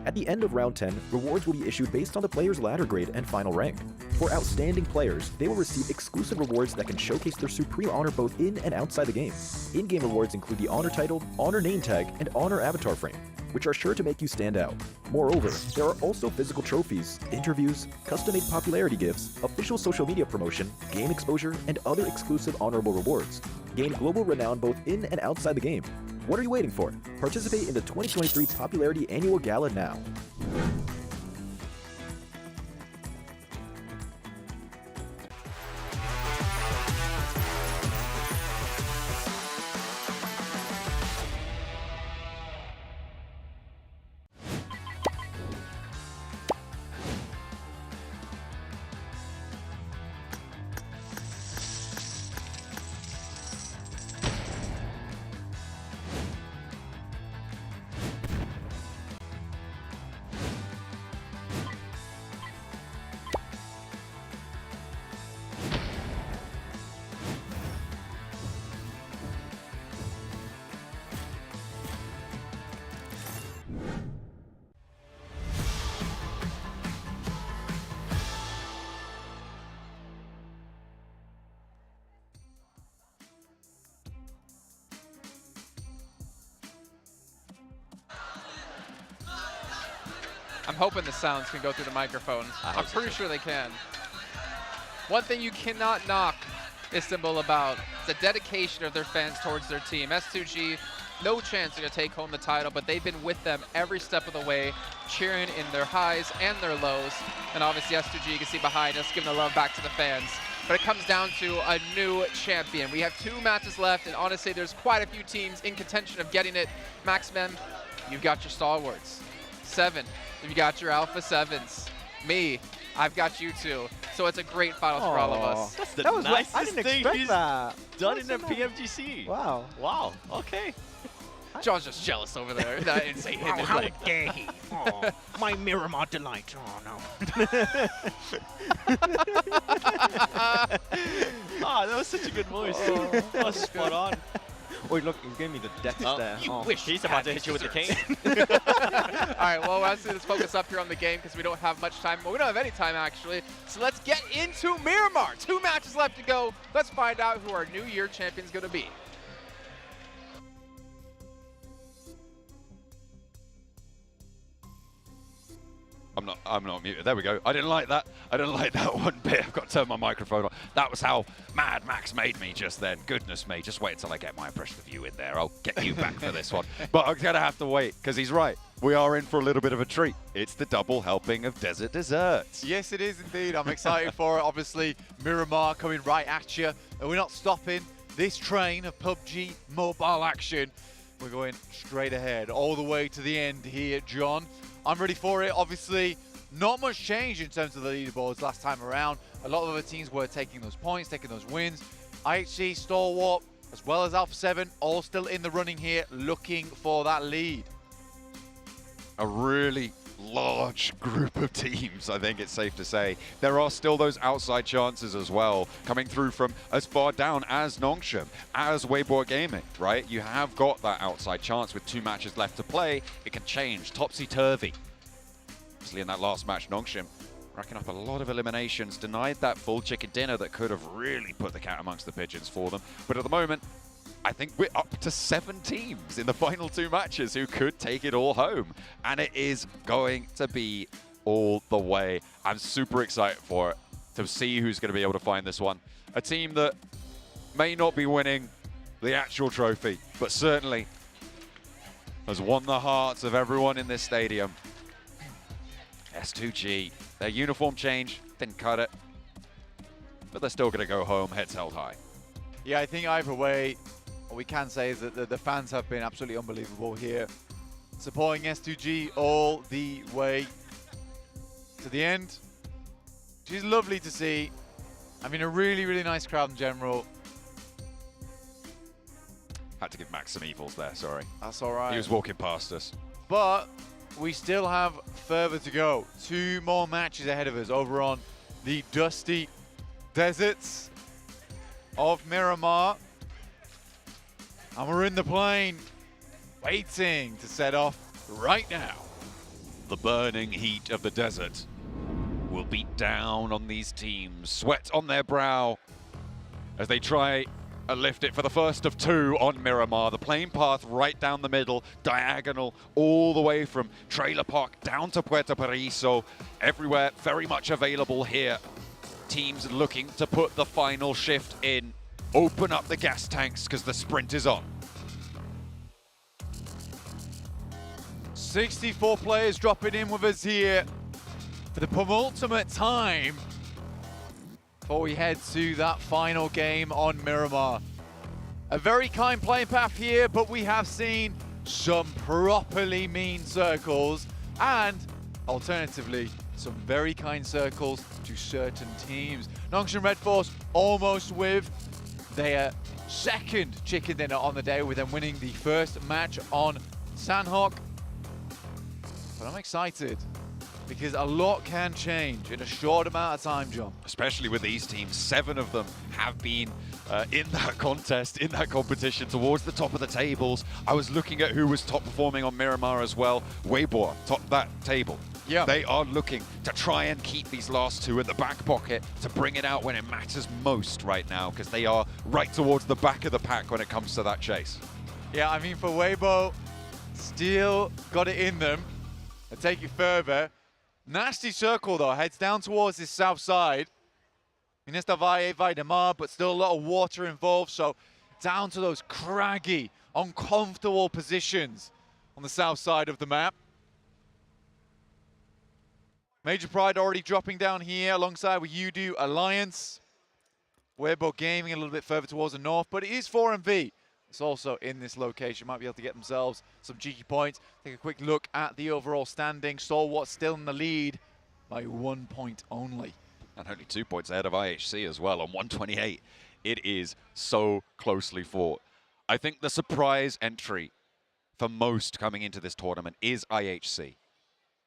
At the end of round 10, rewards will be issued based on the player's ladder grade and final rank. For outstanding players, they will receive exclusive rewards that can showcase their supreme honor both in and outside the game. In-game rewards include the honor title, honor name tag, and honor avatar frame, which are sure to make you stand out. Moreover, there are also physical trophies, interviews, custom-made popularity gifts, official social media promotion, game exposure, and other exclusive honorable rewards. Gain global renown both in and outside the game. What are you waiting for? Participate in the 2023 Popularity Annual Gala now. I'm hoping the sounds can go through the microphone. I'm pretty sure they can. One thing you cannot knock Istanbul about is the dedication of their fans towards their team. S2G, no chance they're going to take home the title, but they've been with them every step of the way, cheering in their highs and their lows. And obviously S2G, you can see behind us, giving the love back to the fans. But it comes down to a new champion. We have 2 matches left, and honestly, there's quite a few teams in contention of getting it. Maxmem, you've got your stalwarts. 7, you've got your Alpha 7s. Me, I've got you too. So it's a great finals for all of us. That's the nicest I didn't thing expect he's that. done in a PMGC. Wow. Wow, okay. John's just jealous over there. That insane hit his leg. dare he? Oh, my Miramar delight. Oh, no. That was such a good voice. That was spot on. Oh, look, he gave me the death stare. You wish he's about to hit you with the cane. All right, well, let's focus up here on the game because we don't have much time. Well, we don't have any time, actually. So let's get into Miramar. 2 matches left to go. Let's find out who our New Year champion's going to be. I'm not muted. There we go. I didn't like that. I didn't like that one bit. I've got to turn my microphone on. That was how Mad Max made me just then. Goodness me. Just wait until I get my impression of you in there. I'll get you back for this one. But I'm going to have to wait because he's right. We are in for a little bit of a treat. It's the double helping of desert desserts. Yes, it is indeed. I'm excited for it. Obviously, Miramar coming right at you. And we're not stopping this train of PUBG mobile action. We're going straight ahead, all the way to the end here, John. I'm ready for it. Obviously, not much change in terms of the leaderboards last time around. A lot of other teams were taking those points, taking those wins. IHC, Stalwart, as well as Alpha 7, all still in the running here, looking for that lead. A really large group of teams, I think it's safe to say. There are still those outside chances as well, coming through from as far down as Nongshim, as Weibo Gaming, right? You have got that outside chance with 2 matches left to play. It can change, topsy-turvy. Obviously in that last match, Nongshim racking up a lot of eliminations, denied that full chicken dinner that could have really put the cat amongst the pigeons for them. But at the moment, I think we're up to 7 teams in the final 2 matches who could take it all home. And it is going to be all the way. I'm super excited for it, to see who's going to be able to find this one. A team that may not be winning the actual trophy, but certainly has won the hearts of everyone in this stadium. S2G, their uniform change didn't cut it, but they're still going to go home heads held high. Yeah, I think either way, what we can say is that the fans have been absolutely unbelievable here, supporting S2G all the way to the end, which is lovely to see. I mean, a really, really nice crowd in general. Had to give Max some evils there, sorry. That's all right. He was walking past us. But we still have further to go. 2 more matches ahead of us over on the dusty deserts of Miramar. And we're in the plane, waiting to set off right now. The burning heat of the desert will beat down on these teams, sweat on their brow as they try and lift it for the first of 2 on Miramar. The plane path right down the middle, diagonal, all the way from Trailer Park down to Puerto Paraíso. Everywhere very much available here. Teams looking to put the final shift in. Open up the gas tanks because the sprint is on. 64 players dropping in with us here for the penultimate time before we head to that final game on Miramar. A very kind playing path here, but we have seen some properly mean circles and alternatively some very kind circles to certain teams. Nongshan Red Force almost with their second chicken dinner on the day, with them winning the first match on Sandhawk. But I'm excited because a lot can change in a short amount of time, John. Especially with these teams, 7 of them have been in that contest, in that competition, towards the top of the tables. I was looking at who was top performing on Miramar as well. Weibo, top that table. Yeah. They are looking to try and keep these last 2 in the back pocket to bring it out when it matters most right now, because they are right towards the back of the pack when it comes to that chase. Yeah, I mean, for Weibo, still got it in them. I'll take it further. Nasty circle, though, heads down towards this south side. Inesta vai de mar, but still a lot of water involved, so down to those craggy, uncomfortable positions on the south side of the map. Major Pride already dropping down here alongside with Udo Alliance. Weibo Gaming a little bit further towards the north, but it is 4MV. It's also in this location. Might be able to get themselves some cheeky points. Take a quick look at the overall standing. Stalwart still in the lead by 1 point only. And only 2 points ahead of IHC as well on 128. It is so closely fought. I think the surprise entry for most coming into this tournament is IHC.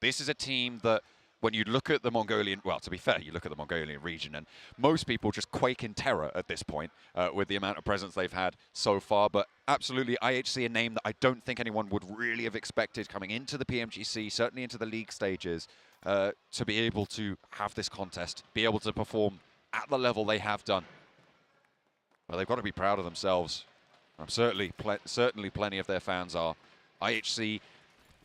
This is a team that, when you look at the Mongolian, well, to be fair, you look at the Mongolian region and most people just quake in terror at this point with the amount of presence they've had so far. But absolutely, IHC, a name that I don't think anyone would really have expected coming into the PMGC, certainly into the league stages, to be able to have this contest, be able to perform at the level they have done. Well, they've got to be proud of themselves. Certainly plenty of their fans are. IHC,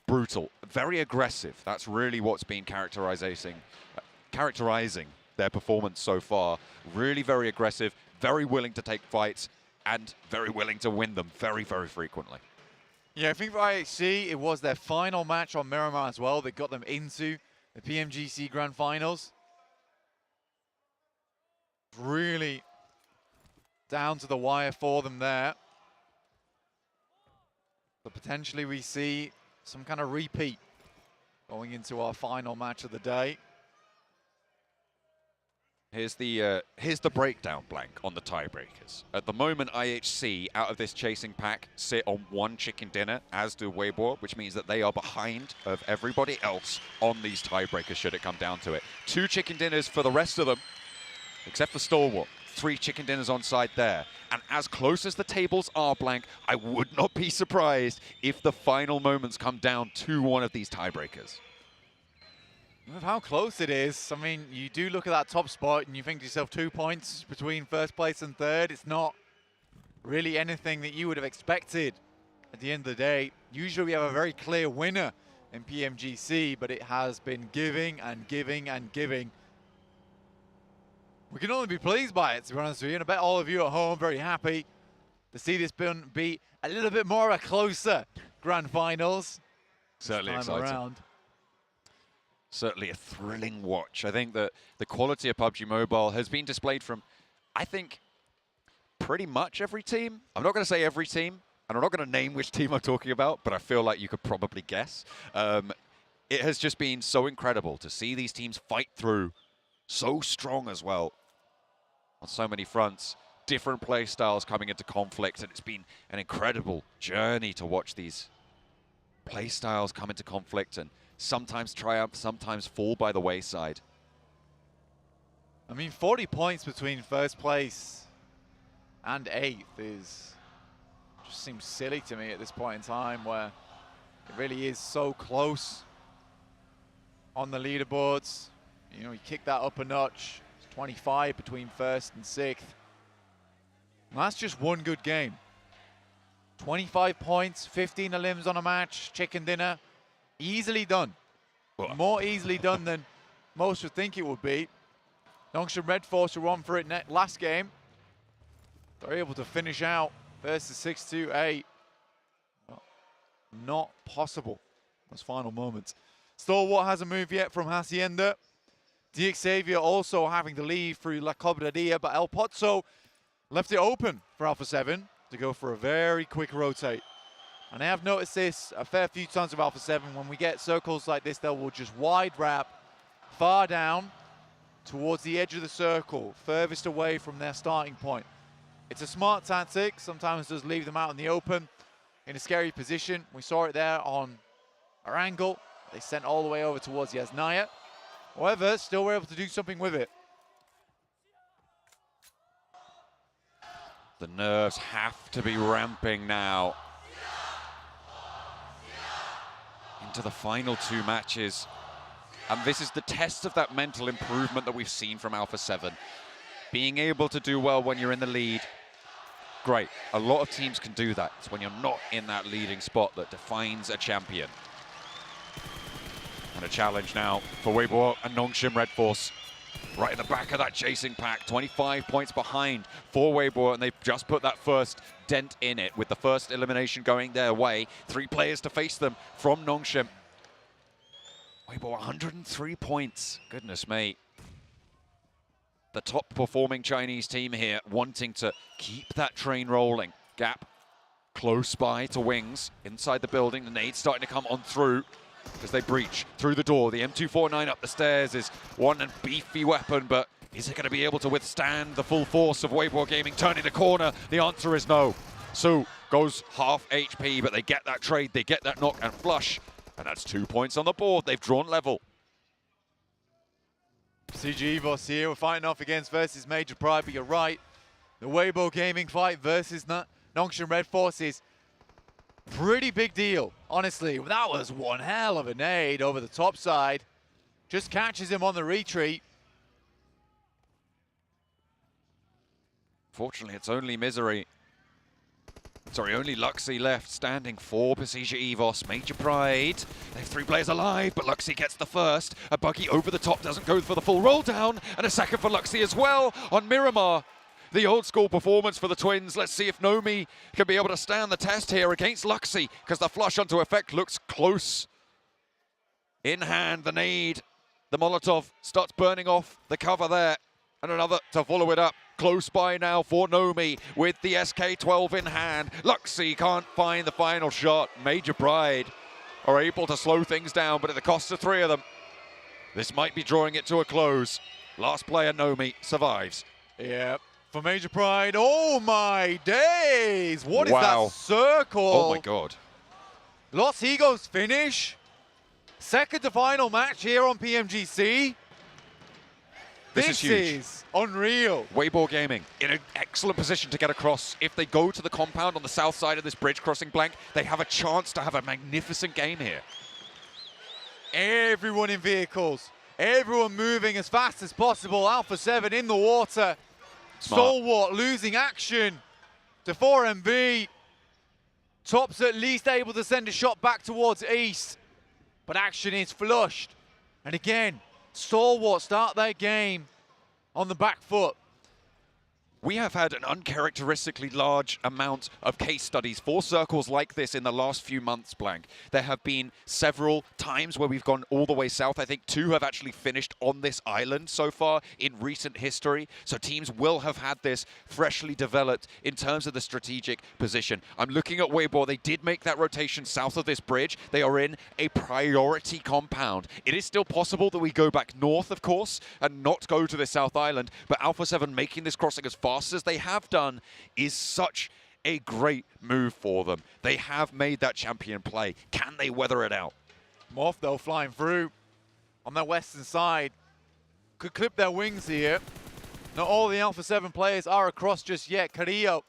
brutal, very aggressive. That's really what's been characterizing their performance so far. Really very aggressive, very willing to take fights, and very willing to win them very, very frequently. Yeah, I think for IHC, it was their final match on Miramar as well that got them into the PMGC Grand Finals. Really down to the wire for them there. But potentially we see some kind of repeat going into our final match of the day. Here's the breakdown blank on the tiebreakers. At the moment, IHC, out of this chasing pack, sit on 1 chicken dinner, as do Weibo, which means that they are behind of everybody else on these tiebreakers should it come down to it. 2 chicken dinners for the rest of them, except for Stalwart. 3 chicken dinners on side there. And as close as the tables are, blank, I would not be surprised if the final moments come down to one of these tiebreakers. With how close it is, I mean, you do look at that top spot and you think to yourself 2 points between first place and third. It's not really anything that you would have expected at the end of the day. Usually we have a very clear winner in PMGC, but it has been giving and giving and giving. We can only be pleased by it, to be honest with you, and I bet all of you at home very happy to see this be a little bit more a closer grand finals. Certainly this time exciting. around. Certainly a thrilling watch. I think that the quality of PUBG Mobile has been displayed from, I think, pretty much every team. I'm not going to say every team, and I'm not going to name which team I'm talking about, but I feel like you could probably guess. It has just been so incredible to see these teams fight through so strong as well. on so many fronts. Different play styles coming into conflict, and it's been an incredible journey to watch these play styles come into conflict and sometimes triumph, sometimes fall by the wayside. I mean, 40 points between first place and 8th just seems silly to me at this point in time, where it really is so close on the leaderboards. You know, you kick that up a notch. It's 25 between 1st and 6th. And that's just one good game. 25 points, 15 limbs on a match, chicken dinner. Easily done. More easily done than most would think it would be. Nongshim Red Force were on for it last game. They're able to finish out versus 6-2-8. Not possible. Those final moments. Stalwart hasn't moved yet from Hacienda. Xavier also having to leave through La Cobradilla, but El Pozo left it open for Alpha 7 to go for a very quick rotate. And I have noticed this a fair few times with Alpha 7. When we get circles like this, they will just wide wrap far down towards the edge of the circle, furthest away from their starting point. It's a smart tactic. Sometimes just leave them out in the open in a scary position. We saw it there on our angle. They sent all the way over towards Yasnaya. However, still were able to do something with it. The nerves have to be ramping now into the final 2 matches. And this is the test of that mental improvement that we've seen from Alpha 7. Being able to do well when you're in the lead, great. A lot of teams can do that. It's when you're not in that leading spot that defines a champion. And a challenge now for Weibo and Nongshim Red Force. Right in the back of that chasing pack, 25 points behind for Weibo, and they've just put that first dent in it with the first elimination going their way. 3 players to face them from Nongshim. Weibo 103 points, goodness me. The top performing Chinese team here wanting to keep that train rolling. Gap close by to Wings, inside the building, the nade starting to come on through. As they breach through the door, the M249 up the stairs is one and beefy weapon, but is it going to be able to withstand the full force of Weibo Gaming turning the corner? The answer is no. Su goes half HP, but they get that trade, they get that knock and flush, and that's 2 points on the board. They've drawn level. CG Evos here, we're fighting off against versus Major Pride, but you're right. The Weibo Gaming fight versus Nongshim Red Forces. Pretty big deal, honestly. That was one hell of a nade over the top side. Just catches him on the retreat. Fortunately, it's only Misery. Sorry, only Luxy left standing for Pasija Evos. Major Pride. They have 3 players alive, but Luxy gets the first. A buggy over the top doesn't go for the full roll down. And a second for Luxy as well on Miramar. The old school performance for the Twins. Let's see if Nomi can be able to stand the test here against Luxy, because the flush onto effect looks close. In hand, the nade. The Molotov starts burning off the cover there. And another to follow it up. Close by now for Nomi with the SK-12 in hand. Luxy can't find the final shot. Major Pride are able to slow things down, but at the cost of 3 of them. This might be drawing it to a close. Last player, Nomi, survives. Yep. For Major Pride, oh my days! What is wow. that circle? Oh my god. Los Higos finish. Second to final match here on PMGC. This is huge. Is unreal. Weibo Gaming in an excellent position to get across. If they go to the compound on the south side of this bridge crossing blank, they have a chance to have a magnificent game here. Everyone in vehicles. Everyone moving as fast as possible. Alpha 7 in the water. Stalwart losing action to 4MB. Top's at least able to send a shot back towards East, but action is flushed. And again, Stalwart start their game on the back foot. we have had an uncharacteristically large amount of case studies for circles like this in the last few months, Blank. There have been several times where we've gone all the way south. I think 2 have actually finished on this island so far in recent history. So teams will have had this freshly developed in terms of the strategic position. I'm looking at Weibo. They did make that rotation south of this bridge. They are in a priority compound. It is still possible that we go back north, of course, and not go to the South Island, but Alpha 7 making this crossing as fast as they have done is such a great move for them. They have made that champion play. Can they weather it out? Morph, though, flying through on their western side. Could clip their wings here. Not all the Alpha 7 players are across just yet. Carrillo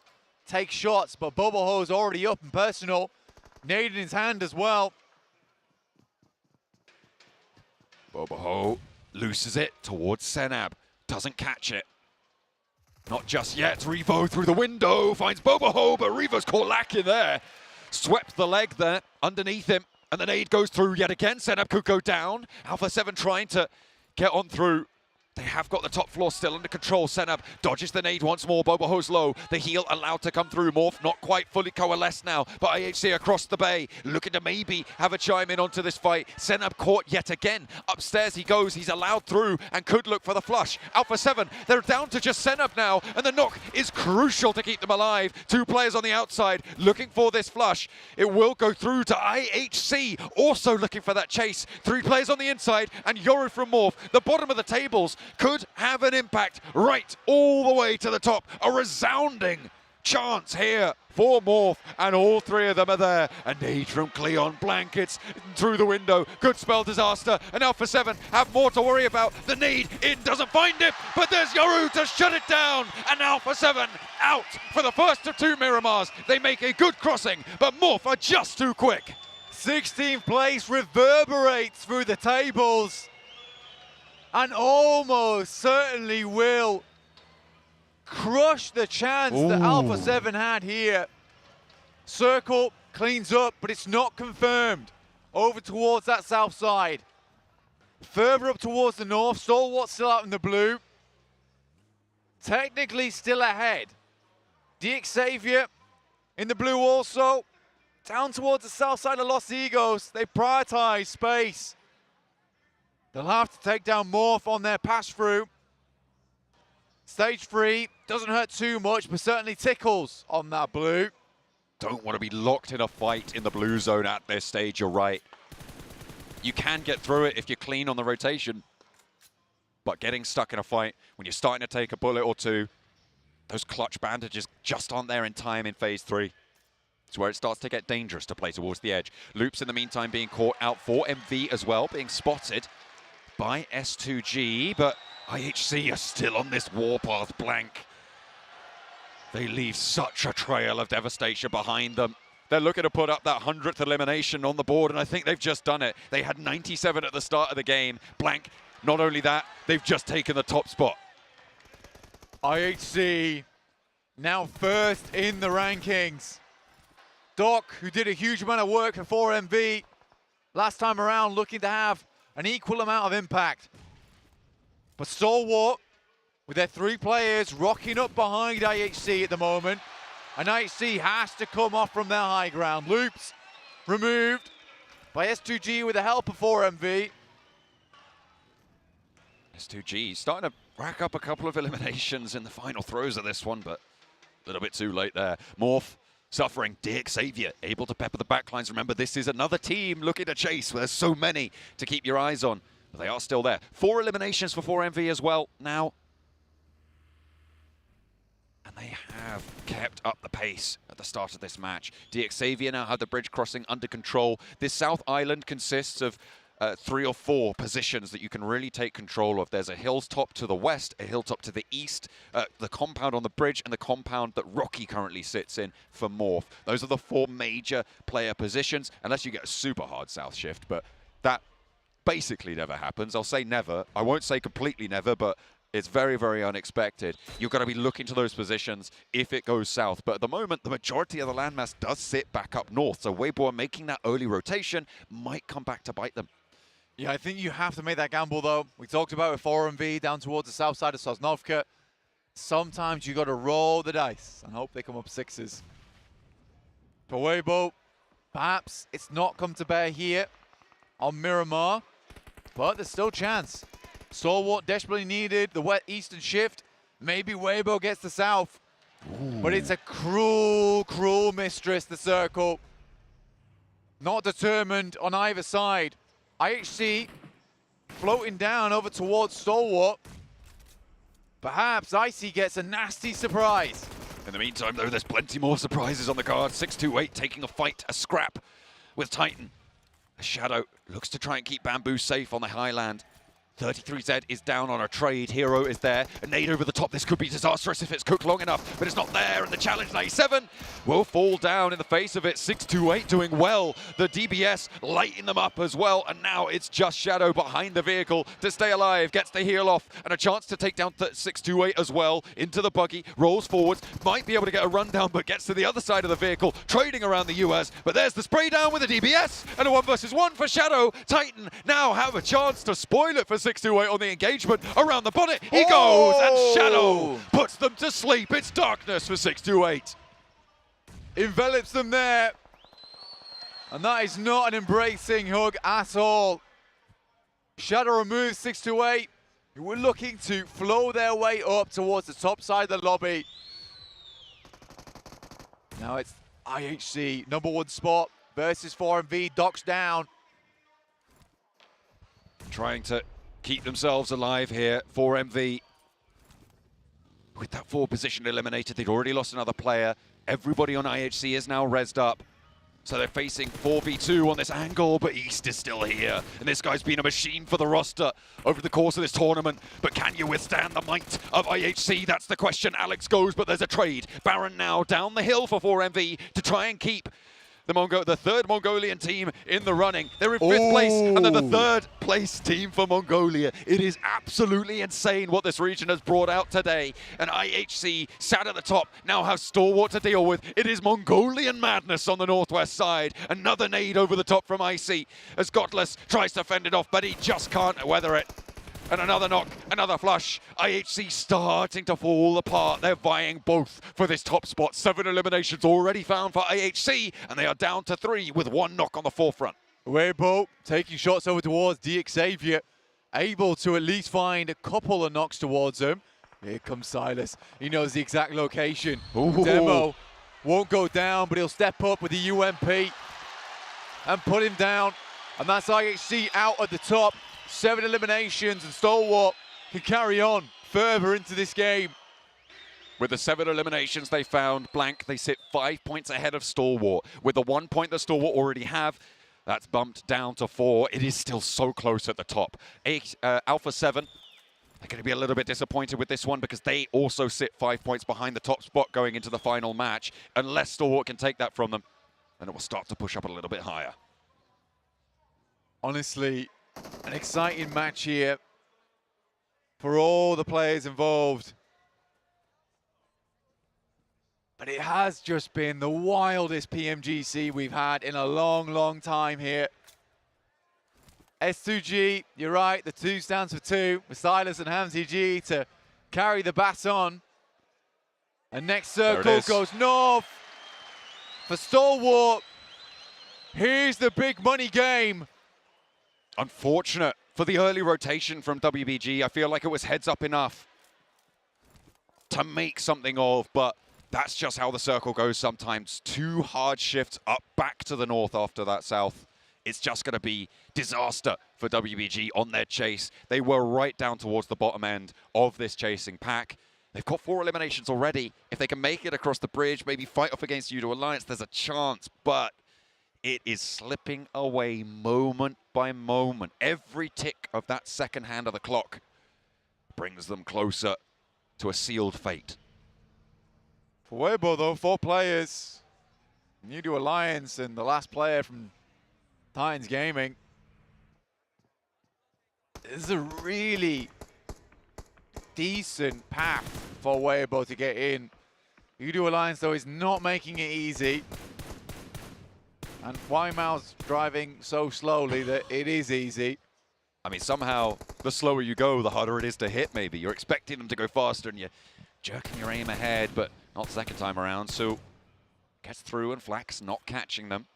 takes shots, but Boboho's already up and personal. Nade in his hand as well. Boboho loses it towards Senab. Doesn't catch it. Not just yet. Revo through the window finds Boboho, but Revo's caught lacking there. Swept the leg there underneath him, and the nade goes through yet again. Senab could go down. Alpha 7 trying to get on through. They have got the top floor still under control. Senab dodges the nade once more. Boboho's low. The heal allowed to come through. Morph not quite fully coalesced now, but IHC across the bay looking to maybe have a chime in onto this fight. Senab caught yet again. Upstairs he goes. He's allowed through and could look for the flush. Alpha 7, they're down to just Senab now, and the knock is crucial to keep them alive. 2 players on the outside looking for this flush. It will go through to IHC, also looking for that chase. 3 players on the inside, and Yoru from Morph. The bottom of the tables could have an impact right all the way to the top. A resounding chance here for Morph, and all 3 of them are there. A nade from Cleon, blankets through the window, could spell disaster, and Alpha 7 have more to worry about. The nade in doesn't find it, but there's Yoru to shut it down, and Alpha 7 out for the first of 2 Miramars. They make a good crossing, but Morph are just too quick. 16th place reverberates through the tables, and almost certainly will crush the chance that Alpha 7 had here. Circle cleans up, but it's not confirmed. Over towards that south side. Further up towards the north, Stalwart still out in the blue. Technically still ahead. Xavier in the blue also. Down towards the south side of Los Egos. They prioritize space. They'll have to take down Morph on their pass through. Stage 3 doesn't hurt too much, but certainly tickles on that blue. Don't want to be locked in a fight in the blue zone at this stage, you're right. You can get through it if you're clean on the rotation, but getting stuck in a fight when you're starting to take a bullet or 2, those clutch bandages just aren't there in time in phase 3. It's where it starts to get dangerous to play towards the edge. Loops in the meantime being caught out for MV as well, being spotted by S2G, but IHC are still on this warpath, Blank. They leave such a trail of devastation behind them. They're looking to put up that 100th elimination on the board, and I think they've just done it. They had 97 at the start of the game. Blank, not only that, they've just taken the top spot. IHC now first in the rankings. Doc, who did a huge amount of work for 4MV last time around, looking to have an equal amount of impact. But Stalwart, with their 3 players rocking up behind IHC at the moment, and IHC has to come off from their high ground. Loops removed by S2G with the help of 4MV. S2G starting to rack up a couple of eliminations in the final throws of this one, but a little bit too late there. Morph suffering. Xavier able to pepper the backlines. Remember, this is another team looking to chase. There's so many to keep your eyes on, but they are still there. 4 eliminations for 4MV as well now. And they have kept up the pace at the start of this match. Xavier now have the bridge crossing under control. This South Island consists of 3 or 4 positions that you can really take control of. There's a hilltop to the west, a hilltop to the east, the compound on the bridge, and the compound that Rocky currently sits in for Morph. Those are the 4 major player positions, unless you get a super hard south shift, but that basically never happens. I'll say never. I won't say completely never, but it's very, very unexpected. You've got to be looking to those positions if it goes south. But at the moment, the majority of the landmass does sit back up north. So Weibo making that early rotation might come back to bite them. Yeah, I think you have to make that gamble, though. We talked about with 4MV down towards the south side of Sosnovka. Sometimes you got to roll the dice and hope they come up sixes. For Weibo, perhaps it's not come to bear here on Miramar, but there's still chance. Stalwart desperately needed the wet eastern shift. Maybe Weibo gets the south. Ooh. But it's a cruel, cruel mistress, the circle. Not determined on either side. IHC floating down over towards Stalwart. Perhaps Icy gets a nasty surprise. In the meantime, though, there's plenty more surprises on the card. 628 taking a fight, a scrap with Titan. A Shadow looks to try and keep Bamboo safe on the highland. 33Z is down on a trade. Hero is there. A nade over the top. This could be disastrous if it's cooked long enough, but it's not there. And the challenge 97 will fall down in the face of it. 628 doing well. The DBS lighting them up as well. And now it's just Shadow behind the vehicle to stay alive. Gets the heal off and a chance to take down 628 as well. Into the buggy. Rolls forwards. Might be able to get a rundown, but gets to the other side of the vehicle. Trading around the US. But there's the spray down with the DBS. And a 1 versus 1 for Shadow. Titan now have a chance to spoil it for 628 on the engagement. Around the bonnet, he goes, and Shadow puts them to sleep. It's darkness for 628. Envelops them there. And that is not an embracing hug at all. Shadow removes 628, who were looking to flow their way up towards the top side of the lobby. Now it's IHC, #1 spot versus 4MV, docks down. Trying to keep themselves alive here. 4MV with that 4 position eliminated. They'd already lost another player. Everybody on IHC is now rezzed up. So they're facing 4v2 on this angle, but East is still here. And this guy's been a machine for the roster over the course of this tournament. But can you withstand the might of IHC? That's the question. Alex goes, but there's a trade. Baron now down the hill for 4MV to try and keep the third Mongolian team in the running. They're in 5th place, and they're the 3rd place team for Mongolia. It is absolutely insane what this region has brought out today. And IHC sat at the top, now has Stalwart to deal with. It is Mongolian madness on the northwest side. Another nade over the top from IC as Godless tries to fend it off, but he just can't weather it. And another knock, another flush. IHC starting to fall apart. They're vying both for this top spot. 7 eliminations already found for IHC, and they are down to 3 with 1 knock on the forefront. Weibo taking shots over towards DXavier, able to at least find a couple of knocks towards him. Here comes Silas. He knows the exact location. Ooh. Demo won't go down, but he'll step up with the UMP and put him down. And that's IHC out at the top. 7 eliminations, and Stalwart can carry on further into this game. With the 7 eliminations they found, blank, they sit 5 points ahead of Stalwart. With the 1 point that Stalwart already have, that's bumped down to 4. It is still so close at the top. Alpha 7, they're going to be a little bit disappointed with this one because they also sit 5 points behind the top spot going into the final match. Unless Stalwart can take that from them, then it will start to push up a little bit higher. Honestly, an exciting match here for all the players involved. But it has just been the wildest PMGC we've had in a long, long time here. S2G, you're right, the 2 stands for 2, with Silas and Hamzy G to carry the baton. And next circle goes north for Stalwart. Here's the big money game. Unfortunate for the early rotation from WBG. I feel like it was heads up enough to make something of, but that's just how the circle goes sometimes. 2 hard shifts up back to the north after that south. It's just going to be disaster for WBG on their chase. They were right down towards the bottom end of this chasing pack. They've got 4 eliminations already. If they can make it across the bridge, maybe fight off against U2 Alliance, there's a chance, but it is slipping away moment by moment. Every tick of that second hand of the clock brings them closer to a sealed fate. For Weibo, though, 4 players. U2 Alliance and the last player from Titans Gaming. This is a really decent path for Weibo to get in. U2 Alliance, though, is not making it easy. And Wymao's driving so slowly that it is easy. I mean, somehow, the slower you go, the harder it is to hit, maybe. You're expecting them to go faster, and you jerking your aim ahead, but not the second time around. So gets through and Flax not catching them.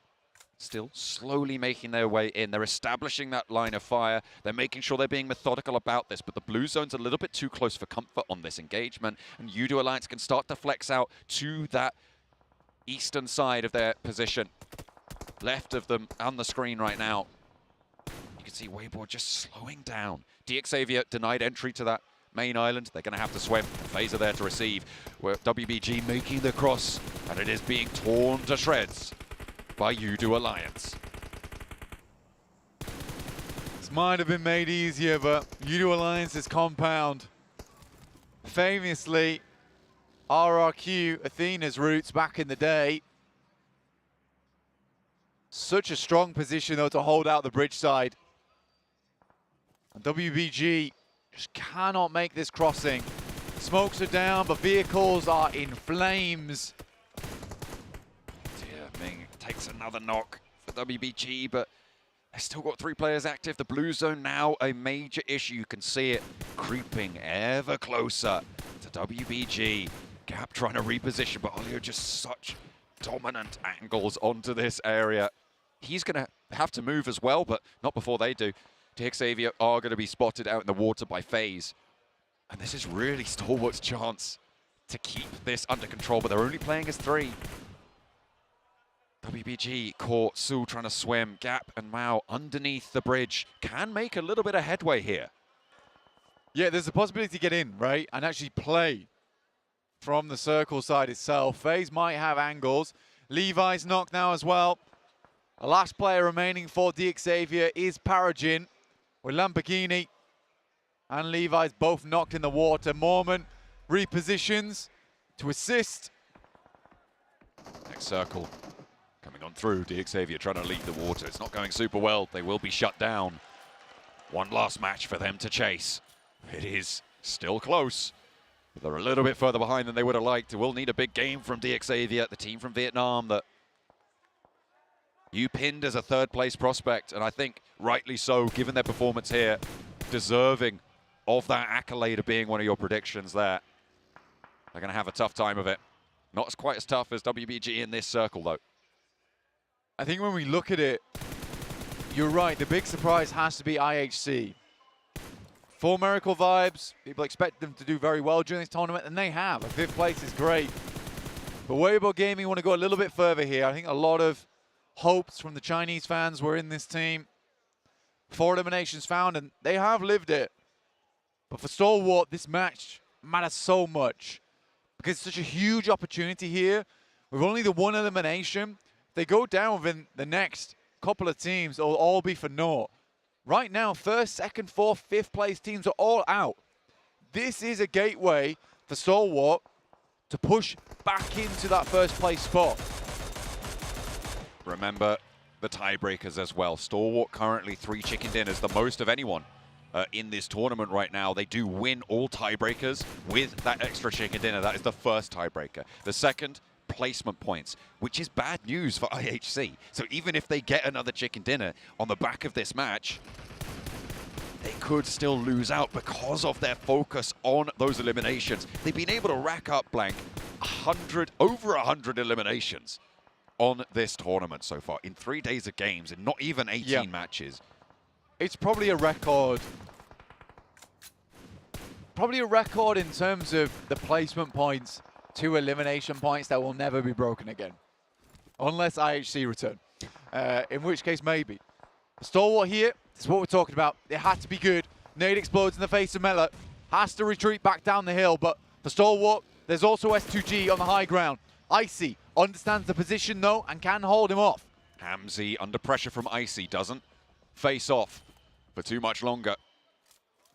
Still slowly making their way in. They're establishing that line of fire. They're making sure they're being methodical about this, but the blue zone's a little bit too close for comfort on this engagement, and Udo Alliance can start to flex out to that eastern side of their position. Left of them on the screen right now. You can see Weibo just slowing down. DXavier denied entry to that main island. They're going to have to swim. FaZe are there to receive. Where WBG making the cross, and it is being torn to shreds by Udo Alliance. This might have been made easier, but Udo Alliance's compound. Famously, RRQ, Athena's roots back in the day. Such a strong position, though, to hold out the bridge side. And WBG just cannot make this crossing. Smokes are down, but vehicles are in flames. Ming takes another knock for WBG, but they've still got 3 players active. The blue zone now a major issue. You can see it creeping ever closer to WBG. Gap trying to reposition, but Olio just such dominant angles onto this area. He's going to have to move as well, but not before they do. DXavier are going to be spotted out in the water by FaZe. And this is really Stalwart's chance to keep this under control, but they're only playing as 3. WBG caught Su trying to swim. Gap and Mao underneath the bridge can make a little bit of headway here. Yeah, there's a possibility to get in, right? And actually play from the circle side itself. FaZe might have angles. Levi's knocked now as well. The last player remaining for DXavier is Paragin, with Lamborghini and Levi's both knocked in the water. Mormon repositions to assist. Next circle coming on through. DXavier trying to lead the water. It's not going super well. They will be shut down. One last match for them to chase. It is still close, but they're a little bit further behind than they would have liked. We'll need a big game from DXavier, the team from Vietnam that you pinned as a 3rd place prospect, and I think rightly so, given their performance here, deserving of that accolade of being one of your predictions there. They're going to have a tough time of it. Not quite as tough as WBG in this circle, though. I think when we look at it, you're right, the big surprise has to be IHC. Full Miracle vibes, people expect them to do very well during this tournament, and they have. A 5th place is great. But Weibo Gaming want to go a little bit further here. I think a lot of hopes from the Chinese fans were in this team. 4 eliminations found, and they have lived it. But for Stalwart, this match matters so much because it's such a huge opportunity here. With only the 1 elimination, if they go down within the next couple of teams, it'll all be for naught. Right now, 1st, 2nd, 4th, 5th place teams are all out. This is a gateway for Stalwart to push back into that 1st place spot. Remember the tiebreakers as well. Stalwart currently 3 chicken dinners, the most of anyone in this tournament right now. They do win all tiebreakers with that extra chicken dinner. That is the 1st tiebreaker. The 2nd, placement points, which is bad news for IHC. So even if they get another chicken dinner on the back of this match, they could still lose out because of their focus on those eliminations. They've been able to rack up, Blank, over 100 eliminations on this tournament so far in 3 days of games and not even 18 matches. It's probably a record. Probably a record in terms of the placement points, 2 elimination points that will never be broken again. Unless IHC return. In which case, maybe. Stalwart here, this is what we're talking about. It had to be good. Nade explodes in the face of Mela. Has to retreat back down the hill, but for Stalwart, there's also S2G on the high ground. Icy understands the position though and can hold him off. Hamzy under pressure from Icy doesn't face off for too much longer.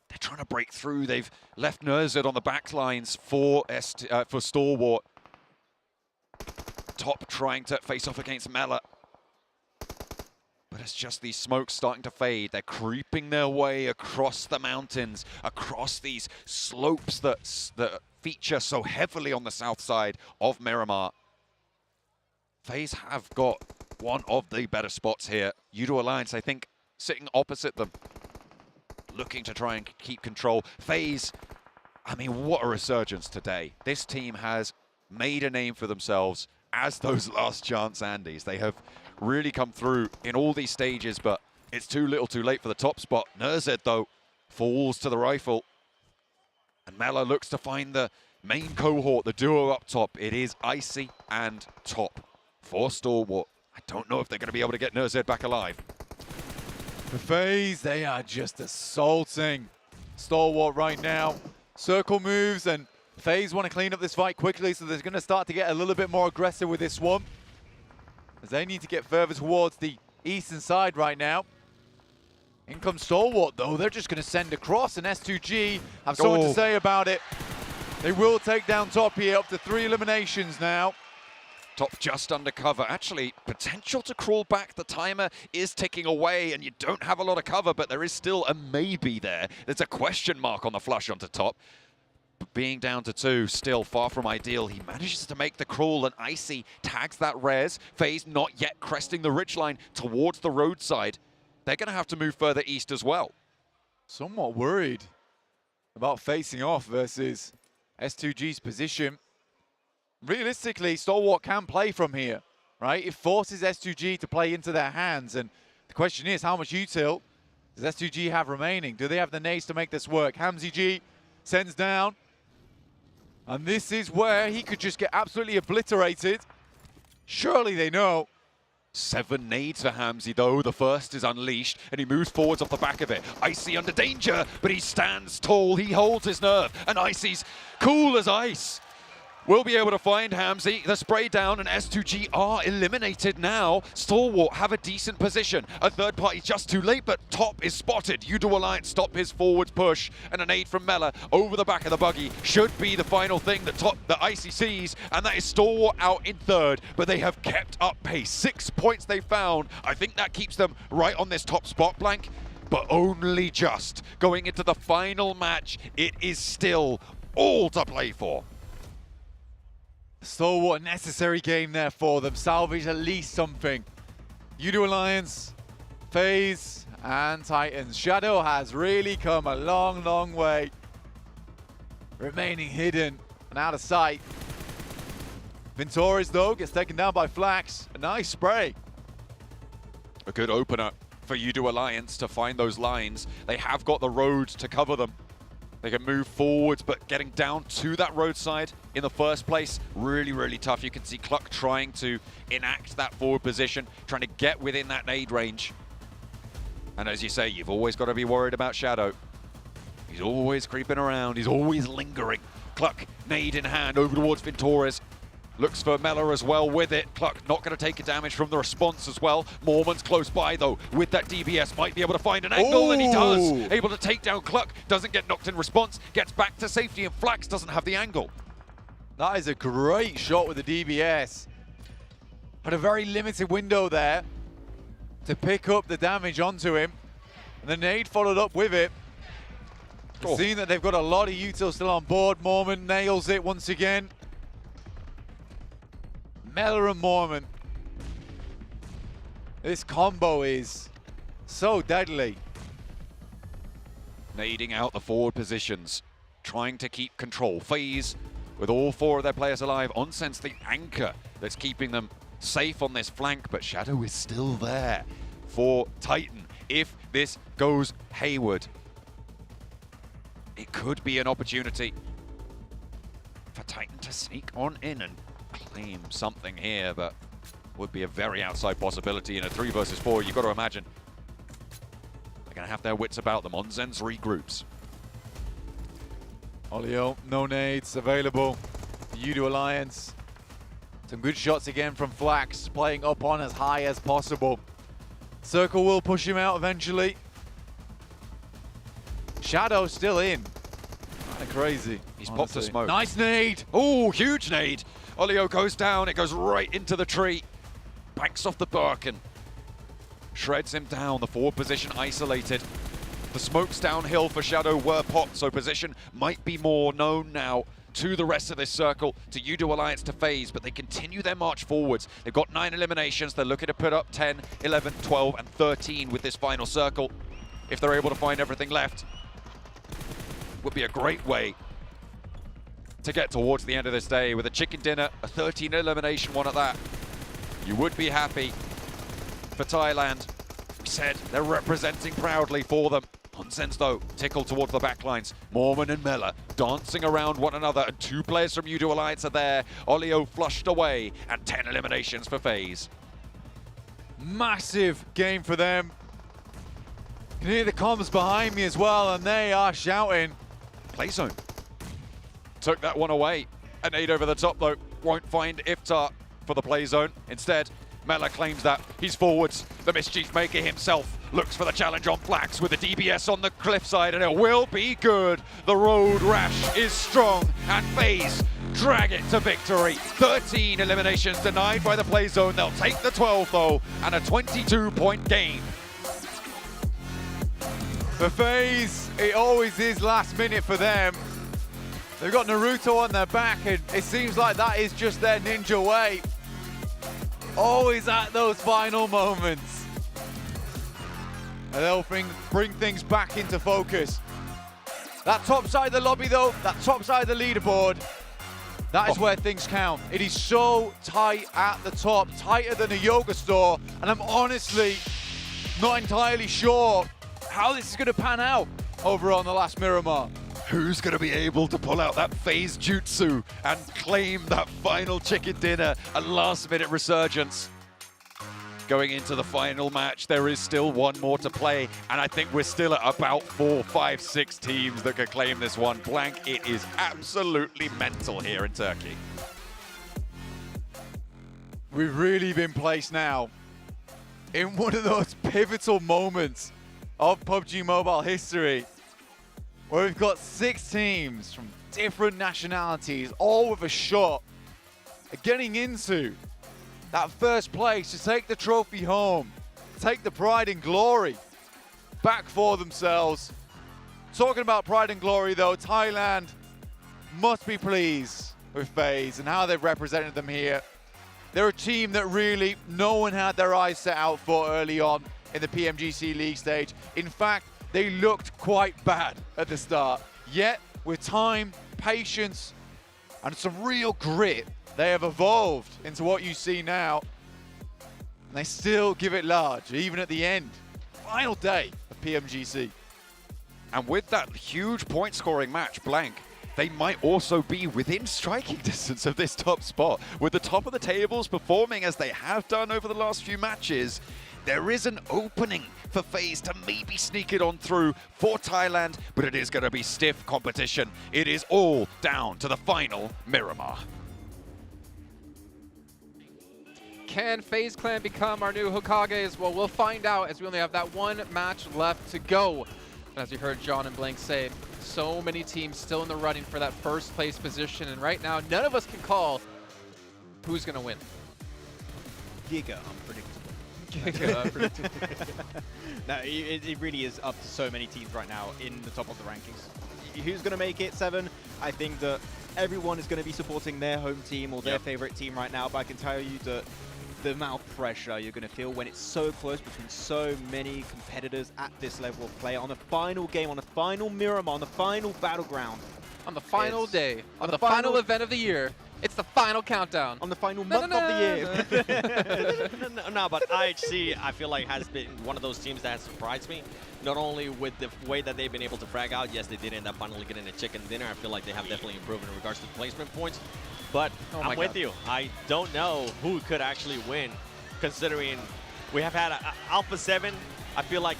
They're trying to break through. They've left Nurzid on the back lines for Stalwart. Top trying to face off against Mela. But it's just these smokes starting to fade. They're creeping their way across the mountains, across these slopes that feature so heavily on the south side of Miramar. FaZe have got one of the better spots here. Udo Alliance, I think, sitting opposite them, looking to try and keep control. FaZe I mean, what a resurgence today. This team has made a name for themselves as those last chance Andys. They have really come through in all these stages, but it's too little too late for the top spot. Nerzed, though, falls to the rifle. And Mela looks to find the main cohort, the duo up top. It is Icy and Top for Stalwart. I don't know if they're going to be able to get Nerzed back alive. For FaZe, they are just assaulting Stalwart right now. Circle moves, and FaZe want to clean up this fight quickly, so they're going to start to get a little bit more aggressive with this swamp, as they need to get further towards the eastern side right now. In comes Stalwart, though. They're just going to send across, and S2G have something to say about it. They will take down Top here, up to 3 eliminations now. Top just under cover. Actually, potential to crawl back. The timer is ticking away, and you don't have a lot of cover, but there is still a maybe there. There's a question mark on the flush onto Top. But being down to 2, still far from ideal. He manages to make the crawl, and Icy tags that res. FaZe not yet cresting the ridgeline towards the roadside. They're going to have to move further east as well. Somewhat worried about facing off versus S2G's position. Realistically, Stalwart can play from here, right? It forces S2G to play into their hands, and the question is, how much util does S2G have remaining? Do they have the nades to make this work? Hamzy G sends down, and this is where he could just get absolutely obliterated. Surely they know. 7 nades for Hamzy, though. The first is unleashed, and he moves forwards off the back of it. Icy under danger, but he stands tall. He holds his nerve, and Icy's cool as ice. We'll be able to find Hamzy. The spray down, and S2G are eliminated now. Stalwart have a decent position. A third party just too late, but Top is spotted. Udo Alliance stop his forwards push, and an aid from Mela over the back of the buggy should be the final thing that Icy sees, and that is Stalwart out in third, but they have kept up pace. 6 points they found. I think that keeps them right on this top spot blank, but only just. Going into the final match, it is still all to play for. Stalwart, necessary game there for them. Salvage at least something. Udo Alliance, FaZe, and Titans. Shadow has really come a long, long way. Remaining hidden and out of sight. Ventores, though, gets taken down by Flax. A nice spray. A good opener for Udo Alliance to find those lines. They have got the road to cover them. They can move forwards, but getting down to that roadside in the first place, really, really tough. You can see Cluck trying to enact that forward position, trying to get within that nade range. And as you say, you've always got to be worried about Shadow. He's always creeping around. He's always lingering. Cluck, nade in hand, over towards Ventores. Looks for Mela as well with it. Cluck not going to take a damage from the response as well. Mormon's close by, though, with that DBS. Might be able to find an angle, and he does. Able to take down Cluck. Doesn't get knocked in response. Gets back to safety, and Flax doesn't have the angle. That is a great shot with the DBS. But a very limited window there to pick up the damage onto him. And the nade followed up with it. Seeing that they've got a lot of util still on board, Mormon nails it once again. Mela and Mormon. This combo is so deadly. Nading out the forward positions, trying to keep control. FaZe, with all 4 of their players alive, Onsense the anchor that's keeping them safe on this flank, but Shadow is still there for Titan. If this goes hayward, it could be an opportunity for Titan to sneak on in and claim something here, but would be a very outside possibility in a 3 versus 4. You've got to imagine they're going to have their wits about them. Onsense regroups. Olio, no nades available. Udo Alliance. Some good shots again from Flax, playing up on as high as possible. Circle will push him out eventually. Shadow still in. Kind of crazy. He's popped a smoke. Nice nade. Oh, huge nade. Olio goes down. It goes right into the tree. Banks off the Birkin. Shreds him down. The forward position isolated. The smokes downhill for Shadow were popped, so position might be more known now to the rest of this circle, to Udo Alliance, to FaZe, but they continue their march forwards. They've got 9 eliminations. They're looking to put up 10, 11, 12, and 13 with this final circle. If they're able to find everything left, would be a great way to get towards the end of this day with a chicken dinner, a 13 elimination one at that. You would be happy for Thailand. We said they're representing proudly for them. Hunsen's though, tickled towards the backlines. Mormon and Mella dancing around one another, and 2 players from U2 Alliance are there. Olio flushed away, and 10 eliminations for FaZe. Massive game for them. You can hear the comms behind me as well, and they are shouting. Playzone took that one away. An 8 over the top though, won't find Iftar for the play zone. Instead, Mella claims that. He's forwards. The Mischief Maker himself looks for the challenge on Flax with the DBS on the cliffside, and it will be good. The road rash is strong, and FaZe drag it to victory. 13 eliminations denied by the play zone. They'll take the 12 though, and a 22-point gain. For FaZe, it always is last minute for them. They've got Naruto on their back, and it seems like that is just their ninja way. Always at those final moments. And they'll bring things back into focus. That top side of the lobby though, that top side of the leaderboard, that is where things count. It is so tight at the top, tighter than a yoga store, and I'm honestly not entirely sure how this is going to pan out over on the last Miramar. Who's going to be able to pull out that FaZe jutsu and claim that final chicken dinner, a last-minute resurgence? Going into the final match, there is still one more to play, and I think we're still at about 4, 5, 6 teams that could claim this one. Blank, it is absolutely mental here in Turkey. We've really been placed now in one of those pivotal moments of PUBG Mobile history, where we've got 6 teams from different nationalities, all with a shot at getting into that first place to take the trophy home, take the pride and glory back for themselves. Talking about pride and glory though, Thailand must be pleased with FaZe and how they've represented them here. They're a team that really no one had their eyes set out for early on in the PMGC League stage. In fact, they looked quite bad at the start. Yet, with time, patience, and some real grit, they have evolved into what you see now. And they still give it large, even at the end. Final day of PMGC. And with that huge point-scoring match, Blank, they might also be within striking distance of this top spot. With the top of the tables performing as they have done over the last few matches, there is an opening for FaZe to maybe sneak it on through for Thailand, but it is going to be stiff competition. It is all down to the final Miramar. Can FaZe Clan become our new Hokages? Well, we'll find out as we only have that one match left to go. And as you heard John and Blank say, so many teams still in the running for that first place position, and right now none of us can call who's going to win. Giga unpredictable. Giga. No, it really is up to so many teams right now in the top of the rankings. Who's going to make it 7? I think that everyone is going to be supporting their home team or their favorite team right now, but I can tell you that the amount of pressure you're going to feel when it's so close between so many competitors at this level of play on the final game, on the final Miramar, on the final battleground. On the final day, on the final event of the year. It's the final countdown. On the final month of the year. No, but IHC, I feel like, has been one of those teams that has surprised me. Not only with the way that they've been able to frag out. Yes, they did end up finally getting a chicken dinner. I feel like they have definitely improved in regards to placement points. But I'm with you. I don't know who could actually win, considering we have had Alpha 7. I feel like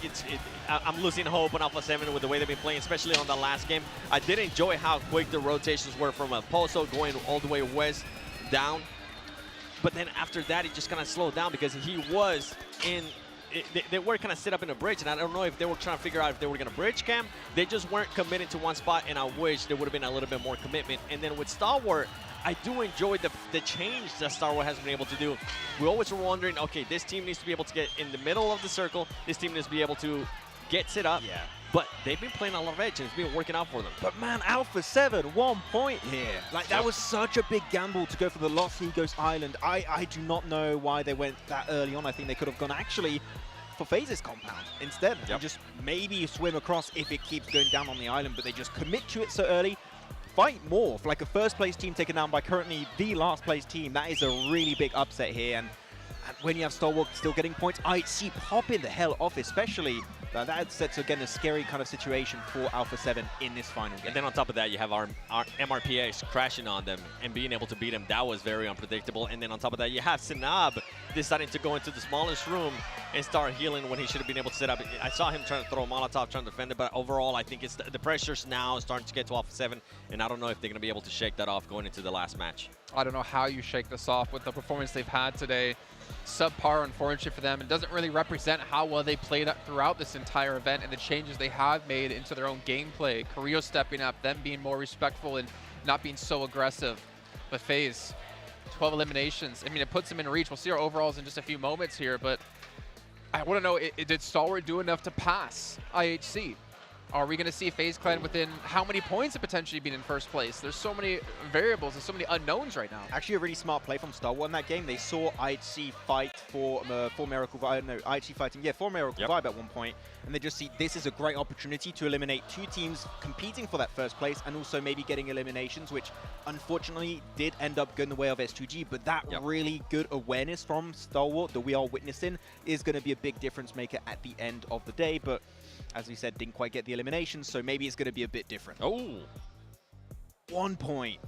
I'm losing hope on Alpha 7 with the way they've been playing, especially on the last game. I did enjoy how quick the rotations were from Pozo going all the way west down. But then after that, it just kind of slowed down because he was in... They were kind of set up in a bridge, and I don't know if they were trying to figure out if they were going to bridge camp. They just weren't committed to one spot, and I wish there would have been a little bit more commitment. And then with Star Wars, I do enjoy the change that Star Wars has been able to do. We always were wondering, okay, this team needs to be able to get in the middle of the circle. This team needs to be able to get set up. Yeah. But they've been playing a lot of edge, and it's been working out for them. But man, Alpha 7, 1 point here. Like, that was such a big gamble to go for the Los Higos Island. I do not know why they went that early on. I think they could have gone actually for FaZe's compound instead and just maybe swim across if it keeps going down on the island, but they just commit to it so early. fight more. For like a first place team taken down by currently the last place team, that is a really big upset here. And when you have Stalwart still getting points, IHC popping the hell off, especially. That sets, again, a scary kind of situation for Alpha 7 in this final game. And then on top of that, you have our MRPAs crashing on them and being able to beat them. That was very unpredictable. And then on top of that, you have Sinab deciding to go into the smallest room and start healing when he should have been able to set up. I saw him trying to throw a Molotov, trying to defend it, but overall, I think it's the pressure's now starting to get to Alpha 7, and I don't know if they're going to be able to shake that off going into the last match. I don't know how you shake this off with the performance they've had today. Subpar, unfortunately for them. It doesn't really represent how well they played throughout this entire event and the changes they have made into their own gameplay. Carrillo stepping up, them being more respectful and not being so aggressive. But FaZe, 12 eliminations. I mean, it puts them in reach. We'll see our overalls in just a few moments here, but I want to know, did Stalwart do enough to pass IHC? Are we going to see FaZe Clan within how many points of potentially being in first place? There's so many variables, there's so many unknowns right now. Actually, a really smart play from Stalwart in that game. They saw IHC fight for Miracle Vibe, no, IHC fighting, yeah, for Miracle Vibe at one point, and they just see this is a great opportunity to eliminate two teams competing for that first place and also maybe getting eliminations, which unfortunately did end up going the way of S2G, but that really good awareness from Stalwart that we are witnessing is going to be a big difference maker at the end of the day, but as we said, didn't quite get the elimination, so maybe it's going to be a bit different. Oh. 1 point.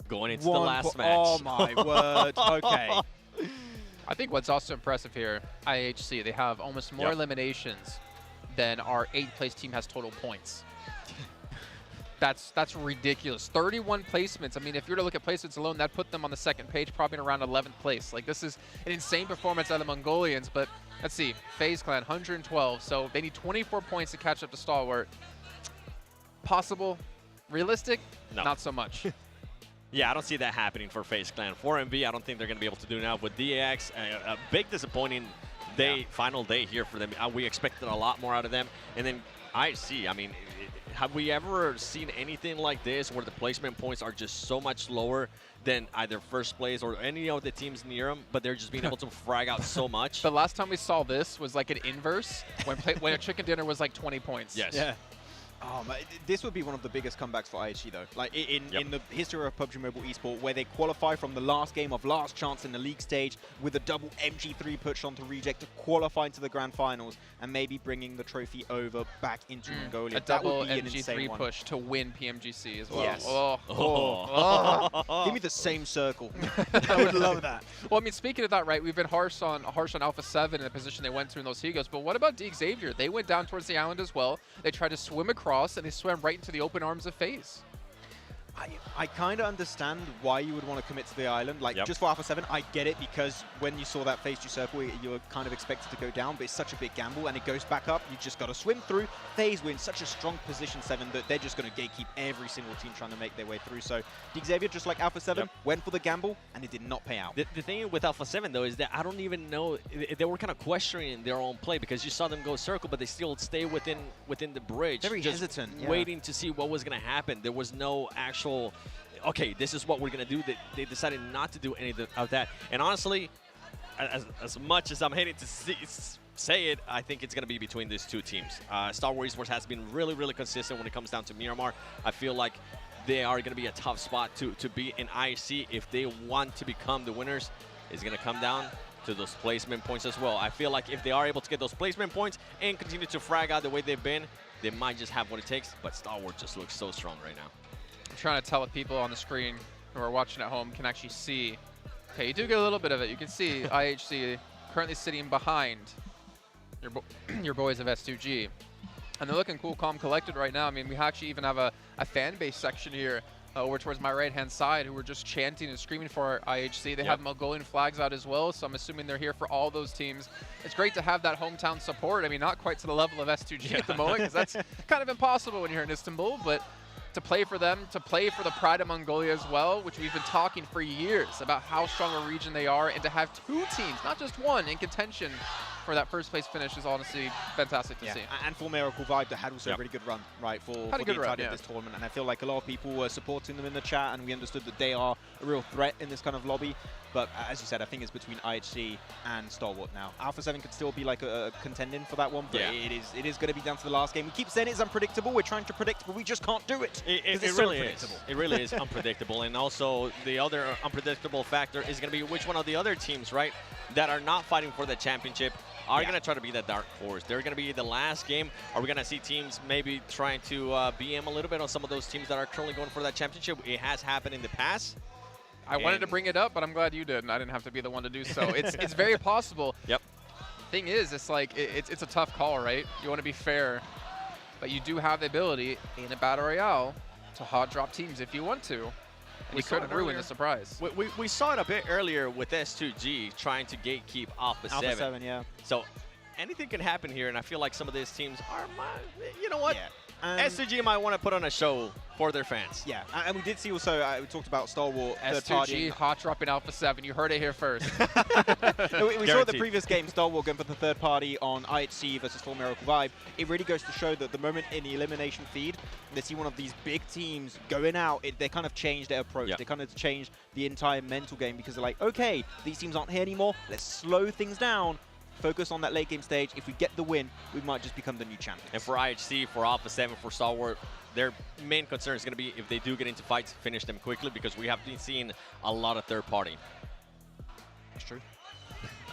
Going into the last match. Oh my word. Okay. I think what's also impressive here, IHC, they have almost more eliminations than our 8th place team has total points. That's ridiculous. 31 placements. I mean, if you were to look at placements alone, that put them on the second page, probably around 11th place. Like, this is an insane performance out of the Mongolians, but let's see. FaZe Clan, 112, so they need 24 points to catch up to Stalwart. Possible? Realistic? No. Not so much. Yeah, I don't see that happening for FaZe Clan. 4MB, I don't think they're going to be able to do now. With DAX, a big disappointing day, final day here for them. We expected a lot more out of them. And then IHC, I mean, have we ever seen anything like this where the placement points are just so much lower than either first place or any of the teams near them, but they're just being able to frag out so much? The last time we saw this was like an inverse when a chicken dinner was like 20 points. Yes. Yeah. Oh, man, this would be one of the biggest comebacks for IHG, though. Like, in the history of PUBG Mobile Esport, where they qualify from the last game of last chance in the league stage with a double MG3 push onto Reject to qualify into the grand finals and maybe bringing the trophy over back into Mongolia. A double that would be MG3 push to win PMGC as well. Yes. Oh. Give me the same circle. I would love that. Well, I mean, speaking of that, right, we've been harsh on Alpha 7 in the position they went to in those Hegos, but what about D Xavier? They went down towards the island as well. They tried to swim across, and they swam right into the open arms of FaZe. I kind of understand why you would want to commit to the island. Like, just for Alpha 7, I get it, because when you saw that phase 2 circle, you were kind of expected to go down, but it's such a big gamble, and it goes back up. You just got to swim through. FaZe were in such a strong position 7 that they're just going to gatekeep every single team trying to make their way through. So Xavier, just like Alpha 7, went for the gamble, and it did not pay out. The thing with Alpha 7, though, is that I don't even know. They were kind of questioning their own play, because you saw them go circle, but they still stay within the bridge. Very just hesitant. waiting to see what was going to happen. There was no actual, okay, this is what we're going to do. They decided not to do any of that. And honestly, as much as I'm hating to say it, I think it's going to be between these two teams. Star Wars Esports has been really, really consistent when it comes down to Miramar. I feel like they are going to be a tough spot to be in IHC if they want to become the winners. It's going to come down to those placement points as well. I feel like if they are able to get those placement points and continue to frag out the way they've been, they might just have what it takes, but Star Wars just looks so strong right now. I'm trying to tell what people on the screen who are watching at home can actually see. Okay, you do get a little bit of it. You can see IHC currently sitting behind your boys of S2G. And they're looking cool, calm, collected right now. I mean, we actually even have a fan base section here over towards my right-hand side who were just chanting and screaming for IHC. They have Mongolian flags out as well, so I'm assuming they're here for all those teams. It's great to have that hometown support. I mean, not quite to the level of S2G at the moment, because that's kind of impossible when you're in Istanbul, but to play for them, to play for the pride of Mongolia as well, which we've been talking for years about how strong a region they are, and to have two teams, not just one, in contention for that first place finish is honestly fantastic to see. And for Miracle Vibe, that had also a really good run, right, for the entirety of this tournament. And I feel like a lot of people were supporting them in the chat, and we understood that they are a real threat in this kind of lobby. But as you said, I think it's between IHC and Stalwart now. Alpha 7 could still be like a contending for that one, but it is going to be down to the last game. We keep saying it's unpredictable. We're trying to predict, but we just can't do it. It really is. It really is unpredictable. And also, the other unpredictable factor is going to be which one of the other teams, right, that are not fighting for the championship are going to try to be the dark horse. They're going to be the last game. Are we going to see teams maybe trying to BM a little bit on some of those teams that are currently going for that championship? It has happened in the past. I wanted to bring it up, but I'm glad you did, and I didn't have to be the one to do so. It's very possible. Yep. Thing is, it's like it's a tough call, right? You want to be fair, but you do have the ability in a battle royale to hot drop teams if you want to. And you could ruin the surprise. We saw it a bit earlier with S2G trying to gatekeep Alpha 7. Alpha 7, yeah. So anything can happen here, and I feel like some of these teams are, you know what? Yeah. S2G might want to put on a show for their fans. Yeah, and we did see also, we talked about Stalwart. S2G hot dropping Alpha 7. You heard it here first. we saw the previous game, Stalwart going for the third party on IHC versus Full Miracle Vibe. It really goes to show that the moment in the elimination feed, they see one of these big teams going out, they kind of change their approach. Yeah. They kind of change the entire mental game because they're like, okay, these teams aren't here anymore. Let's slow things down. Focus on that late game stage. If we get the win, we might just become the new champions. And for IHC, for Alpha 7, for Stalwart, their main concern is going to be if they do get into fights, finish them quickly, because we have been seeing a lot of third party. That's true.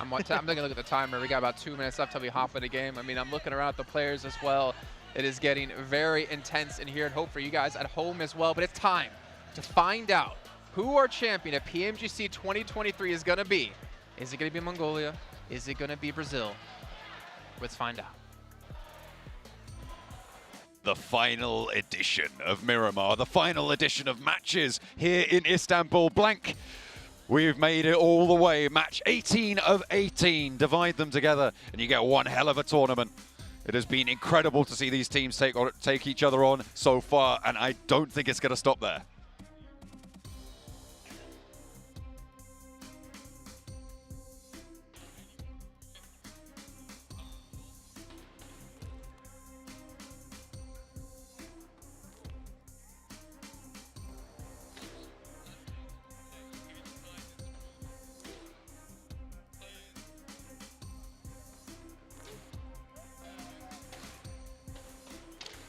I'm taking a look at the timer. We got about 2 minutes left till we hop in the game. I mean, I'm looking around at the players as well. It is getting very intense in here, and hope for you guys at home as well. But it's time to find out who our champion at PMGC 2023 is going to be. Is it going to be Mongolia? Is it going to be Brazil? Let's find out. The final edition of Miramar, the final edition of matches here in Istanbul. Blank, we've made it all the way. Match 18 of 18. Divide them together and you get one hell of a tournament. It has been incredible to see these teams take each other on so far, and I don't think it's going to stop there.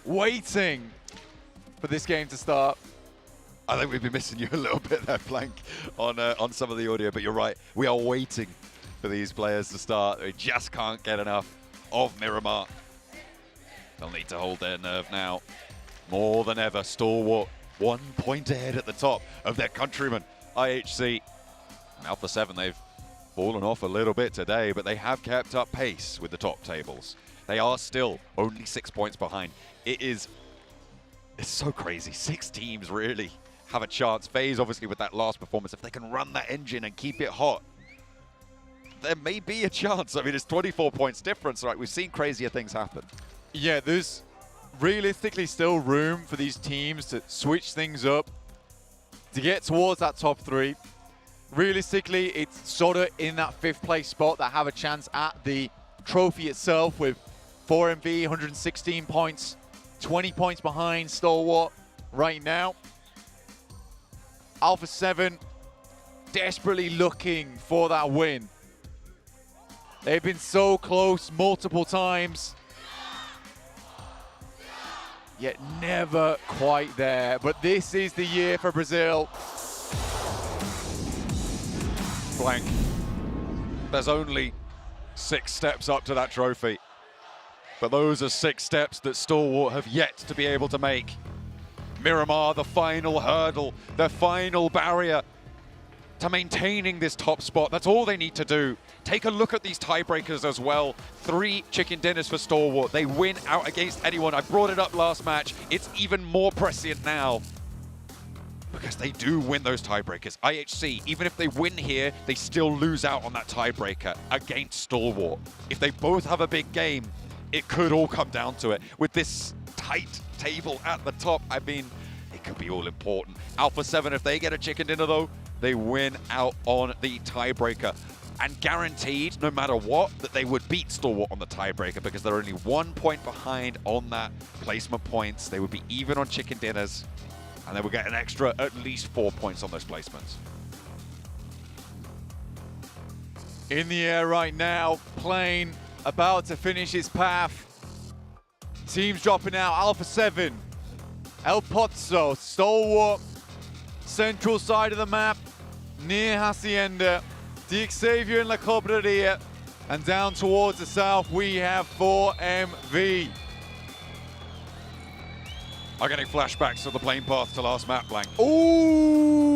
Waiting for this game to start. I think we've been missing you a little bit there, Blank, on some of the audio, but you're right. We are waiting for these players to start. We just can't get enough of Miramar. They'll need to hold their nerve now. More than ever, Stalwart 1 point ahead at the top of their countrymen, IHC. And Alpha 7, they've fallen off a little bit today, but they have kept up pace with the top tables. They are still only 6 points behind. It's so crazy. 6 teams really have a chance. FaZe, obviously, with that last performance, if they can run that engine and keep it hot, there may be a chance. I mean, it's 24 points difference, right? We've seen crazier things happen. Yeah, there's realistically still room for these teams to switch things up, to get towards that top 3. Realistically, it's sort of in that 5th place spot that have a chance at the trophy itself with 4MV, 116 points, 20 points behind Stalwart right now. Alpha 7 desperately looking for that win. They've been so close multiple times, yet never quite there. But this is the year for Brazil. Blank. There's only 6 steps up to that trophy. But those are 6 steps that Stalwart have yet to be able to make. Miramar, the final hurdle, the final barrier to maintaining this top spot. That's all they need to do. Take a look at these tiebreakers as well. 3 chicken dinners for Stalwart. They win out against anyone. I brought it up last match. It's even more prescient now, because they do win those tiebreakers. IHC, even if they win here, they still lose out on that tiebreaker against Stalwart. If they both have a big game, it could all come down to it. With this tight table at the top, I mean, it could be all important. Alpha 7, if they get a chicken dinner though, they win out on the tiebreaker. and guaranteed, no matter what, that they would beat Stalwart on the tiebreaker because they're only 1 point behind on that placement points. They would be even on chicken dinners, and they would get an extra at least 4 points on those placements. In the air right now, plane about to finish its path. Teams dropping out, Alpha 7, El Pozzo, Stalwart, central side of the map, near Hacienda, the Xavier and La Cobreria, and down towards the south we have 4MV. I'm getting flashbacks of the plane path to last map, Blank. Ooh,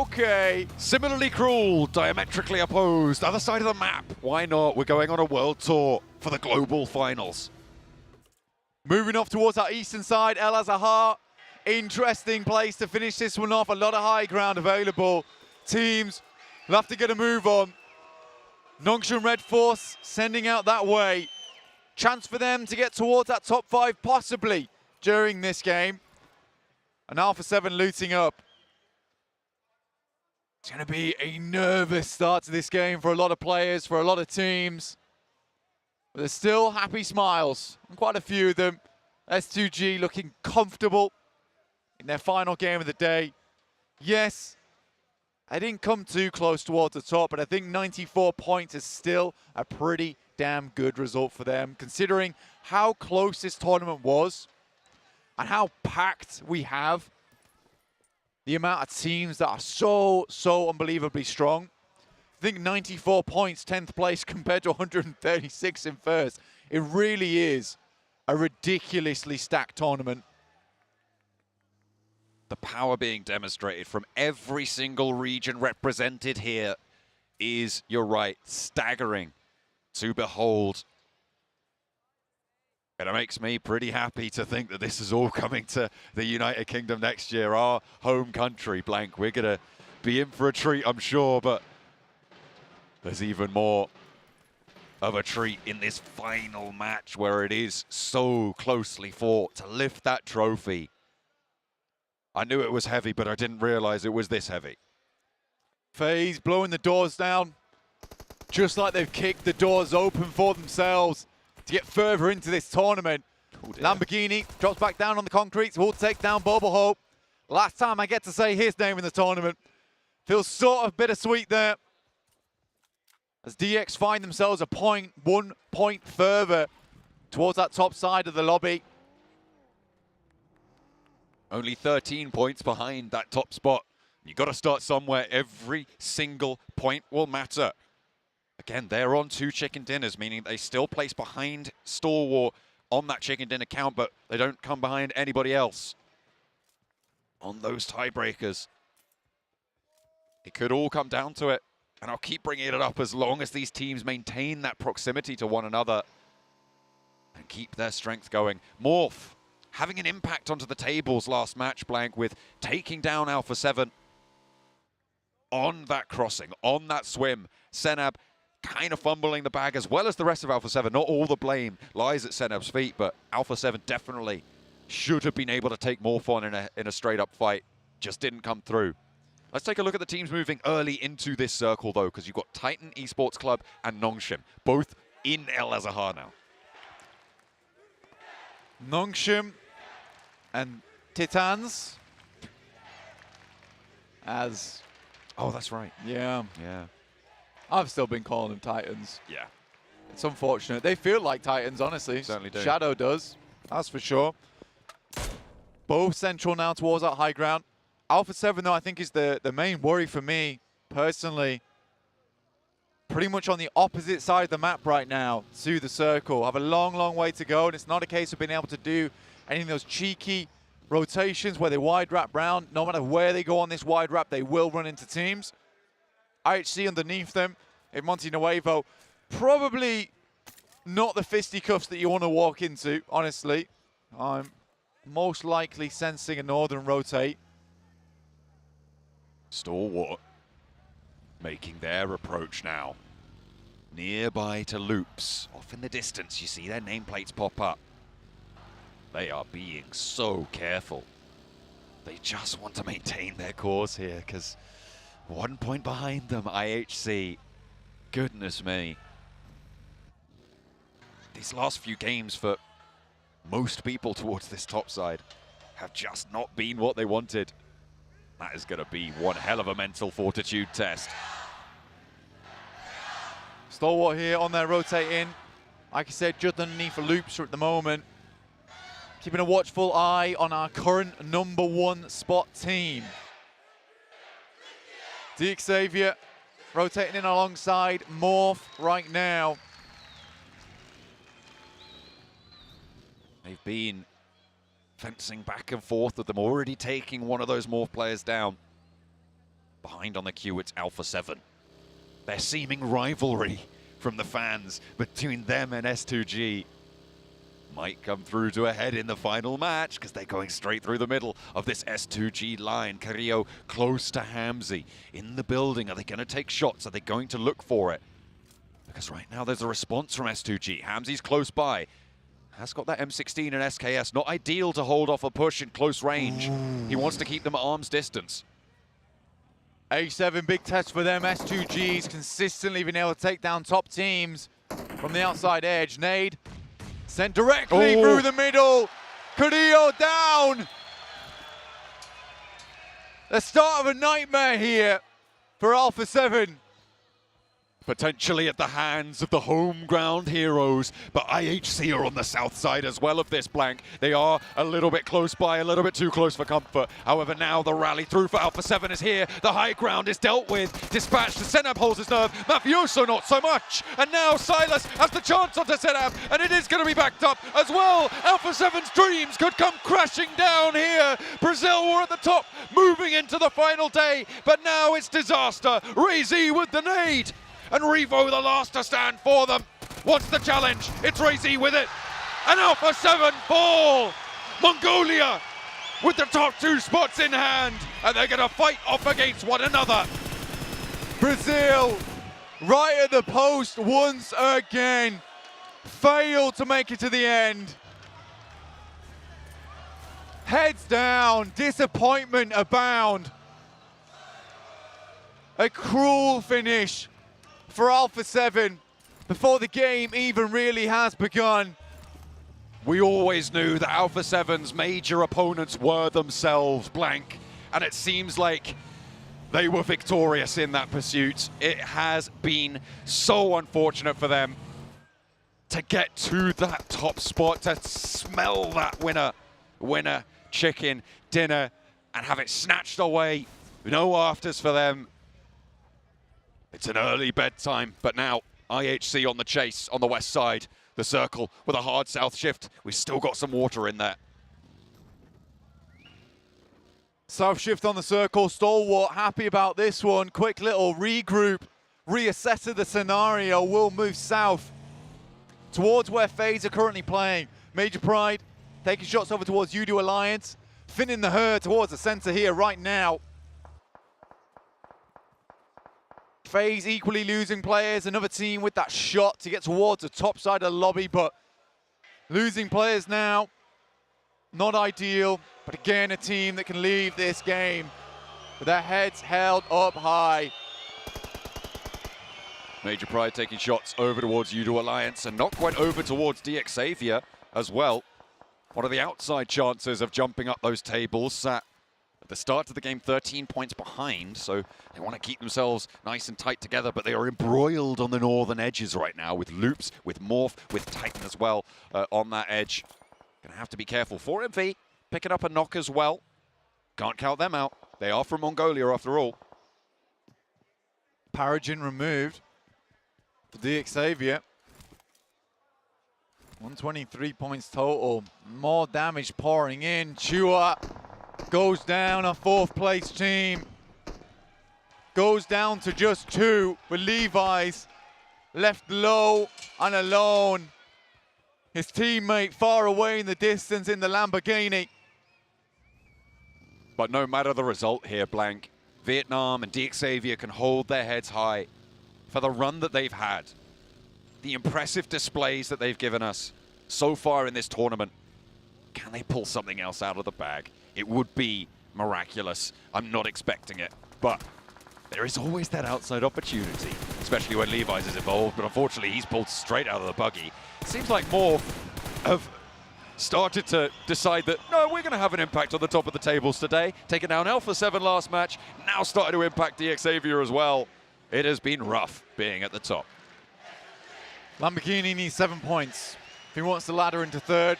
okay. Similarly cruel, diametrically opposed, other side of the map. Why not? We're going on a world tour for the global finals. Moving off towards our eastern side, El Azahar. Interesting place to finish this one off. A lot of high ground available. Teams will have to get a move on. Nongshim Red Force sending out that way. Chance for them to get towards that top 5 possibly during this game. And Alpha 7 looting up. It's going to be a nervous start to this game for a lot of players, for a lot of teams. But there's still happy smiles, and quite a few of them. S2G looking comfortable in their final game of the day. Yes, I didn't come too close towards the top, but I think 94 points is still a pretty damn good result for them, considering how close this tournament was and how packed we have. The amount of teams that are so unbelievably strong. I think 94 points, 10th place compared to 136 in first. It really is a ridiculously stacked tournament. The power being demonstrated from every single region represented here is, you're right, staggering to behold. And it makes me pretty happy to think that this is all coming to the United Kingdom next year, our home country, Blank. We're going to be in for a treat, I'm sure, but there's even more of a treat in this final match where it is so closely fought to lift that trophy. I knew it was heavy, but I didn't realize it was this heavy. FaZe blowing the doors down, just like they've kicked the doors open for themselves to get further into this tournament. Oh, Lamborghini drops back down on the concrete, will take down Bobo Hope. Last time I get to say his name in the tournament. Feels sort of bittersweet there. As DX find themselves a 1 point further towards that top side of the lobby. Only 13 points behind that top spot. You've got to start somewhere. Every single point will matter. Again, they're on 2 chicken dinners, meaning they still place behind Stalwart on that chicken dinner count, but they don't come behind anybody else on those tiebreakers. It could all come down to it. And I'll keep bringing it up as long as these teams maintain that proximity to one another and keep their strength going. Morph having an impact onto the tables last match, Blank, with taking down Alpha 7 on that crossing, on that swim. Senab kind of fumbling the bag as well as the rest of Alpha 7. Not all the blame lies at Senab's feet, but Alpha 7 definitely should have been able to take Morph on in a straight-up fight. Just didn't come through. Let's take a look at the teams moving early into this circle, though, because you've got Titan Esports Club and Nongshim, both in El Azahar now. Nongshim and Titans as... Oh, that's right. Yeah. Yeah. I've still been calling them Titans. Yeah. It's unfortunate. They feel like Titans, honestly. Certainly do. Shadow does, that's for sure. Both central now towards that high ground. Alpha 7, though, I think is the main worry for me, personally. Pretty much on the opposite side of the map right now to the circle. Have a long way to go, and it's not a case of being able to do any of those cheeky rotations where they wide wrap round. No matter where they go on this wide wrap, they will run into teams. IHC underneath them in Monte Nuevo. Probably not the fisticuffs that you want to walk into, honestly. I'm most likely sensing a northern rotate. Stalwart making their approach now. Nearby to Loops. Off in the distance, you see their nameplates pop up. They are being so careful. They just want to maintain their course here, because 1 point behind them, IHC. Goodness me. These last few games for most people towards this top side have just not been what they wanted. That is going to be one hell of a mental fortitude test. Stalwart here on their rotating. Like I said, just underneath a loops at the moment. Keeping a watchful eye on our current #1 spot team. Xavier rotating in alongside Morph right now. They've been fencing back and forth with them, already taking one of those Morph players down. Behind on the queue, it's Alpha 7. Their seeming rivalry from the fans between them and S2G might come through to a head in the final match, because they're going straight through the middle of this S2G line. Carrillo close to Hamzy in the building. Are they going to take shots? Are they going to look for it? Because right now there's a response from S2G. Hamzy's close by. Has got that M16 and SKS. Not ideal to hold off a push in close range. Ooh. He wants to keep them at arm's distance. A7, big test for them. S2G's consistently been able to take down top teams from the outside edge. Nade sent directly through the middle. Carrillo down. The start of a nightmare here for Alpha 7. Potentially at the hands of the home ground heroes, but IHC are on the south side as well of this blank. They are a little bit close by, a little bit too close for comfort. However, now the rally through for Alpha 7 is here. The high ground is dealt with. Dispatch to Senab holds his nerve. Mafioso not so much. And now Silas has the chance onto Senab, and it is going to be backed up as well. Alpha 7's dreams could come crashing down here. Brazil were at the top, moving into the final day, but now it's disaster. Ray-Z with the nade. And Revo, the last to stand for them. What's the challenge? It's Ray-Z with it. And Alpha 7 fall. Mongolia with the top 2 spots in hand. And they're going to fight off against one another. Brazil, right at the post once again. Failed to make it to the end. Heads down, disappointment abound. A cruel finish for Alpha 7 before the game even really has begun. We always knew that Alpha 7's major opponents were themselves, blank, and it seems like they were victorious in that pursuit. It has been so unfortunate for them to get to that top spot, to smell that winner chicken dinner and have it snatched away. No afters for them. It's an early bedtime, but now IHC on the chase on the west side. The circle with a hard south shift. We've still got some water in there. South shift on the circle. Stalwart happy about this one. Quick little regroup. Reassess the scenario. We'll move south towards where FaZe are currently playing. Major Pride taking shots over towards Udo Alliance. Finning the herd towards the center here right now. FaZe equally losing players. Another team with that shot to get towards the top side of the lobby, but losing players now. Not ideal, but again, a team that can leave this game with their heads held up high. Major Pride taking shots over towards Udo Alliance and not quite over towards Xavier as well. One of the outside chances of jumping up those tables sat at the start of the game 13 points behind, so they want to keep themselves nice and tight together, but they are embroiled on the northern edges right now with Loops, with Morph, with Titan as well on that edge. Gonna have to be careful. 4MV picking up a knock as well. Can't count them out. They are from Mongolia after all. Paragen removed for Xavier. 123 points total. More damage pouring in. Chua goes down, a 4th place team. Goes down to just 2 with Levi's left low and alone. His teammate far away in the distance in the Lamborghini. But no matter the result here, blank, Vietnam and Xavier can hold their heads high for the run that they've had. The impressive displays that they've given us so far in this tournament. Can they pull something else out of the bag? It would be miraculous. I'm not expecting it, but there is always that outside opportunity. especially when Levi's is involved, but unfortunately he's pulled straight out of the buggy. Seems like more have started to decide that, no, we're going to have an impact on the top of the tables today. Taking down Alpha 7 last match, now starting to impact the Xavier as well. It has been rough being at the top. Lamborghini needs 7 points if he wants to ladder into third.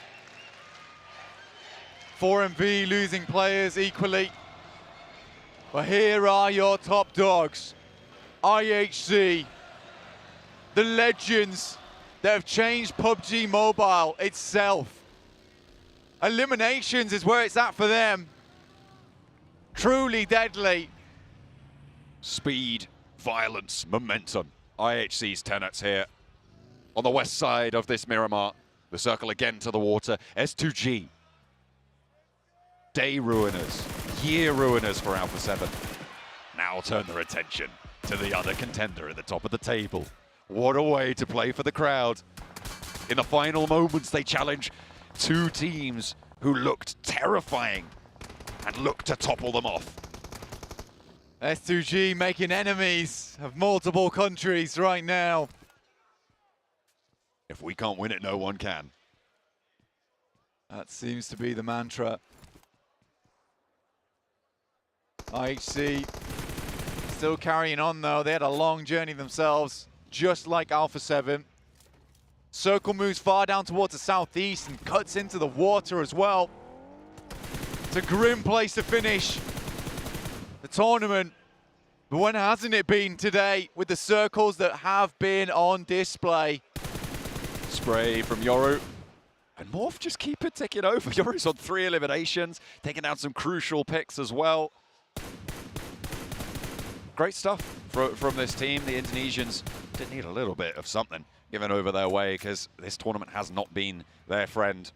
4MV losing players equally. But here are your top dogs. IHC, the legends that have changed PUBG Mobile itself. Eliminations is where it's at for them. Truly deadly. Speed, violence, momentum. IHC's tenets here. On the west side of this Miramar, the circle again to the water. S2G. Day ruiners, year ruiners for Alpha 7. Now turn their attention to the other contender at the top of the table. What a way to play for the crowd. In the final moments, they challenge two teams who looked terrifying and looked to topple them off. S2G making enemies of multiple countries right now. If we can't win it, no one can. That seems to be the mantra. IHC still carrying on though. They had a long journey themselves, just like Alpha 7. Circle moves far down towards the southeast and cuts into the water as well. It's a grim place to finish the tournament. But when hasn't it been today with the circles that have been on display? Spray from Yoru. And Morph just keep it ticking over. Yoru's on 3 eliminations, taking down some crucial picks as well. Great stuff from this team. The Indonesians did need a little bit of something given over their way because this tournament has not been their friend.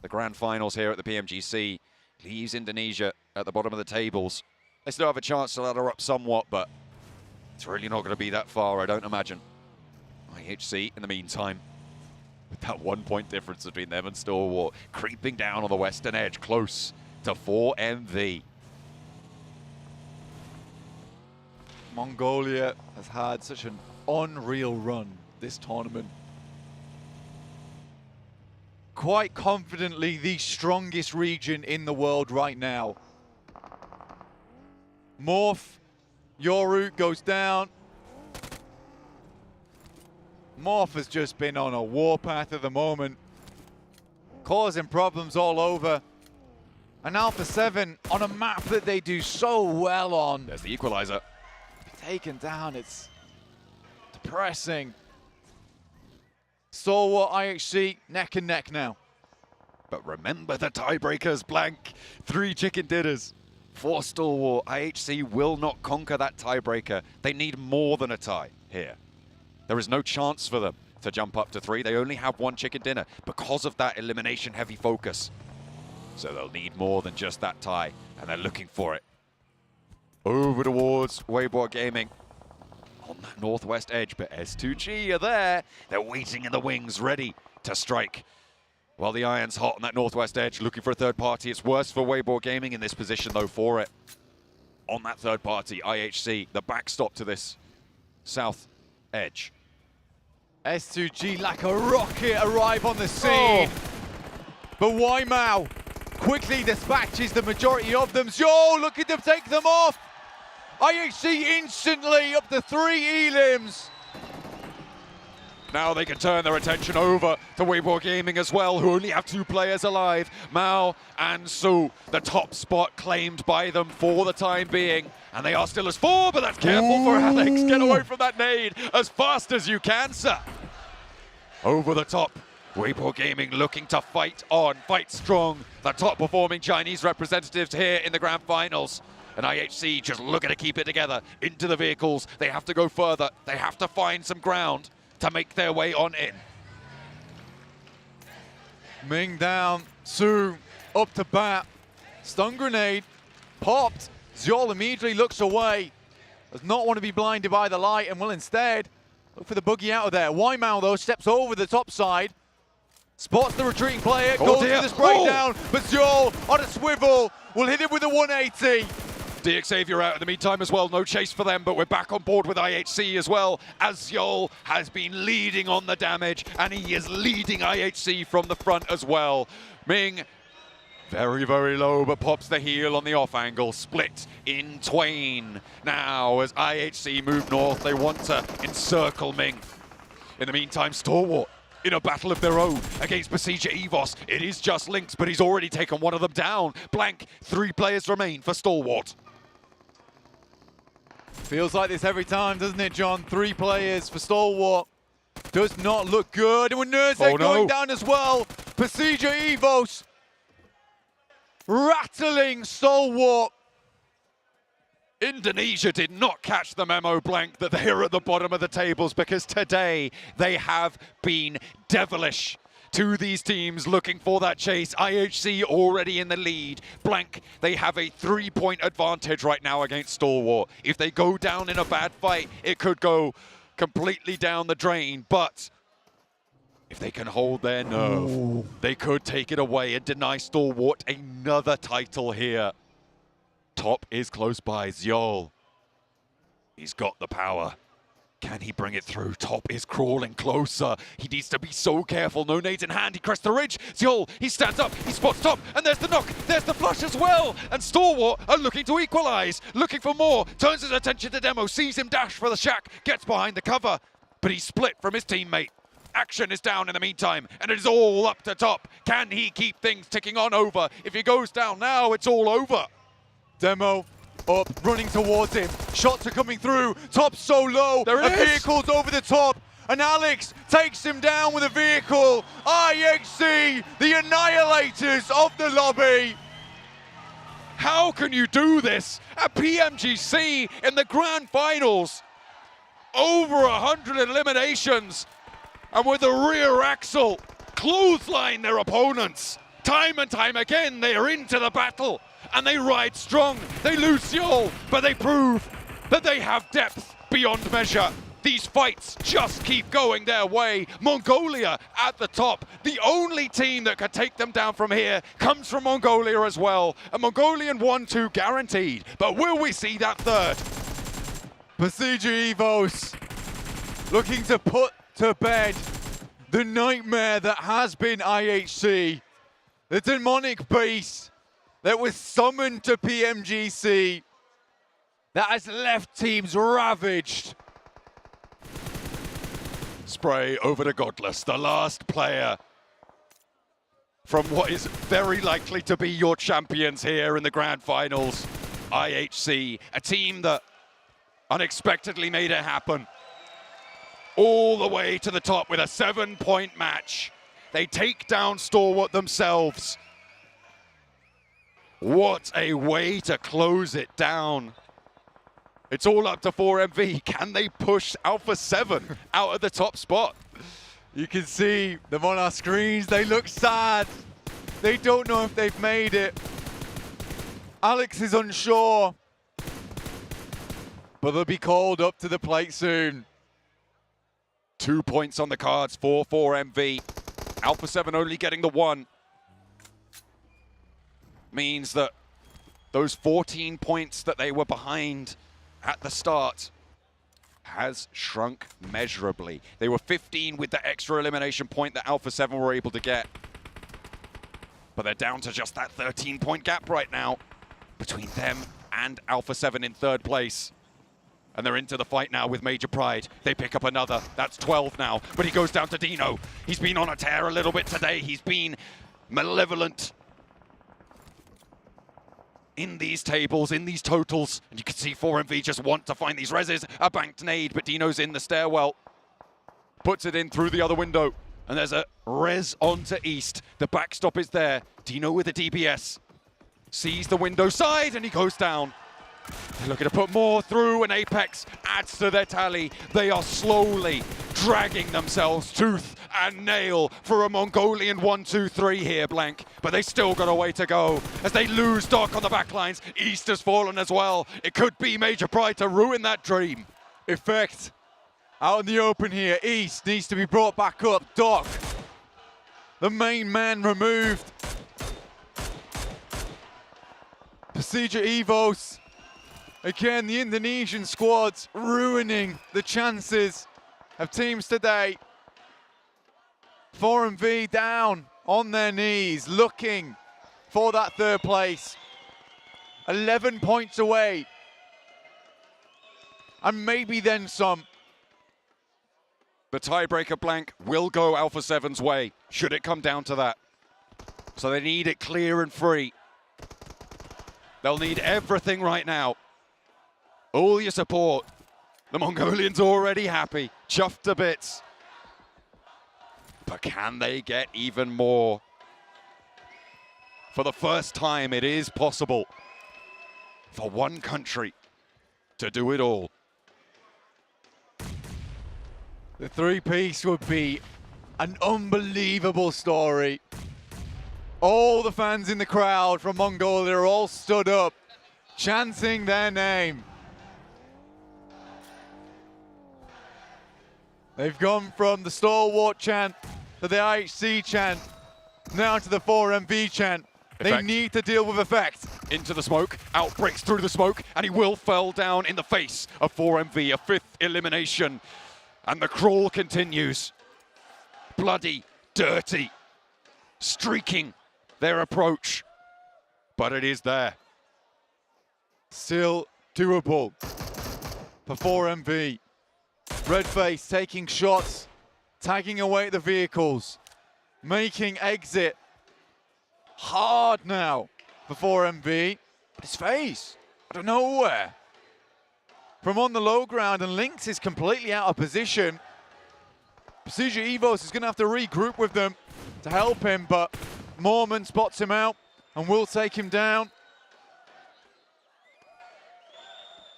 The grand finals here at the PMGC leaves Indonesia at the bottom of the tables. They still have a chance to ladder up somewhat, but it's really not going to be that far, I don't imagine. IHC, in the meantime, with that 1 point difference between them and Stalwart, creeping down on the western edge, close to 4MV. Mongolia has had such an unreal run this tournament. Quite confidently the strongest region in the world right now. Morph, Yoru goes down. Morph has just been on a warpath at the moment, causing problems all over. And Alpha 7 on a map that they do so well on. There's the equalizer. Taken down, it's depressing. Stalwart, IHC, neck and neck now. But remember the tiebreakers, blank. 3 chicken dinners. For Stalwart, IHC will not conquer that tiebreaker. They need more than a tie here. There is no chance for them to jump up to 3. They only have 1 chicken dinner because of that elimination heavy focus. So they'll need more than just that tie, and they're looking for it. Over towards Weibo Gaming on that northwest edge, but S2G are there. They're waiting in the wings, ready to strike. While the iron's hot on that northwest edge, looking for a third party. It's worse for Weibo Gaming in this position, though, for it. On that third party, IHC, the backstop to this south edge. S2G like a rocket arrive on the scene. But Waimau quickly dispatches the majority of them. Yo, look at them take them off. IHC instantly up to 3 elims. Now they can turn their attention over to Weibo Gaming as well, who only have 2 players alive. Mao and Su, the top spot claimed by them for the time being. And they are still as 4, but that's careful for Alex. Get away from that nade as fast as you can, sir. Over the top, Weibo Gaming looking to fight on, fight strong. The top performing Chinese representatives here in the grand finals. And IHC just looking to keep it together into the vehicles. They have to go further. They have to find some ground to make their way on in. Ming down, Su up to bat. Stun grenade popped. Xiol immediately looks away. Does not want to be blinded by the light and will instead look for the boogie out of there. Waimau though steps over the top side. Spots the retreating player, goes for the spray down, but Xiol on a swivel will hit him with a 180. Xavier out in the meantime as well. No chase for them, but we're back on board with IHC as well, as Yol has been leading on the damage, and he is leading IHC from the front as well. Ming, very, very low, but pops the heel on the off angle. Split in twain. Now, as IHC move north, they want to encircle Ming. In the meantime, Stalwart in a battle of their own against Besieger Evos. It is just Lynx, but he's already taken one of them down. Blank, 3 players remain for Stalwart. Feels like this every time, doesn't it, John? 3 players for Stalwart. Does not look good. And with Nurzek going down as well. Besieger Evos rattling Stalwart. Indonesia did not catch the memo, Blank, that they're at the bottom of the tables, because today they have been devilish to these teams looking for that chase. IHC already in the lead. Blank, they have a 3-point advantage right now against Stalwart. If they go down in a bad fight, it could go completely down the drain, but if they can hold their nerve, they could take it away and deny Stalwart another title here. Top is close by. Zjol, he's got the power. Can he bring it through? Top is crawling closer. He needs to be so careful. No nades in hand. He crests the ridge. Zjol, he stands up. He spots Top. And there's the knock. There's the flush as well. And Stalwart are looking to equalize. Looking for more. Turns his attention to Demo. Sees him dash for the shack. Gets behind the cover. But he's split from his teammate. Action is down in the meantime. And it is all up to Top. Can he keep things ticking on over? If he goes down now, it's all over. Demo up, running towards him. Shots are coming through. Top so low. There it is. Vehicle's over the top. And Alex takes him down with a vehicle. IHC, the annihilators of the lobby. How can you do this at PMGC in the grand finals? Over 100 eliminations. And with the rear axle, clothesline their opponents. Time and time again, they are into the battle. And they ride strong. They lose Zjol, but they prove that they have depth beyond measure. These fights just keep going their way. Mongolia at the top. The only team that can take them down from here comes from Mongolia as well. A Mongolian 1-2 guaranteed. But will we see that third? Besieger Evos looking to put to bed the nightmare that has been IHC. The demonic beast that was summoned to PMGC that has left teams ravaged. Spray over to Godless, the last player from what is very likely to be your champions here in the grand finals. IHC, a team that unexpectedly made it happen. All the way to the top with a 7-point match. They take down Stalwart themselves. What a way to close it down. It's all up to 4MV. Can they push Alpha 7 out of the top spot? You can see them on our screens. They look sad. They don't know if they've made it. Alex is unsure. But they'll be called up to the plate soon. 2 points on the cards for 4MV. Alpha 7 only getting the 1. Means that those 14 points that they were behind at the start has shrunk measurably. They were 15 with the extra elimination point that Alpha 7 were able to get. But they're down to just that 13-point gap right now between them and Alpha 7 in 3rd place. And they're into the fight now with Major Pride. They pick up another. That's 12 now. But he goes down to Dino. He's been on a tear a little bit today. He's been malevolent in these tables, in these totals. And you can see 4MV just want to find these reses. A banked nade, but Dino's in the stairwell. Puts it in through the other window. And there's a res onto East. The backstop is there. Dino with a DBS. Sees the window side and he goes down. They're looking to put more through, and Apex adds to their tally. They are slowly dragging themselves tooth and nail for a Mongolian 1-2-3 here, Blank. But they still got a way to go as they lose Doc on the backlines. East has fallen as well. It could be Major Pride to ruin that dream. Effect out in the open here. East needs to be brought back up. Doc, the main man, removed. Besieger Evos Again, the Indonesian squad's ruining the chances of teams today. 4MV down on their knees, looking for that third place. 11 points away. And maybe then some. The tiebreaker blank will go Alpha 7's way, should it come down to that. So they need it clear and free. They'll need everything right now. All your support. The Mongolians already happy, chuffed to bits. But can they get even more? For the first time, it is possible for one country to do it all. The three-piece would be an unbelievable story. All the fans in the crowd from Mongolia are all stood up, chanting their name. They've gone from the stalwart chant to the IHC chant, now to the 4MV chant. They need to deal with effect. Into the smoke, out breaks through the smoke, and he will fall down in the face of 4MV, a fifth elimination. And the crawl continues. Bloody, dirty, streaking their approach. But it is there. Still doable for 4MV. Redface taking shots, tagging away at the vehicles, making exit hard now for 4MV. But his face, out of nowhere. From on the low ground, and Lynx is completely out of position. Procedure Evos is going to have to regroup with them to help him, but Mormon spots him out and will take him down.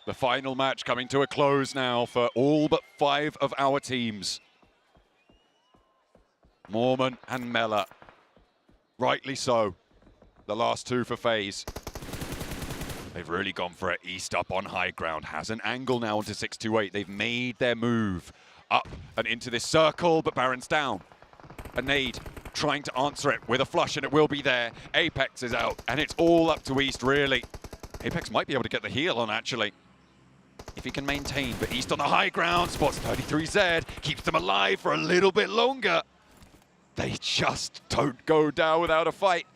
The final match coming to a close now for all but 5 of our teams. Mormon and Mela. Rightly so. The last 2 for FaZe. They've really gone for it. East up on high ground. Has an angle now into 628. They've made their move up and into this circle, but Baron's down. A nade trying to answer it with a flush, and it will be there. Apex is out, and it's all up to East, really. Apex might be able to get the heal on, actually, if he can maintain. But East on the high ground, spots 33Z, keeps them alive for a little bit longer. They just don't go down without a fight.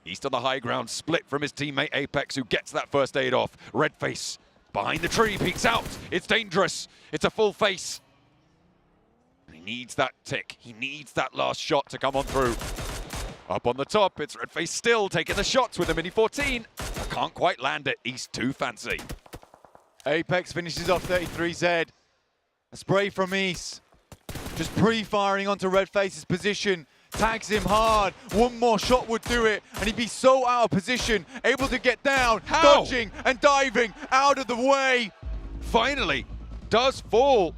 East on the high ground, split from his teammate Apex, who gets that first aid off. Redface behind the tree, peeks out. It's dangerous. It's a full face. He needs that tick. He needs that last shot to come on through. Up on the top, it's Redface still taking the shots with a Mini 14. But can't quite land it. East too fancy. Apex finishes off 33Z. A spray from East. Just pre-firing onto Redface's position. Tags him hard. One more shot would do it, and he'd be so out of position, able to get down, dodging and diving out of the way. Finally does fall.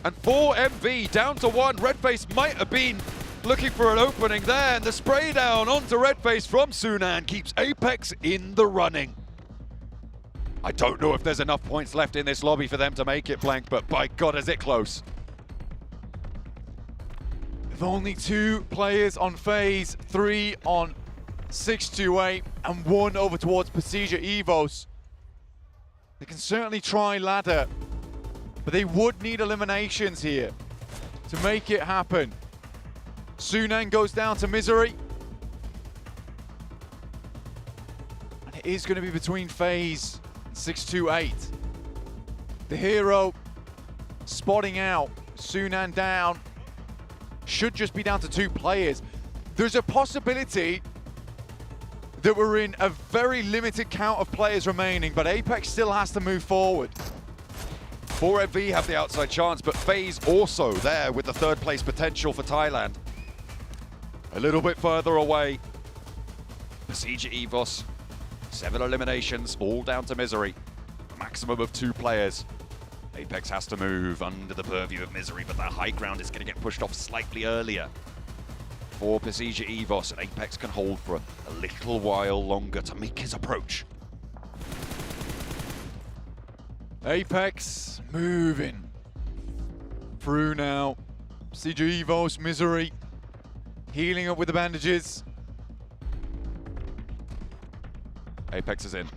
And 4MV down to 1. Redface might have been looking for an opening there, and the spray down onto Redface from Sunan keeps Apex in the running. I don't know if there's enough points left in this lobby for them to make it blank, but by God, is it close. With only 2 players on FaZe, 3 on 628, and 1 over towards Procedure Evos. They can certainly try ladder, but they would need eliminations here to make it happen. Sunan goes down to Misery. And it is going to be between FaZe and 628. The hero spotting out, Sunan down. Should just be down to 2 players. There's a possibility that we're in a very limited count of players remaining, but Apex still has to move forward. 4MV have the outside chance, but FaZe also there with the 3rd place potential for Thailand. A little bit further away. Procedure Evos, 7 eliminations, all down to Misery. Maximum of 2 players. Apex has to move under the purview of Misery, but that high ground is going to get pushed off slightly earlier. For Procedure Evos, and Apex can hold for a little while longer to make his approach. Apex moving through now. Procedure Evos, Misery, healing up with the bandages. Apex is in.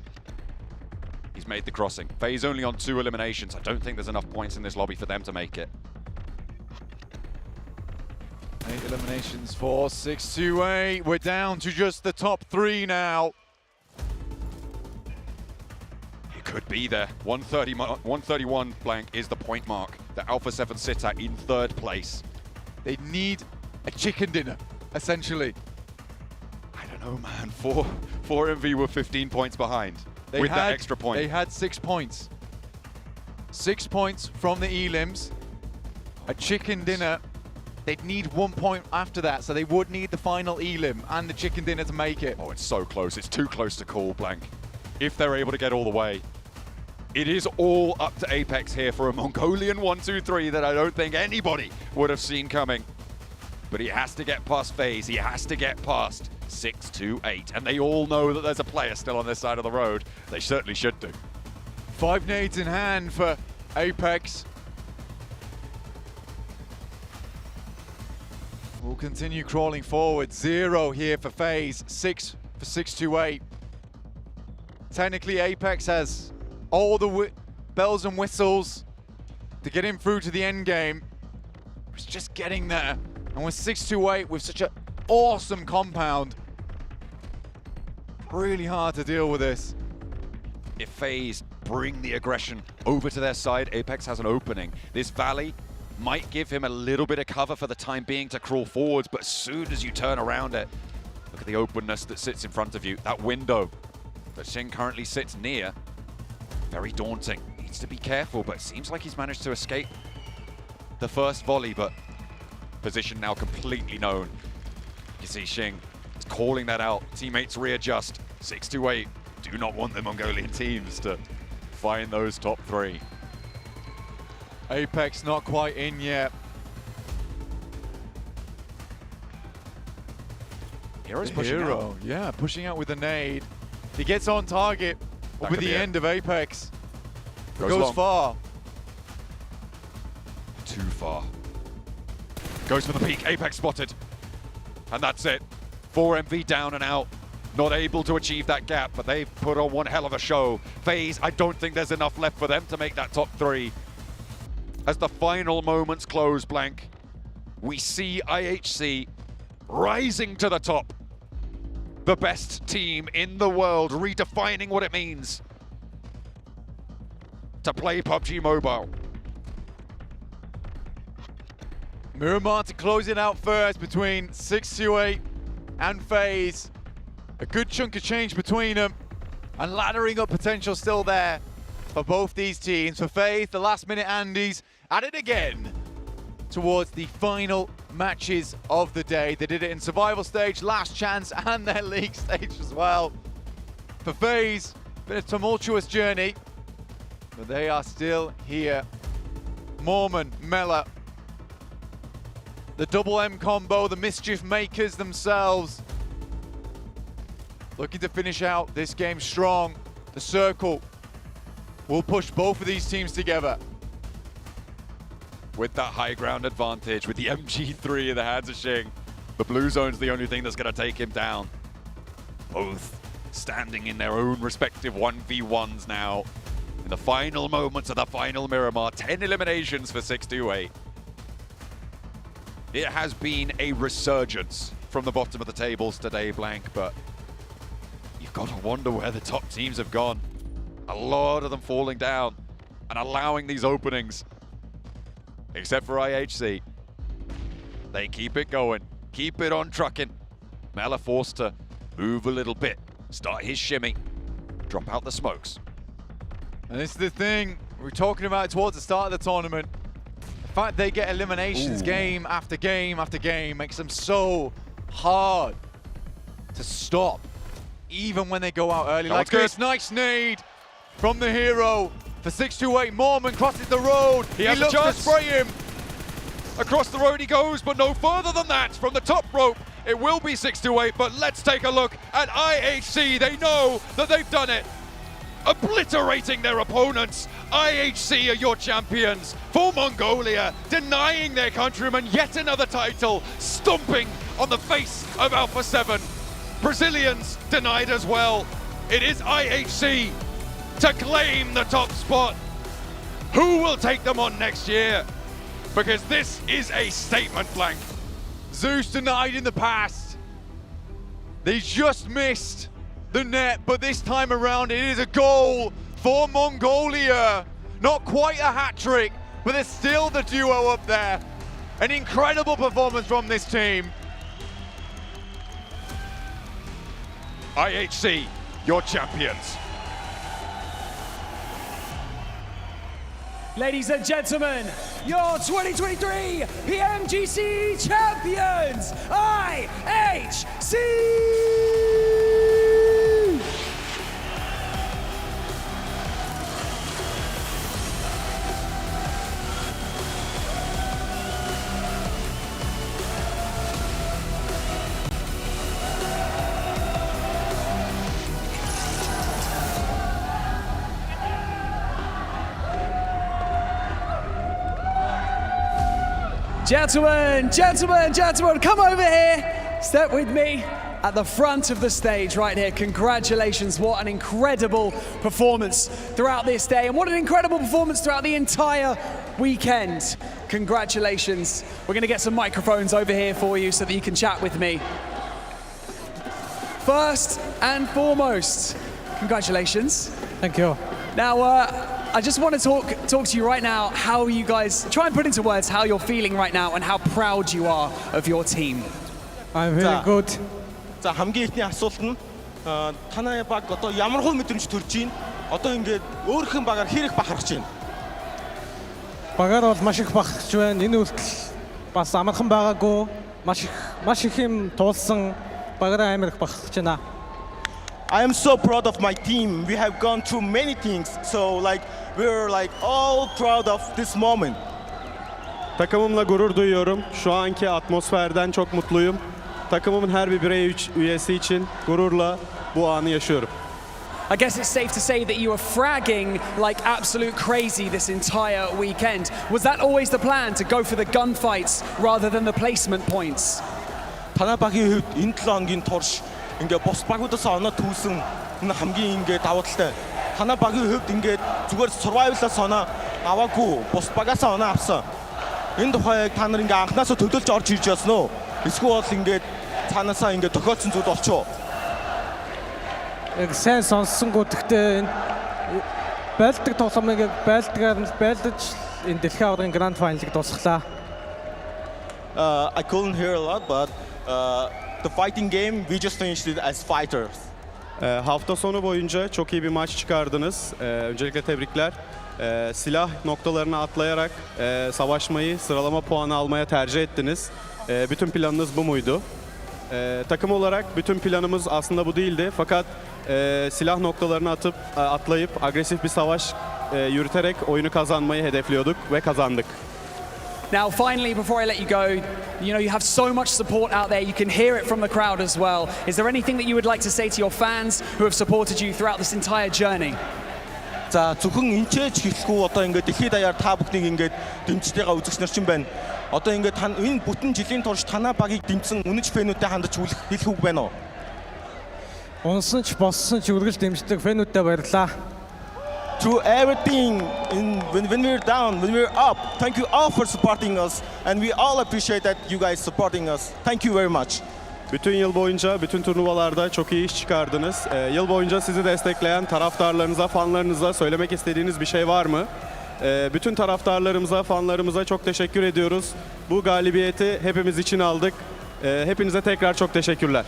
He's made the crossing. FaZe only on 2 eliminations. I don't think there's enough points in this lobby for them to make it. 8 eliminations for 628. We're down to just the top 3 now. It could be there. 131 blank is the point mark that Alpha 7 sit at in 3rd place. They need a chicken dinner, essentially. I don't know, man. 4 MV were 15 points behind with that extra point. They had 6 points. 6 points from the elims. A chicken dinner. They'd need 1 point after that, so they would need the final elim and the chicken dinner to make it. Oh, it's so close. It's too close to call, blank. If they're able to get all the way. It is all up to Apex here for a Mongolian 1-2-3 that I don't think anybody would have seen coming. But he has to get past FaZe. He has to get past 628. And they all know that there's a player still on this side of the road. They certainly should do. 5 nades in hand for Apex. We'll continue crawling forward. 0 here for FaZe, 6 for 628. Technically, Apex has all the bells and whistles to get him through to the end game. It's just getting there. And with 628, with such an awesome compound, really hard to deal with this. If FaZe bring the aggression over to their side, Apex has an opening. This valley might give him a little bit of cover for the time being to crawl forwards, but as soon as you turn around it, look at the openness that sits in front of you. That window that Shin currently sits near, very daunting. Needs to be careful, but it seems like he's managed to escape the first volley, but position now completely known. You see Xing is calling that out. Teammates readjust. 628 do not want the Mongolian teams to find those top 3. Apex not quite in yet. Hero's pushing out. Yeah, pushing out with a nade. He gets on target with the end of Apex. Goes far. Too far. Goes for the peak. Apex spotted. And that's it. 4 MV down and out. Not able to achieve that gap, but they've put on one hell of a show. FaZe, I don't think there's enough left for them to make that top 3. As the final moments close, blank, we see IHC rising to the top. The best team in the world, redefining what it means to play PUBG Mobile. Miramar to close it out first between 628 and FaZe. A good chunk of change between them, and laddering up potential still there for both these teams. For FaZe, the last minute Andes at it again towards the final matches of the day. They did it in survival stage, last chance, and their league stage as well. For FaZe, been a tumultuous journey, but they are still here. Mormon, Mela, the double M combo, the mischief makers themselves, looking to finish out this game strong. The circle will push both of these teams together. With that high ground advantage, with the MG3 in the hands of Xing, the blue zone's the only thing that's going to take him down. Both standing in their own respective 1v1s now. In the final moments of the final Miramar, 10 eliminations for 628. It has been a resurgence from the bottom of the tables today, blank, but you've got to wonder where the top teams have gone. A lot of them falling down and allowing these openings. Except for IHC. They keep it going, keep it on trucking. Mela forced to move a little bit, start his shimmy, drop out the smokes. And this is the thing we were talking about towards the start of the tournament. The fact they get eliminations game after game after game makes them so hard to stop, even when they go out early. Like this nice nade from the hero. For 628, Mormon crosses the road. He has looks a chance to spray him. Across the road he goes, but no further than that. From the top rope, it will be 628, but let's take a look at IHC. They know that they've done it. Obliterating their opponents. IHC are your champions for Mongolia, denying their countrymen yet another title, stomping on the face of Alpha 7. Brazilians denied as well. It is IHC to claim the top spot. Who will take them on next year? Because this is a statement blank. Zeus denied in the past. They just missed the net, but this time around it is a goal for Mongolia. Not quite a hat trick, but there's still the duo up there. An incredible performance from this team. IHC, your champions. Ladies and gentlemen, your 2023 PMGC champions, IHC! Gentlemen, come over here. Step with me at the front of the stage right here. Congratulations, what an incredible performance throughout this day, and what an incredible performance throughout the entire weekend. Congratulations. We're gonna get some microphones over here for you so that you can chat with me. First and foremost, congratulations. Thank you. Now, I just want to talk to you right now, how you guys, try and put into words how you're feeling right now and how proud you are of your team. I'm very good. За хамгийн ихний асуулт нь танай баг одоо ямар хөө мэдрэмж төрж байна? Одоо ингээд өөрхөн багаар хэрэг бахархаж байна? Багаар бол маш их бахархаж байна. Энэ үртэл бас амархан байгаагүй. Маш их юм туулсан. Багаараа амар их бахархаж байна. I am so proud of my team. We have gone through many things. So like we're like all proud of this moment. Takımımla gurur duyuyorum. Şu anki atmosferden çok mutluyum. Takımımın her bir birey üyesi için gururla bu anı yaşıyorum. I guess it's safe to say that you were fragging like absolute crazy this entire weekend. Was that always the plan, to go for the gunfights rather than the placement points? Танай багийн хувьд энэ 7 хоногийн турш ингээд бос багуудаас оноо түүсэн энэ хамгийн ингээд давуу талтай. Танай багийн хувьд ингээд зүгээр survival-аас оноо аваагүй, бос багаас оноо авсан. Энэ тухайг та нар ингээд анхнаасаа төлөвлөж орж ирж яасан уу? Эсвэл бол ингээд цаанаасаа ингээд тохиолдсон зүйл болчихоо? Яг сайн сонссонгүй, гэхдээ энэ байлдаг тоглоомыг байлдаж энэ дэлхийн аваргын гранд финалыг дуусглаа. I couldn't hear a lot, but the fighting game, we just finished it as fighters. Hafta sonu boyunca çok iyi bir maç çıkardınız. Öncelikle tebrikler. Silah noktalarını atlayarak savaşmayı, sıralama puanı almaya tercih ettiniz. Bütün planınız bu muydu? Takım olarak bütün planımız aslında bu değildi. Fakat silah noktalarını atlayıp agresif bir savaş yürüterek oyunu kazanmayı hedefliyorduk ve kazandık. Now, finally, before I let you go, you have so much support out there. You can hear it from the crowd as well. Is there anything that you would like to say to your fans who have supported you throughout this entire journey? За зөвхөн энэч хэлэхгүй одоо ингээд дэлхийд даяар та бүхнийг ингээд дэмжтэйгээ үзэгчнэр чинь байна. Одоо ингээд энэ бүтэн жилийн турш танай багийг дэмжсэн үнэч фэнүүдэд хандаж хэлэх үг байна уу? Унсан ч болсон ч үргэлж дэмждэг фэнүүдэд баярлалаа. Through everything, when we're down, when we're up, thank you all for supporting us, and we all appreciate that you guys supporting us. Thank you very much. Bütün yıl boyunca, bütün turnuvalarda çok iyi iş çıkardınız. Yıl boyunca sizi destekleyen taraftarlarınıza, fanlarınıza söylemek istediğiniz bir şey var mı? Bütün taraftarlarımıza, fanlarımıza çok teşekkür ediyoruz. Bu galibiyeti hepimiz için aldık. Hepinize tekrar çok teşekkürler.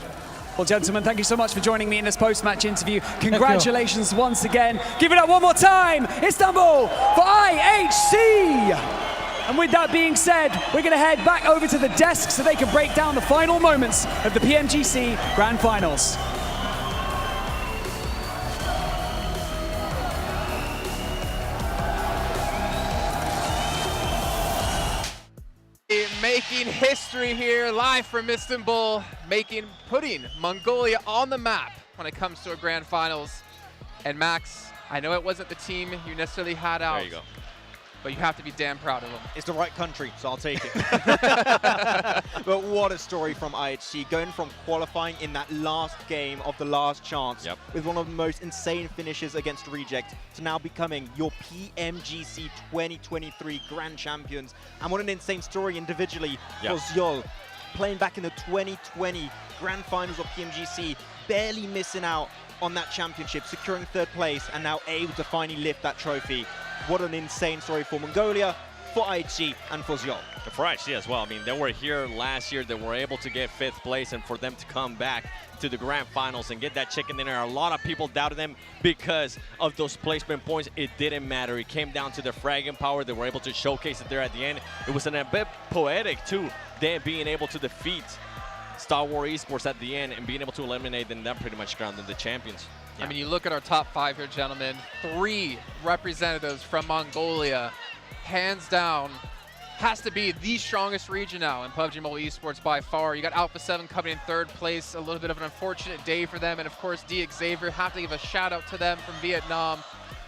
Well, gentlemen, thank you so much for joining me in this post-match interview. Congratulations once again. Give it up one more time, Istanbul, for IHC. And with that being said, we're going to head back over to the desk so they can break down the final moments of the PMGC Grand Finals. Making history here, live from Istanbul, putting Mongolia on the map when it comes to a Grand Finals. And Max, I know it wasn't the team you necessarily had out. There you go. but you have to be damn proud of them. It's the right country, so I'll take it. But what a story from IHC, going from qualifying in that last game of the last chance with one of the most insane finishes against Reject to now becoming your PMGC 2023 Grand Champions. And what an insane story individually for Zyol, playing back in the 2020 Grand Finals of PMGC, barely missing out on that championship, securing 3rd place, and now able to finally lift that trophy. What an insane story for Mongolia, for IHG, and for Zyol. For IHG as well. I mean, they were here last year. They were able to get 5th place, and for them to come back to the Grand Finals and get that chicken dinner, a lot of people doubted them because of those placement points. It didn't matter. It came down to their fragging power. They were able to showcase it there at the end. It was a bit poetic, too, them being able to defeat Star Wars Esports at the end and being able to eliminate them. That pretty much crowned them the champions. I mean, you look at our top 5 here, gentlemen. 3 representatives from Mongolia. Hands down, has to be the strongest region now in PUBG Mobile Esports by far. You got Alpha 7 coming in 3rd place. A little bit of an unfortunate day for them. And of course, Xavier, have to give a shout out to them from Vietnam.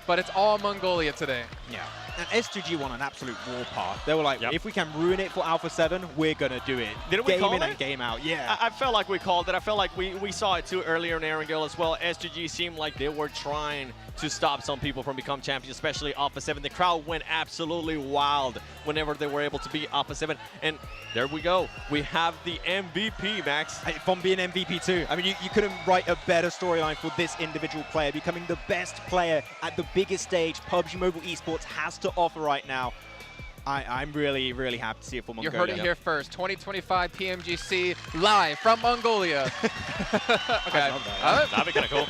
But it's all Mongolia today. Yeah. And S2G won an absolute warpath. They were like, if we can ruin it for Alpha 7, we're going to do it. Didn't we call Game in it? and game out, yeah. I felt like we called it. I felt like we saw it too earlier in Erangel as well. S2G seemed like they were trying to stop some people from becoming champions, especially Alpha 7. The crowd went absolutely wild whenever they were able to beat Alpha 7. And there we go. We have the MVP, Max. From being MVP too. I mean, you couldn't write a better storyline for this individual player, becoming the best player at the biggest stage PUBG Mobile Esports has to offer right now. I'm really, really happy to see it for Mongolia. You heard it here first. 2025 PMGC live from Mongolia. Okay. That'd be kind of cool.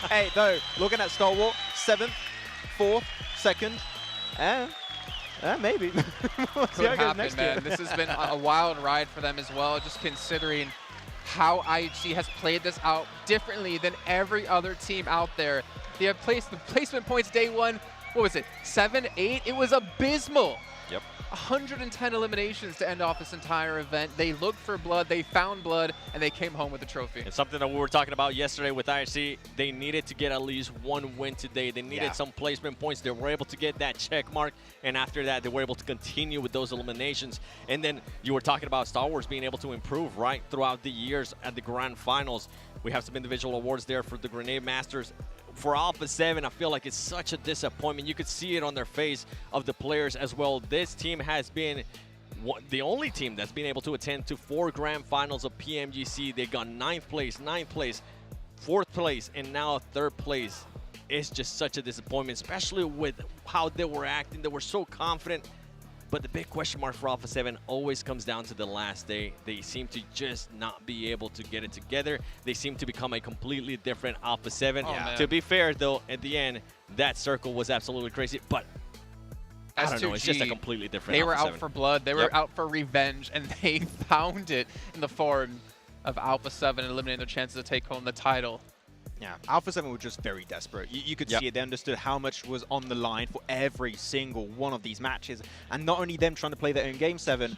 Hey, though, looking at Star Wars, 7th, 4th, 2nd, maybe. Could happen, man. This has been a wild ride for them as well, just considering how IHC has played this out differently than every other team out there. They have placed the placement points day 1. What was it? 7, 8? It was abysmal. Yep. 110 eliminations to end off this entire event. They looked for blood, they found blood, and they came home with the trophy. It's something that we were talking about yesterday with IRC. They needed to get at least 1 win today. They needed some placement points. They were able to get that check mark, and after that, they were able to continue with those eliminations. And then you were talking about Star Wars being able to improve right throughout the years at the Grand Finals. We have some individual awards there for the Grenade Masters. For Alpha 7, I feel like it's such a disappointment. You could see it on their face of the players as well. This team has been the only team that's been able to attend to 4 Grand Finals of PMGC. They got 9th place, 4th place, and now 3rd place. It's just such a disappointment, especially with how they were acting. They were so confident. But the big question mark for Alpha 7 always comes down to the last day. They seem to just not be able to get it together. They seem to become a completely different Alpha 7. To be fair, though, at the end, that circle was absolutely crazy. But I don't know, it's just a completely different They were Alpha out 7. for blood. They were out for revenge, and they found it in the form of Alpha 7 eliminating their chances to take home the title. Yeah, Alpha 7 were just very desperate. You could see it. They understood how much was on the line for every single one of these matches. And not only them trying to play their own game 7,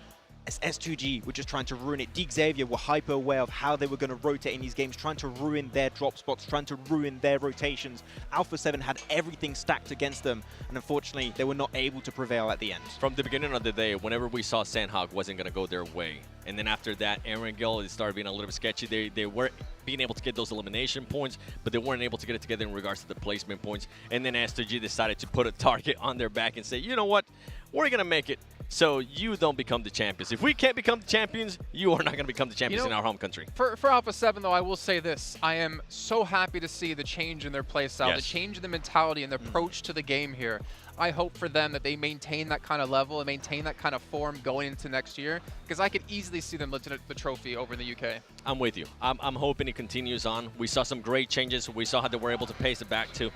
as S2G were just trying to ruin it. Xavier were hyper aware of how they were going to rotate in these games, trying to ruin their drop spots, trying to ruin their rotations. Alpha 7 had everything stacked against them, and unfortunately, they were not able to prevail at the end. From the beginning of the day, whenever we saw Sandhawk wasn't going to go their way, and then after that, Erangel, it started being a little bit sketchy. They were being able to get those elimination points, but they weren't able to get it together in regards to the placement points. And then S2G decided to put a target on their back and say, you know what, we're going to make it so you don't become the champions. If we can't become the champions, you are not going to become the champions in our home country. For Alpha 7, though, I will say this. I am so happy to see the change in their play style, the change in the mentality and the approach to the game here. I hope for them that they maintain that kind of level and maintain that kind of form going into next year, because I could easily see them lifting the trophy over in the UK. I'm with you. I'm hoping it continues on. We saw some great changes. We saw how they were able to pace it back too.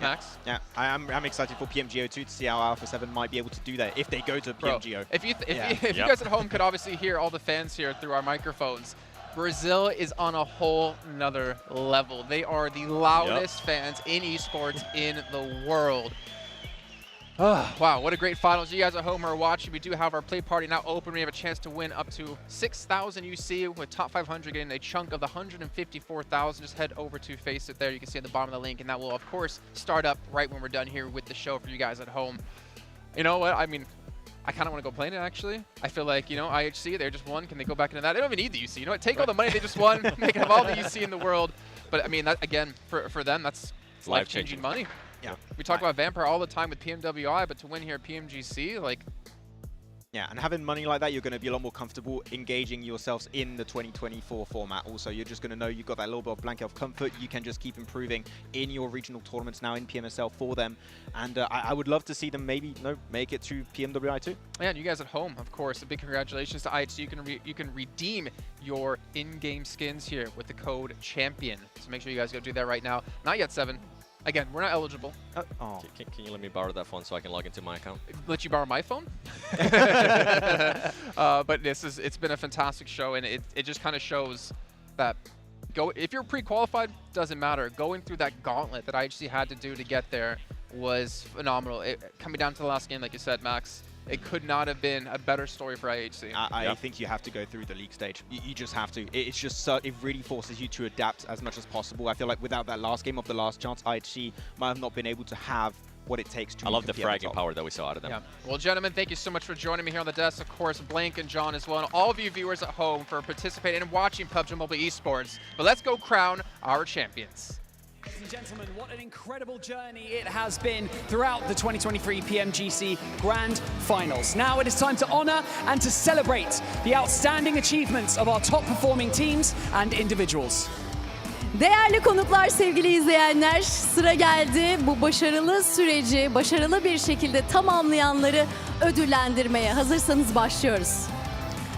Max? Yeah, I'm excited for PMGO2 to see how Alpha 7 might be able to do that if they go to PMGO. If you guys at home could obviously hear all the fans here through our microphones, Brazil is on a whole nother level. They are the loudest fans in esports in the world. Oh, wow, what a great finals. You guys at home are watching. We do have our play party now open. We have a chance to win up to 6,000 UC with top 500 getting a chunk of the 154,000. Just head over to Face It there. You can see at the bottom of the link, and that will, of course, start up right when we're done here with the show for you guys at home. You know what? I mean, I kind of want to go play it, actually. I feel like, you know, IHC, they just won. Can they go back into that? They don't even need the UC. You know what? Take all the money they just won, make them all the UC in the world. But, I mean, that again, for them, that's life-changing money. Yeah. We talk about Vampire all the time with PMWI, but to win here at PMGC, like... Yeah, and having money like that, you're going to be a lot more comfortable engaging yourselves in the 2024 format. Also, you're just going to know you've got that little bit of blank elf comfort. You can just keep improving in your regional tournaments now in PMSL for them. And I would love to see them maybe make it to PMWI too. Yeah, and you guys at home, of course, a big congratulations to IHC. You can redeem your in-game skins here with the code CHAMPION. So make sure you guys go do that right now. Not yet, 7. Again, we're not eligible. Can you let me borrow that phone so I can log into my account? Let you borrow my phone? But it's been a fantastic show, and it just kind of shows that if you're pre-qualified, doesn't matter. Going through that gauntlet that IHC had to do to get there was phenomenal. Coming down to the last game, like you said, Max, it could not have been a better story for IHC. I think you have to go through the league stage. You just have to. It's just so, it really forces you to adapt as much as possible. I feel like without that last game of the last chance, IHC might have not been able to have what it takes to I love the fragging power that we saw out of them. Yeah. Well, gentlemen, thank you so much for joining me here on the desk. Of course, Blank and John as well, and all of you viewers at home for participating and watching PUBG Mobile Esports. But let's go crown our champions. Ladies and gentlemen, what an incredible journey it has been throughout the 2023 PMGC Grand Finals. Now it is time to honor and to celebrate the outstanding achievements of our top performing teams and individuals. Değerli konuklar, sevgili izleyenler, sıra geldi bu başarılı süreci başarılı bir şekilde tamamlayanları ödüllendirmeye. Hazırsanız başlıyoruz.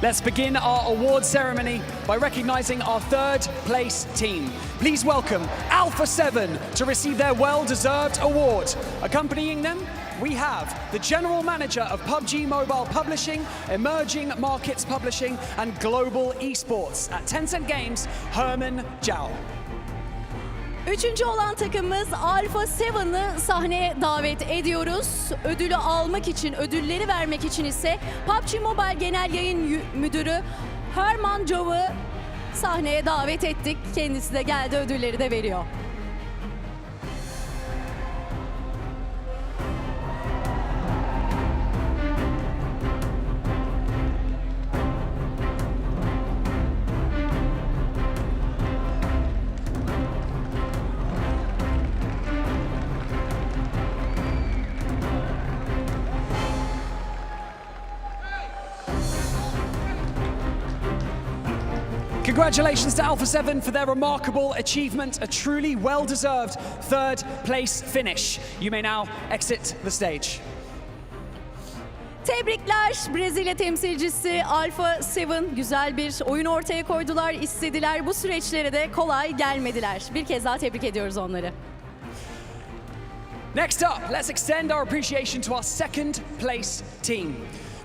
Let's begin our award ceremony by recognizing our third place team. Please welcome Alpha 7 to receive their well-deserved award. Accompanying them, we have the General Manager of PUBG Mobile Publishing, Emerging Markets Publishing, and Global Esports at Tencent Games, Herman Zhao. Üçüncü olan takımımız Alpha 7'ı sahneye davet ediyoruz. Ödülü almak için, ödülleri vermek için ise PUBG Mobile Genel Yayın Müdürü Herman Zhao'yu sahneye davet ettik. Kendisi de geldi, ödülleri de veriyor. Congratulations to Alpha 7 for their remarkable achievement, a truly well-deserved third place finish. You may now exit the stage. Tebrikler Brezilya temsilcisi Alpha 7. Güzel bir oyun ortaya koydular, istediler. Bu süreçlere de kolay gelmediler. Bir kez daha tebrik ediyoruz onları. Next up, let's extend our appreciation to our second place team.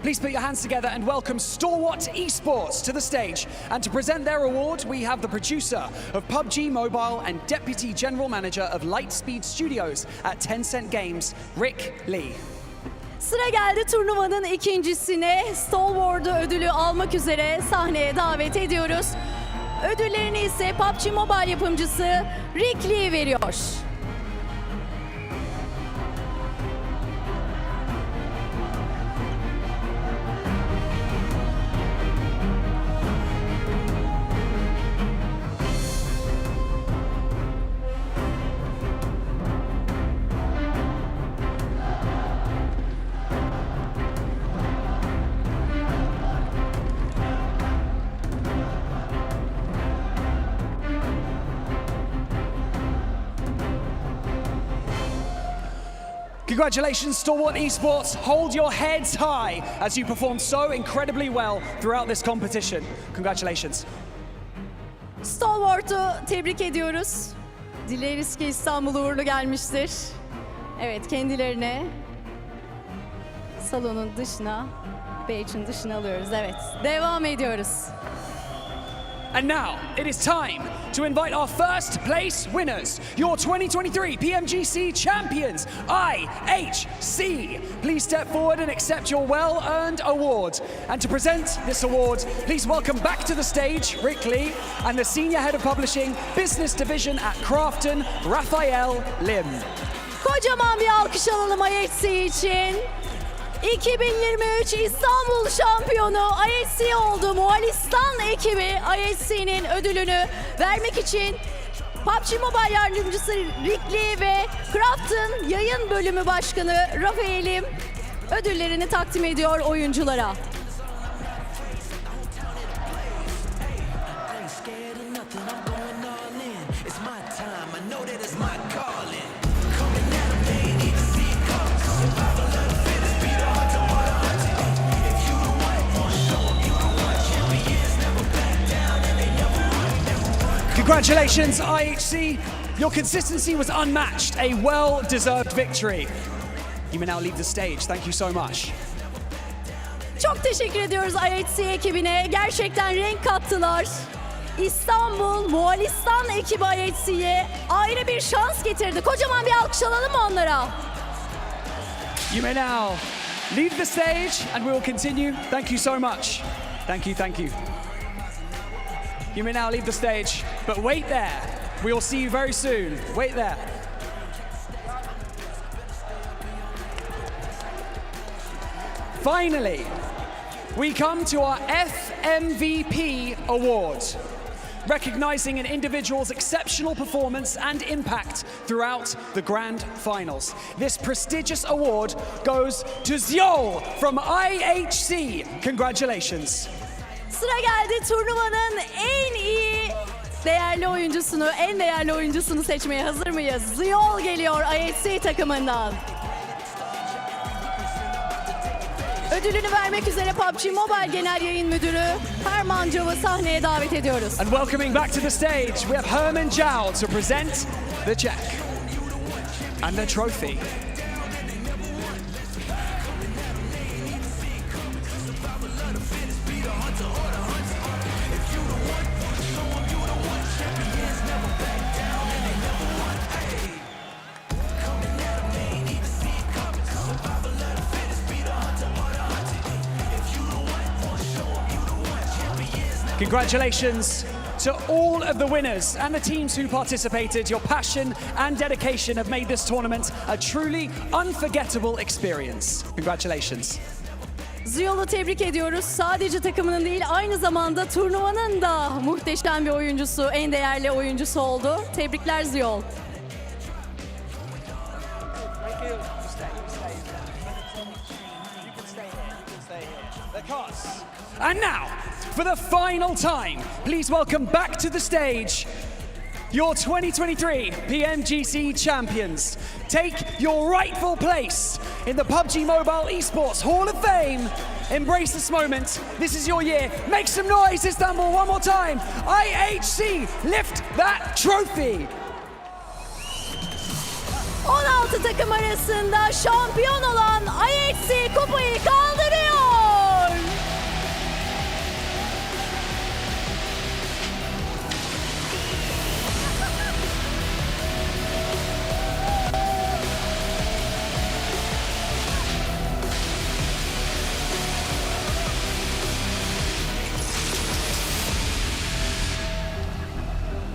Please put your hands together and welcome Stalwart Esports to the stage. And to present their award, we have the producer of PUBG Mobile and Deputy General Manager of Lightspeed Studios at Tencent Games, Rick Lee. Sıra geldi turnuvanın ikincisine. Stalwart'u ödülü almak üzere sahneye davet ediyoruz. Ödüllerini ise PUBG Mobile yapımcısı Rick Lee veriyor. Congratulations, Stalwart Esports. Hold your heads high as you performed so incredibly well throughout this competition. Congratulations. Stalwart'u tebrik ediyoruz. Dileriz ki İstanbul uğurlu gelmiştir. Evet, kendilerine salonun dışına, badge'in dışına alıyoruz. Evet, devam ediyoruz. And now it is time to invite our first place winners, your 2023 PMGC champions, IHC. Please step forward and accept your well-earned award. And to present this award, please welcome back to the stage Rick Lee and the Senior Head of Publishing, Business Division at Crafton, Raphael Lim. Kocaman bir alkış alalım IHC için. 2023 İstanbul şampiyonu IHC oldu. Moğolistan ekibi IHC'nin ödülünü vermek için PUBG Mobile yardımcısı Rick Lee ve Craft'ın yayın bölümü başkanı Raphael'im ödüllerini takdim ediyor oyunculara. Congratulations, IHC. Your consistency was unmatched, a well-deserved victory. You may now leave the stage. Thank you so much. Çok teşekkür ediyoruz IHC ekibine. Gerçekten renk kattılar. İstanbul, Moğolistan ekibi IHC'ye ayrı bir şans getirdi. Kocaman bir alkış alalım mı onlara? You may now leave the stage and we will continue. Thank you so much. Thank you, thank you. You may now leave the stage, but wait there. We will see you very soon. Wait there. Finally, we come to our FMVP award, recognizing an individual's exceptional performance and impact throughout the grand finals. This prestigious award goes to Zyol from IHC. Congratulations. Sıra geldi turnuvanın en değerli oyuncusunu seçmeye hazır mıyız? Zyol geliyor IHC takımından. Ödülünü vermek üzere PUBG Mobile Genel Yayın Müdürü Herman Cav'ı sahneye davet ediyoruz. And welcoming back to the stage, we have Herman Zhao to present the check and the trophy. Congratulations to all of the winners and the teams who participated. Your passion and dedication have made this tournament a truly unforgettable experience. Congratulations. Zyol'u tebrik ediyoruz. Sadece takımının değil, aynı zamanda turnuvanın da muhteşem bir oyuncusu, en değerli oyuncusu oldu. Tebrikler Zyol. And now, for the final time, please welcome back to the stage your 2023 PMGC champions. Take your rightful place in the PUBG Mobile Esports Hall of Fame. Embrace this moment. This is your year. Make some noise, Istanbul, one more time. IHC, lift that trophy. 16 takım arasında şampiyon olan IHC kupayı kaldırıyor.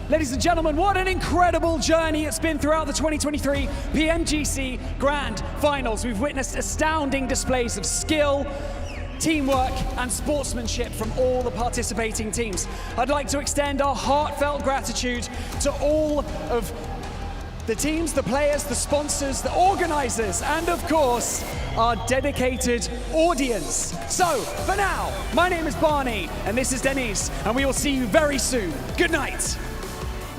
Ladies and gentlemen, what an incredible journey it's been throughout the 2023 PMGC Grand Finals. We've witnessed astounding displays of skill, teamwork and sportsmanship from all the participating teams. I'd like to extend our heartfelt gratitude to all of the teams, the players, the sponsors, the organizers, and of course, our dedicated audience. So, for now, my name is Barney, and this is Denise, and we will see you very soon. Good night.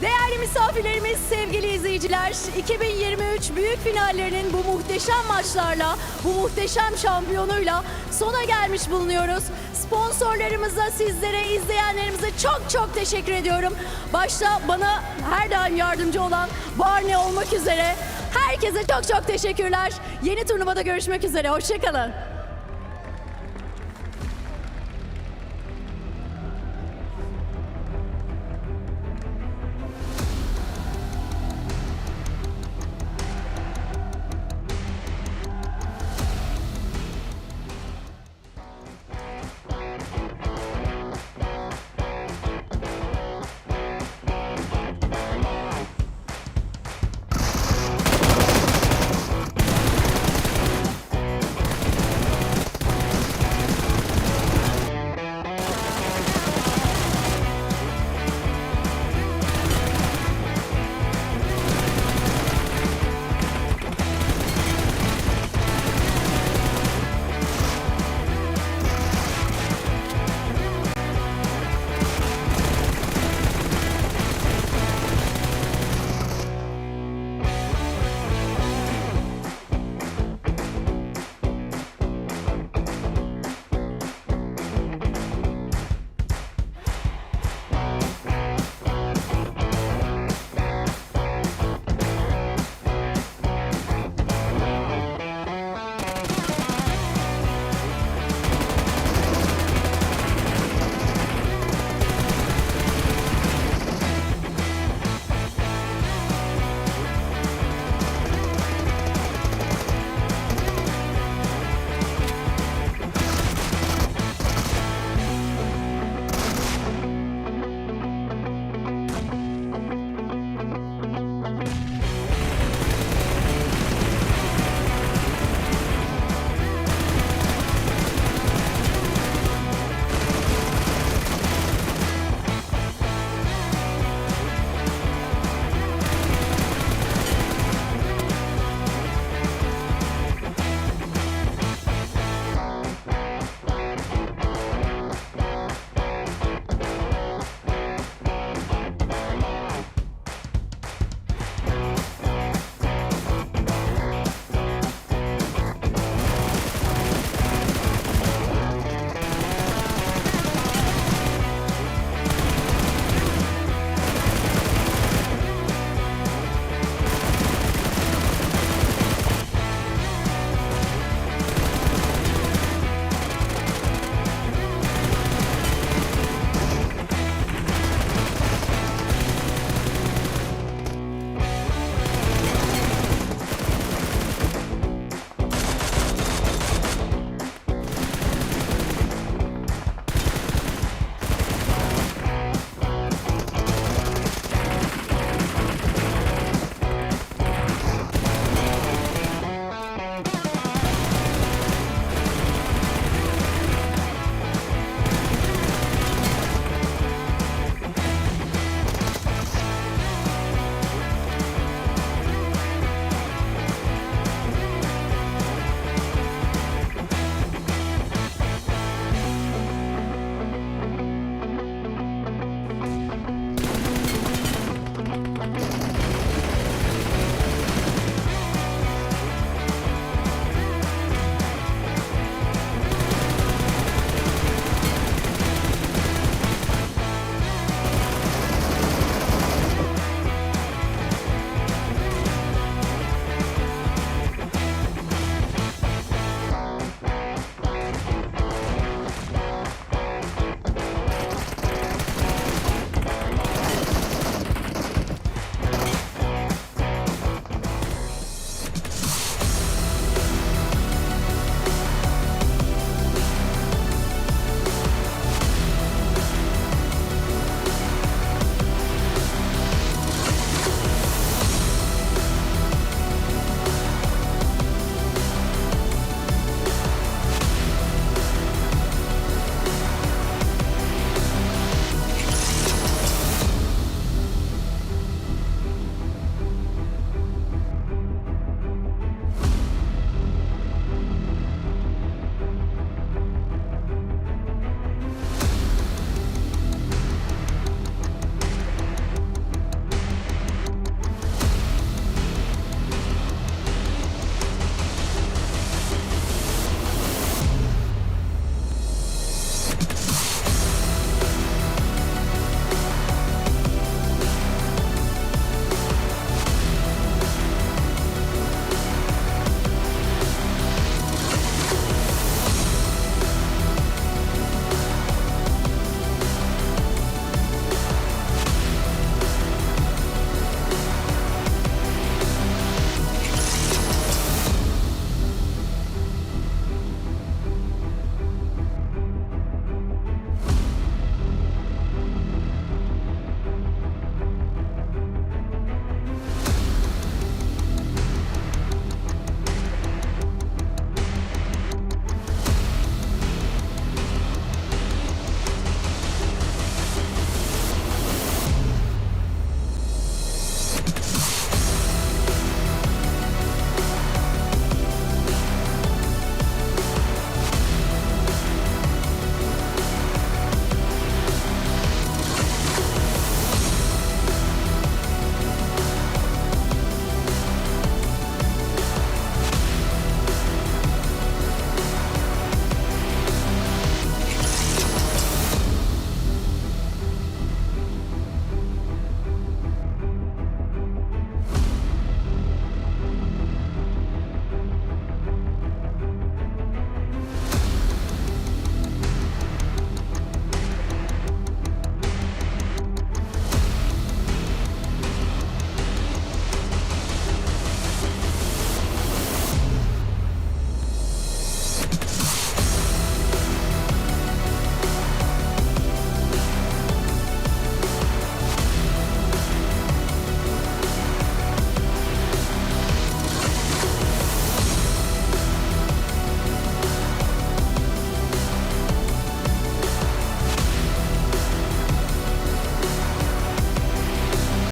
Değerli misafirlerimiz, sevgili izleyiciler, 2023 büyük finallerinin bu muhteşem maçlarla, bu muhteşem şampiyonuyla sona gelmiş bulunuyoruz. Sponsorlarımıza, sizlere, izleyenlerimize çok teşekkür ediyorum. Başta bana her daim yardımcı olan Barney olmak üzere herkese çok teşekkürler. Yeni turnuvada görüşmek üzere, hoşça kalın.